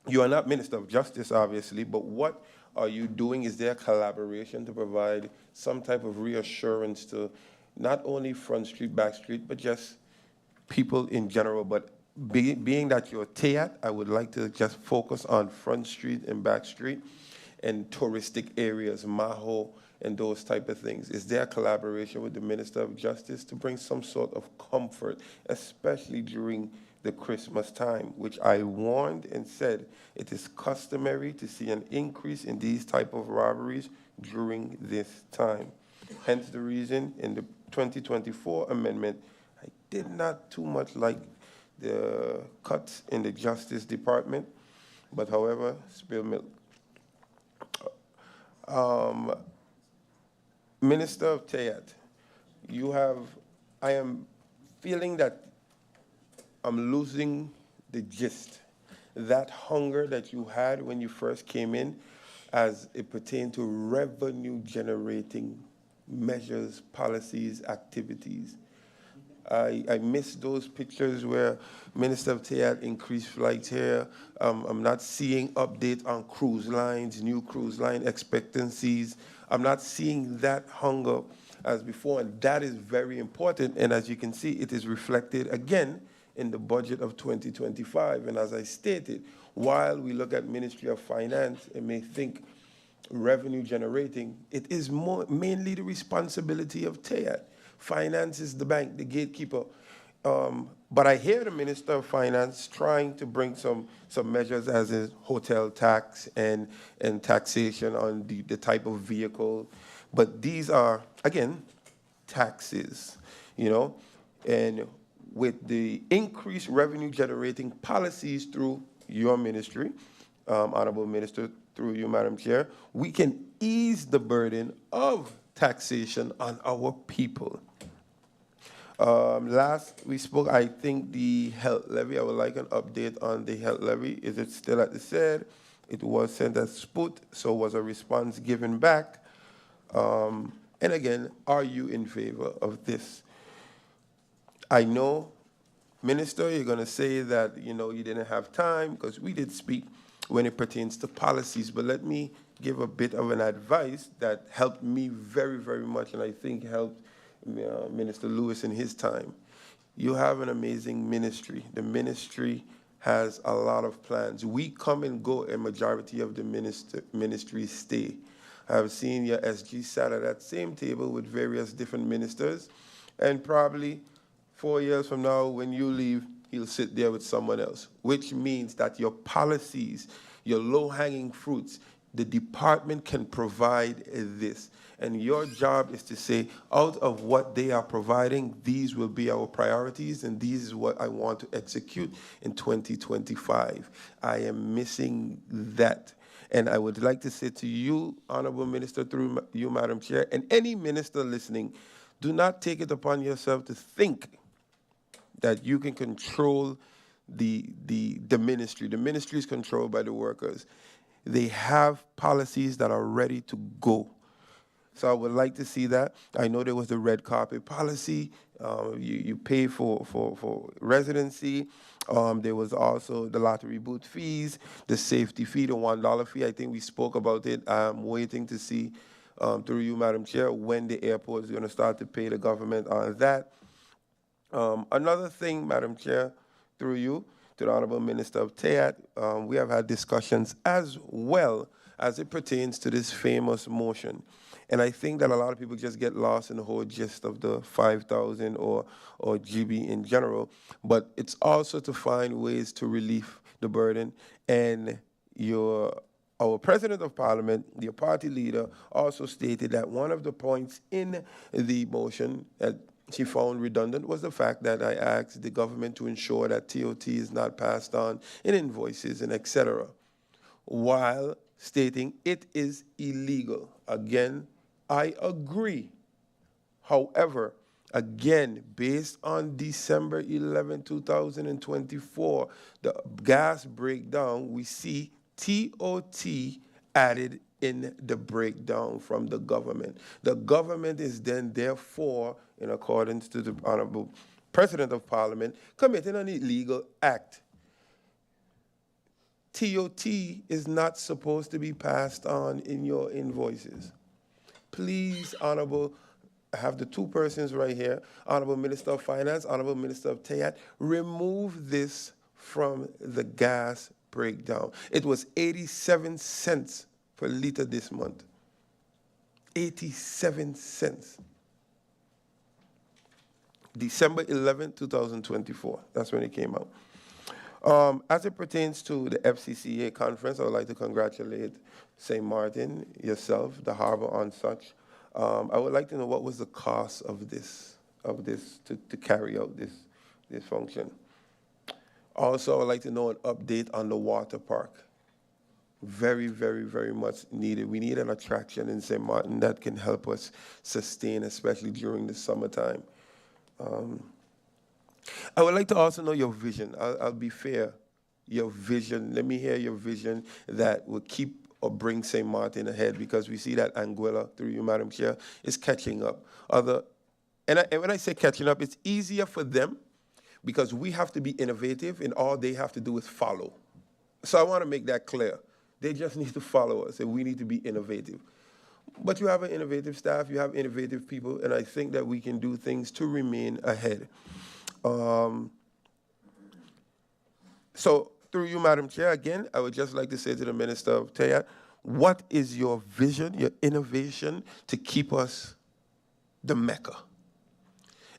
you are not Minister of Justice, obviously, but what are you doing? Is there collaboration to provide some type of reassurance to not only Front Street, Back Street, but just people in general? But being that you're TIAT, I would like to just focus on Front Street and Back Street and touristic areas, Maho, and those type of things. Is there a collaboration with the Minister of Justice to bring some sort of comfort, especially during the Christmas time, which I warned and said it is customary to see an increase in these type of robberies during this time. Hence the reason in the 2024 amendment, I did not too much like the cuts in the Justice Department, but however, spill milk. Minister of TIAT, I am feeling that I'm losing the gist. That hunger that you had when you first came in as it pertained to revenue generating measures, policies, activities. I miss those pictures where Minister of TIAT increased flights here. I'm not seeing update on cruise lines, new cruise line expectancies. I'm not seeing that hunger as before, and that is very important. And as you can see, it is reflected again in the budget of 2025. And as I stated, while we look at Ministry of Finance and may think revenue generating, it is mainly the responsibility of TIAT. Finance is the bank, the gatekeeper. But I hear the Minister of Finance trying to bring some measures as is hotel tax and taxation on the type of vehicle. But these are, again, taxes, and with the increased revenue generating policies through your ministry, Honorable Minister, through you, Madam Chair, we can ease the burden of taxation on our people. Last we spoke, I think the health levy, I would like an update on the health levy. Is it still at the SED? It was sent as put, so was a response given back? And again, are you in favor of this? I know, Minister, you're going to say that, you didn't have time, because we did speak when it pertains to policies, but let me give a bit of an advice that helped me very, very much, and I think helped Minister Lewis in his time. You have an amazing ministry. The ministry has a lot of plans. We come and go, a majority of the ministries stay. I have seen your SG sat at that same table with various different ministers, and probably 4 years from now, when you leave, he'll sit there with someone else, which means that your policies, your low-hanging fruits, the department can provide this. And your job is to say, out of what they are providing, these will be our priorities, and these is what I want to execute in 2025. I am missing that. And I would like to say to you, Honorable Minister, through you, Madam Chair, and any minister listening, do not take it upon yourself to think that you can control the ministry. The ministry is controlled by the workers. They have policies that are ready to go. So I would like to see that. I know there was the red carpet policy. You pay for residency. There was also the lottery booth fees, the safety fee, the $1 fee. I think we spoke about it. I'm waiting to see, through you, Madam Chair, when the airport is going to start to pay the government on that. Another thing, Madam Chair, through you, to the Honorable Minister of TIAT, we have had discussions as well as it pertains to this famous motion. And I think that a lot of people just get lost in the whole gist of the 5,000 or GB in general, but it's also to find ways to relieve the burden. And our President of Parliament, your party leader, also stated that one of the points in the motion that she found redundant was the fact that I asked the government to ensure that TOT is not passed on in invoices and etc., while stating it is illegal. Again, I agree However, again, based on December 11, 2024, the gas breakdown, we see TOT added in the breakdown from the government. The government is then, therefore, in accordance to the Honorable President of Parliament, committing an illegal act. TOT is not supposed to be passed on in your invoices. Please, Honorable, I have the two persons right here, Honorable Minister of Finance, Honorable Minister of TIAT, remove this from the gas breakdown. It was 87 cents per liter this month. 87 cents. December 11, 2024. That's when it came out. As it pertains to the FCCA conference, I would like to congratulate St. Maarten, yourself, the harbor on such. I would like to know what was the cost of this to carry out this function. Also, I would like to know an update on the water park. Very, very, very much needed. We need an attraction in St. Maarten that can help us sustain, especially during the summertime. I would like to also know your vision. I'll be fair. Your vision. Let me hear your vision that will keep or bring St. Maarten ahead, because we see that Anguilla, through you, Madam Chair, is catching up. And when I say catching up, it's easier for them because we have to be innovative and all they have to do is follow. So I want to make that clear. They just need to follow us and we need to be innovative. But you have an innovative staff, you have innovative people, and I think that we can do things to remain ahead. So through you, Madam Chair, again, I would just like to say to the Minister of TIAT, what is your vision, your innovation to keep us the Mecca?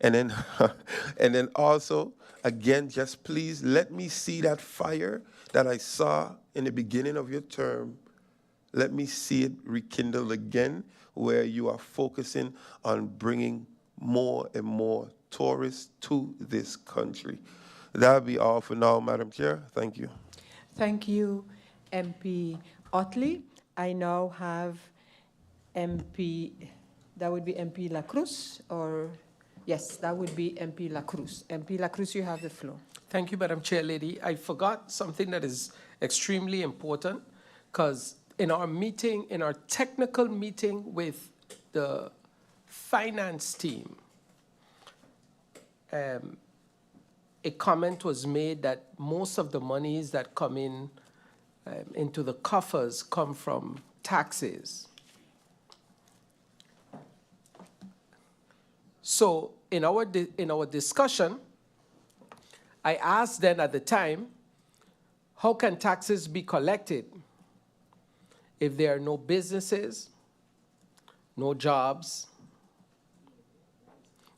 And then, and then also, again, just please let me see that fire that I saw in the beginning of your term. Let me see it rekindled again, where you are focusing on bringing more and more tourists to this country. That'll be all for now, Madam Chair. Thank you. Thank you, MP Otley. I now have MP, that would be MP La Cruz, or yes, that would be MP La Cruz. MP La Cruz, you have the floor. Thank you, Madam Chair Lady. I forgot something that is extremely important, because in our meeting, in our technical meeting with the finance team, a comment was made that most of the monies that come in into the coffers come from taxes. So in our discussion, I asked then at the time, how can taxes be collected if there are no businesses, no jobs,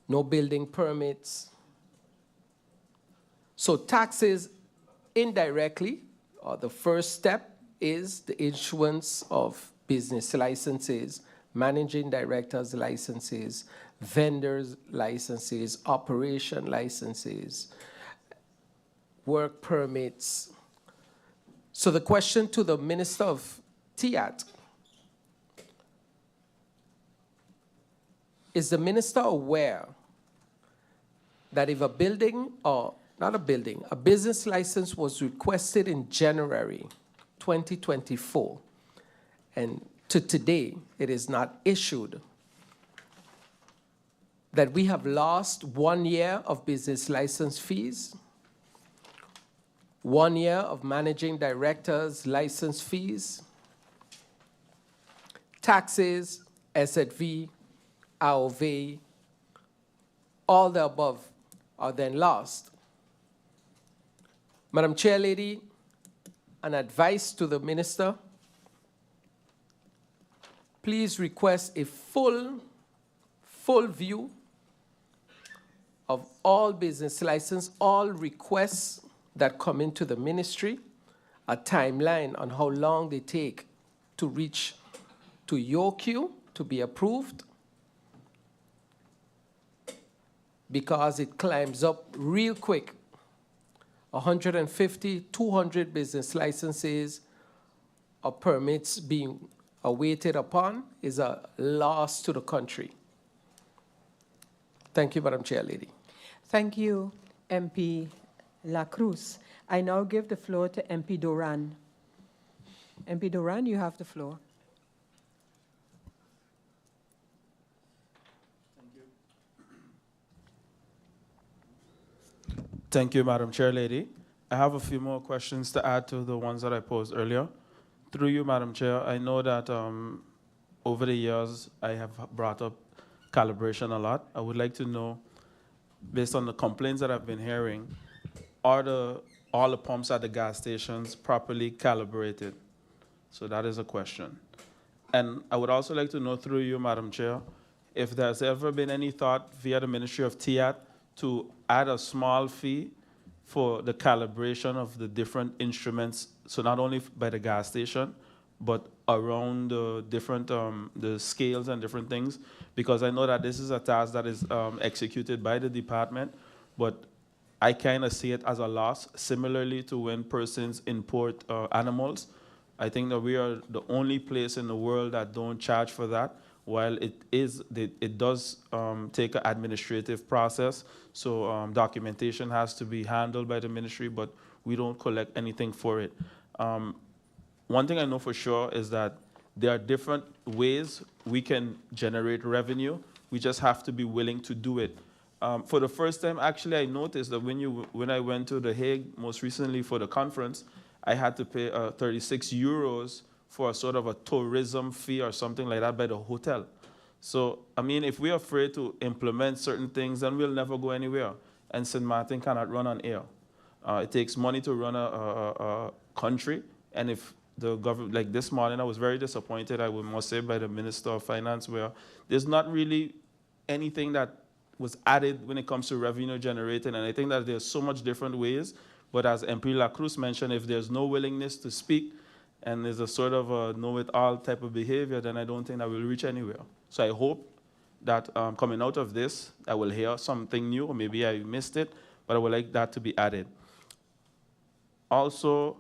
no building permits? So taxes indirectly, or the first step, is the issuance of business licenses, managing directors' licenses, vendors' licenses, operation licenses, work permits. So the question to the Minister of TIAT, is the Minister aware that if a building, or not a building, a business license was requested in January 2024, and to today it is not issued, that we have lost 1 year of business license fees, 1 year of managing directors' license fees, taxes, SZV, AOV, all the above are then lost. Madam Chair Lady, an advice to the Minister, please request a full view of all business license, all requests that come into the ministry, a timeline on how long they take to reach to your queue to be approved, because it climbs up real quick. 150, 200 business licenses or permits being awaited upon is a loss to the country. Thank you, Madam Chair Lady. Thank you, MP La Cruz. I now give the floor to MP Duran. MP Duran, you have the floor. Thank you, Madam Chair Lady. I have a few more questions to add to the ones that I posed earlier. Through you, Madam Chair, I know that over the years I have brought up calibration a lot. I would like to know, based on the complaints that I've been hearing, are all the pumps at the gas stations properly calibrated? So that is a question. And I would also like to know through you, Madam Chair, if there's ever been any thought via the Ministry of TIAT to add a small fee for the calibration of the different instruments, so not only by the gas station, but around the different the scales and different things, because I know that this is a task that is executed by the department, but I kind of see it as a loss, similarly to when persons import animals. I think that we are the only place in the world that don't charge for that, while it does take an administrative process, so documentation has to be handled by the ministry, but we don't collect anything for it. One thing I know for sure is that there are different ways we can generate revenue. We just have to be willing to do it. For the first time, actually, I noticed that when I went to The Hague most recently for the conference, I had to pay 36 euros for a sort of a tourism fee or something like that by the hotel. So, I mean, if we're afraid to implement certain things, then we'll never go anywhere. And St. Maarten cannot run on air. It takes money to run a country. And if the government, like this morning, I was very disappointed, I must say, by the Minister of Finance, where there's not really anything that was added when it comes to revenue generating. And I think that there's so much different ways. But as MP La Cruz mentioned, if there's no willingness to speak, and there's a sort of a know-it-all type of behavior, then I don't think that we'll reach anywhere. So I hope that coming out of this, I will hear something new, or maybe I missed it, but I would like that to be added. Also,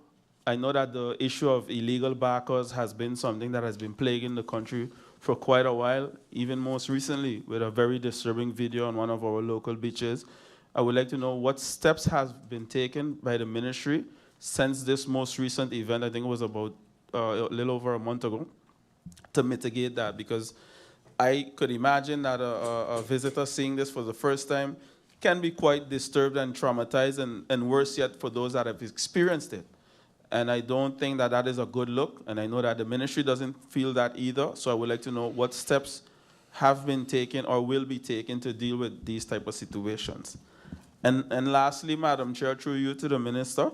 I know that the issue of illegal backers has been something that has been plaguing the country for quite a while, even most recently with a very disturbing video on one of our local beaches. I would like to know what steps have been taken by the ministry since this most recent event, I think it was about a little over a month ago, to mitigate that, because I could imagine that a visitor seeing this for the first time can be quite disturbed and traumatized, and worse yet for those that have experienced it. And I don't think that that is a good look, and I know that the ministry doesn't feel that either, so I would like to know what steps have been taken or will be taken to deal with these type of situations. And lastly, Madam Chair, through you to the Minister,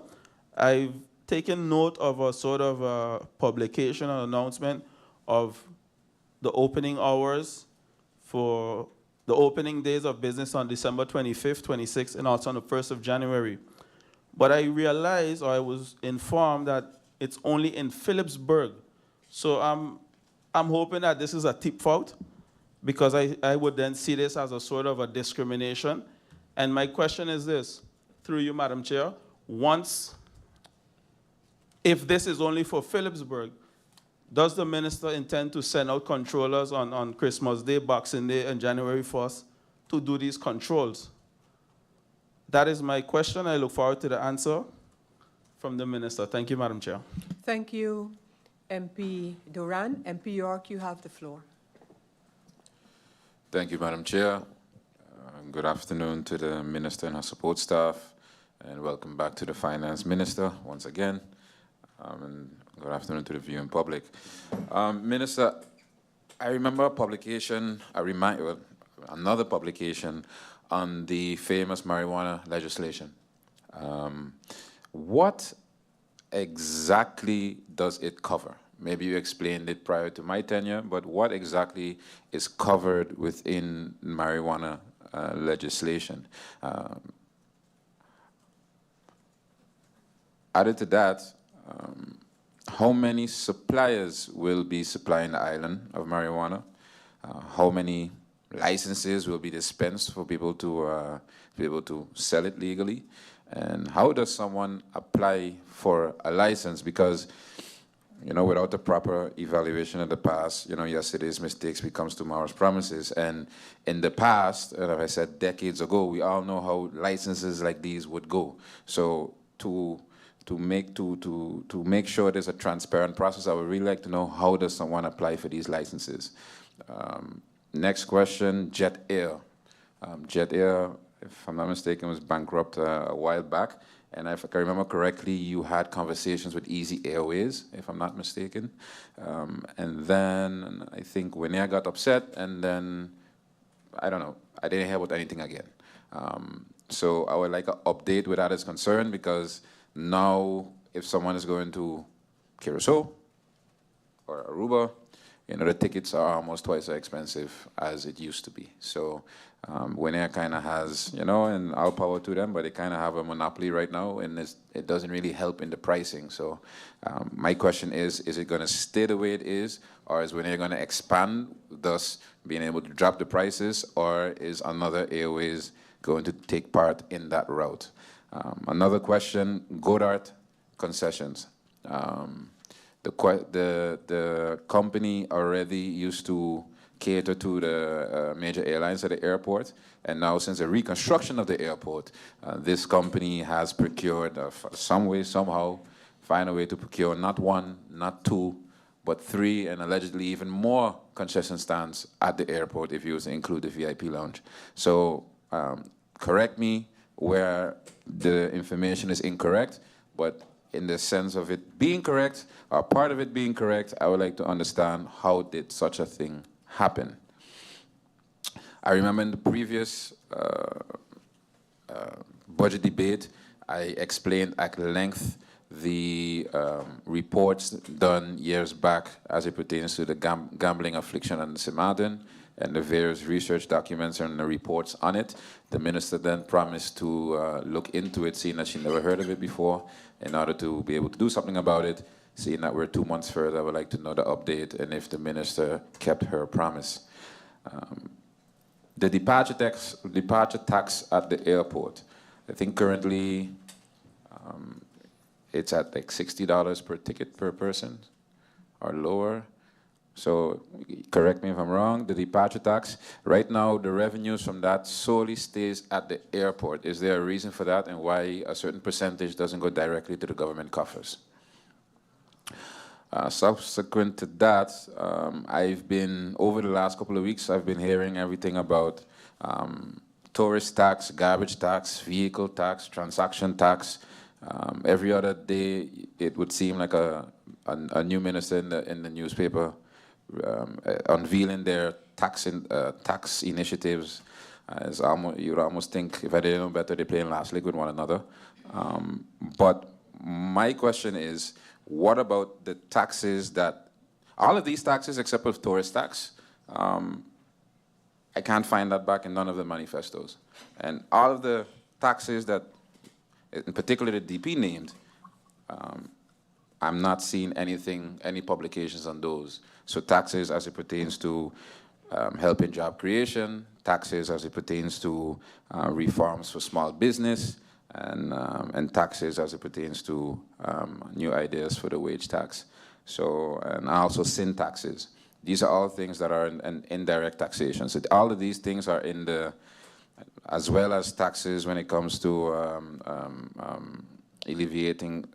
I've taken note of a sort of a publication or announcement of the opening hours for the opening days of business on December 25th, 26th, and also on the 1st of January. But I realized, or I was informed, that it's only in Philipsburg. So I'm hoping that this is a tip out, because I would then see this as a sort of a discrimination. And my question is this, through you, Madam Chair, if this is only for Philipsburg, does the minister intend to send out controllers on Christmas Day, Boxing Day, and January 1st to do these controls? That is my question. I look forward to the answer from the minister. Thank you, Madam Chair. Thank you, MP Duran. MP York, you have the floor. Thank you, Madam Chair. Good afternoon to the Minister and her support staff, and welcome back to the Finance Minister once again. And good afternoon to the viewing public. Minister, I remember a publication, another publication on the famous marijuana legislation. What exactly does it cover? Maybe you explained it prior to my tenure, but what exactly is covered within marijuana legislation? Added to that, how many suppliers will be supplying the island of marijuana? How many licenses will be dispensed for people to be able to sell it legally? And how does someone apply for a license? Because you know, without a proper evaluation of the past, you know, yesterday's mistakes becomes tomorrow's promises. And in the past, and as I said, decades ago, we all know how licenses like these would go. So to make sure there's a transparent process, I would really like to know, how does someone apply for these licenses? Next question, Jet Air. Jet Air, if I'm not mistaken, was bankrupt a while back. And if I can remember correctly, you had conversations with Easy Airways, if I'm not mistaken. And then I think Winnie got upset, and then, I don't know, I didn't hear about anything again. So I would like an update where that is concerned, because now if someone is going to Curacao or Aruba, you know, the tickets are almost twice as expensive as it used to be. So Winnie kind of has, you know, and all power to them, but they kind of have a monopoly right now, and it doesn't really help in the pricing. So my question is it going to stay the way it is, or is Winnie going to expand, thus being able to drop the prices, or is another airways going to take part in that route? Another question, Godard concessions. The company already used to cater to the major airlines at the airport, and now since the reconstruction of the airport, this company has procured, some way, somehow, find a way to procure not one, not two, but 3, and allegedly even more concession stands at the airport if you was to include the VIP lounge. So correct me where the information is incorrect, but in the sense of it being correct, or part of it being correct, I would like to understand, how did such a thing happen? I remember in the previous budget debate, I explained at length the reports done years back as it pertains to the gambling affliction on Sint Maarten, and the various research documents and the reports on it. The minister then promised to look into it, seeing that she never heard of it before, in order to be able to do something about it. Seeing that we're 2 months further, I would like to know the update and if the minister kept her promise. The departure tax at the airport. I think currently it's at like $60 per ticket per person or lower. So correct me if I'm wrong, the departure tax, right now the revenues from that solely stays at the airport. Is there a reason for that, and why a certain percentage doesn't go directly to the government coffers? Subsequent to that, over the last couple of weeks, I've been hearing everything about tourist tax, garbage tax, vehicle tax, transaction tax. Every other day, it would seem like a new minister in the newspaper unveiling their tax initiatives. You would almost think, if I didn't know better, they're playing last league with one another. But my question is, what about the taxes all of these taxes except for tourist tax, I can't find that back in none of the manifestos. And all of the taxes that, in particular the DP named, I'm not seeing any publications on those. So taxes as it pertains to helping job creation, taxes as it pertains to reforms for small business, and taxes as it pertains to new ideas for the wage tax. So, and also sin taxes. These are all things that are in indirect taxation. So all of these things are in the, as well as taxes when it comes to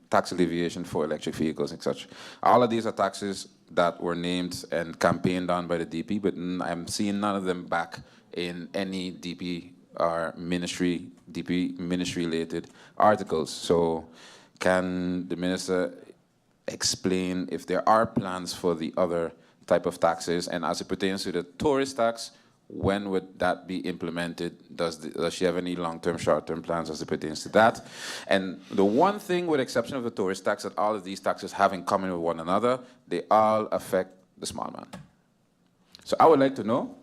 tax alleviation for electric vehicles and such. All of these are taxes that were named and campaigned on by the DP, but I'm seeing none of them back in any DP or DP ministry-related articles. So can the minister explain if there are plans for the other type of taxes, and as it pertains to the tourist tax, when would that be implemented? Does she have any long-term, short-term plans as it pertains to that? And the one thing, with the exception of the tourist tax, that all of these taxes have in common with one another, they all affect the small man. So I would like to know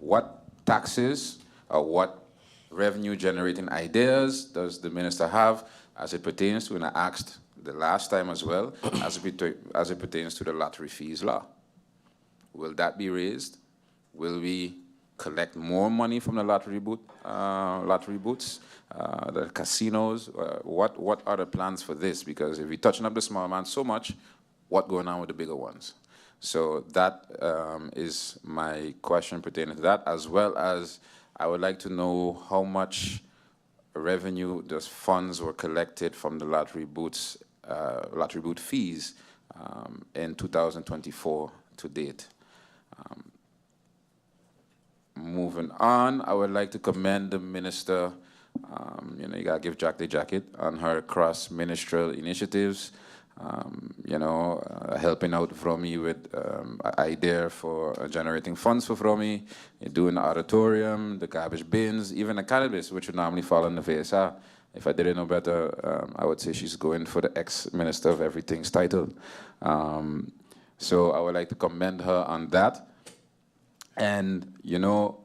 what taxes or what revenue-generating ideas does the minister have as it pertains to, and I asked the last time as well, as it pertains to the lottery fees law. Will that be raised? Will we collect more money from the lottery booths, the casinos? What are the plans for this? Because if we're touching up the small man so much, what's going on with the bigger ones? So that is my question pertaining to that, as well as I would like to know how much revenue, those funds were collected from the lottery boot fees in 2024 to date. Moving on, I would like to commend the minister. You know, you gotta give Jack the jacket on her cross-ministerial initiatives. You know, helping out Vromi with an idea for generating funds for Vromi, doing the auditorium, the garbage bins, even the cannabis, which would normally fall on the VSA. If I didn't know better, I would say she's going for the ex-minister of everything's title. So I would like to commend her on that. And, you know,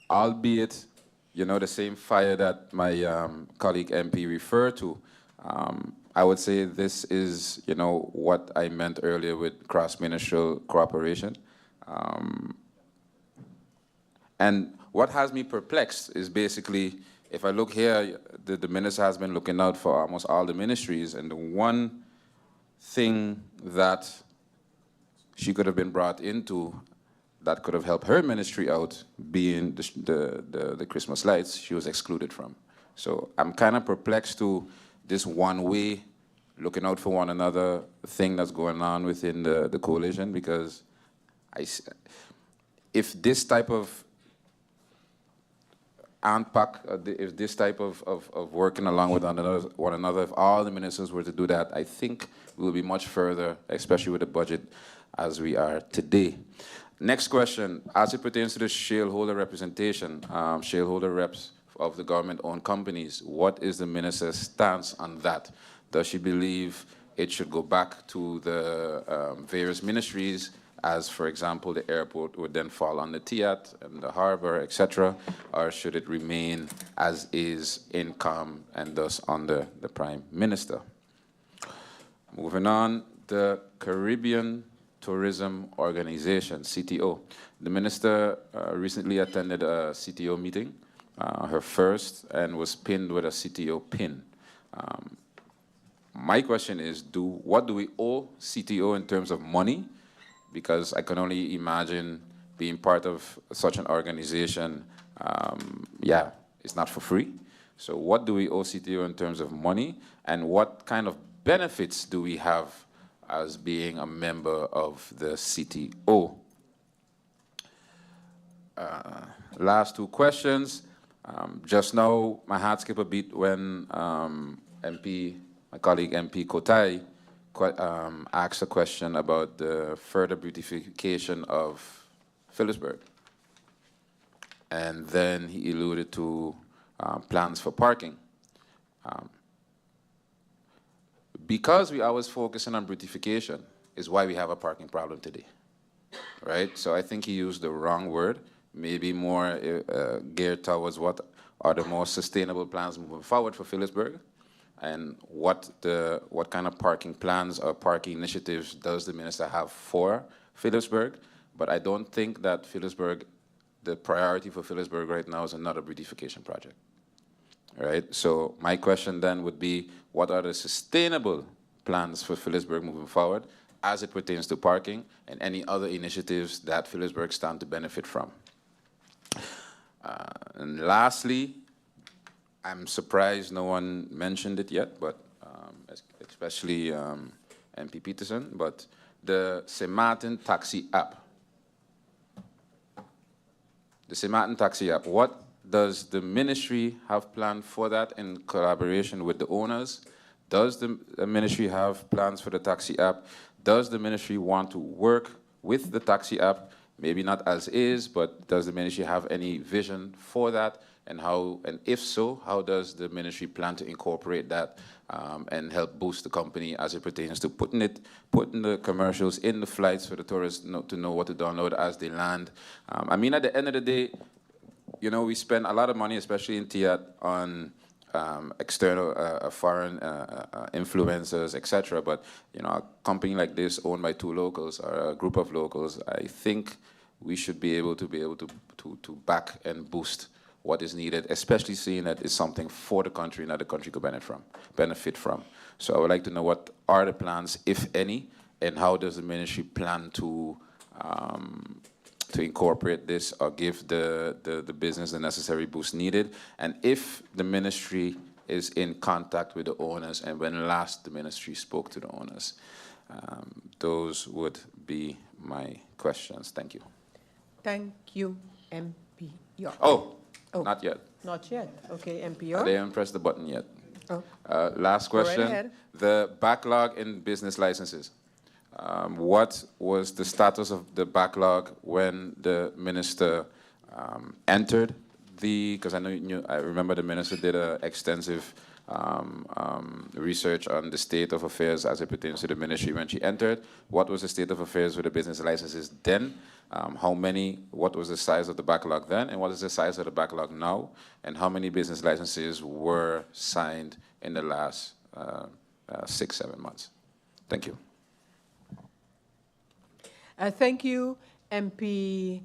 albeit, you know, the same fire that my colleague MP referred to, I would say this is, you know, what I meant earlier with cross-ministerial cooperation. And what has me perplexed is basically, if I look here, the minister has been looking out for almost all the ministries, and the one thing that she could have been brought into that could have helped her ministry out, being the Christmas lights, she was excluded from. So I'm kind of perplexed to this one way, looking out for one another thing that's going on within the coalition, because if this type of unpack, if this type of working along with one another, if all the ministers were to do that, I think we'll be much further, especially with the budget as we are today. Next question, as it pertains to the shareholder representation, shareholder reps of the government-owned companies, what is the minister's stance on that? Does she believe it should go back to the various ministries, as, for example, the airport would then fall on the TIAT and the harbor, etc., or should it remain as is income and thus under the Prime Minister? Moving on, the Caribbean Tourism Organization, CTO. The minister recently attended a CTO meeting, her first, and was pinned with a CTO pin. My question is, what do we owe CTO in terms of money? Because I can only imagine being part of such an organization, yeah, it's not for free. So what do we owe CTO in terms of money, and what kind of benefits do we have as being a member of the CTO? Last two questions. Just now, my heart skipped a beat when my colleague MP Kotai asked a question about the further beautification of Phillipsburg. And then he alluded to plans for parking. Because we always focusing on beautification is why we have a parking problem today, right? So I think he used the wrong word, maybe more geared towards what are the most sustainable plans moving forward for Phillipsburg, and what kind of parking plans or parking initiatives does the minister have for Phillipsburg. But I don't think that Phillipsburg, the priority for Phillipsburg right now is another beautification project. Right? So my question then would be, what are the sustainable plans for Phillipsburg moving forward as it pertains to parking and any other initiatives that Phillipsburg stand to benefit from? And lastly, I'm surprised no one mentioned it yet, but especially MP Peterson, but the Sint Maarten taxi app. The Sint Maarten taxi app, what does the ministry have planned for that in collaboration with the owners? Does the ministry have plans for the taxi app? Does the ministry want to work with the taxi app? Maybe not as is, but does the ministry have any vision for that? And how, and if so, how does the ministry plan to incorporate that and help boost the company as it pertains to putting the commercials in the flights for the tourists to know what to download as they land? I mean, at the end of the day, you know, we spend a lot of money, especially in TIAT, on external, foreign influencers, etc. But, you know, a company like this owned by two locals or a group of locals, I think we should be able to back and boost what is needed, especially seeing that it's something for the country and that the country could benefit from. So I would like to know what are the plans, if any, and how does the ministry plan to incorporate this or give the business the necessary boost needed, and if the ministry is in contact with the owners, and when last the ministry spoke to the owners. Those would be my questions. Thank you. Thank you, MP York. Oh, not yet. Not yet. Okay, MP I York. didn't press the button yet. Oh. Last Go right question. ahead. The backlog in business licenses. What was the status of the backlog when the minister entered because I remember the minister did an extensive research on the state of affairs as it pertains to the ministry when she entered. What was the state of affairs with the business licenses then? What was the size of the backlog then? And what is the size of the backlog now? And how many business licenses were signed in the last 6-7 months? Thank you. Thank you, MP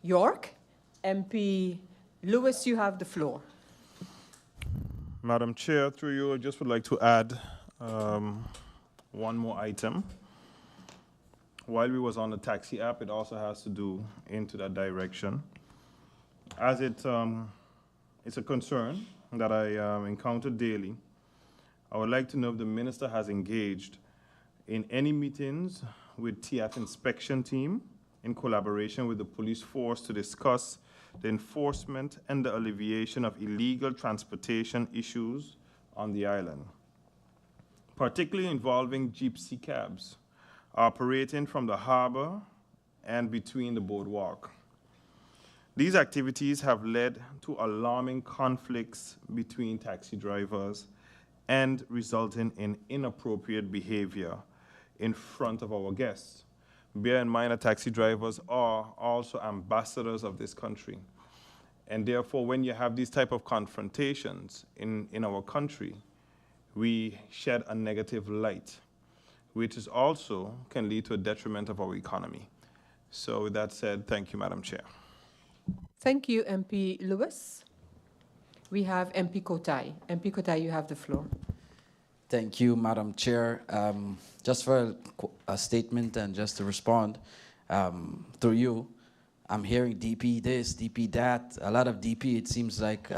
York. MP Lewis, you have the floor. Madam Chair, through you, I just would like to add one more item. While we was on the taxi app, it also has to do into that direction. As it's a concern that I encounter daily, I would like to know if the minister has engaged in any meetings with TIAT inspection team in collaboration with the police force to discuss the enforcement and the alleviation of illegal transportation issues on the island, particularly involving gypsy cabs operating from the harbor and between the boardwalk. These activities have led to alarming conflicts between taxi drivers and resulting in inappropriate behavior in front of our guests. Bear in mind that taxi drivers are also ambassadors of this country. And therefore, when you have these type of confrontations in our country, we shed a negative light, which is also can lead to a detriment of our economy. So with that said, thank you, Madam Chair. Thank you, MP Lewis. We have MP Kotai. MP Kotai, you have the floor. Thank you, Madam Chair. Just for a statement and just to respond, through you, I'm hearing DP this, DP that, a lot of DP. It seems like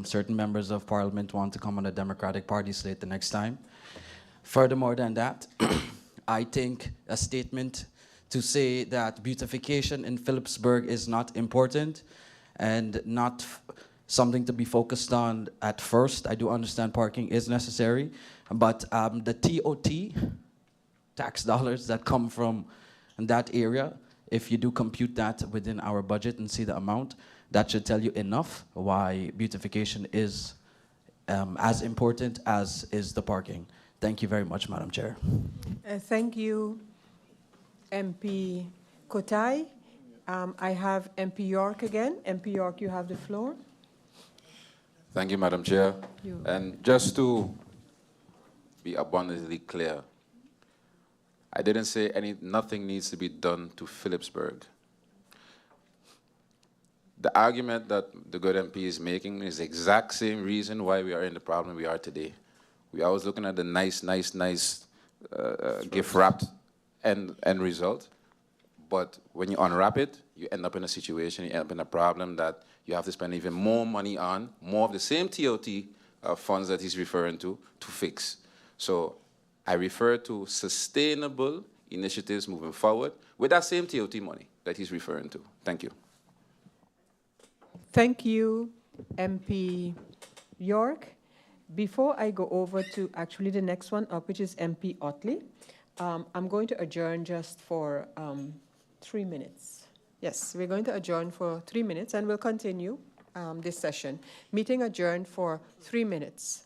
certain members of Parliament want to come on the Democratic Party slate the next time. Furthermore than that, I think a statement to say that beautification in Phillipsburg is not important and not something to be focused on at first. I do understand parking is necessary, but the TOT, tax dollars that come from that area, if you do compute that within our budget and see the amount, that should tell you enough why beautification is as important as is the parking. Thank you very much, Madam Chair. Thank you, MP Kotai. I have MP York again. MP York, you have the floor. Thank you, Madam Chair. And just to be abundantly clear, I didn't say nothing needs to be done to Phillipsburg. The argument that the good MP is making is the exact same reason why we are in the problem we are today. We are always looking at the nice gift-wrapped end result, but when you unwrap it, you end up in a situation, you end up in a problem that you have to spend even more money on, more of the same TOT funds that he's referring to fix. So I refer to sustainable initiatives moving forward with that same TOT money that he's referring to. Thank you. Thank you, MP York. Before I go over to actually the next one up, which is MP Otley, I'm going to adjourn just for 3 minutes. Yes, we're going to adjourn for 3 minutes and we'll continue this session. Meeting adjourned for 3 minutes.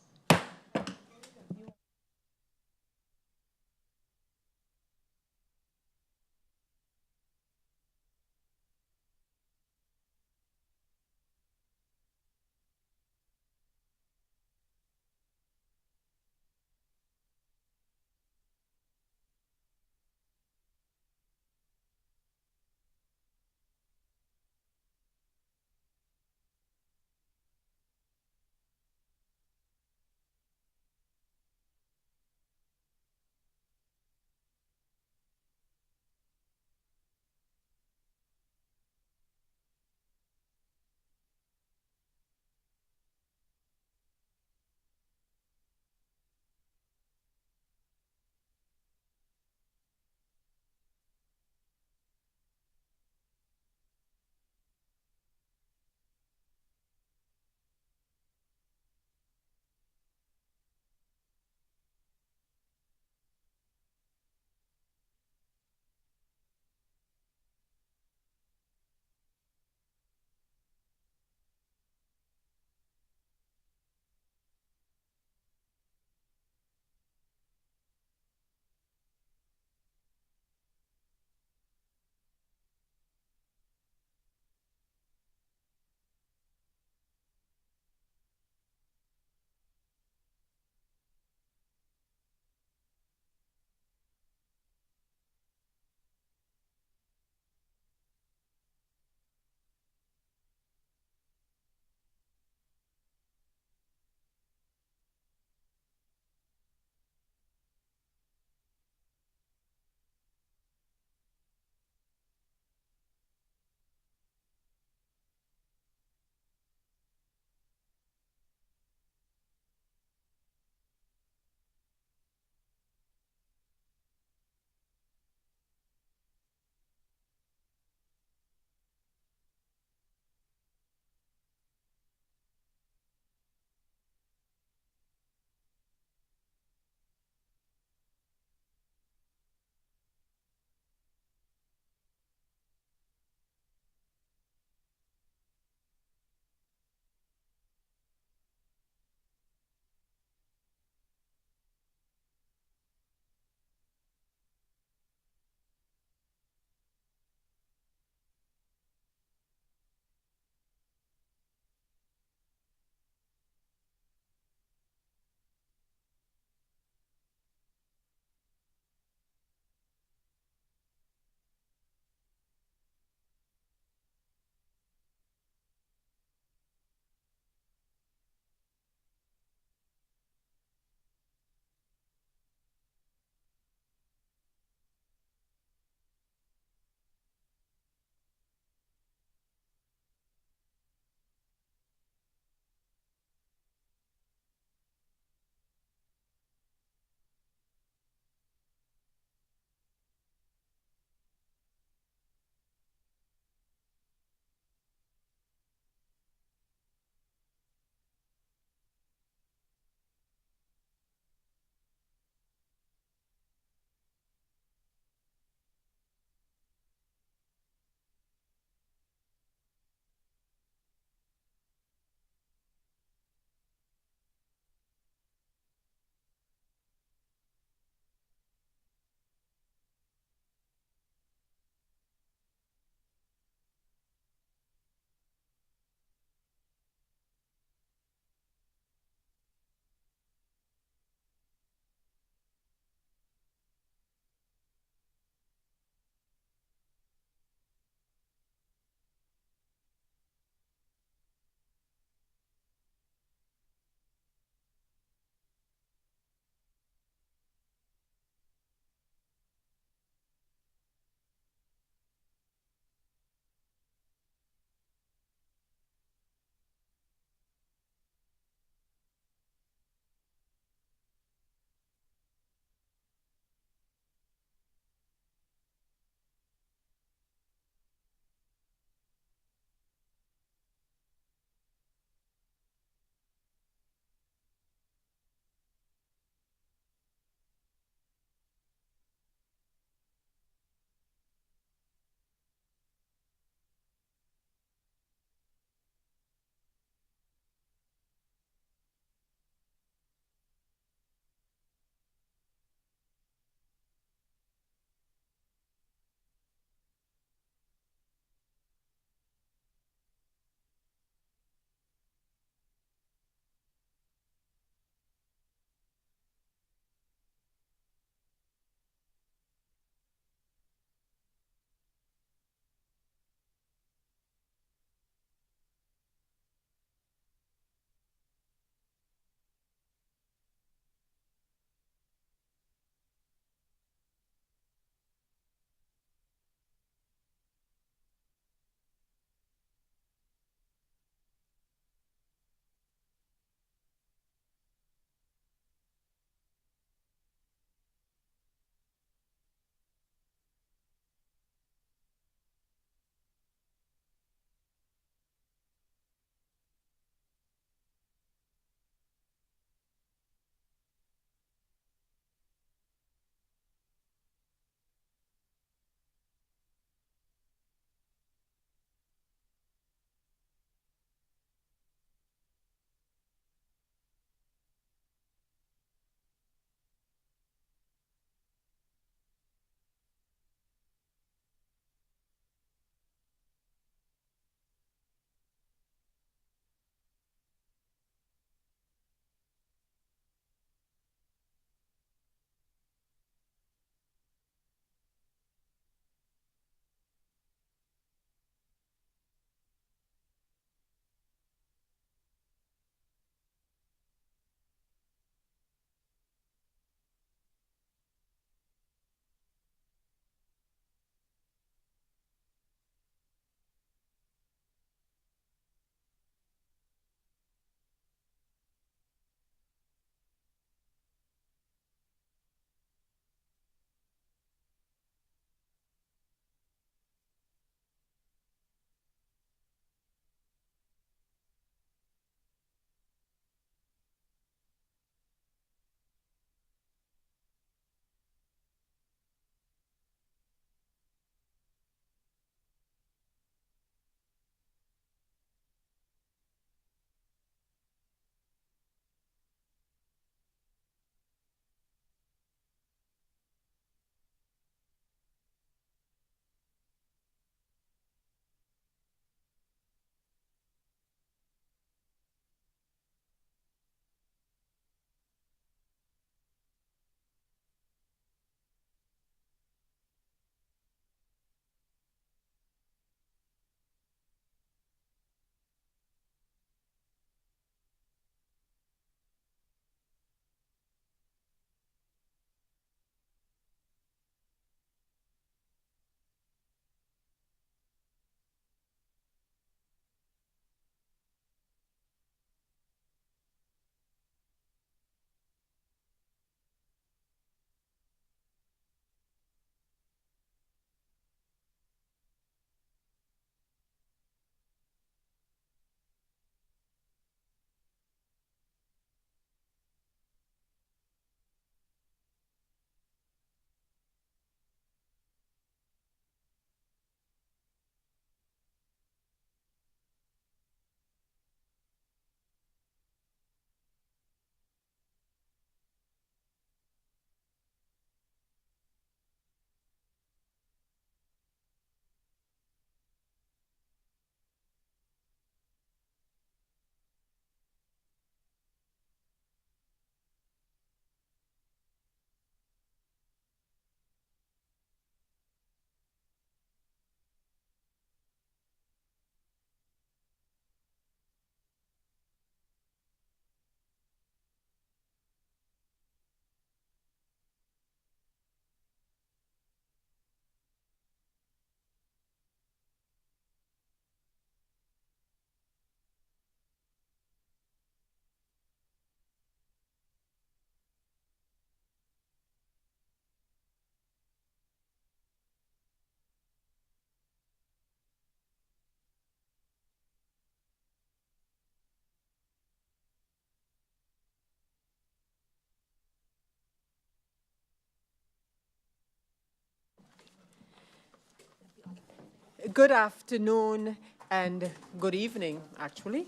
Good afternoon and good evening, actually,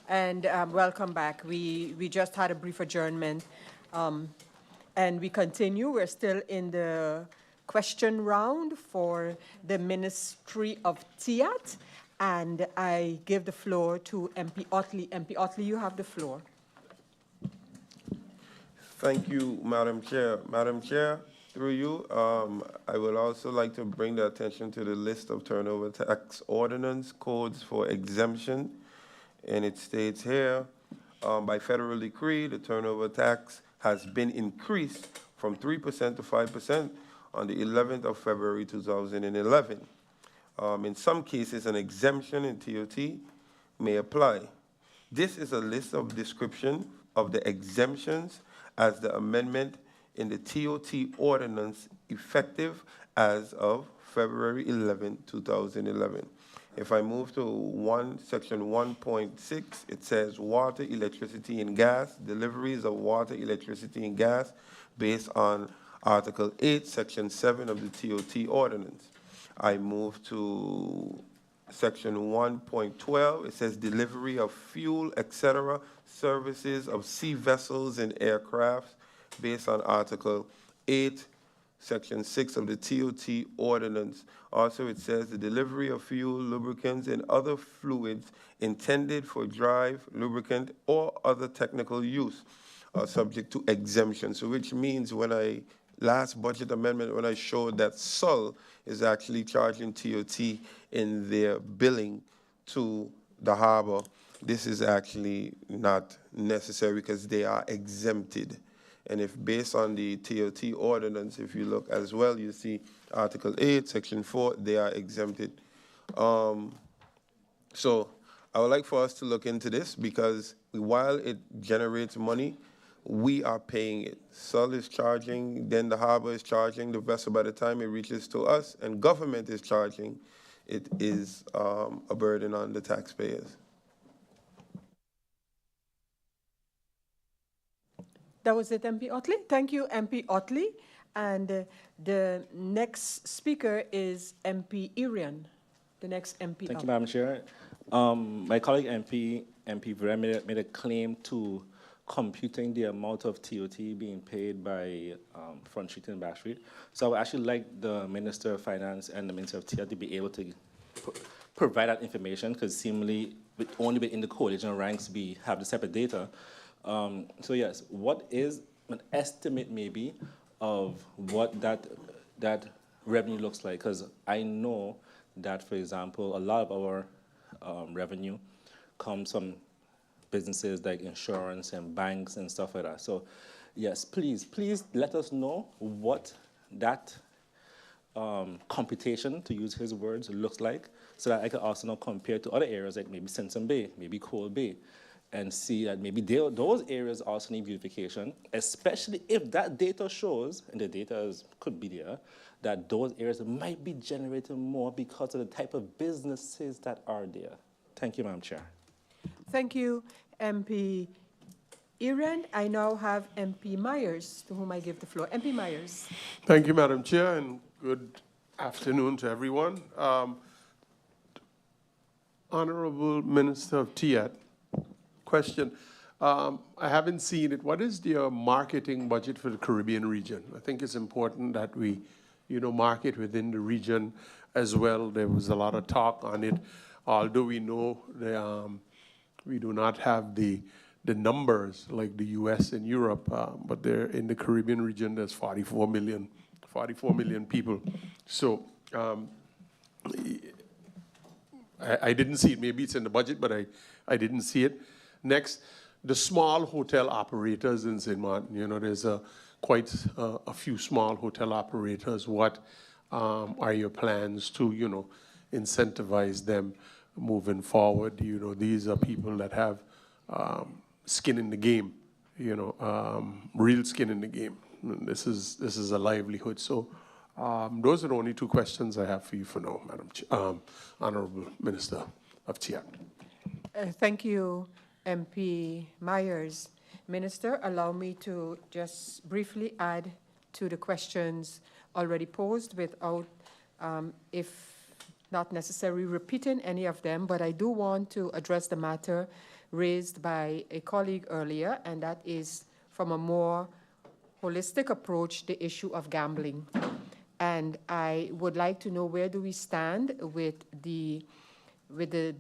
and welcome back. We just had a brief adjournment, and we continue. We're still in the question round for the Ministry of TIAT, and I give the floor to MP Otley. MP Otley, you have the floor. Thank you, Madam Chair. Madam Chair, through you, I would also like to bring the attention to the list of turnover tax ordinance codes for exemption. And it states here, by federal decree, the turnover tax has been increased from 3% to 5% on the 11th of February 2011. In some cases, an exemption in TOT may apply. This is a list of description of the exemptions as the amendment in the TOT ordinance effective as of February 11, 2011. If I move to section 1.6, it says water, electricity, and gas, deliveries of water, electricity, and gas based on Article 8, Section 7 of the TOT ordinance. I move to section 1.12. It says delivery of fuel, etc., services of sea vessels and aircraft based on Article 8, Section 6 of the TOT ordinance. Also, it says the delivery of fuel, lubricants, and other fluids intended for drive, lubricant, or other technical use are subject to exemption. So which means last budget amendment, when I showed that SOL is actually charging TOT in their billing to the harbor, this is actually not necessary because they are exempted. And if based on the TOT ordinance, if you look as well, you see Article 8, Section 4, they are exempted. So I would like for us to look into this because while it generates money, we are paying it. SOL is charging, then the harbor is charging the vessel by the time it reaches to us, and government is charging. It is a burden on the taxpayers. That was it, MP Otley. Thank you, MP Otley. And the next speaker is MP Irian, the next MP. Thank you, Madam Chair. My colleague MP Vera made a claim to computing the amount of TOT being paid by Front Street and Back Street. So I would actually like the Minister of Finance and the Minister of TIAT to be able to provide that information because seemingly only within the coalition ranks we have the separate data. So yes, what is an estimate maybe of what that revenue looks like? Because I know that, for example, a lot of our revenue comes from businesses like insurance and banks and stuff like that. So yes, please let us know what that computation, to use his words, looks like so that I can also now compare to other areas like maybe Simpson Bay, maybe Coal Bay, and see that maybe those areas also need beautification, especially if that data shows, and the data could be there, that those areas might be generating more because of the type of businesses that are there. Thank you, Madam Chair. Thank you, MP Irian. I now have MP Myers, to whom I give the floor. MP Myers. Thank you, Madam Chair, and good afternoon to everyone. Honorable Minister of TIAT, question. I haven't seen it. What is the marketing budget for the Caribbean region? I think it's important that we, market within the region as well. There was a lot of talk on it, although we know we do not have the numbers like the US and Europe, but they're in the Caribbean region, there's 44 million people. So I didn't see it. Maybe it's in the budget, but I didn't see it. Next, the small hotel operators in St. Maarten. There's quite a few small hotel operators. What are your plans to, incentivize them moving forward? These are people that have skin in the game, real skin in the game. This is a livelihood. So those are the only two questions I have for you for now, Madam Honorable Minister of TIAT. Thank you, MP Myers. Minister, allow me to just briefly add to the questions already posed without, if not necessarily repeating any of them, but I do want to address the matter raised by a colleague earlier, and that is from a more holistic approach, the issue of gambling. And I would like to know where do we stand with the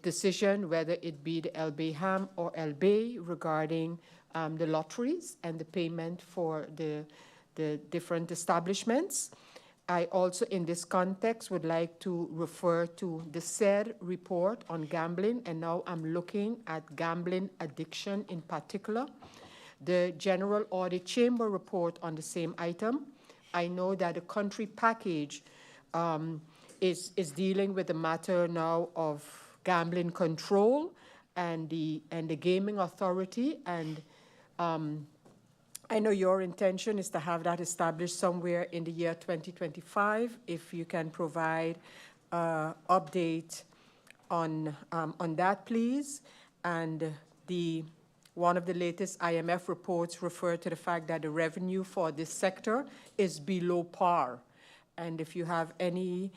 decision, whether it be the LBHAM or LB, regarding the lotteries and the payment for the different establishments. I also, in this context, would like to refer to the said report on gambling, and now I'm looking at gambling addiction in particular. The General Audit Chamber report on the same item. I know that the country package is dealing with the matter now of gambling control and the gaming authority, and I know your intention is to have that established somewhere in the year 2025. If you can provide update on that, please. And one of the latest IMF reports refer to the fact that the revenue for this sector is below par. And if you have any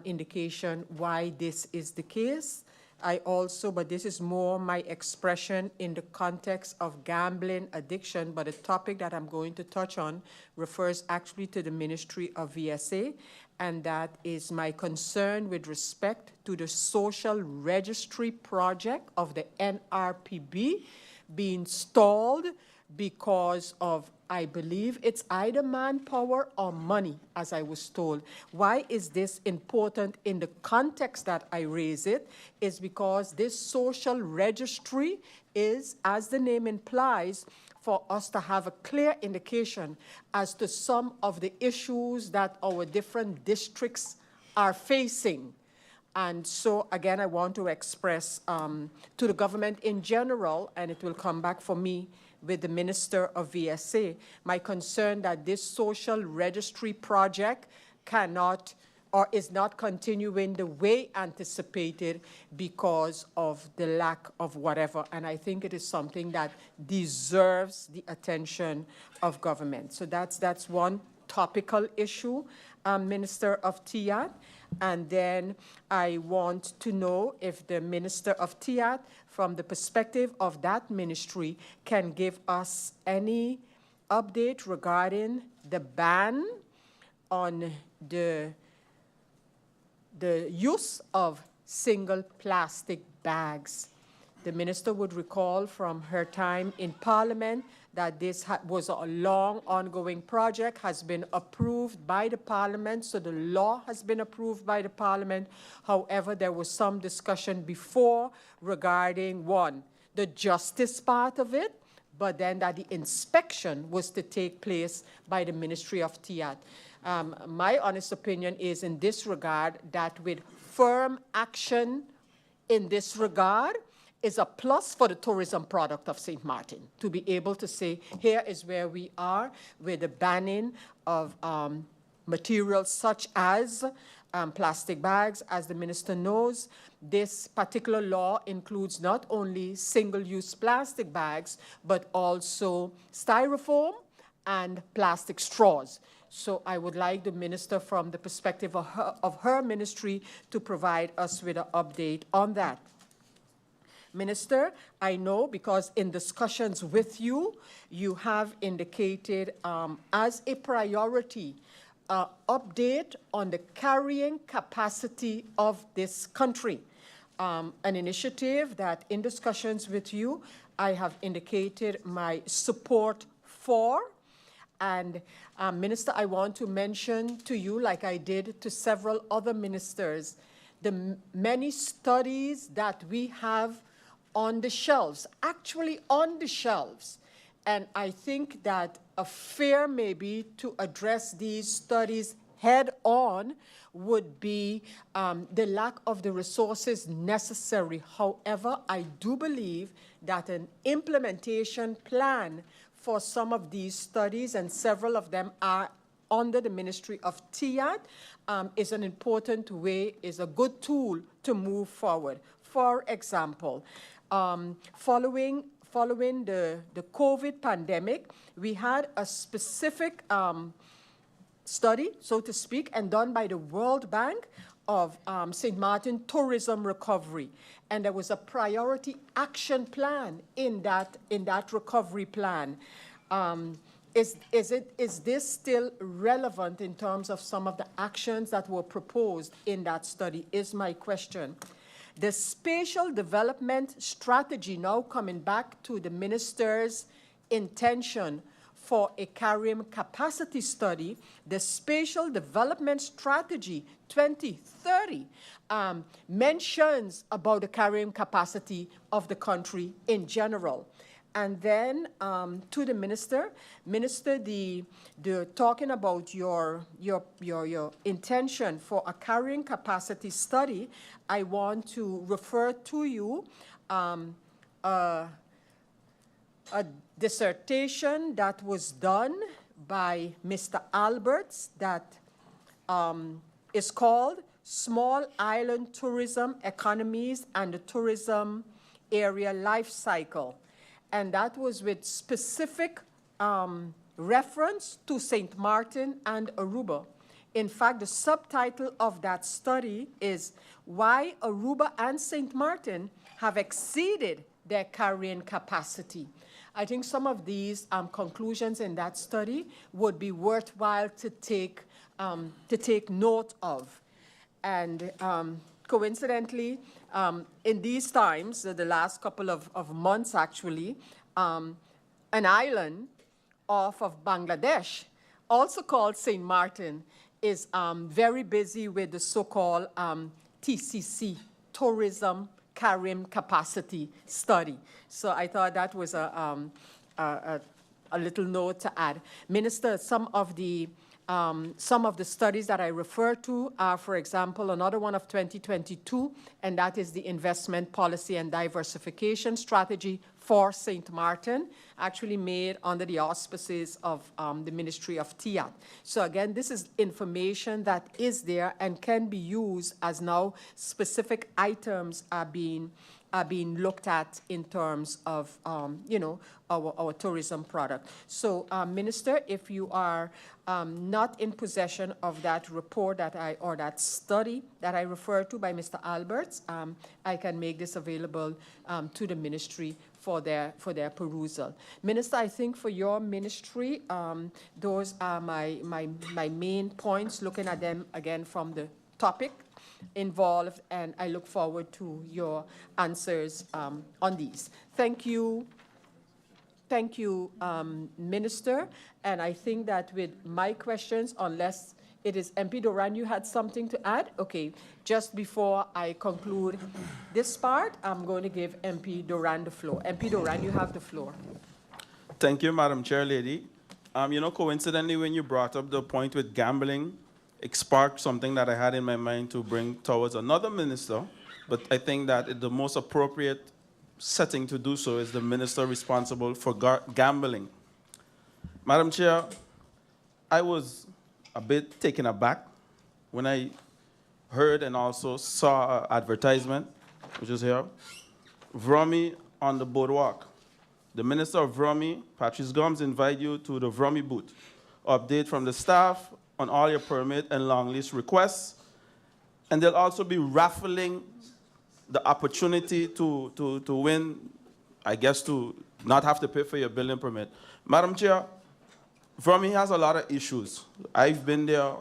indication why this is the case, I also, but this is more my expression in the context of gambling addiction, but a topic that I'm going to touch on refers actually to the Ministry of VSA, and that is my concern with respect to the social registry project of the NRPB being stalled because of, I believe it's either manpower or money, as I was told. Why is this important in the context that I raise it? Is because this social registry is, as the name implies, for us to have a clear indication as to some of the issues that our different districts are facing. And so, again, I want to express to the government in general, and it will come back for me with the Minister of VSA, my concern that this social registry project cannot or is not continuing the way anticipated because of the lack of whatever. And I think it is something that deserves the attention of government. So that's one topical issue, Minister of TIAT. And then I want to know if the Minister of TIAT, from the perspective of that ministry, can give us any update regarding the ban on the use of single plastic bags. The minister would recall from her time in Parliament that this was a long ongoing project, has been approved by the Parliament, so the law has been approved by the Parliament. However, there was some discussion before regarding, one, the justice part of it, but then that the inspection was to take place by the Ministry of TIAT. My honest opinion is in this regard that with firm action in this regard, is a plus for the tourism product of St. Martin, to be able to say, here is where we are with the banning of materials such as plastic bags. As the minister knows, this particular law includes not only single-use plastic bags, but also styrofoam and plastic straws. So I would like the minister, from the perspective of her ministry, to provide us with an update on that. Minister, I know because in discussions with you, you have indicated as a priority update on the carrying capacity of this country. An initiative that in discussions with you, I have indicated my support for. And Minister, I want to mention to you, like I did to several other ministers, the many studies that we have on the shelves, actually on the shelves. And I think that a fair maybe to address these studies head on would be the lack of the resources necessary. However, I do believe that an implementation plan for some of these studies, and several of them are under the Ministry of TIAT, is an important way, is a good tool to move forward. For example, following the COVID pandemic, we had a specific study, so to speak, and done by the World Bank of St. Maarten tourism recovery. And there was a priority action plan in that recovery plan. Is this still relevant in terms of some of the actions that were proposed in that study, is my question. The spatial development strategy, now coming back to the minister's intention for a carrying capacity study, the spatial development strategy 2030 mentions about the carrying capacity of the country in general. And then to the minister, the talking about your intention for a carrying capacity study, I want to refer to you a dissertation that was done by Mr. Alberts that is called Small Island Tourism Economies and the Tourism Area Life Cycle. And that was with specific reference to St. Maarten and Aruba. In fact, the subtitle of that study is Why Aruba and St. Maarten Have Exceeded Their Carrying Capacity. I think some of these conclusions in that study would be worthwhile to take note of. And coincidentally, in these times, the last couple of months actually, an island off of Bangladesh, also called St. Maarten, is very busy with the so-called TCC, Tourism Carrying Capacity Study. So I thought that was a little note to add. Minister, some of the studies that I refer to are, for example, another one of 2022, and that is the Investment Policy and Diversification Strategy for St. Maarten, actually made under the auspices of the Ministry of TIAT. So again, this is information that is there and can be used as now specific items are being looked at in terms of, our tourism product. So, Minister, if you are not in possession of that report or that study that I referred to by Mr. Alberts, I can make this available to the ministry for their perusal. Minister, I think for your ministry, those are my main points, looking at them again from the topic involved, and I look forward to your answers on these. Thank you, Minister. And I think that with my questions, unless it is MP Doran, you had something to add? Okay, just before I conclude this part, I'm going to give MP Doran the floor. MP Doran, you have the floor. Thank you, Madam Chair Lady. Coincidentally, when you brought up the point with gambling, it sparked something that I had in my mind to bring towards another minister, but I think that the most appropriate setting to do so is the minister responsible for gambling. Madam Chair, I was a bit taken aback when I heard and also saw an advertisement, which is here, Vromi on the boardwalk. The Minister of Vromi, Patrice Gomes, invite you to the Vromi booth. Update from the staff on all your permit and long list requests. And they'll also be raffling the opportunity to win, I guess, to not have to pay for your building permit. Madam Chair, Vromi has a lot of issues. I've been there.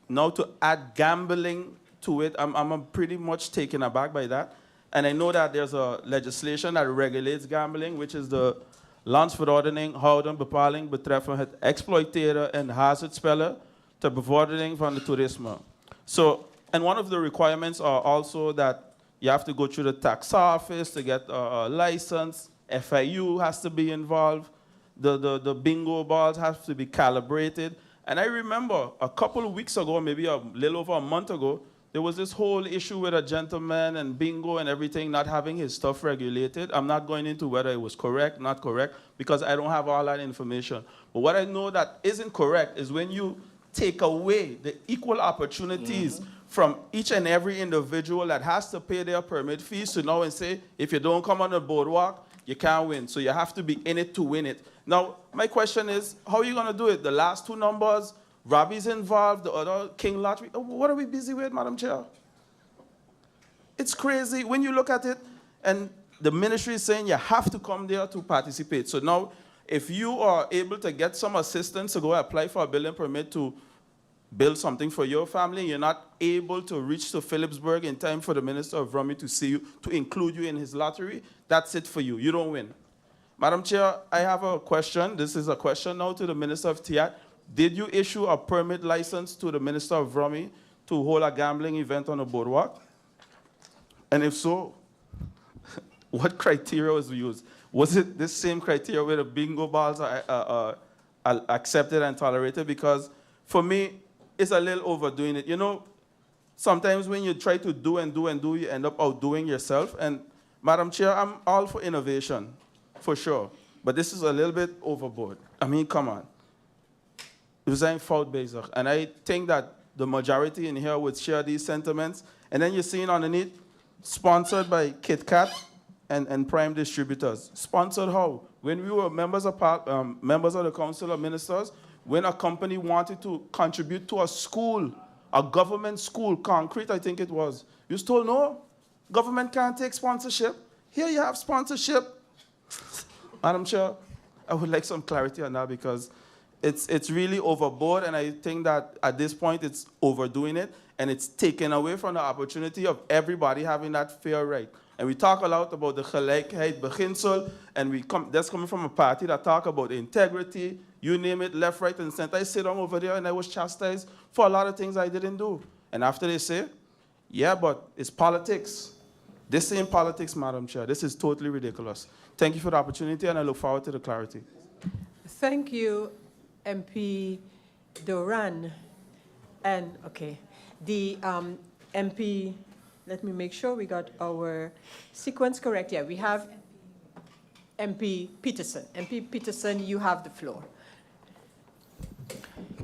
Now to add gambling to it, I'm pretty much taken aback by that. And I know that there's a legislation that regulates gambling, which is the Landsverordening houden bepaling betreffend het exploiteren en hazardspellen ter bevordering van de toerisme. So, and one of the requirements are also that you have to go through the tax office to get a license. FIU has to be involved. The bingo balls have to be calibrated. And I remember a couple of weeks ago, maybe a little over a month ago, there was this whole issue with a gentleman and bingo and everything not having his stuff regulated. I'm not going into whether it was correct, not correct, because I don't have all that information. But what I know that isn't correct is when you take away the equal opportunities from each and every individual that has to pay their permit fees to now and say, if you don't come on the boardwalk, you can't win. So you have to be in it to win it. Now, my question is, how are you going to do it? The last two numbers, Robbie's involved, the other King Lottery. What are we busy with, Madam Chair? It's crazy when you look at it, and the ministry is saying you have to come there to participate. So now, if you are able to get some assistance to go apply for a building permit to build something for your family, you're not able to reach to Phillipsburg in time for the Minister of Rummy to see you, to include you in his lottery, that's it for you. You don't win. Madam Chair, I have a question. This is a question now to the Minister of TIAT. Did you issue a permit license to the Minister of Rummy to hold a gambling event on the boardwalk? And if so, what criteria was used? Was it this same criteria where the bingo balls are accepted and tolerated? Because for me, it's a little overdoing it. You know, sometimes when you try to do and do and do, you end up outdoing yourself. And Madam Chair, I'm all for innovation, for sure. But this is a little bit overboard. I mean, come on. It was ein fout bezig. And I think that the majority in here would share these sentiments. And then you're seeing underneath, sponsored by KitKat and Prime Distributors. Sponsored how? When we were members of the Council of Ministers, when a company wanted to contribute to a school, a government school, Concrete, I think it was, you was told, no, government can't take sponsorship. Here you have sponsorship. Madam Chair, I would like some clarity on that because it's really overboard, and I think that at this point it's overdoing it, and it's taken away from the opportunity of everybody having that fair right. And we talk a lot about the gelijkheid beginsel, and that's coming from a party that talk about integrity, you name it, left, right, and center. I sit down over there and I was chastised for a lot of things I didn't do. And after they say, yeah, but it's politics. This ain't politics, Madam Chair. This is totally ridiculous. Thank you for the opportunity, and I look forward to the clarity. Thank you, MP Doran. And, okay, the MP, let me make sure we got our sequence correct. Yeah, we have MP Peterson. MP Peterson, you have the floor.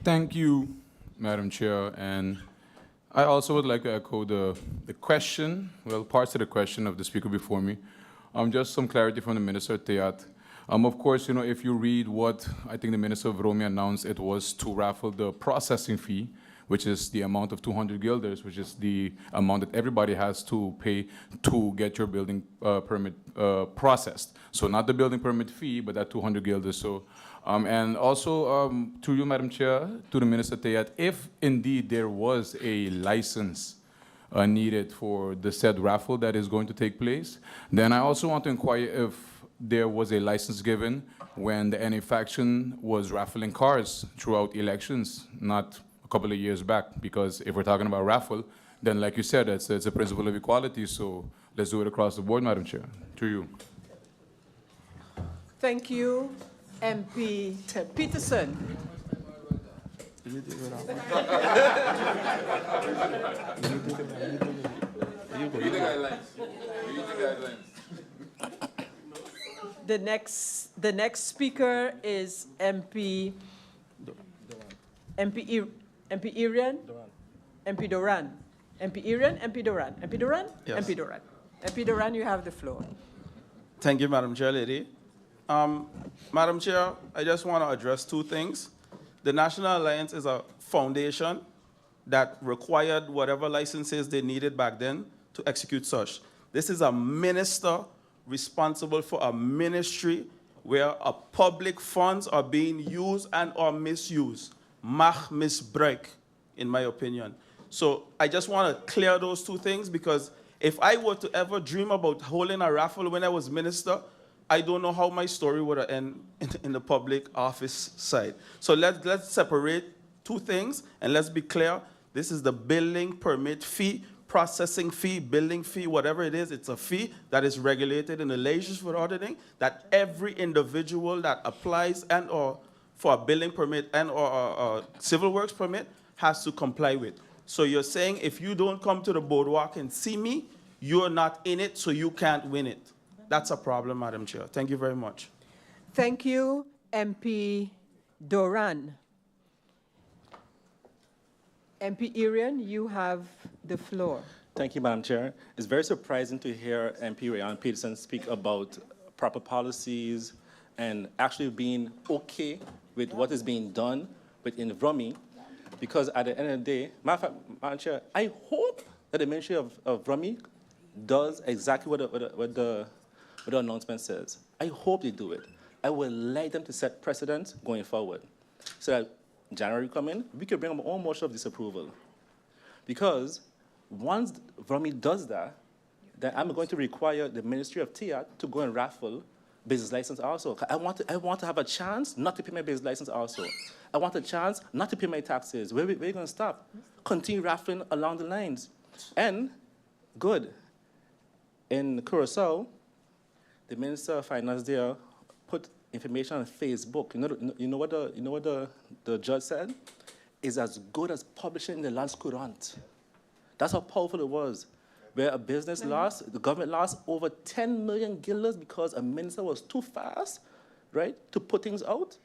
Thank you, Madam Chair. And I also would like to echo the question, well, parts of the question of the speaker before me. Just some clarity from the Minister of TIAT. Of course, you know, if you read what I think the Minister of Rummy announced, it was to raffle the processing fee, which is the amount of 200 guilders, which is the amount that everybody has to pay to get your building permit processed. So not the building permit fee, but that 200 guilders. So, and also, to you, Madam Chair, to the Minister TIAT, if indeed there was a license needed for the said raffle that is going to take place, then I also want to inquire if there was a license given when the NA faction was raffling cars throughout elections, not a couple of years back, because if we're talking about raffle, then like you said, it's a principle of equality, so let's do it across the board, Madam Chair. To you. Thank you, MP Peterson. We need the guidelines. We need the guidelines. The next speaker is MP Irian. MP Doran. MP Irian, MP Doran. MP Doran? Yes. MP Doran. MP Doran, you have the floor. Thank you, Madam Chair, lady. Madam Chair, I just want to address two things. The National Alliance is a foundation that required whatever licenses they needed back then to execute such. This is a minister responsible for a ministry where public funds are being used and or misused. Mag misbruik, in my opinion. So I just want to clear those two things, because if I were to ever dream about holding a raffle when I was minister, I don't know how my story would have ended in the public office side. So let's separate two things, and let's be clear. This is the building permit fee, processing fee, building fee, whatever it is. It's a fee that is regulated in the Landsverordening that every individual that applies and or for a building permit and or a civil works permit has to comply with. So you're saying if you don't come to the boardwalk and see me, you're not in it, so you can't win it. That's a problem, Madam Chair. Thank you very much. Thank you, MP Doran. MP Irian, you have the floor. Thank you, Madam Chair. It's very surprising to hear MP Rayan Peterson speak about proper policies and actually being okay with what is being done within Rummy. Because at the end of the day, Madam Chair, I hope that the Ministry of Rummy does exactly what the announcement says. I hope they do it. I would like them to set precedent going forward, so that January come in, we can bring our own motion of disapproval. Because once Rummy does that, then I'm going to require the Ministry of TIAT to go and raffle business license also. I want to have a chance not to pay my business license also. I want a chance not to pay my taxes. Where are you going to stop? Continue raffling along the lines. And good. In Curacao, the Minister of Finance there put information on Facebook. You know what the judge said? Is as good as publishing in the Landsverordening. That's how powerful it was. Where a business lost, the government lost over 10 million guilders because a minister was too fast, right, to put things out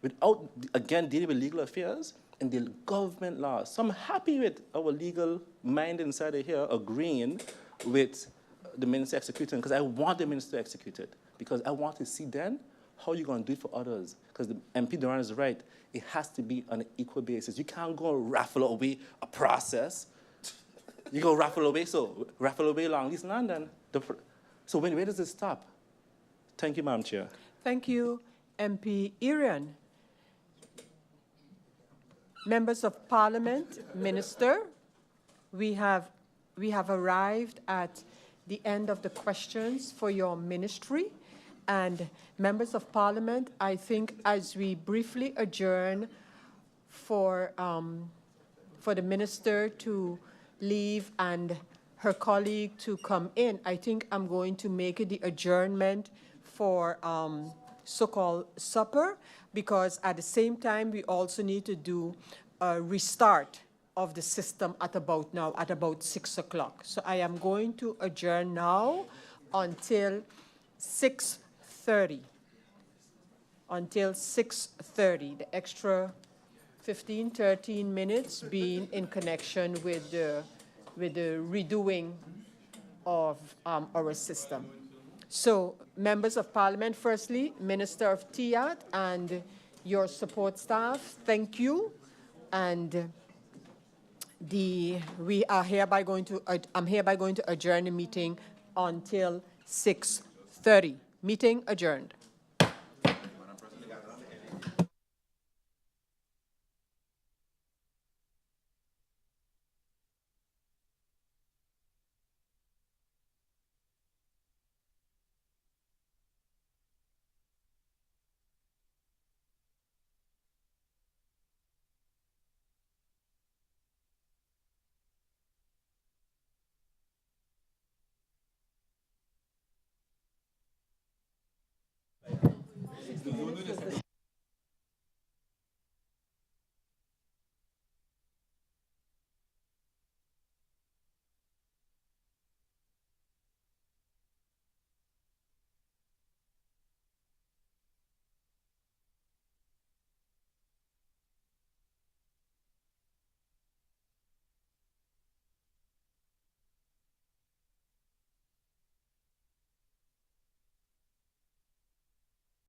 without, again, dealing with legal affairs, and the government lost. So I'm happy with our legal mind inside of here agreeing with the minister executing, because I want the minister executed, because I want to see then how you're going to do it for others. Because the MP Duran is right. It has to be on an equal basis. You can't go raffle away a process. You go raffle away along this land, and so where does it stop? Thank you, Madam Chair. Thank you, MP Irian. Members of Parliament, Minister, we have arrived at the end of the questions for your ministry. And members of Parliament, I think as we briefly adjourn for the minister to leave and her colleague to come in, I think I'm going to make it the adjournment for so-called supper, because at the same time, we also need to do a restart of the system at about 6 o'clock. So I am going to adjourn now until 6:30. Until 6:30, the extra 15, 13 minutes being in connection with the redoing of our system. So, members of Parliament, firstly, Minister of TIAT and your support staff, thank you. And I'm hereby going to adjourn the meeting until 6:30. Meeting adjourned.